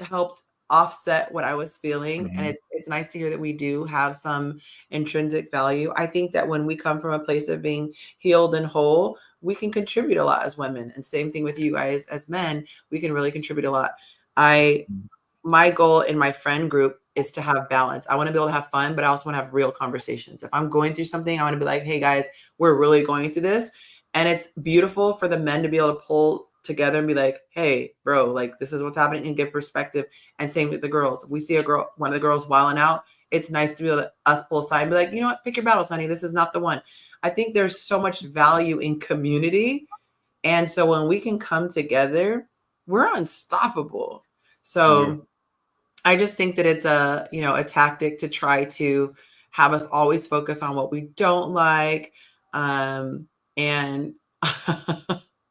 helped offset what I was feeling. And it's nice to hear that we do have some intrinsic value. I think that when we come from a place of being healed and whole, we can contribute a lot as women. And same thing with you guys as men, we can really contribute a lot. My goal in my friend group is to have balance. I want to be able to have fun, but I also want to have real conversations. If I'm going through something, I want to be like, hey guys, we're really going through this. And it's beautiful for the men to be able to pull together and be like, hey, bro, like this is what's happening and give perspective. And same with the girls. If we see one of the girls wilding out, it's nice to be able to us pull aside and be like, you know what, pick your battles, honey. This is not the one. I think there's so much value in community. And so when we can come together, we're unstoppable. So I just think that it's a tactic to try to have us always focus on what we don't like. And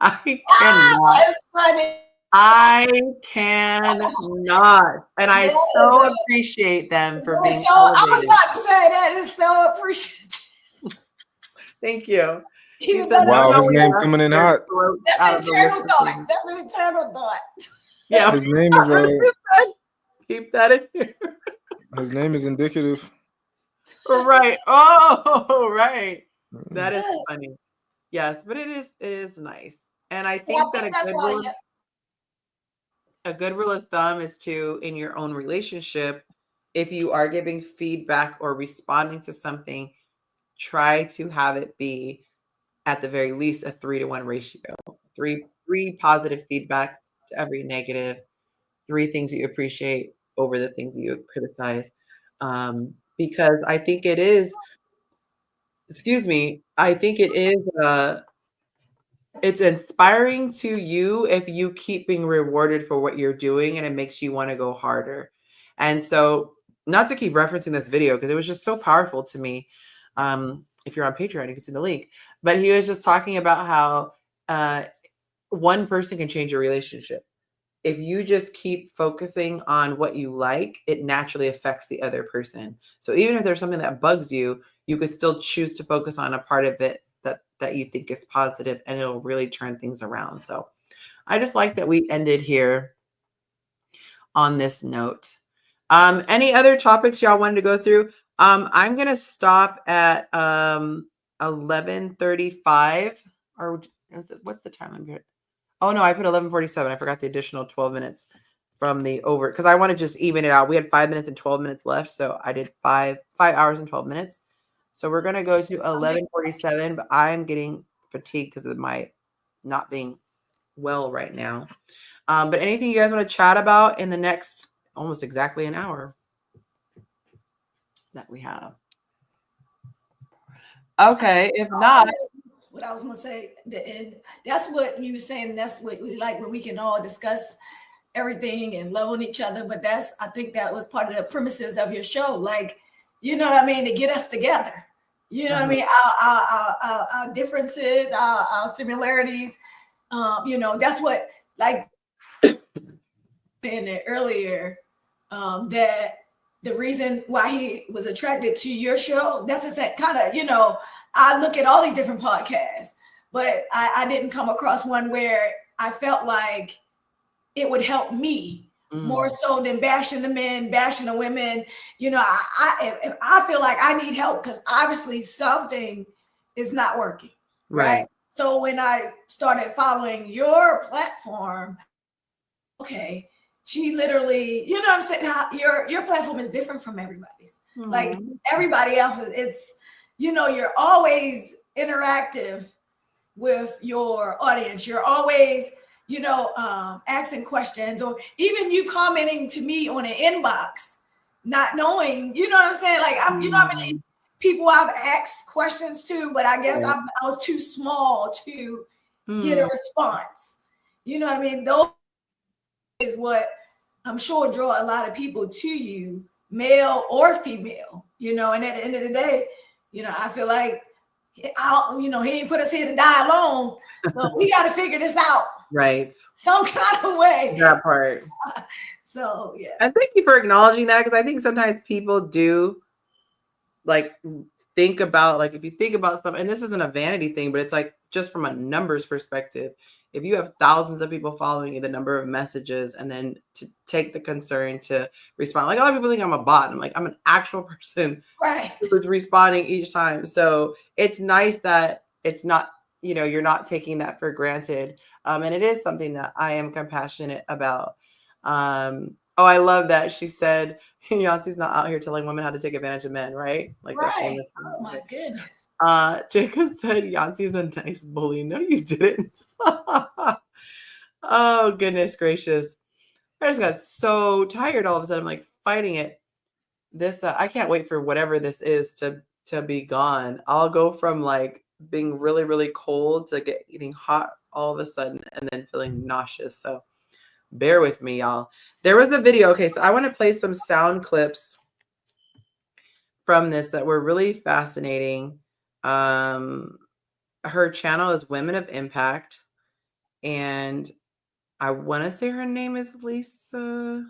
I cannot.
That's funny.
I cannot. And I
Yes.
so appreciate them for being
So I was
elevated.
about to say that is so appreciative.
Thank you.
Even
said,
though
Wow,
"No,
his
we
name
have
coming in
their
hot.
throats
that's
out
an
of the
internal
liquor
thought.
season."
That's an internal thought.
Yeah.
His name is
Keep that in here.
his name is indicative.
Right. Oh, right. That is funny. Yes, but it is nice. And I
Yeah, I
think that
think that's why.
a good rule of thumb is to, in your own relationship, if you are giving feedback or responding to something, try to have it be at the very least a 3-to-1 ratio. Three positive feedbacks to every negative, 3 things you appreciate over the things you criticize. Because I think it is, I think it is it's inspiring to you if you keep being rewarded for what you're doing and it makes you want to go harder. And so, not to keep referencing this video because it was just so powerful to me. If you're on Patreon, you can see the link. But he was just talking about how one person can change your relationship. If you just keep focusing on what you like, it naturally affects the other person. So even if there's something that bugs you, you could still choose to focus on a part of it that you think is positive, and it'll really turn things around. So I just like that we ended here on this note. Any other topics y'all wanted to go through? I'm gonna stop at 11:35, or what's the time I'm here? Oh no, I put 11:47. I forgot the additional 12 minutes from the over, because I want to just even it out. We had 5 minutes and 12 minutes left, so I did 5 hours and 12 minutes. So we're gonna go to 11:47, but I'm getting fatigued because of my not being well right now. But anything you guys want to chat about in the next almost exactly an hour that we have? Okay, if not,
what I was gonna say, and that's what you were saying. That's what we like, when we can all discuss everything and love on each other. But I think that was part of the premises of your show. Like, you know what I mean, to get us together. You know what I mean? Our differences, our similarities. That's what, like saying it earlier, that the reason why he was attracted to your show, that's a kind of, I look at all these different podcasts, but I didn't come across one where I felt like it would help me more so than bashing the men, bashing the women. I feel like I need help because obviously something is not working. Right. So when I started following your platform, okay, she literally, you know what I'm saying? Your platform is different from everybody's. Like everybody else, it's, you're always interactive with your audience. You're always, asking questions, or even you commenting to me on an inbox, not knowing, you know what I'm saying? Like, how many people I've asked questions to, but I guess I was too small to get a response. You know what I mean? Those is what I'm sure draw a lot of people to you, male or female, and at the end of the day, I feel like, he ain't put us here to die alone. So we got to figure this out.
Right.
Some kind of way.
That part.
So, yeah.
And thank you for acknowledging that, because I think sometimes people do think about, if you think about something, and this isn't a vanity thing, but it's like just from a numbers perspective, if you have thousands of people following you, the number of messages, and then to take the concern to respond. Like, a lot of people think I'm a bot. I'm like, I'm an actual person who's responding each time. So it's nice that it's not, you're not taking that for granted. And it is something that I am compassionate about. I love that she said, Yonci's not out here telling women how to take advantage of men, right? Like,
right. Oh my goodness.
Jacob said Yonci's a nice bully. No, you didn't. Oh, goodness gracious. I just got so tired all of a sudden. I'm like fighting it. This, I can't wait for whatever this is to be gone. I'll go from like being really, really cold to getting hot all of a sudden and then feeling nauseous. So bear with me, y'all. There was a video. Okay, so I want to play some sound clips from this that were really fascinating. Her channel is Women of Impact, and I want to say her name is Lisa,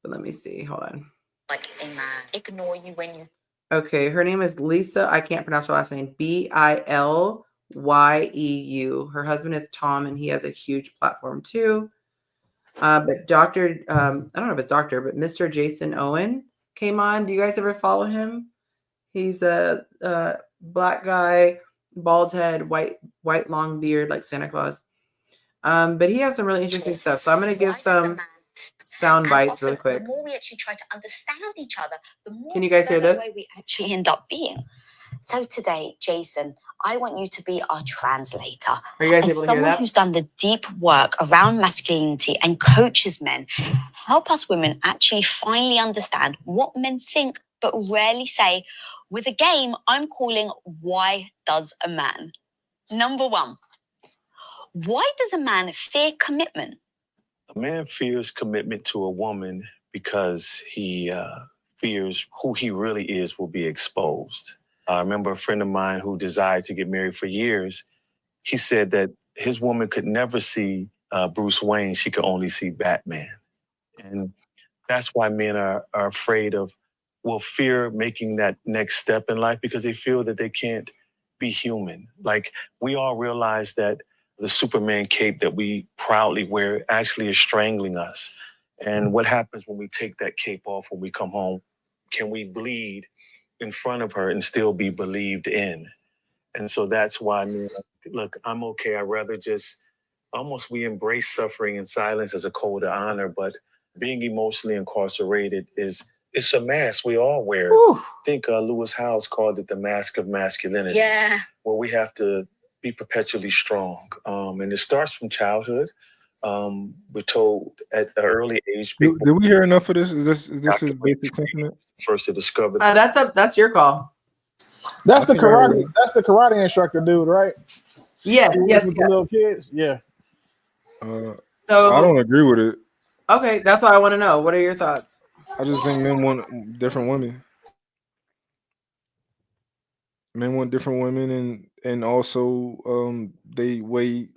but let me see. Hold on.
Like a man ignore you when you.
Okay, her name is Lisa. I can't pronounce her last name. Bilyu. Her husband is Tom, and he has a huge platform too. But Dr. I don't know if it's Doctor, but Mr. Jason Owen came on. Do you guys ever follow him? He's a black guy, bald head, white long beard, like Santa Claus. But he has some really interesting stuff. So I'm going to give some sound bites really quick.
The more we actually try to understand each other, the more
Can you guys hear this?
way we actually end up being. So today, Jason, I want you to be our translator.
Are you guys able to hear
someone
that?
who's done the deep work around masculinity and coaches men. Help us women actually finally understand what men think but rarely say, with a game I'm calling Why Does a Man? Number 1. Why does a man fear commitment?
A man fears commitment to a woman because he fears who he really is will be exposed. I remember a friend of mine who desired to get married for years. He said that his woman could never see Bruce Wayne. She could only see Batman. And that's why men are afraid of will fear making that next step in life because they feel that they can't be human. Like, we all realize that the Superman cape that we proudly wear actually is strangling us. And what happens when we take that cape off when we come home? Can we bleed in front of her and still be believed in? And so that's why, man, look, I'm okay. I'd rather just almost we embrace suffering and silence as a code of honor, but being emotionally incarcerated it's a mask we all wear. I think Lewis Howes called it the mask of masculinity.
Yeah.
Where we have to be perpetually strong. And it starts from childhood. We're told at an early age.
Did we hear enough of this? Is this his basic sentiment?
First to discover.
That's your call.
That's
I
the
think I heard
karate.
it.
That's the karate instructor dude, right?
Yes,
Who
yes,
works with
yes.
the little kids. Yeah.
So
I don't agree with it.
Okay, that's what I want to know. What are your thoughts?
I just think men want different women. Men want different women, and also they wait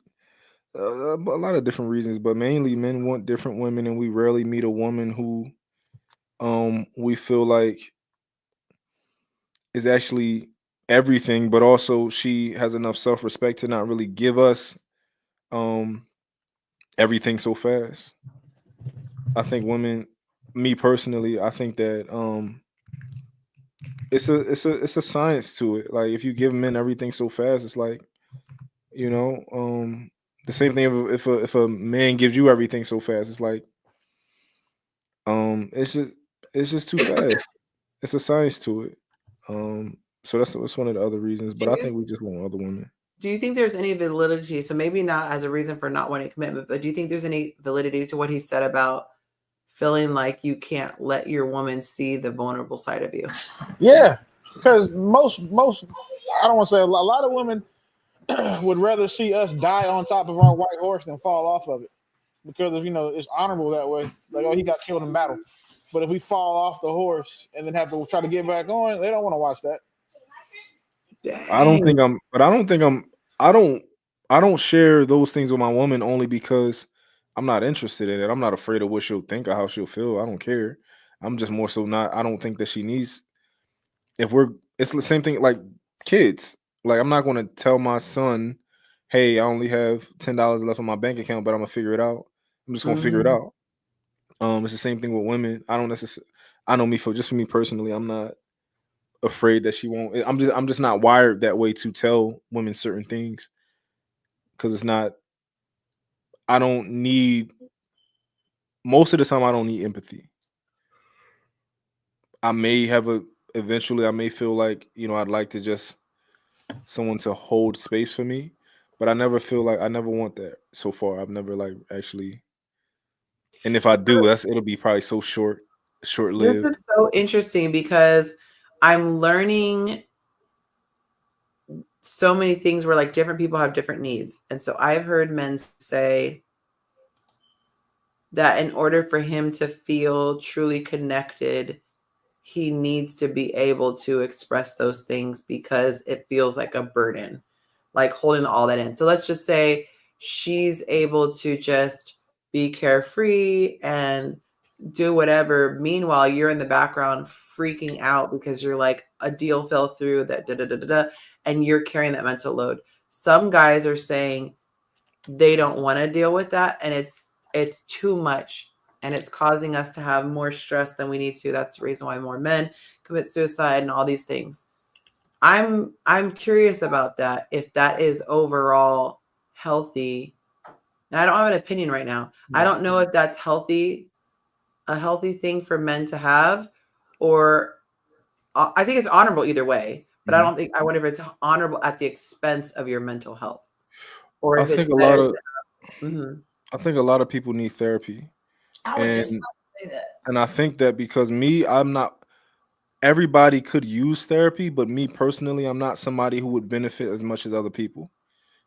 a lot of different reasons, but mainly men want different women, and we rarely meet a woman who we feel like is actually everything, but also she has enough self-respect to not really give us um everything so fast. I think women, me personally, I think that it's a science to it. Like, if you give men everything so fast, it's like, the same thing if a man gives you everything so fast, it's like it's just too fast. It's a science to it. So that's one of the other reasons. But I think we just want other women.
Do you think there's any validity? So maybe not as a reason for not wanting commitment, but do you think there's any validity to what he said about feeling like you can't let your woman see the vulnerable side of you?
Yeah, because most I don't want to say a lot of women would rather see us die on top of our white horse than fall off of it, because of it's honorable that way. Like, oh, he got killed in battle. But if we fall off the horse and then have to try to get back on, they don't want to watch that.
I don't think I'm, but I don't think I'm. I don't share those things with my woman only because I'm not interested in it. I'm not afraid of what she'll think or how she'll feel. I don't care. I'm just more so not. I don't think that she needs. It's the same thing like kids. Like, I'm not going to tell my son, "Hey, I only have $10 left in my bank account, but I'm gonna figure it out." I'm just gonna figure it out. It's the same thing with women. I don't necessarily. I know me for me personally. I'm not afraid that she won't. I'm just not wired that way to tell women certain things, because it's not. I don't need. Most of the time, I don't need empathy. I may eventually. I may feel like I'd like to just someone to hold space for me, but I never feel like I never want that. So far, I've never like actually. And if I do, it'll be probably so short
This
lived.
is so interesting because I'm learning so many things where like different people have different needs. And so I've heard men say that in order for him to feel truly connected, he needs to be able to express those things because it feels like a burden, like holding all that in. So let's just say she's able to just be carefree and do whatever. Meanwhile, you're in the background freaking out because you're like, a deal fell through, that da da da da da, and you're carrying that mental load. Some guys are saying they don't want to deal with that, and it's too much, and it's causing us to have more stress than we need to. That's the reason why more men commit suicide and all these things. I'm curious about that, if that is overall healthy. And I don't have an opinion right now. I don't know if that's a healthy thing for men to have, or I think it's honorable either way, but I don't think, I wonder if it's honorable at the expense of your mental health, or
I
if it's
think a
better
lot of.
Mhm.
I think a lot of people need therapy,
I was just about to say that.
and I think that because I'm not. Everybody could use therapy, but me personally, I'm not somebody who would benefit as much as other people,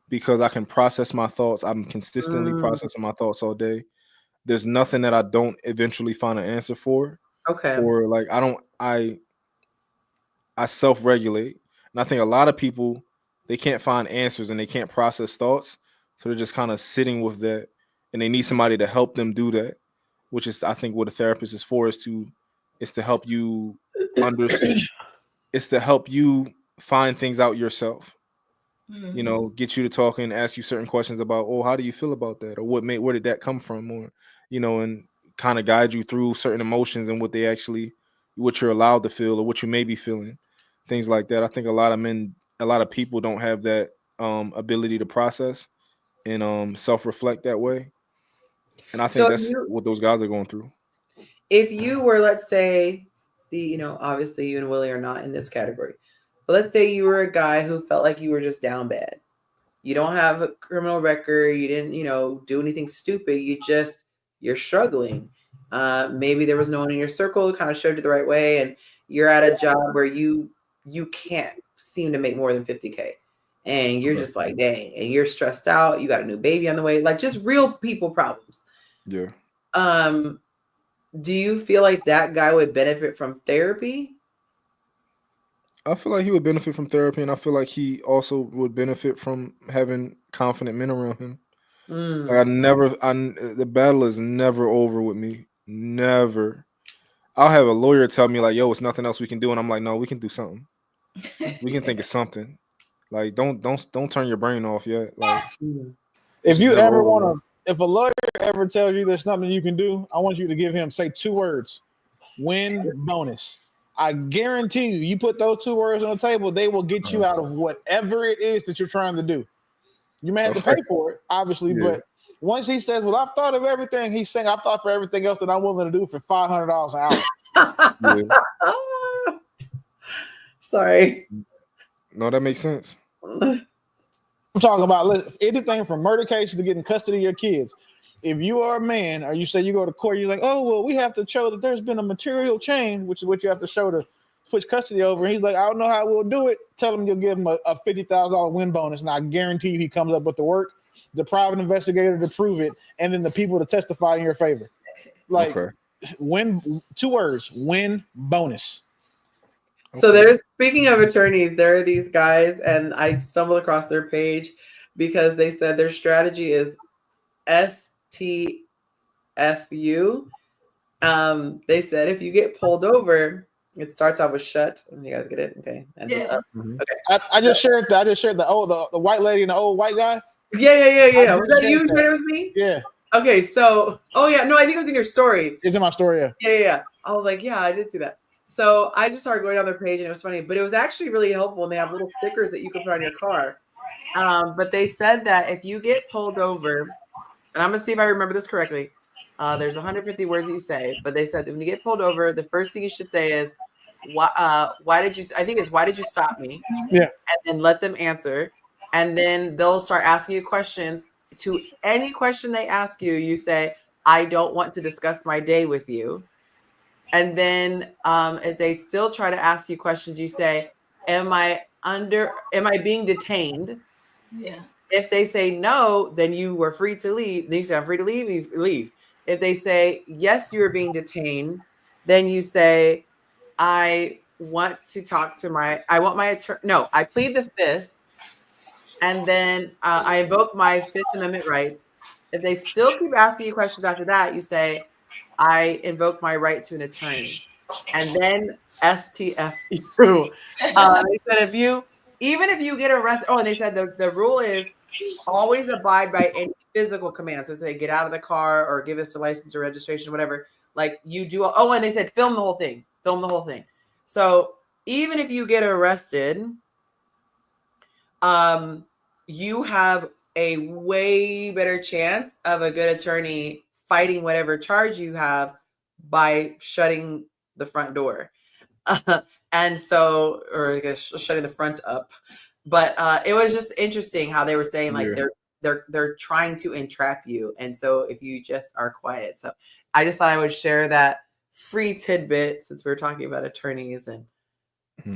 because I can process my thoughts. I'm consistently processing my thoughts all day. There's nothing that I don't eventually find an answer for.
Okay.
Or like I self-regulate. And I think a lot of people, they can't find answers and they can't process thoughts. So they're just kind of sitting with that, and they need somebody to help them do that, which is, I think, what a therapist is for, is to help you it's to help you find things out yourself.
Mhm.
You know, get you to talk and ask you certain questions about, oh, how do you feel about that, or where did that come from, or you know, and kind of guide you through certain emotions and what you're allowed to feel or what you may be feeling, things like that. I think a lot of people don't have that ability to process and self-reflect that way, and I think
So
that's what those guys are going through.
if you were, let's say, obviously you and Willie are not in this category, but let's say you were a guy who felt like you were just down bad. You don't have a criminal record. You didn't, do anything stupid. You're struggling. Maybe there was no one in your circle who kind of showed you the right way, and you're at a job where you can't seem to make more than 50K, and you're just like, dang, and you're stressed out. You got a new baby on the way, like just real people problems.
Yeah.
Do you feel like that guy would benefit from therapy?
I feel like he would benefit from therapy, and I feel like he also would benefit from having confident men around him. Like the battle is never over with me. Never. I'll have a lawyer tell me like, "Yo, it's nothing else we can do," and I'm like, "No, we can do something. We can think of something. Like, don't turn your brain off yet." Like,
if you
never
ever
over,
want
bro.
to, if a lawyer ever tells you there's something you can do, I want you to give him say 2 words: win bonus. I guarantee you, you put those 2 words on the table, they will get you out of whatever it is that you're trying to do. You may have to pay for it, obviously, but once he says, "Well, I've thought of everything," he's saying, "I've thought for everything else that I'm willing to do for $500 an hour."
Sorry.
No, that makes sense.
I'm talking about anything from murder cases to getting custody of your kids. If you are a man, or you say you go to court, you're like, "Oh, well, we have to show that there's been a material change," which is what you have to show to switch custody over. And he's like, "I don't know how we'll do it." Tell him you'll give him a $50,000 win bonus, and I guarantee you he comes up with the work, the private investigator to prove it, and then the people to testify in your favor. Like, win, 2 words: win bonus.
So there's, speaking of attorneys, there are these guys, and I stumbled across their page because they said their strategy is STFU. They said if you get pulled over, it starts off with shut. You guys get it? Okay. And
yeah.
Okay.
I just shared the white lady and the old white guy.
Yeah. Was that you shared it with me?
Yeah.
Okay, so I think it was in your story.
It's in my story, yeah.
Yeah. I was like, yeah, I did see that. So I just started going down their page, and it was funny, but it was actually really helpful. And they have little stickers that you can put on your car. But they said that if you get pulled over, and I'm gonna see if I remember this correctly. There's 150 words that you say, but they said that when you get pulled over, the first thing you should say is, why did you stop me?
Yeah.
And then let them answer. And then they'll start asking you questions. To any question they ask you, you say, "I don't want to discuss my day with you." And then if they still try to ask you questions, you say, am I being detained?
Yeah.
If they say no, then you were free to leave. Then you say, "I'm free to leave," you leave. If they say, yes, you are being detained, then you say, I want my attorney. No, I plead the 5th. And then I invoke my 5th Amendment rights. If they still keep asking you questions after that, you say, I invoke my right to an attorney. And then STFU. They said even if you get arrested, and they said the rule is always abide by any physical commands. So say get out of the car or give us a license or registration, whatever. Like you do. And they said film the whole thing. Film the whole thing. So even if you get arrested, you have a way better chance of a good attorney fighting whatever charge you have by shutting the front door. And so, or I guess shutting the front up. But it was just interesting how they were saying like they're trying to entrap you. And so if you just are quiet. So I just thought I would share that free tidbit since we're talking about attorneys. And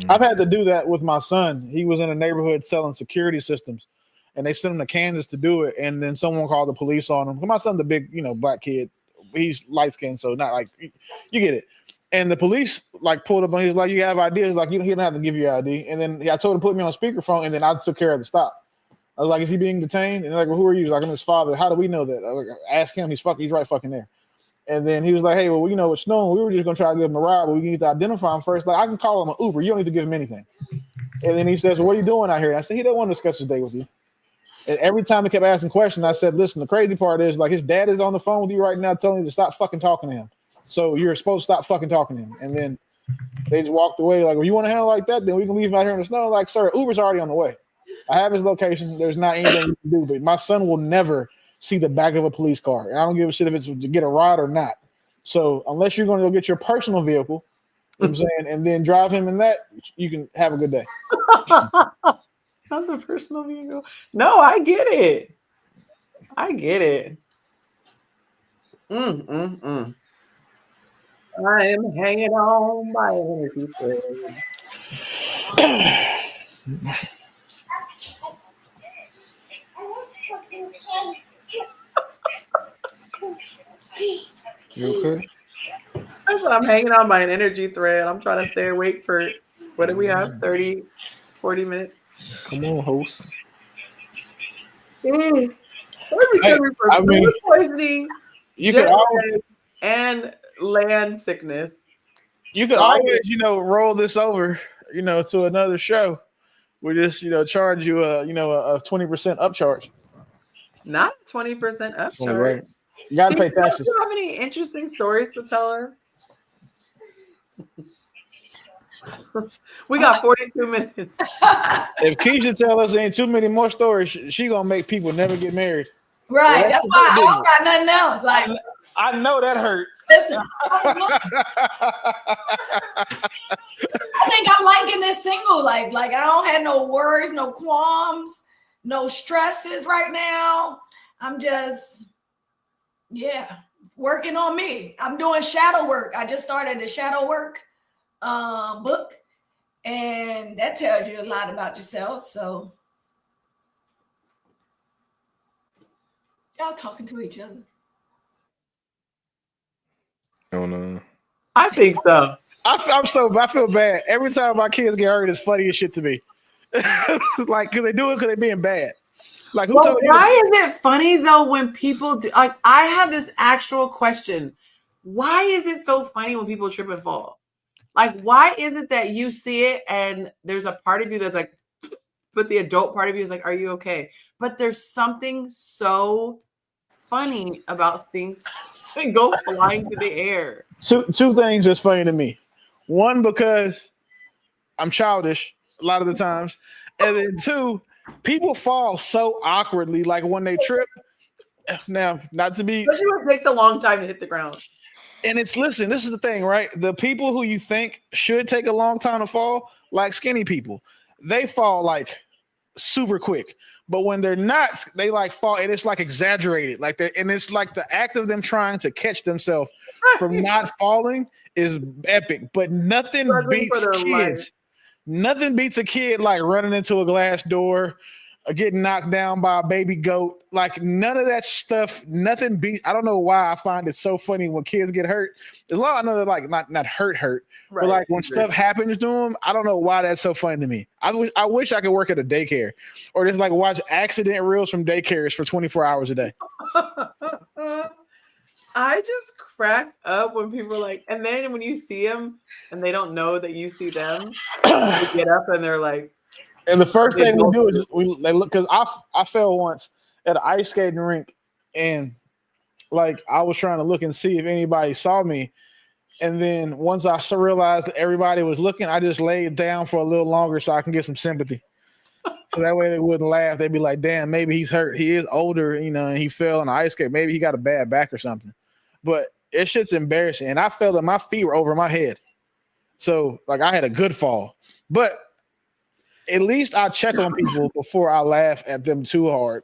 I've had to do that with my son. He was in a neighborhood selling security systems, and they sent him to Kansas to do it. And then someone called the police on him. My son's a big, black kid. He's light skinned, so not like you get it. And the police pulled up and he was like, "You have ID?" He's like, "He don't have to give you ID." And then I told him to put me on speakerphone, and then I took care of the stop. I was like, "Is he being detained?" And they're like, "Well, who are you?" He's like, "I'm his father." "How do we know that?" I was like, "Ask him. He's right fucking there." And then he was like, hey, well, you know, it's known. We were just going to try to give him a ride, but we need to identify him first. Like, I can call him an Uber. You don't need to give him anything. And then he says, well, what are you doing out here? And I said, he don't want to discuss his day with you. And every time he kept asking questions, I said, listen, the crazy part is, like, his dad is on the phone with you right now telling you to stop fucking talking to him. So you're supposed to stop fucking talking to him. And then they just walked away like, well, you want to handle like that? Then we can leave him out here in the snow. Like, sir, Uber's already on the way. I have his location. There's not anything you can do. But my son will never see the back of a police car. And I don't give a shit if it's to get a ride or not. So unless you're going to go get your personal vehicle, you know what I'm saying, and then drive him in that, you can have a good day.
Not the personal vehicle. No, I get it. I get it. I am hanging on by an energy thread.
You okay?
I said I'm hanging on by an energy thread. I'm trying to stay awake for, what do we have, 30, 40 minutes?
Come on, host.
Hey, I mean, food poisoning,
you could always,
and land sickness.
You could always, you know, roll this over, you know, to another show. We just, you know, charge you a 20% upcharge.
Not a 20% upcharge.
Right. You gotta pay taxes.
Do you have any interesting stories to tell her? We got 42 minutes.
If Keisha tell us ain't too many more stories, she gonna make people never get married.
Right. Well, that's why I don't got nothing else. Like,
I know that hurt.
Listen, I think I'm liking this single life. Like, I don't have no worries, no qualms, no stresses right now. I'm just, working on me. I'm doing shadow work. I just started the shadow work book, and that tells you a lot about yourself. So y'all talking to each other.
Oh no.
I think so.
I feel bad. Every time my kids get hurt, it's funny as shit to me. Like, because they do it because they're being bad. Like, who told you?
Why is it funny though when people do, like, I have this actual question. Why is it so funny when people trip and fall? Like, why is it that you see it and there's a part of you that's like, but the adult part of you is like, are you okay? But there's something so funny about things that go flying through the air.
Two things that's funny to me. One, because I'm childish a lot of the times. And then two, people fall so awkwardly, like when they trip. Now, not to be...
Especially when it takes a long time to hit the ground.
And listen, this is the thing, right? The people who you think should take a long time to fall, like skinny people, they fall like super quick. But when they're not, they like fall, and it's like exaggerated. Like and it's like the act of them trying to catch themselves from not falling is epic. But nothing beats kids. Life. Nothing beats a kid like running into a glass door, or getting knocked down by a baby goat. Like, none of that stuff, nothing beats. I don't know why I find it so funny when kids get hurt. As long as I know they're like not hurt, right. But like when stuff happens to them, I don't know why that's so funny to me. I wish I could work at a daycare or just like watch accident reels from daycares for 24 hours a day.
I just crack up when people are like, and then when you see them and they don't know that you see them, they get up and they're like,
and the first thing we do is they look, because I fell once at an ice skating rink, and like I was trying to look and see if anybody saw me, and then once I realized that everybody was looking, I just laid down for a little longer so I can get some sympathy. So that way they wouldn't laugh. They'd be like, "Damn, maybe he's hurt. He is older, you know, and he fell on the ice skate. Maybe he got a bad back or something." But it shit's embarrassing, and I felt that my feet were over my head, so like I had a good fall, but. At least I check on people before I laugh at them too hard.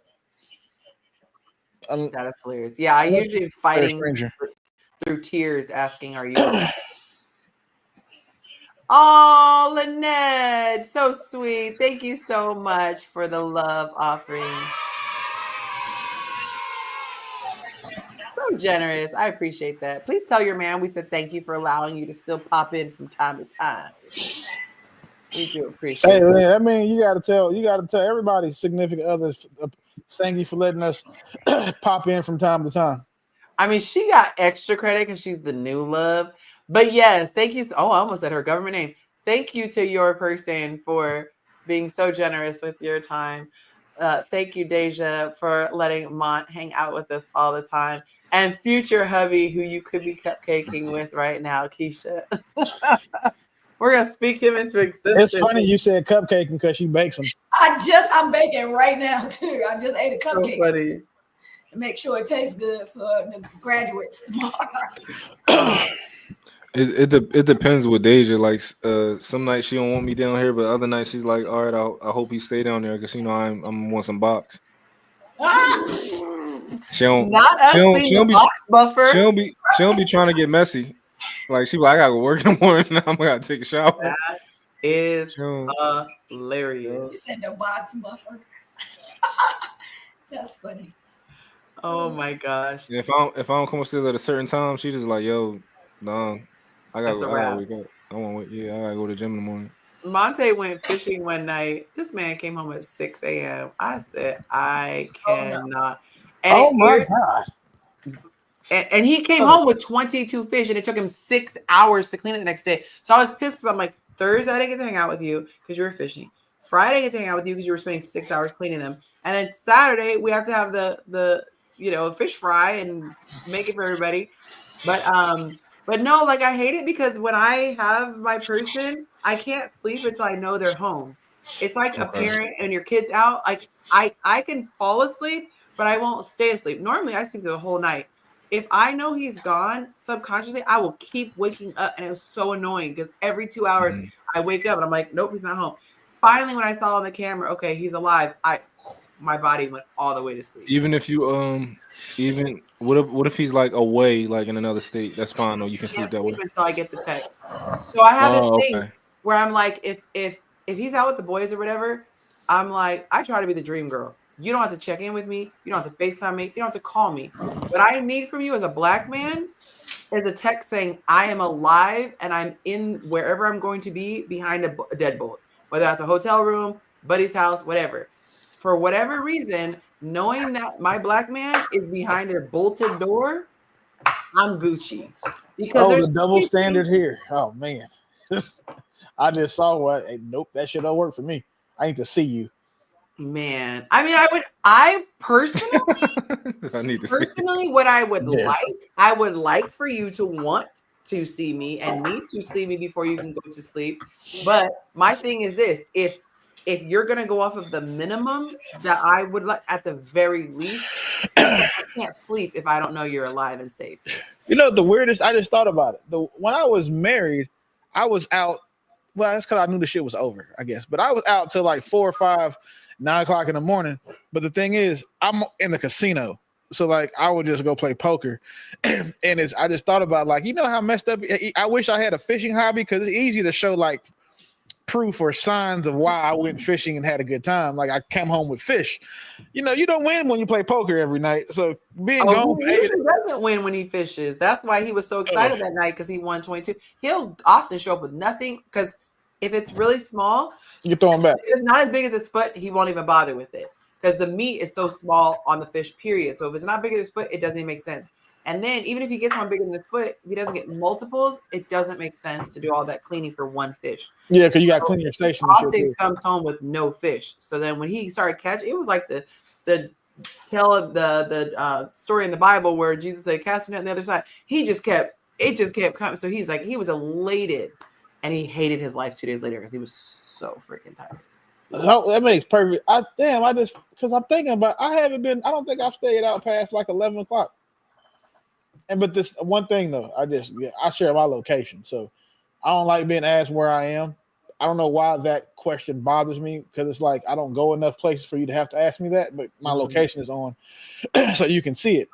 That is hilarious. Yeah, I usually fighting through tears, asking, "Are you okay?" Oh, Lynette, so sweet. Thank you so much for the love offering. So generous. I appreciate that. Please tell your man we said thank you for allowing you to still pop in from time to time. We do appreciate it.
Hey, I mean, you got to tell everybody's significant others, thank you for letting us pop in from time to time.
I mean, she got extra credit because she's the new love. But yes, thank you. Oh, I almost said her government name. Thank you to your person for being so generous with your time. Thank you, Deja, for letting Mont hang out with us all the time. And future hubby, who you could be cupcaking with right now, Keisha. We're going to speak him into existence.
It's funny you said cupcaking because she bakes them.
I'm baking right now too. I just ate a
So
cupcake.
funny.
Make sure it tastes good for the graduates tomorrow.
It depends with Deja. Like some nights she don't want me down here, but other nights she's like, all right, I hope he stay down there because I'm want some box. She don't
Not us being the box buffer.
She don't be trying to get messy. Like she be like, I gotta go work in the morning. I'm gonna take a shower.
That is hilarious.
You said the box buffer. That's funny.
Oh my gosh.
If I don't come upstairs at a certain time, she just like, yo, no, I gotta wake up. I gotta go to the gym in the morning.
Monte went fishing one night. This man came home at 6 a.m. I said, I cannot.
Oh my God.
And he came home with 22 fish, and it took him 6 hours to clean it the next day. So I was pissed because I'm like, Thursday I didn't get to hang out with you because you were fishing. Friday I get to hang out with you because you were spending 6 hours cleaning them. And then Saturday we have to have the fish fry and make it for everybody. But no, like I hate it because when I have my person, I can't sleep until I know they're home. It's like a parent and your kid's out. Like I can fall asleep, but I won't stay asleep. Normally I sleep the whole night. If I know he's gone, subconsciously I will keep waking up, and it was so annoying because every 2 hours I wake up and I'm like, nope, he's not home. Finally, when I saw on the camera, okay, he's alive, my body went all the way to sleep.
Even if you what if he's like away, like in another state? That's fine. No, you can sleep that way
until I get the text. So I have this thing
okay.
where I'm like, if he's out with the boys or whatever, I'm like, I try to be the dream girl. You don't have to check in with me. You don't have to FaceTime me. You don't have to call me. What I need from you as a black man is a text saying I am alive and I'm in wherever I'm going to be behind a deadbolt, whether that's a hotel room, buddy's house, whatever. For whatever reason, knowing that my black man is behind a bolted door, I'm Gucci. Because
the double standard here. Oh man. I just saw what nope, that shit don't work for me. I need to see you.
Man, I mean, I personally, what I would I would like for you to want to see me and need to see me before you can go to sleep. But my thing is this: if you're gonna go off of the minimum that I would like, at the very least, I can't sleep if I don't know you're alive and safe.
You know the weirdest? I just thought about it. When I was married, I was out. Well, that's because I knew the shit was over, I guess. But I was out till like 4 or 5. 9 o'clock in the morning. But the thing is, I'm in the casino. So like I would just go play poker. And I just thought about like, you know how messed up I wish I had a fishing hobby because it's easy to show like proof or signs of why I went fishing and had a good time. Like I came home with fish. You know, you don't win when you play poker every night. So being gone for 8
he doesn't win when he fishes. That's why he was so excited that night because he won 22. He'll often show up with nothing because if it's really small,
you throw him back.
If it's not as big as his foot, he won't even bother with it because the meat is so small on the fish, period. So if it's not bigger than his foot, it doesn't even make sense. And then even if he gets one bigger than his foot, if he doesn't get multiples, it doesn't make sense to do all that cleaning for one fish.
Yeah, because you got to clean your station.
Often comes home with no fish. So then when he started catching, it was like the tale of the story in the Bible where Jesus said, "Cast your net on the other side." It just kept coming. So he's like, he was elated. And he hated his life 2 days later because he was so freaking tired.
So that makes perfect. Because I'm thinking about, I don't think I've stayed out past like 11 o'clock. But this one thing though, I share my location. So I don't like being asked where I am. I don't know why that question bothers me because it's like, I don't go enough places for you to have to ask me that, but my location is on so you can see it.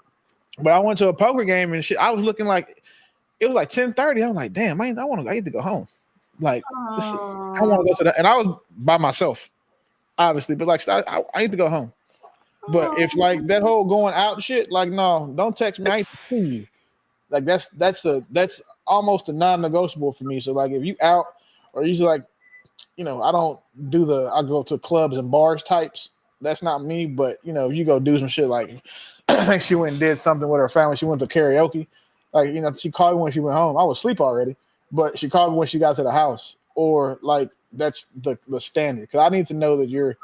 But I went to a poker game and shit. I was looking like, it was like 10:30. I'm like, damn, I need to go home. Like, I want to go to that. And I was by myself, obviously, but like, I need to go home. But if like that whole going out shit, like, no, don't text me. I ain't see you. Like that's almost a non-negotiable for me. So like, if you out or usually like, you know, I go to clubs and bars types. That's not me. But you know, if you go do some shit like I think she went and did something with her family. She went to karaoke. Like, you know, she called me when she went home. I was asleep already, but she called me when she got to the house. Or like that's the standard. Because I need to know that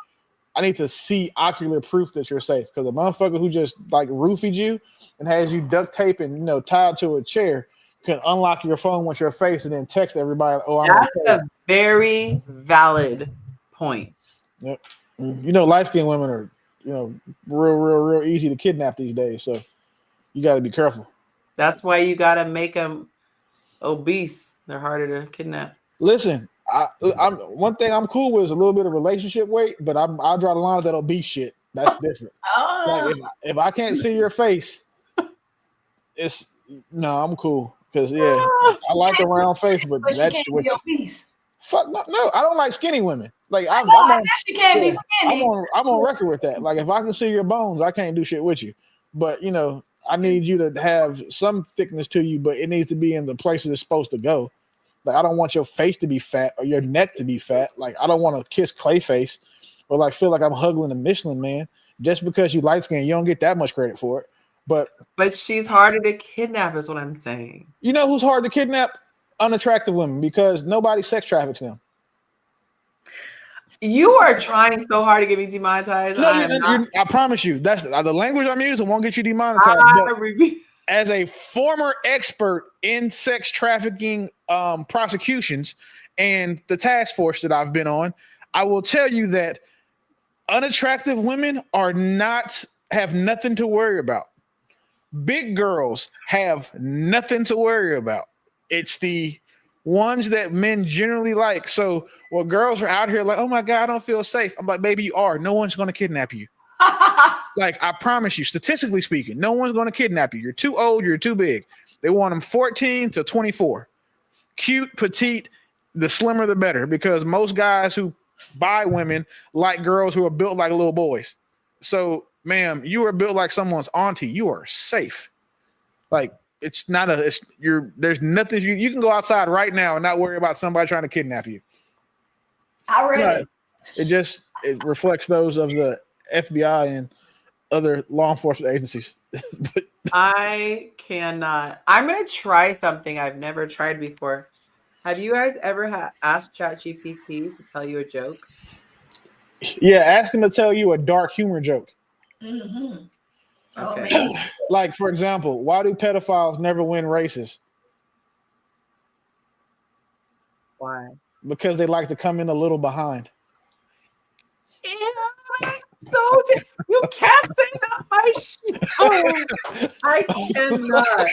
I need to see ocular proof that you're safe. Because a motherfucker who just like roofied you and has you duct tape and, you know, tied to a chair can unlock your phone with your face and then text everybody, "Oh, I'm
That's
okay."
a very valid point.
Yep. You know, light skinned women are, you know, real easy to kidnap these days. So you got to be careful.
That's why you got to make them obese. They're harder to kidnap.
Listen, I'm one thing I'm cool with is a little bit of relationship weight, but I'll draw the line with that obese shit. That's different. Like if I can't see your face, it's no, I'm cool. Because I like a round face, but
she
that's
can't
what
be obese.
fuck no, I don't like skinny women. Like I'm
I said she can't be skinny.
I'm on record with that. Like if I can see your bones, I can't do shit with you. But you know, I need you to have some thickness to you, but it needs to be in the places it's supposed to go. Like I don't want your face to be fat or your neck to be fat. Like I don't want to kiss Clayface or like feel like I'm hugging a Michelin man. Just because you light skinned, you don't get that much credit for it. But
she's harder to kidnap, is what I'm saying.
You know who's hard to kidnap? Unattractive women, because nobody sex traffics them.
You are trying so hard to get me demonetized.
No, I promise you, that's the language I'm using won't get you demonetized. As a former expert in sex trafficking prosecutions and the task force that I've been on, I will tell you that unattractive women have nothing to worry about. Big girls have nothing to worry about. It's the ones that men generally like. So, well, girls are out here like, oh my God, I don't feel safe. I'm like, baby, you are. No one's going to kidnap you. Like, I promise you, statistically speaking, no one's going to kidnap you. You're too old. You're too big. They want them 14 to 24. Cute, petite, the slimmer, the better. Because most guys who buy women like girls who are built like little boys. So, ma'am, you are built like someone's auntie. You are safe. Like, there's nothing you can go outside right now and not worry about somebody trying to kidnap you.
I read it.
It reflects those of the FBI and other law enforcement agencies.
I cannot. I'm gonna try something I've never tried before. Have you guys ever asked ChatGPT to tell you a joke?
Yeah, ask him to tell you a dark humor joke.
Mm-hmm.
Okay.
Like, for example, why do pedophiles never win races?
Why?
Because they like to come in a little behind.
So you can't say that my show. I cannot.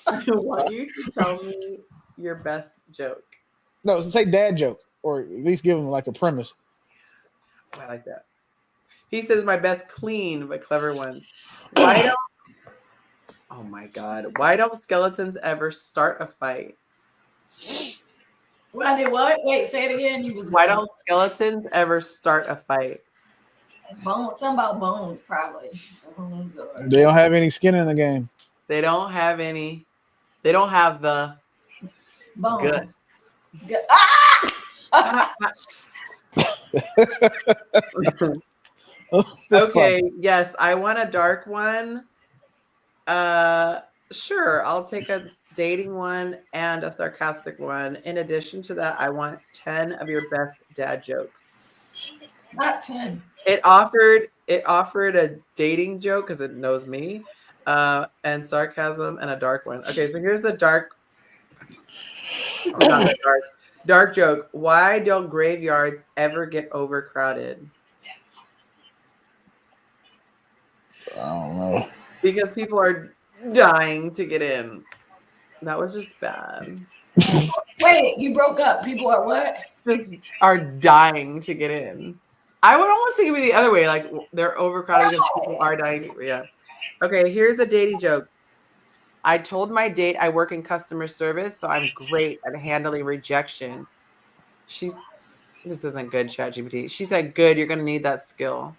I want you to tell me your best joke.
No, say dad joke, or at least give him like a premise.
I like that. He says my best clean but clever ones. Why don't? Oh my God! Why don't skeletons ever start a fight?
Why did what? Wait, say it again.
Why don't skeletons ever start a fight?
Bones. Something about bones, probably. Bones or...
They don't have any skin in the game.
They don't have any. They don't have the
bones.
Okay. Yes, I want a dark one. Sure. I'll take a dating one and a sarcastic one. In addition to that, I want 10 of your best dad jokes.
Not 10.
It offered a dating joke because it knows me, and sarcasm and a dark one. Okay, so here's the dark. Not the dark joke. Why don't graveyards ever get overcrowded?
I don't know.
Because people are dying to get in. That was just bad.
Wait, you broke up. People are what?
Just are dying to get in. I would almost think it would be the other way. Like they're overcrowded because people are dying. Yeah. Okay, here's a dating joke. I told my date I work in customer service, so I'm great at handling rejection. This isn't good, ChatGPT. She said, good, you're going to need that skill.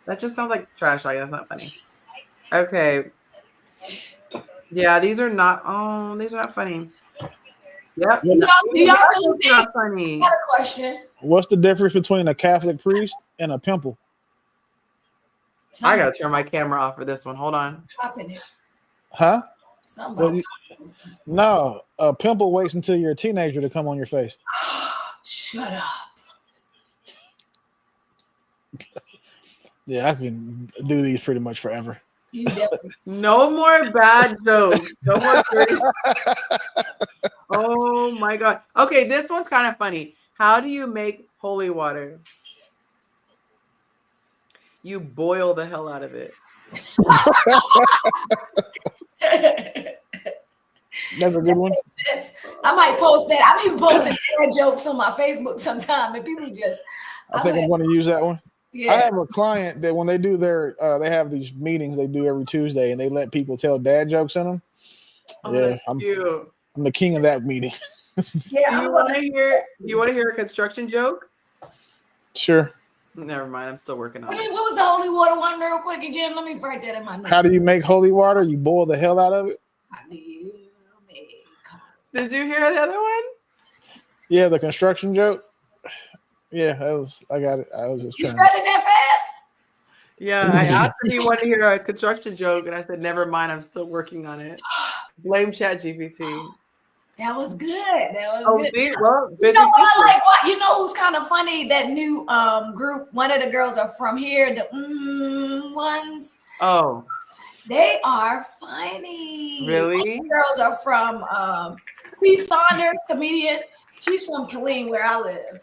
That just sounds like trash talk. That's not funny. Okay. Yeah, these are not funny. Yep.
Not
funny.
Got a question.
What's the difference between a Catholic priest and a pimple?
I gotta turn my camera off for this one. Hold on.
Popping it.
Huh?
Something
No, a pimple waits until you're a teenager to come on your face.
Shut up.
Yeah, I can do these pretty much forever.
No more bad jokes. No more dirty. Oh my god. Okay, this one's kind of funny. How do you make holy water? You boil the hell out of it.
That's a good one.
I might post that. I've been posting dad jokes on my Facebook sometime, and people just.
I think I'm going to use that one.
Yeah.
I have a client that when they do their, they have these meetings they do every Tuesday, and they let people tell dad jokes in them.
Oh,
yeah,
that's cute.
I'm the king of that meeting.
Yeah,
you want to hear a construction joke?
Sure.
Never mind. I'm still working on it.
What was the holy water one real quick again? Let me write that in my notes.
How do you make holy water? You boil the hell out of it.
Did you hear the other one?
Yeah, the construction joke. Yeah, I got it. I was just
You
trying.
studied that fast?
Yeah, I asked if he wanted to hear a construction joke, and I said, never mind, I'm still working on it. Blame ChatGPT.
That was good. That was good.
See? Well,
you know what I like? What you know who's kind of funny? That new group. One of the girls are from here. The ones.
Oh,
they are funny.
Really?
All the girls are from P. Saunders, comedian. She's from Killeen, where I live.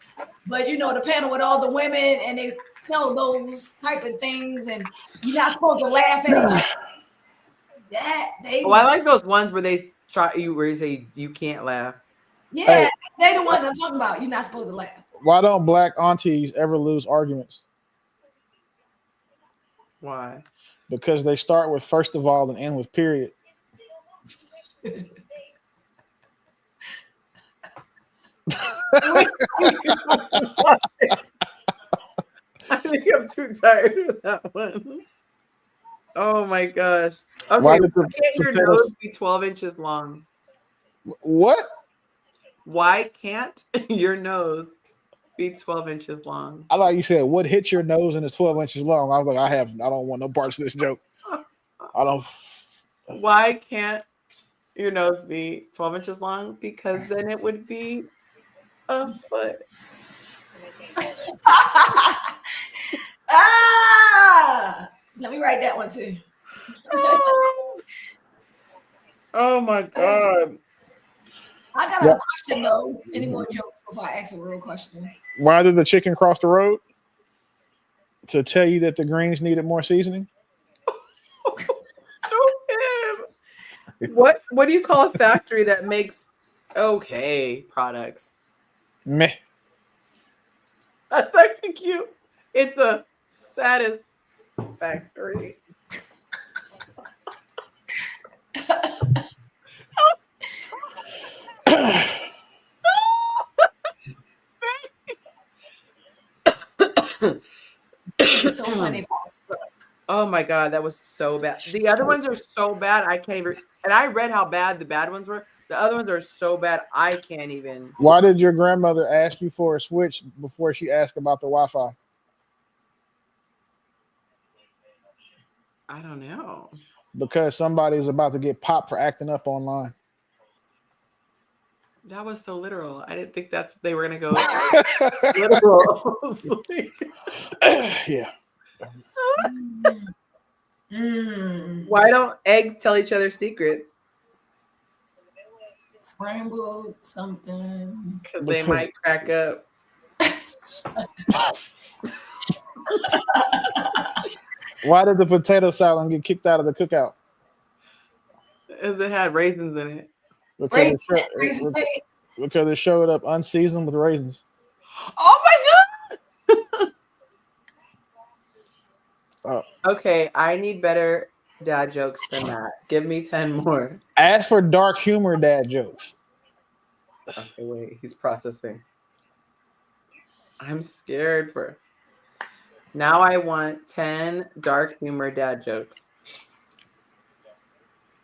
But you know the panel with all the women, and they tell those type of things, and you're not supposed to laugh at each other.
I like those ones where they where you say you can't laugh.
Yeah,
Hey.
they're the ones I'm talking about. You're not supposed to laugh.
Why don't black aunties ever lose arguments?
Why?
Because they start with first of all and end with period.
I think I'm too tired of that one. Oh my gosh. Okay,
Why
why
did the
can't your
potatoes-
nose be 12 inches long?
What?
Why can't your nose be 12 inches long?
I like you said, what hits your nose and is 12 inches long? I was like, I don't want no parts of this joke. I don't.
Why can't your nose be 12 inches long? Because then it would be a foot.
Let me write that one too.
Oh my god.
I got a question though. Any more jokes before I ask a real question?
Why did the chicken cross the road? To tell you that the greens needed more seasoning.
What do you call a factory that makes okay products?
Meh.
That's actually cute. It's a satisfactory.
It's so funny.
Oh my god, that was so bad. The other ones are so bad I can't even. And I read how bad the bad ones were. The other ones are so bad I can't even.
Why did your grandmother ask you for a switch before she asked about the Wi-Fi?
I don't know.
Because somebody's about to get popped for acting up online.
That was so literal. I didn't think that's they were gonna go literal. I was like,
yeah.
Why don't eggs tell each other secrets?
Scrambled something.
Because they might crack up.
Why did the potato salad get kicked out of the cookout?
Because it had raisins in it.
Because it showed up unseasoned with raisins.
Oh my god! Okay, I need better dad jokes than that. Give me 10 more.
Ask for dark humor dad jokes.
Okay, wait, he's processing. I'm scared for. Now I want 10 dark humor dad jokes.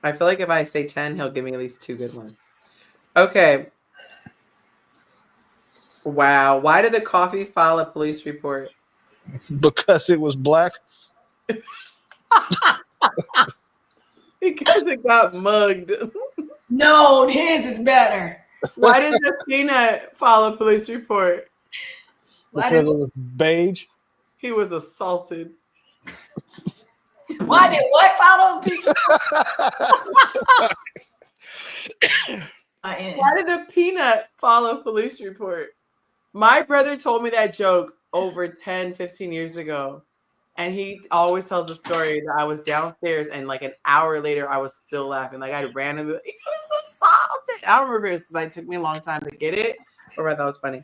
I feel like if I say 10, he'll give me at least 2 good ones. Okay. Wow. Why did the coffee file a police report?
Because it was black.
Because it got mugged.
No, his is better.
Why did the peanut file a police report?
Because it was beige.
He was assaulted.
Why did what follow a piece of
Why did the peanut file a police report? My brother told me that joke over 10, 15 years ago. And he always tells the story that I was downstairs and like an hour later, I was still laughing. Like I randomly, he was assaulted. I don't remember it because it took me a long time to get it, but I thought it was funny.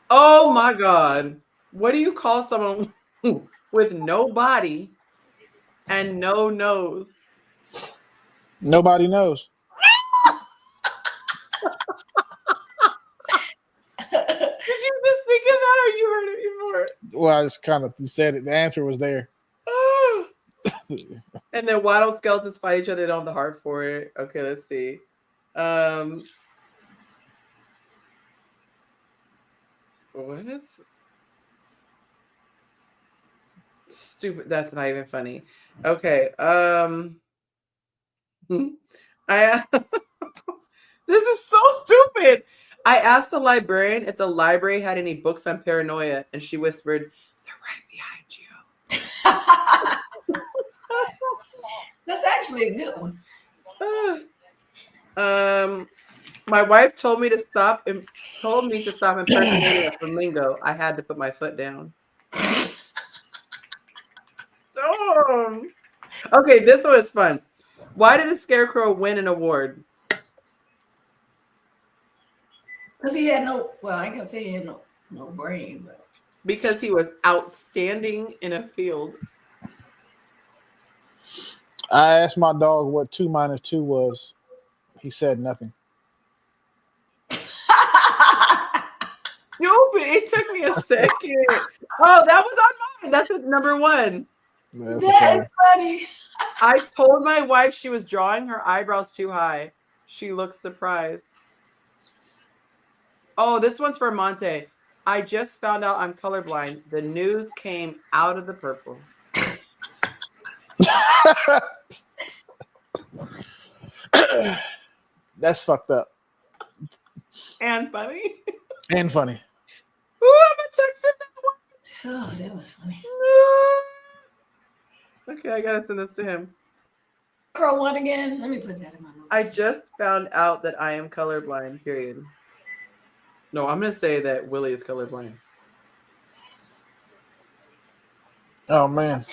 Oh my God. What do you call someone with no body and no nose?
Nobody knows.
Did you just think of that or you heard it before?
Well, I just kind of said it. The answer was there.
And then why don't skeletons fight each other? They don't have the heart for it. Okay, let's see. What? Stupid. That's not even funny. Okay. I this is so stupid. I asked the librarian if the library had any books on paranoia, and she whispered, "They're right behind you."
That's actually a good one.
My wife told me to stop impersonating a flamingo. I had to put my foot down. Stop. Okay, this one is fun. Why did the Scarecrow win an award?
Because he had no, well, I can say he had no brain, but
Because he was outstanding in a field.
I asked my dog what 2 minus 2 was. He said nothing.
Stupid. It took me a second. Oh, that was on mine. That's number one.
That's funny.
I told my wife she was drawing her eyebrows too high. She looked surprised. Oh, this one's for Monte. I just found out I'm colorblind. The news came out of the purple.
That's fucked up.
And funny.
And funny.
Ooh, I'm gonna text him that one.
Oh, that was funny.
Okay, I gotta send this to him.
Girl, one again. Let me put that in my notes.
I just found out that I am colorblind, period. No, I'm gonna say that Willie is colorblind.
Oh man.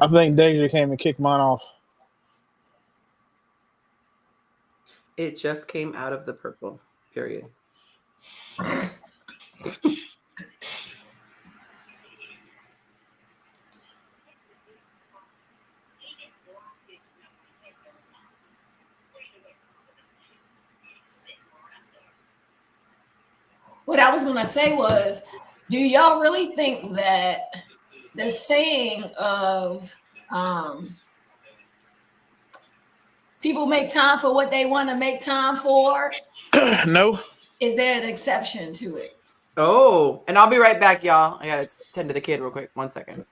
I think Deja came and kicked mine off.
It just came out of the purple, period.
What I was going to say was, do y'all really think that the saying of people make time for what they want to make time for?
No.
Is there an exception to it?
Oh, and I'll be right back, y'all. I gotta tend to the kid real quick. 1 second.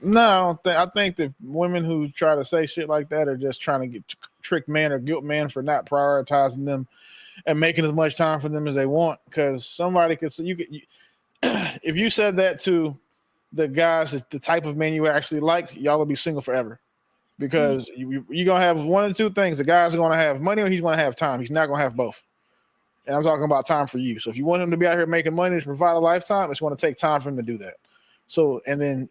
No, I don't think. I think that women who try to say shit like that are just trying to trick men or guilt men for not prioritizing them and making as much time for them as they want. Because somebody could say if you said that to the guys, the type of men you actually liked, y'all will be single forever. Because you're gonna have one of two things: the guy's gonna have money, or he's gonna have time. He's not gonna have both. And I'm talking about time for you. So if you want him to be out here making money to provide a lifetime, it's going to take time for him to do that. So, and then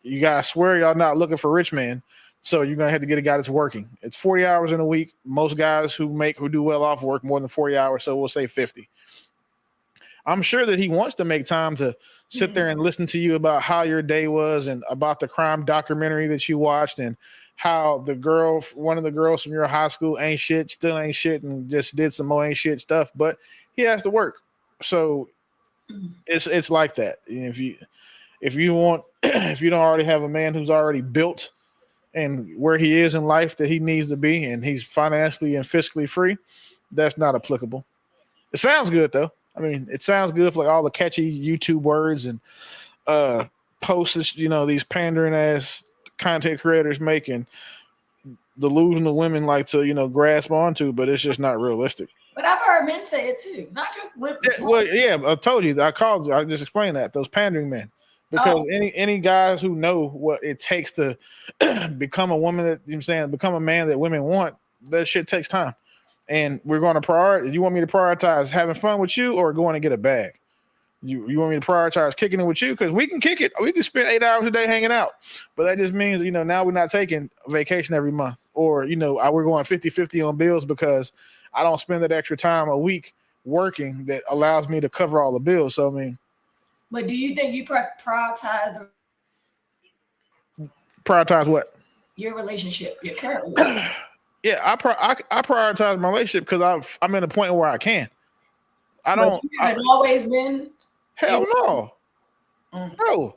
you guys swear y'all not looking for rich men. So you're going to have to get a guy that's working. It's 40 hours in a week. Most guys who do well off work more than 40 hours. So we'll say 50. I'm sure that he wants to make time to sit there and listen to you about how your day was and about the crime documentary that you watched and how one of the girls from your high school ain't shit, still ain't shit, and just did some more ain't shit stuff. But he has to work. So it's like that. If you want, if you don't already have a man who's already built and where he is in life that he needs to be, and he's financially and fiscally free, that's not applicable. It sounds good though. I mean, it sounds good for like all the catchy YouTube words and posts, these pandering ass content creators making delusional women like to, grasp onto, but it's just not realistic.
But I've heard men say it too, not just women.
Yeah, I told you. I called you. I just explained that. Those pandering men. Because any guys who know what it takes to become a woman that become a man that women want, that shit takes time. And we're going to prioritize. You want me to prioritize having fun with you or going to get a bag? You want me to prioritize kicking it with you? Because we can kick it. We can spend 8 hours a day hanging out. But that just means, now we're not taking a vacation every month. Or, we're going 50-50 on bills because I don't spend that extra time a week working that allows me to cover all the bills. So, I mean.
But do you think you prioritize
what?
Your relationship, your current relationship?
Yeah, I prioritize my relationship because I'm in a point where I can.
But you haven't always been.
Hell no. No.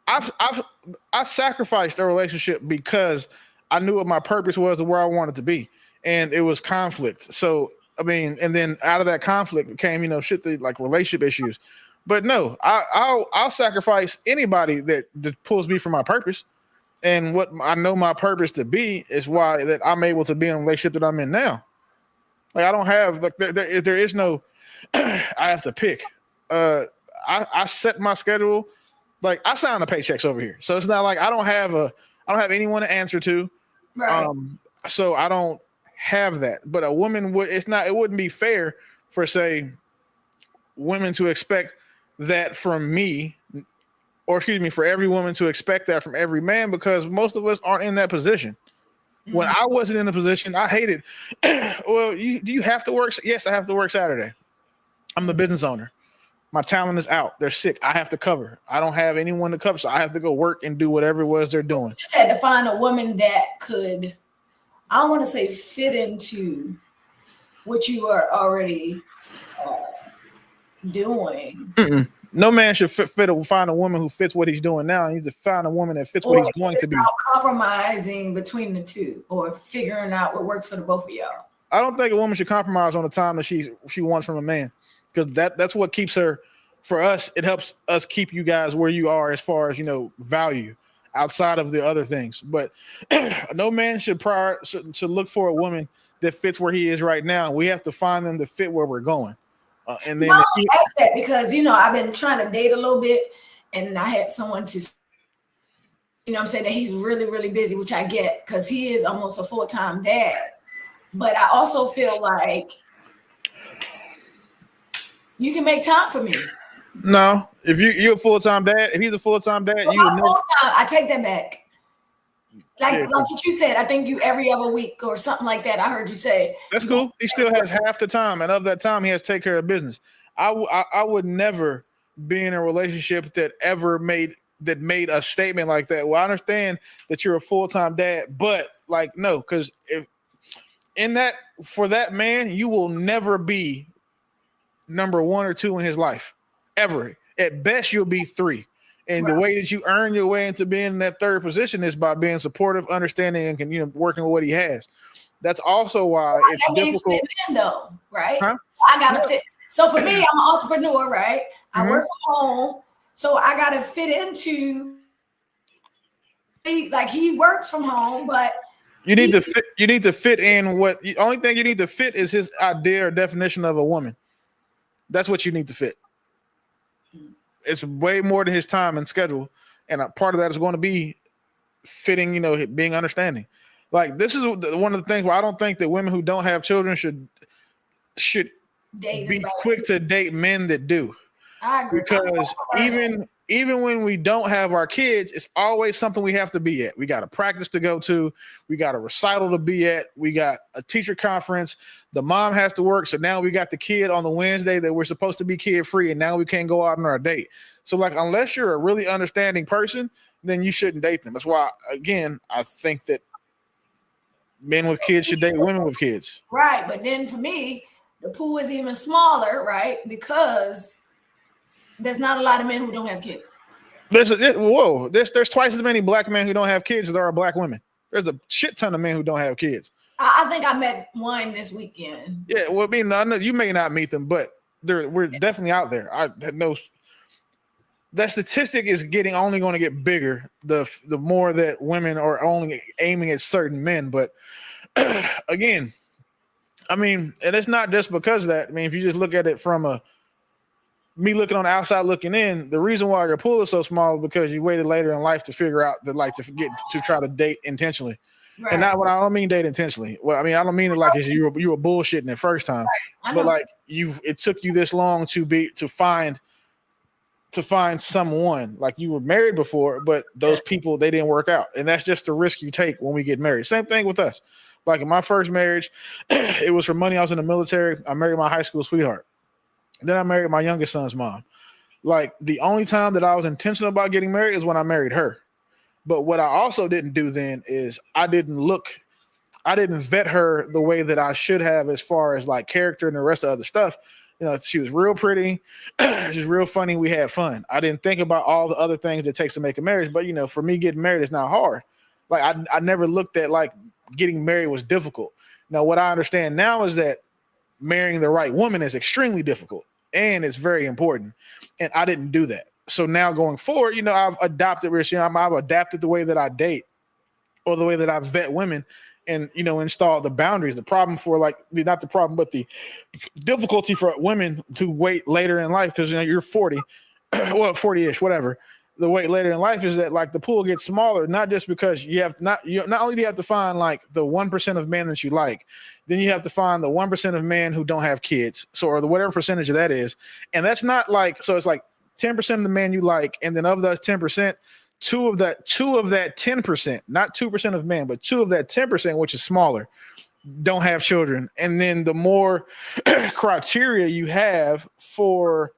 I sacrificed a relationship because I knew what my purpose was and where I wanted to be, and it was conflict. So I mean, and then out of that conflict came like relationship issues. But no, I'll sacrifice anybody that pulls me from my purpose. And what I know my purpose to be is why that I'm able to be in a relationship that I'm in now. Like I don't have there is no I have to pick. I set my schedule. Like I sign the paychecks over here, so it's not like I don't have anyone to answer to.
Right.
So I don't have that. But a woman would. It wouldn't be fair for say women to expect that from me, or excuse me, for every woman to expect that from every man, because most of us aren't in that position. Mm-hmm. When I wasn't in the position, I hated. Well, do you have to work? Yes, I have to work Saturday. I'm the business owner. My talent is out. They're sick. I have to cover. I don't have anyone to cover, so I have to go work and do whatever it was they're doing.
You just had to find a woman that could, I don't want to say fit into what you are already doing.
Mm-mm. No man should find a woman who fits what he's doing now. He needs to find a woman that fits what he's going to be.
Compromising between the two, or figuring out what works for the both of y'all.
I don't think a woman should compromise on the time that she wants from a man, because that's what keeps her. For us, it helps us keep you guys where you are as far as value outside of the other things. But no man should look for a woman that fits where he is right now. We have to find them to fit where we're going. And then
I ask that because I've been trying to date a little bit, and I had someone to, I'm saying that he's really, really busy, which I get because he is almost a full-time dad. But I also feel like you can make time for me.
No, if you're a full-time dad, if he's a full-time dad,
I take that back. Like what you said, I think you every other week or something like that. I heard you say.
That's cool. He still has half the time, and of that time, he has to take care of business. I would never be in a relationship that made a statement like that. Well, I understand that you're a full-time dad, but no, because for that man, you will never be number 1 or 2 in his life, ever. At best, you'll be 3. And the way that you earn your way into being in that third position is by being supportive, understanding, and working with what he has. That's also why it's difficult.
In though, right? Huh? I gotta fit. So for me, I'm an entrepreneur, right? I work from home, so I gotta fit into. Like he works from home, but
you need to fit. You need to fit in what. The only thing you need to fit is his idea or definition of a woman. That's what you need to fit. It's way more than his time and schedule, and a part of that is going to be fitting. Being understanding. Like this is one of the things where I don't think that women who don't have children should be quick to date men that do.
I agree.
Because even when we don't have our kids, it's always something we have to be at. We got a practice to go to. We got a recital to be at. We got a teacher conference. The mom has to work. So now we got the kid on the Wednesday that we're supposed to be kid free. And now we can't go out on our date. So unless you're a really understanding person, then you shouldn't date them. That's why, again, I think that men with kids should date women with kids.
Right. But then for me, the pool is even smaller, right? Because there's not a lot of men who don't have kids.
There's twice as many black men who don't have kids as there are black women. There's a shit ton of men who don't have kids.
I think I met one this weekend.
Yeah, well, I mean, I know you may not meet them, but we're definitely out there. I know that statistic is only going to get bigger the more that women are only aiming at certain men. But again, I mean, and it's not just because of that. I mean, if you just look at it from me looking on the outside looking in, the reason why your pool is so small is because you waited later in life to figure out that like to get to try to date intentionally. Right. And not what I don't mean date intentionally. Well, I mean I don't mean it like as you were bullshitting the first time, right. But like it took you this long to find someone. Like you were married before, but those people they didn't work out, and that's just the risk you take when we get married. Same thing with us. Like in my first marriage, it was for money. I was in the military. I married my high school sweetheart. Then I married my youngest son's mom. Like the only time that I was intentional about getting married is when I married her. But what I also didn't do then is I didn't vet her the way that I should have as far as like character and the rest of other stuff. You know, she was real pretty. She's real funny. We had fun. I didn't think about all the other things it takes to make a marriage. But, you know, for me, getting married is not hard. Like I never looked at like getting married was difficult. Now, what I understand now is that marrying the right woman is extremely difficult and it's very important. And I didn't do that. So now going forward, you know, I've adopted the way that I date or the way that I vet women and, you know, install the boundaries. The problem for not the problem, but the difficulty for women to wait later in life because, you know, you're 40, well, 40-ish, whatever. The wait later in life is that like the pool gets smaller, not just because not only do you have to find like the 1% of men that you like, then you have to find the 1% of men who don't have kids. So, or the whatever percentage of that is. And that's not like, so it's like 10% of the men you like. And then of those 10%, two of that 10%, not 2% of men, but 2 of that 10%, which is smaller, don't have children. And then the more criteria you have for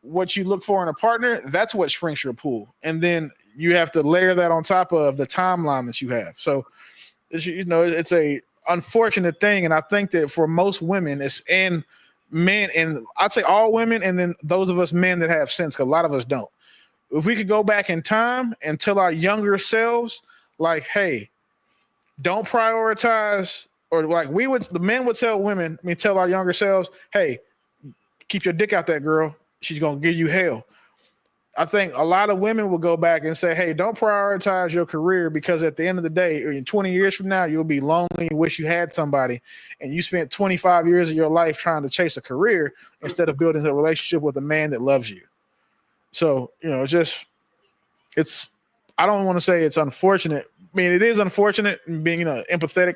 what you look for in a partner, that's what shrinks your pool. And then you have to layer that on top of the timeline that you have. So, you know, it's a unfortunate thing. And I think that for most women and men, and I'd say all women, and then those of us men that have sense, because a lot of us don't. If we could go back in time and tell our younger selves, like, hey, don't prioritize, or like the men would tell women, tell our younger selves, hey, keep your dick out that girl. She's going to give you hell. I think a lot of women will go back and say, hey, don't prioritize your career because at the end of the day, in 20 years from now, you'll be lonely and wish you had somebody. And you spent 25 years of your life trying to chase a career instead of building a relationship with a man that loves you. So, you know, I don't want to say it's unfortunate. I mean, it is unfortunate being, you know, empathetic,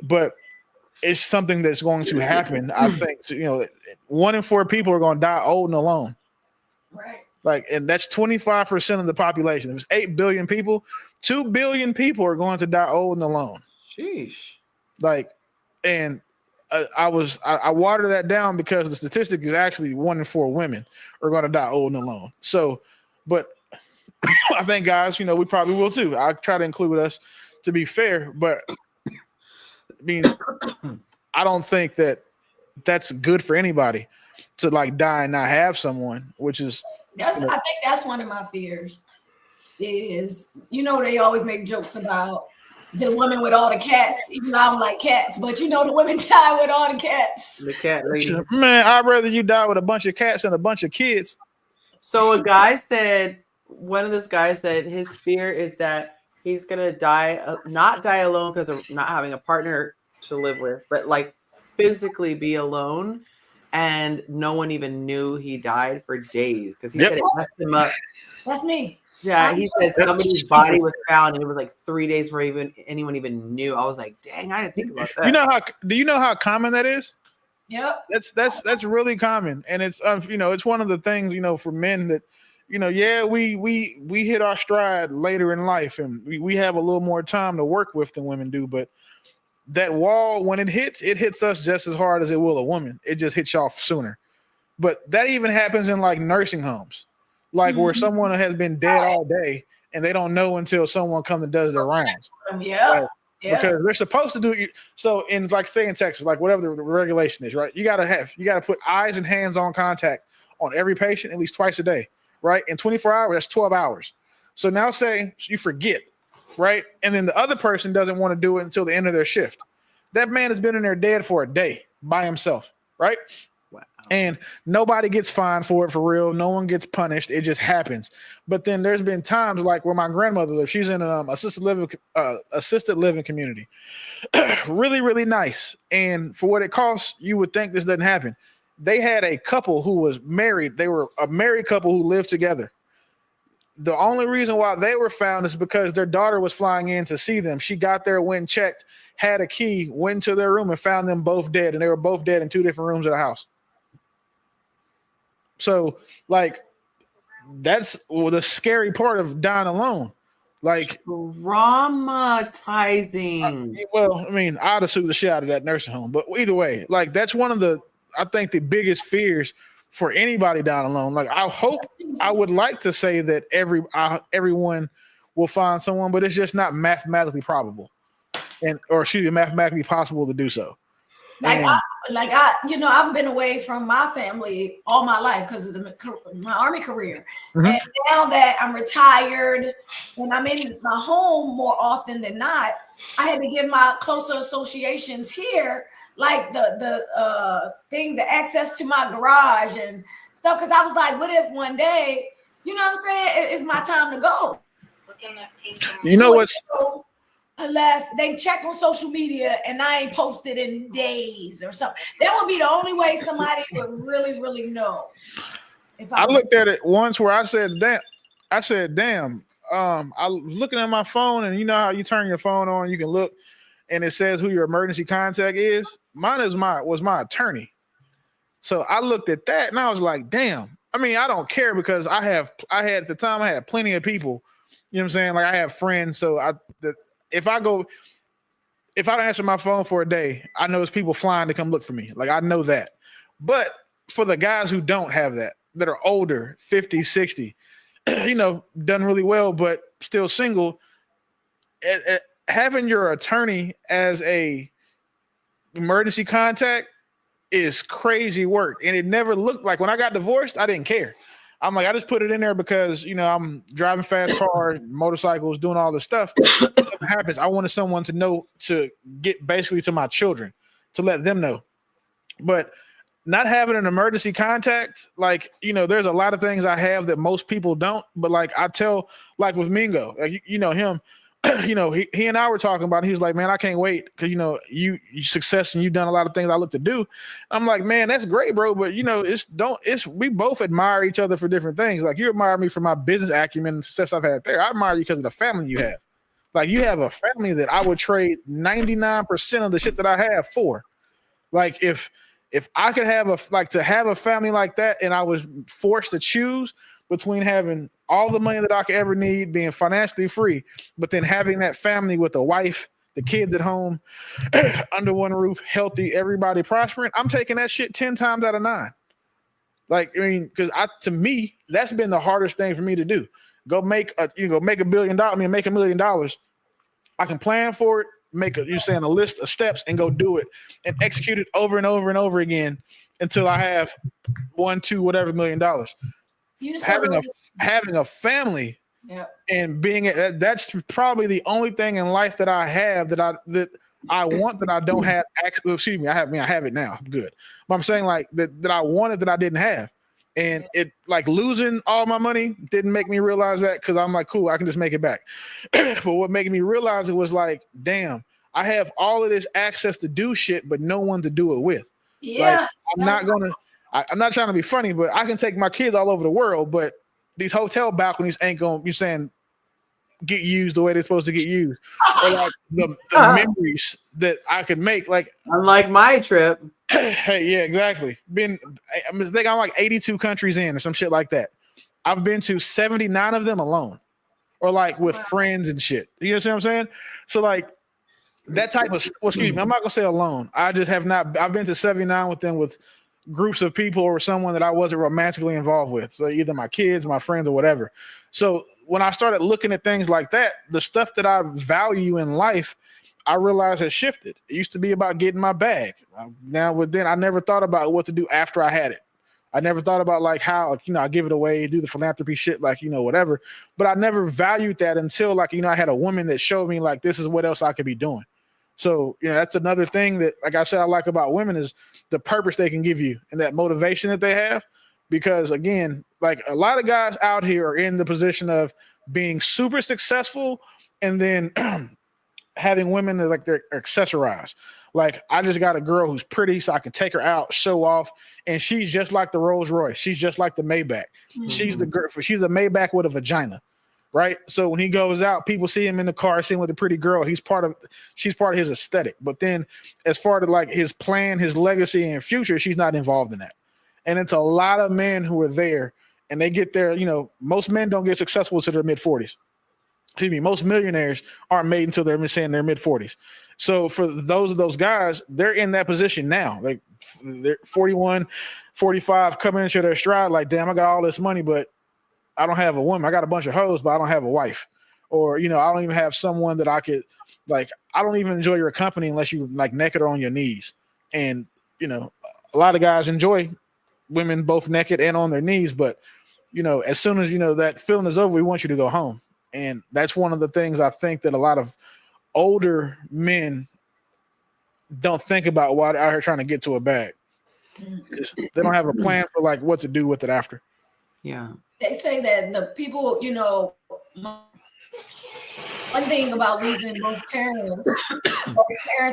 but it's something that's going to happen. I think, you know, 1 in 4 people are going to die old and alone.
Right.
Like, and that's 25% of the population. If it's 8 billion people, 2 billion people are going to die old and alone.
Sheesh.
Like, and I watered that down because the statistic is actually 1 in 4 women are going to die old and alone. So, but I think guys, you know, we probably will too. I try to include us to be fair, but I mean, I don't think that that's good for anybody to like die and not have someone, which is.
I think that's one of my fears is, you know, they always make jokes about the women with all the cats, even though I don't like cats, but you know, the women die with all the cats.
The cat lady.
Man, I'd rather you die with a bunch of cats than a bunch of kids.
So one of those guys said his fear is that he's going to not die alone because of not having a partner to live with, but like physically be alone. And no one even knew he died for days because he said it messed him up.
That's me.
Yeah, he said somebody's body was found, and it was like 3 days before anyone even knew. I was like, dang, I didn't think about that.
Do you know how common that is?
Yep.
That's really common, and it's you know, it's one of the things, you know, for men that, you know, yeah, we hit our stride later in life, and we have a little more time to work with than women do, but that wall, when it hits us just as hard as it will a woman. It just hits y'all sooner. But that even happens in like nursing homes, like where someone has been dead all day and they don't know until someone comes and does their rounds.
Yeah.
Because they're supposed to do it. So in, like, say in Texas, like whatever the regulation is, right? You got to put eyes and hands-on contact on every patient at least twice a day, right? In 24 hours, that's 12 hours. So now say you forget, right? And then the other person doesn't want to do it until the end of their shift. That man has been in there dead for a day by himself, right?
Wow.
And nobody gets fined for it for real. No one gets punished. It just happens. But then there's been times like where my grandmother lives. She's in an assisted living community. Really, really nice. And for what it costs, you would think this doesn't happen. They had a couple who was married. They were a married couple who lived together. The only reason why they were found is because their daughter was flying in to see them. She got there, went and checked, had a key, went to their room and found them both dead. And they were both dead in 2 different rooms of the house. So, like, that's the scary part of dying alone. Like,
traumatizing.
Well, I mean, I'd have sued the shit out of that nursing home. But either way, like, that's one of the, I think, the biggest fears for anybody dying alone. Like, I would like to say that everyone will find someone, but it's just not mathematically probable, mathematically possible to do so.
I've been away from my family all my life because of my Army career.
Mm-hmm.
And now that I'm retired and I'm in my home more often than not, I had to give my closer associations here, like the access to my garage and stuff. Because I was like, what if one day, you know what I'm saying, it's my time to go.
You know what's...
Unless they check on social media and I ain't posted in days or something. That would be the only way somebody would really, really know.
I looked at it once where I said, damn. I was looking at my phone, and you know how you turn your phone on, you can look, and it says who your emergency contact is. Mine was my attorney. So I looked at that and I was like, damn. I mean, I don't care because I had at the time I had plenty of people. You know what I'm saying? Like, I have friends, so if I don't answer my phone for a day, I know it's people flying to come look for me. Like, I know that. But for the guys who don't have that are older, 50, 60, done really well, but still single, having your attorney as a emergency contact is crazy work. And it never looked like, when I got divorced, I didn't care. I'm like, I just put it in there because, I'm driving fast cars, motorcycles, doing all this stuff. If something happens, I wanted someone to know, to get basically to my children, to let them know. But not having an emergency contact, like, there's a lot of things I have that most people don't. But like I tell, like with Mingo, like, him, he and I were talking about it. He was like, man, I can't wait because, you success and you've done a lot of things I look to do. I'm like, man, that's great, bro. But, we both admire each other for different things. Like, you admire me for my business acumen and success I've had there. I admire you because of the family you have. Like, you have a family that I would trade 99% of the shit that I have for. Like, if I could have a family like that and I was forced to choose between having all the money that I could ever need, being financially free, but then having that family with a wife, the kids at home, under one roof, healthy, everybody prospering, I'm taking that shit 10 times out of 9. Like, I mean, because to me, that's been the hardest thing for me to do. Make $1 billion. Make $1 million. I can plan for it, make a list of steps and go do it and execute it over and over and over again until I have $1, $2, whatever $1 million. Having a family, and being that's probably the only thing in life that I have that I want that I don't have. Excuse me, I have it now. I'm good. But I'm saying like that I wanted that I didn't have, and it like losing all my money didn't make me realize that because I'm like, cool, I can just make it back. But what made me realize it was like, damn, I have all of this access to do shit, but no one to do it with.
Yeah,
like, I'm not trying to be funny, but I can take my kids all over the world, but these hotel balconies ain't going to, get used the way they're supposed to get used. Or like the memories that I could make, like
unlike my trip.
Hey, yeah, exactly. I'm like 82 countries in or some shit like that. I've been to 79 of them alone, or like with friends and shit. You know what I'm saying? So like that type of, excuse me, I'm not gonna say alone. I just have not. I've been to 79 with them with groups of people or someone that I wasn't romantically involved with. So either my kids, my friends, or whatever. So when I started looking at things like that, the stuff that I value in life, I realized has shifted. It used to be about getting my bag. Now, then I never thought about what to do after I had it. I never thought about like how, I give it away, do the philanthropy shit, like, whatever. But I never valued that until like, I had a woman that showed me like, this is what else I could be doing. So, that's another thing that, like I said, I like about women is the purpose they can give you and that motivation that they have. Because again, like a lot of guys out here are in the position of being super successful and then having women that like they're accessorized. Like I just got a girl who's pretty, so I can take her out, show off, and she's just like the Rolls Royce. She's just like the Maybach. She's the girl. She's a Maybach with a vagina, right? So when he goes out, people see him in the car, see him with a pretty girl. She's part of his aesthetic. But then, as far as like his plan, his legacy, and future, she's not involved in that. And it's a lot of men who are there, and they get there. Most men don't get successful until their mid-40s. Excuse me, most millionaires aren't made until they're saying their mid-40s. So for those guys, they're in that position now. Like they're 41, 45, coming into their stride. Like, damn, I got all this money, but I don't have a woman. I got a bunch of hoes, but I don't have a wife. Or, I don't even have someone that I could, like, I don't even enjoy your company unless you like naked or on your knees. And, a lot of guys enjoy women both naked and on their knees, but as soon as that feeling is over, we want you to go home. And that's one of the things I think that a lot of older men don't think about while they're out here trying to get to a bag. They don't have a plan for like what to do with it after.
Yeah.
They say that the people, one thing about losing both parents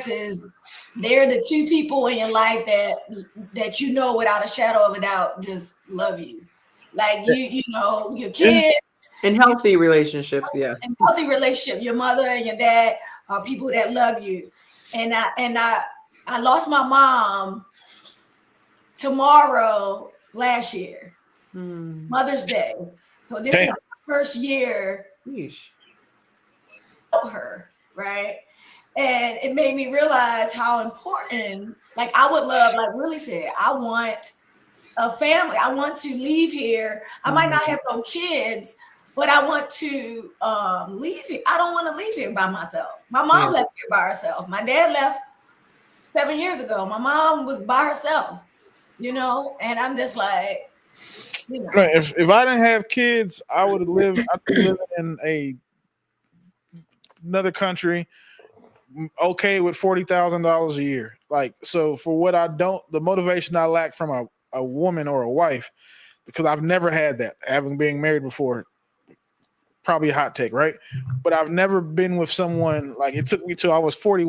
is they're the two people in your life that without a shadow of a doubt just love you. Like your kids.
In healthy relationships, yeah.
In healthy relationship, your mother and your dad are people that love you. And I lost my mom tomorrow last year, Mother's Day. So this is the first year of her, right? And it made me realize how important, like I would love, like Willie said, I want a family. I want to leave here. I might not have no kids, but I want to leave here. I don't want to leave here by myself. My mom left here by herself. My dad left 7 years ago. My mom was by herself, and I'm just like,
If I didn't have kids, I'd be living in another country, okay, with $40,000 a year. Like, so for what the motivation I lack from a woman or a wife, because I've never had that, having been married before. Probably a hot take, right? But I've never been with someone, like it took me till I was 40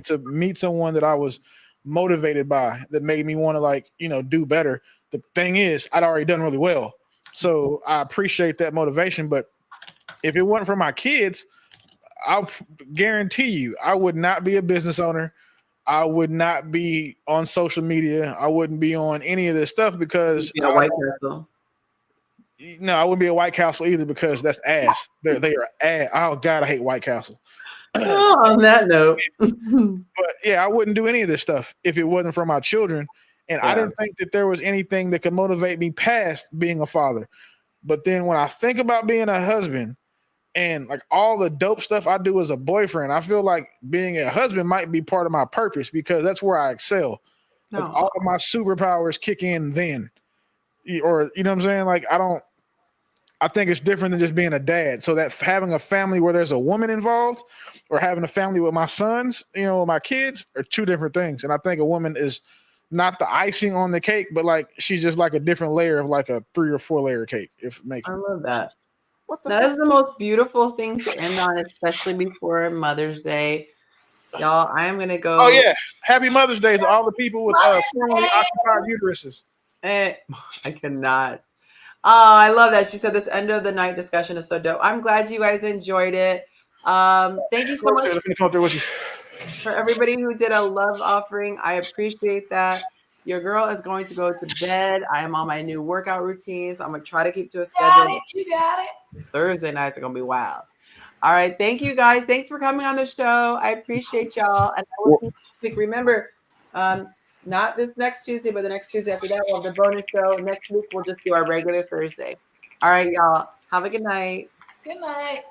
to meet someone that I was motivated by, that made me want to do better. The thing is, I'd already done really well. So I appreciate that motivation. But if it wasn't for my kids, I'll guarantee you I would not be a business owner. I would not be on social media. I wouldn't be on any of this stuff because
White Castle.
No, I wouldn't be a White Castle either because that's ass. They are ass. Oh God, I hate White Castle.
On that note,
but yeah, I wouldn't do any of this stuff if it wasn't for my children. And I didn't think that there was anything that could motivate me past being a father. But then when I think about being a husband and like all the dope stuff I do as a boyfriend, I feel like being a husband might be part of my purpose because that's where I excel. Like all of my superpowers kick in then. Or you know what I'm saying? Like I think it's different than just being a dad. So that having a family where there's a woman involved or having a family with my sons, my kids are two different things. And I think a woman is not the icing on the cake, but like she's just like a different layer of like a 3 or 4 layer cake. If it makes
I love that. That is the most beautiful thing to end on, especially before Mother's Day. Y'all, I am gonna go.
Oh yeah, happy Mother's Day to all the people with formerly occupied uteruses.
I cannot. Oh, I love that. She said this end of the night discussion is so dope. I'm glad you guys enjoyed it. Thank you so much for everybody who did a love offering. I appreciate that. Your girl is going to go to bed. I am on my new workout routines. I'm gonna try to keep to a schedule.
You got it.
Thursday nights are gonna be wild. All right, thank you guys. Thanks for coming on the show. I appreciate y'all. And I will see you next week. Remember, not this next Tuesday, but the next Tuesday after that, we'll have the bonus show. Next week, we'll just do our regular Thursday. All right, y'all. Have a good night.
Good night.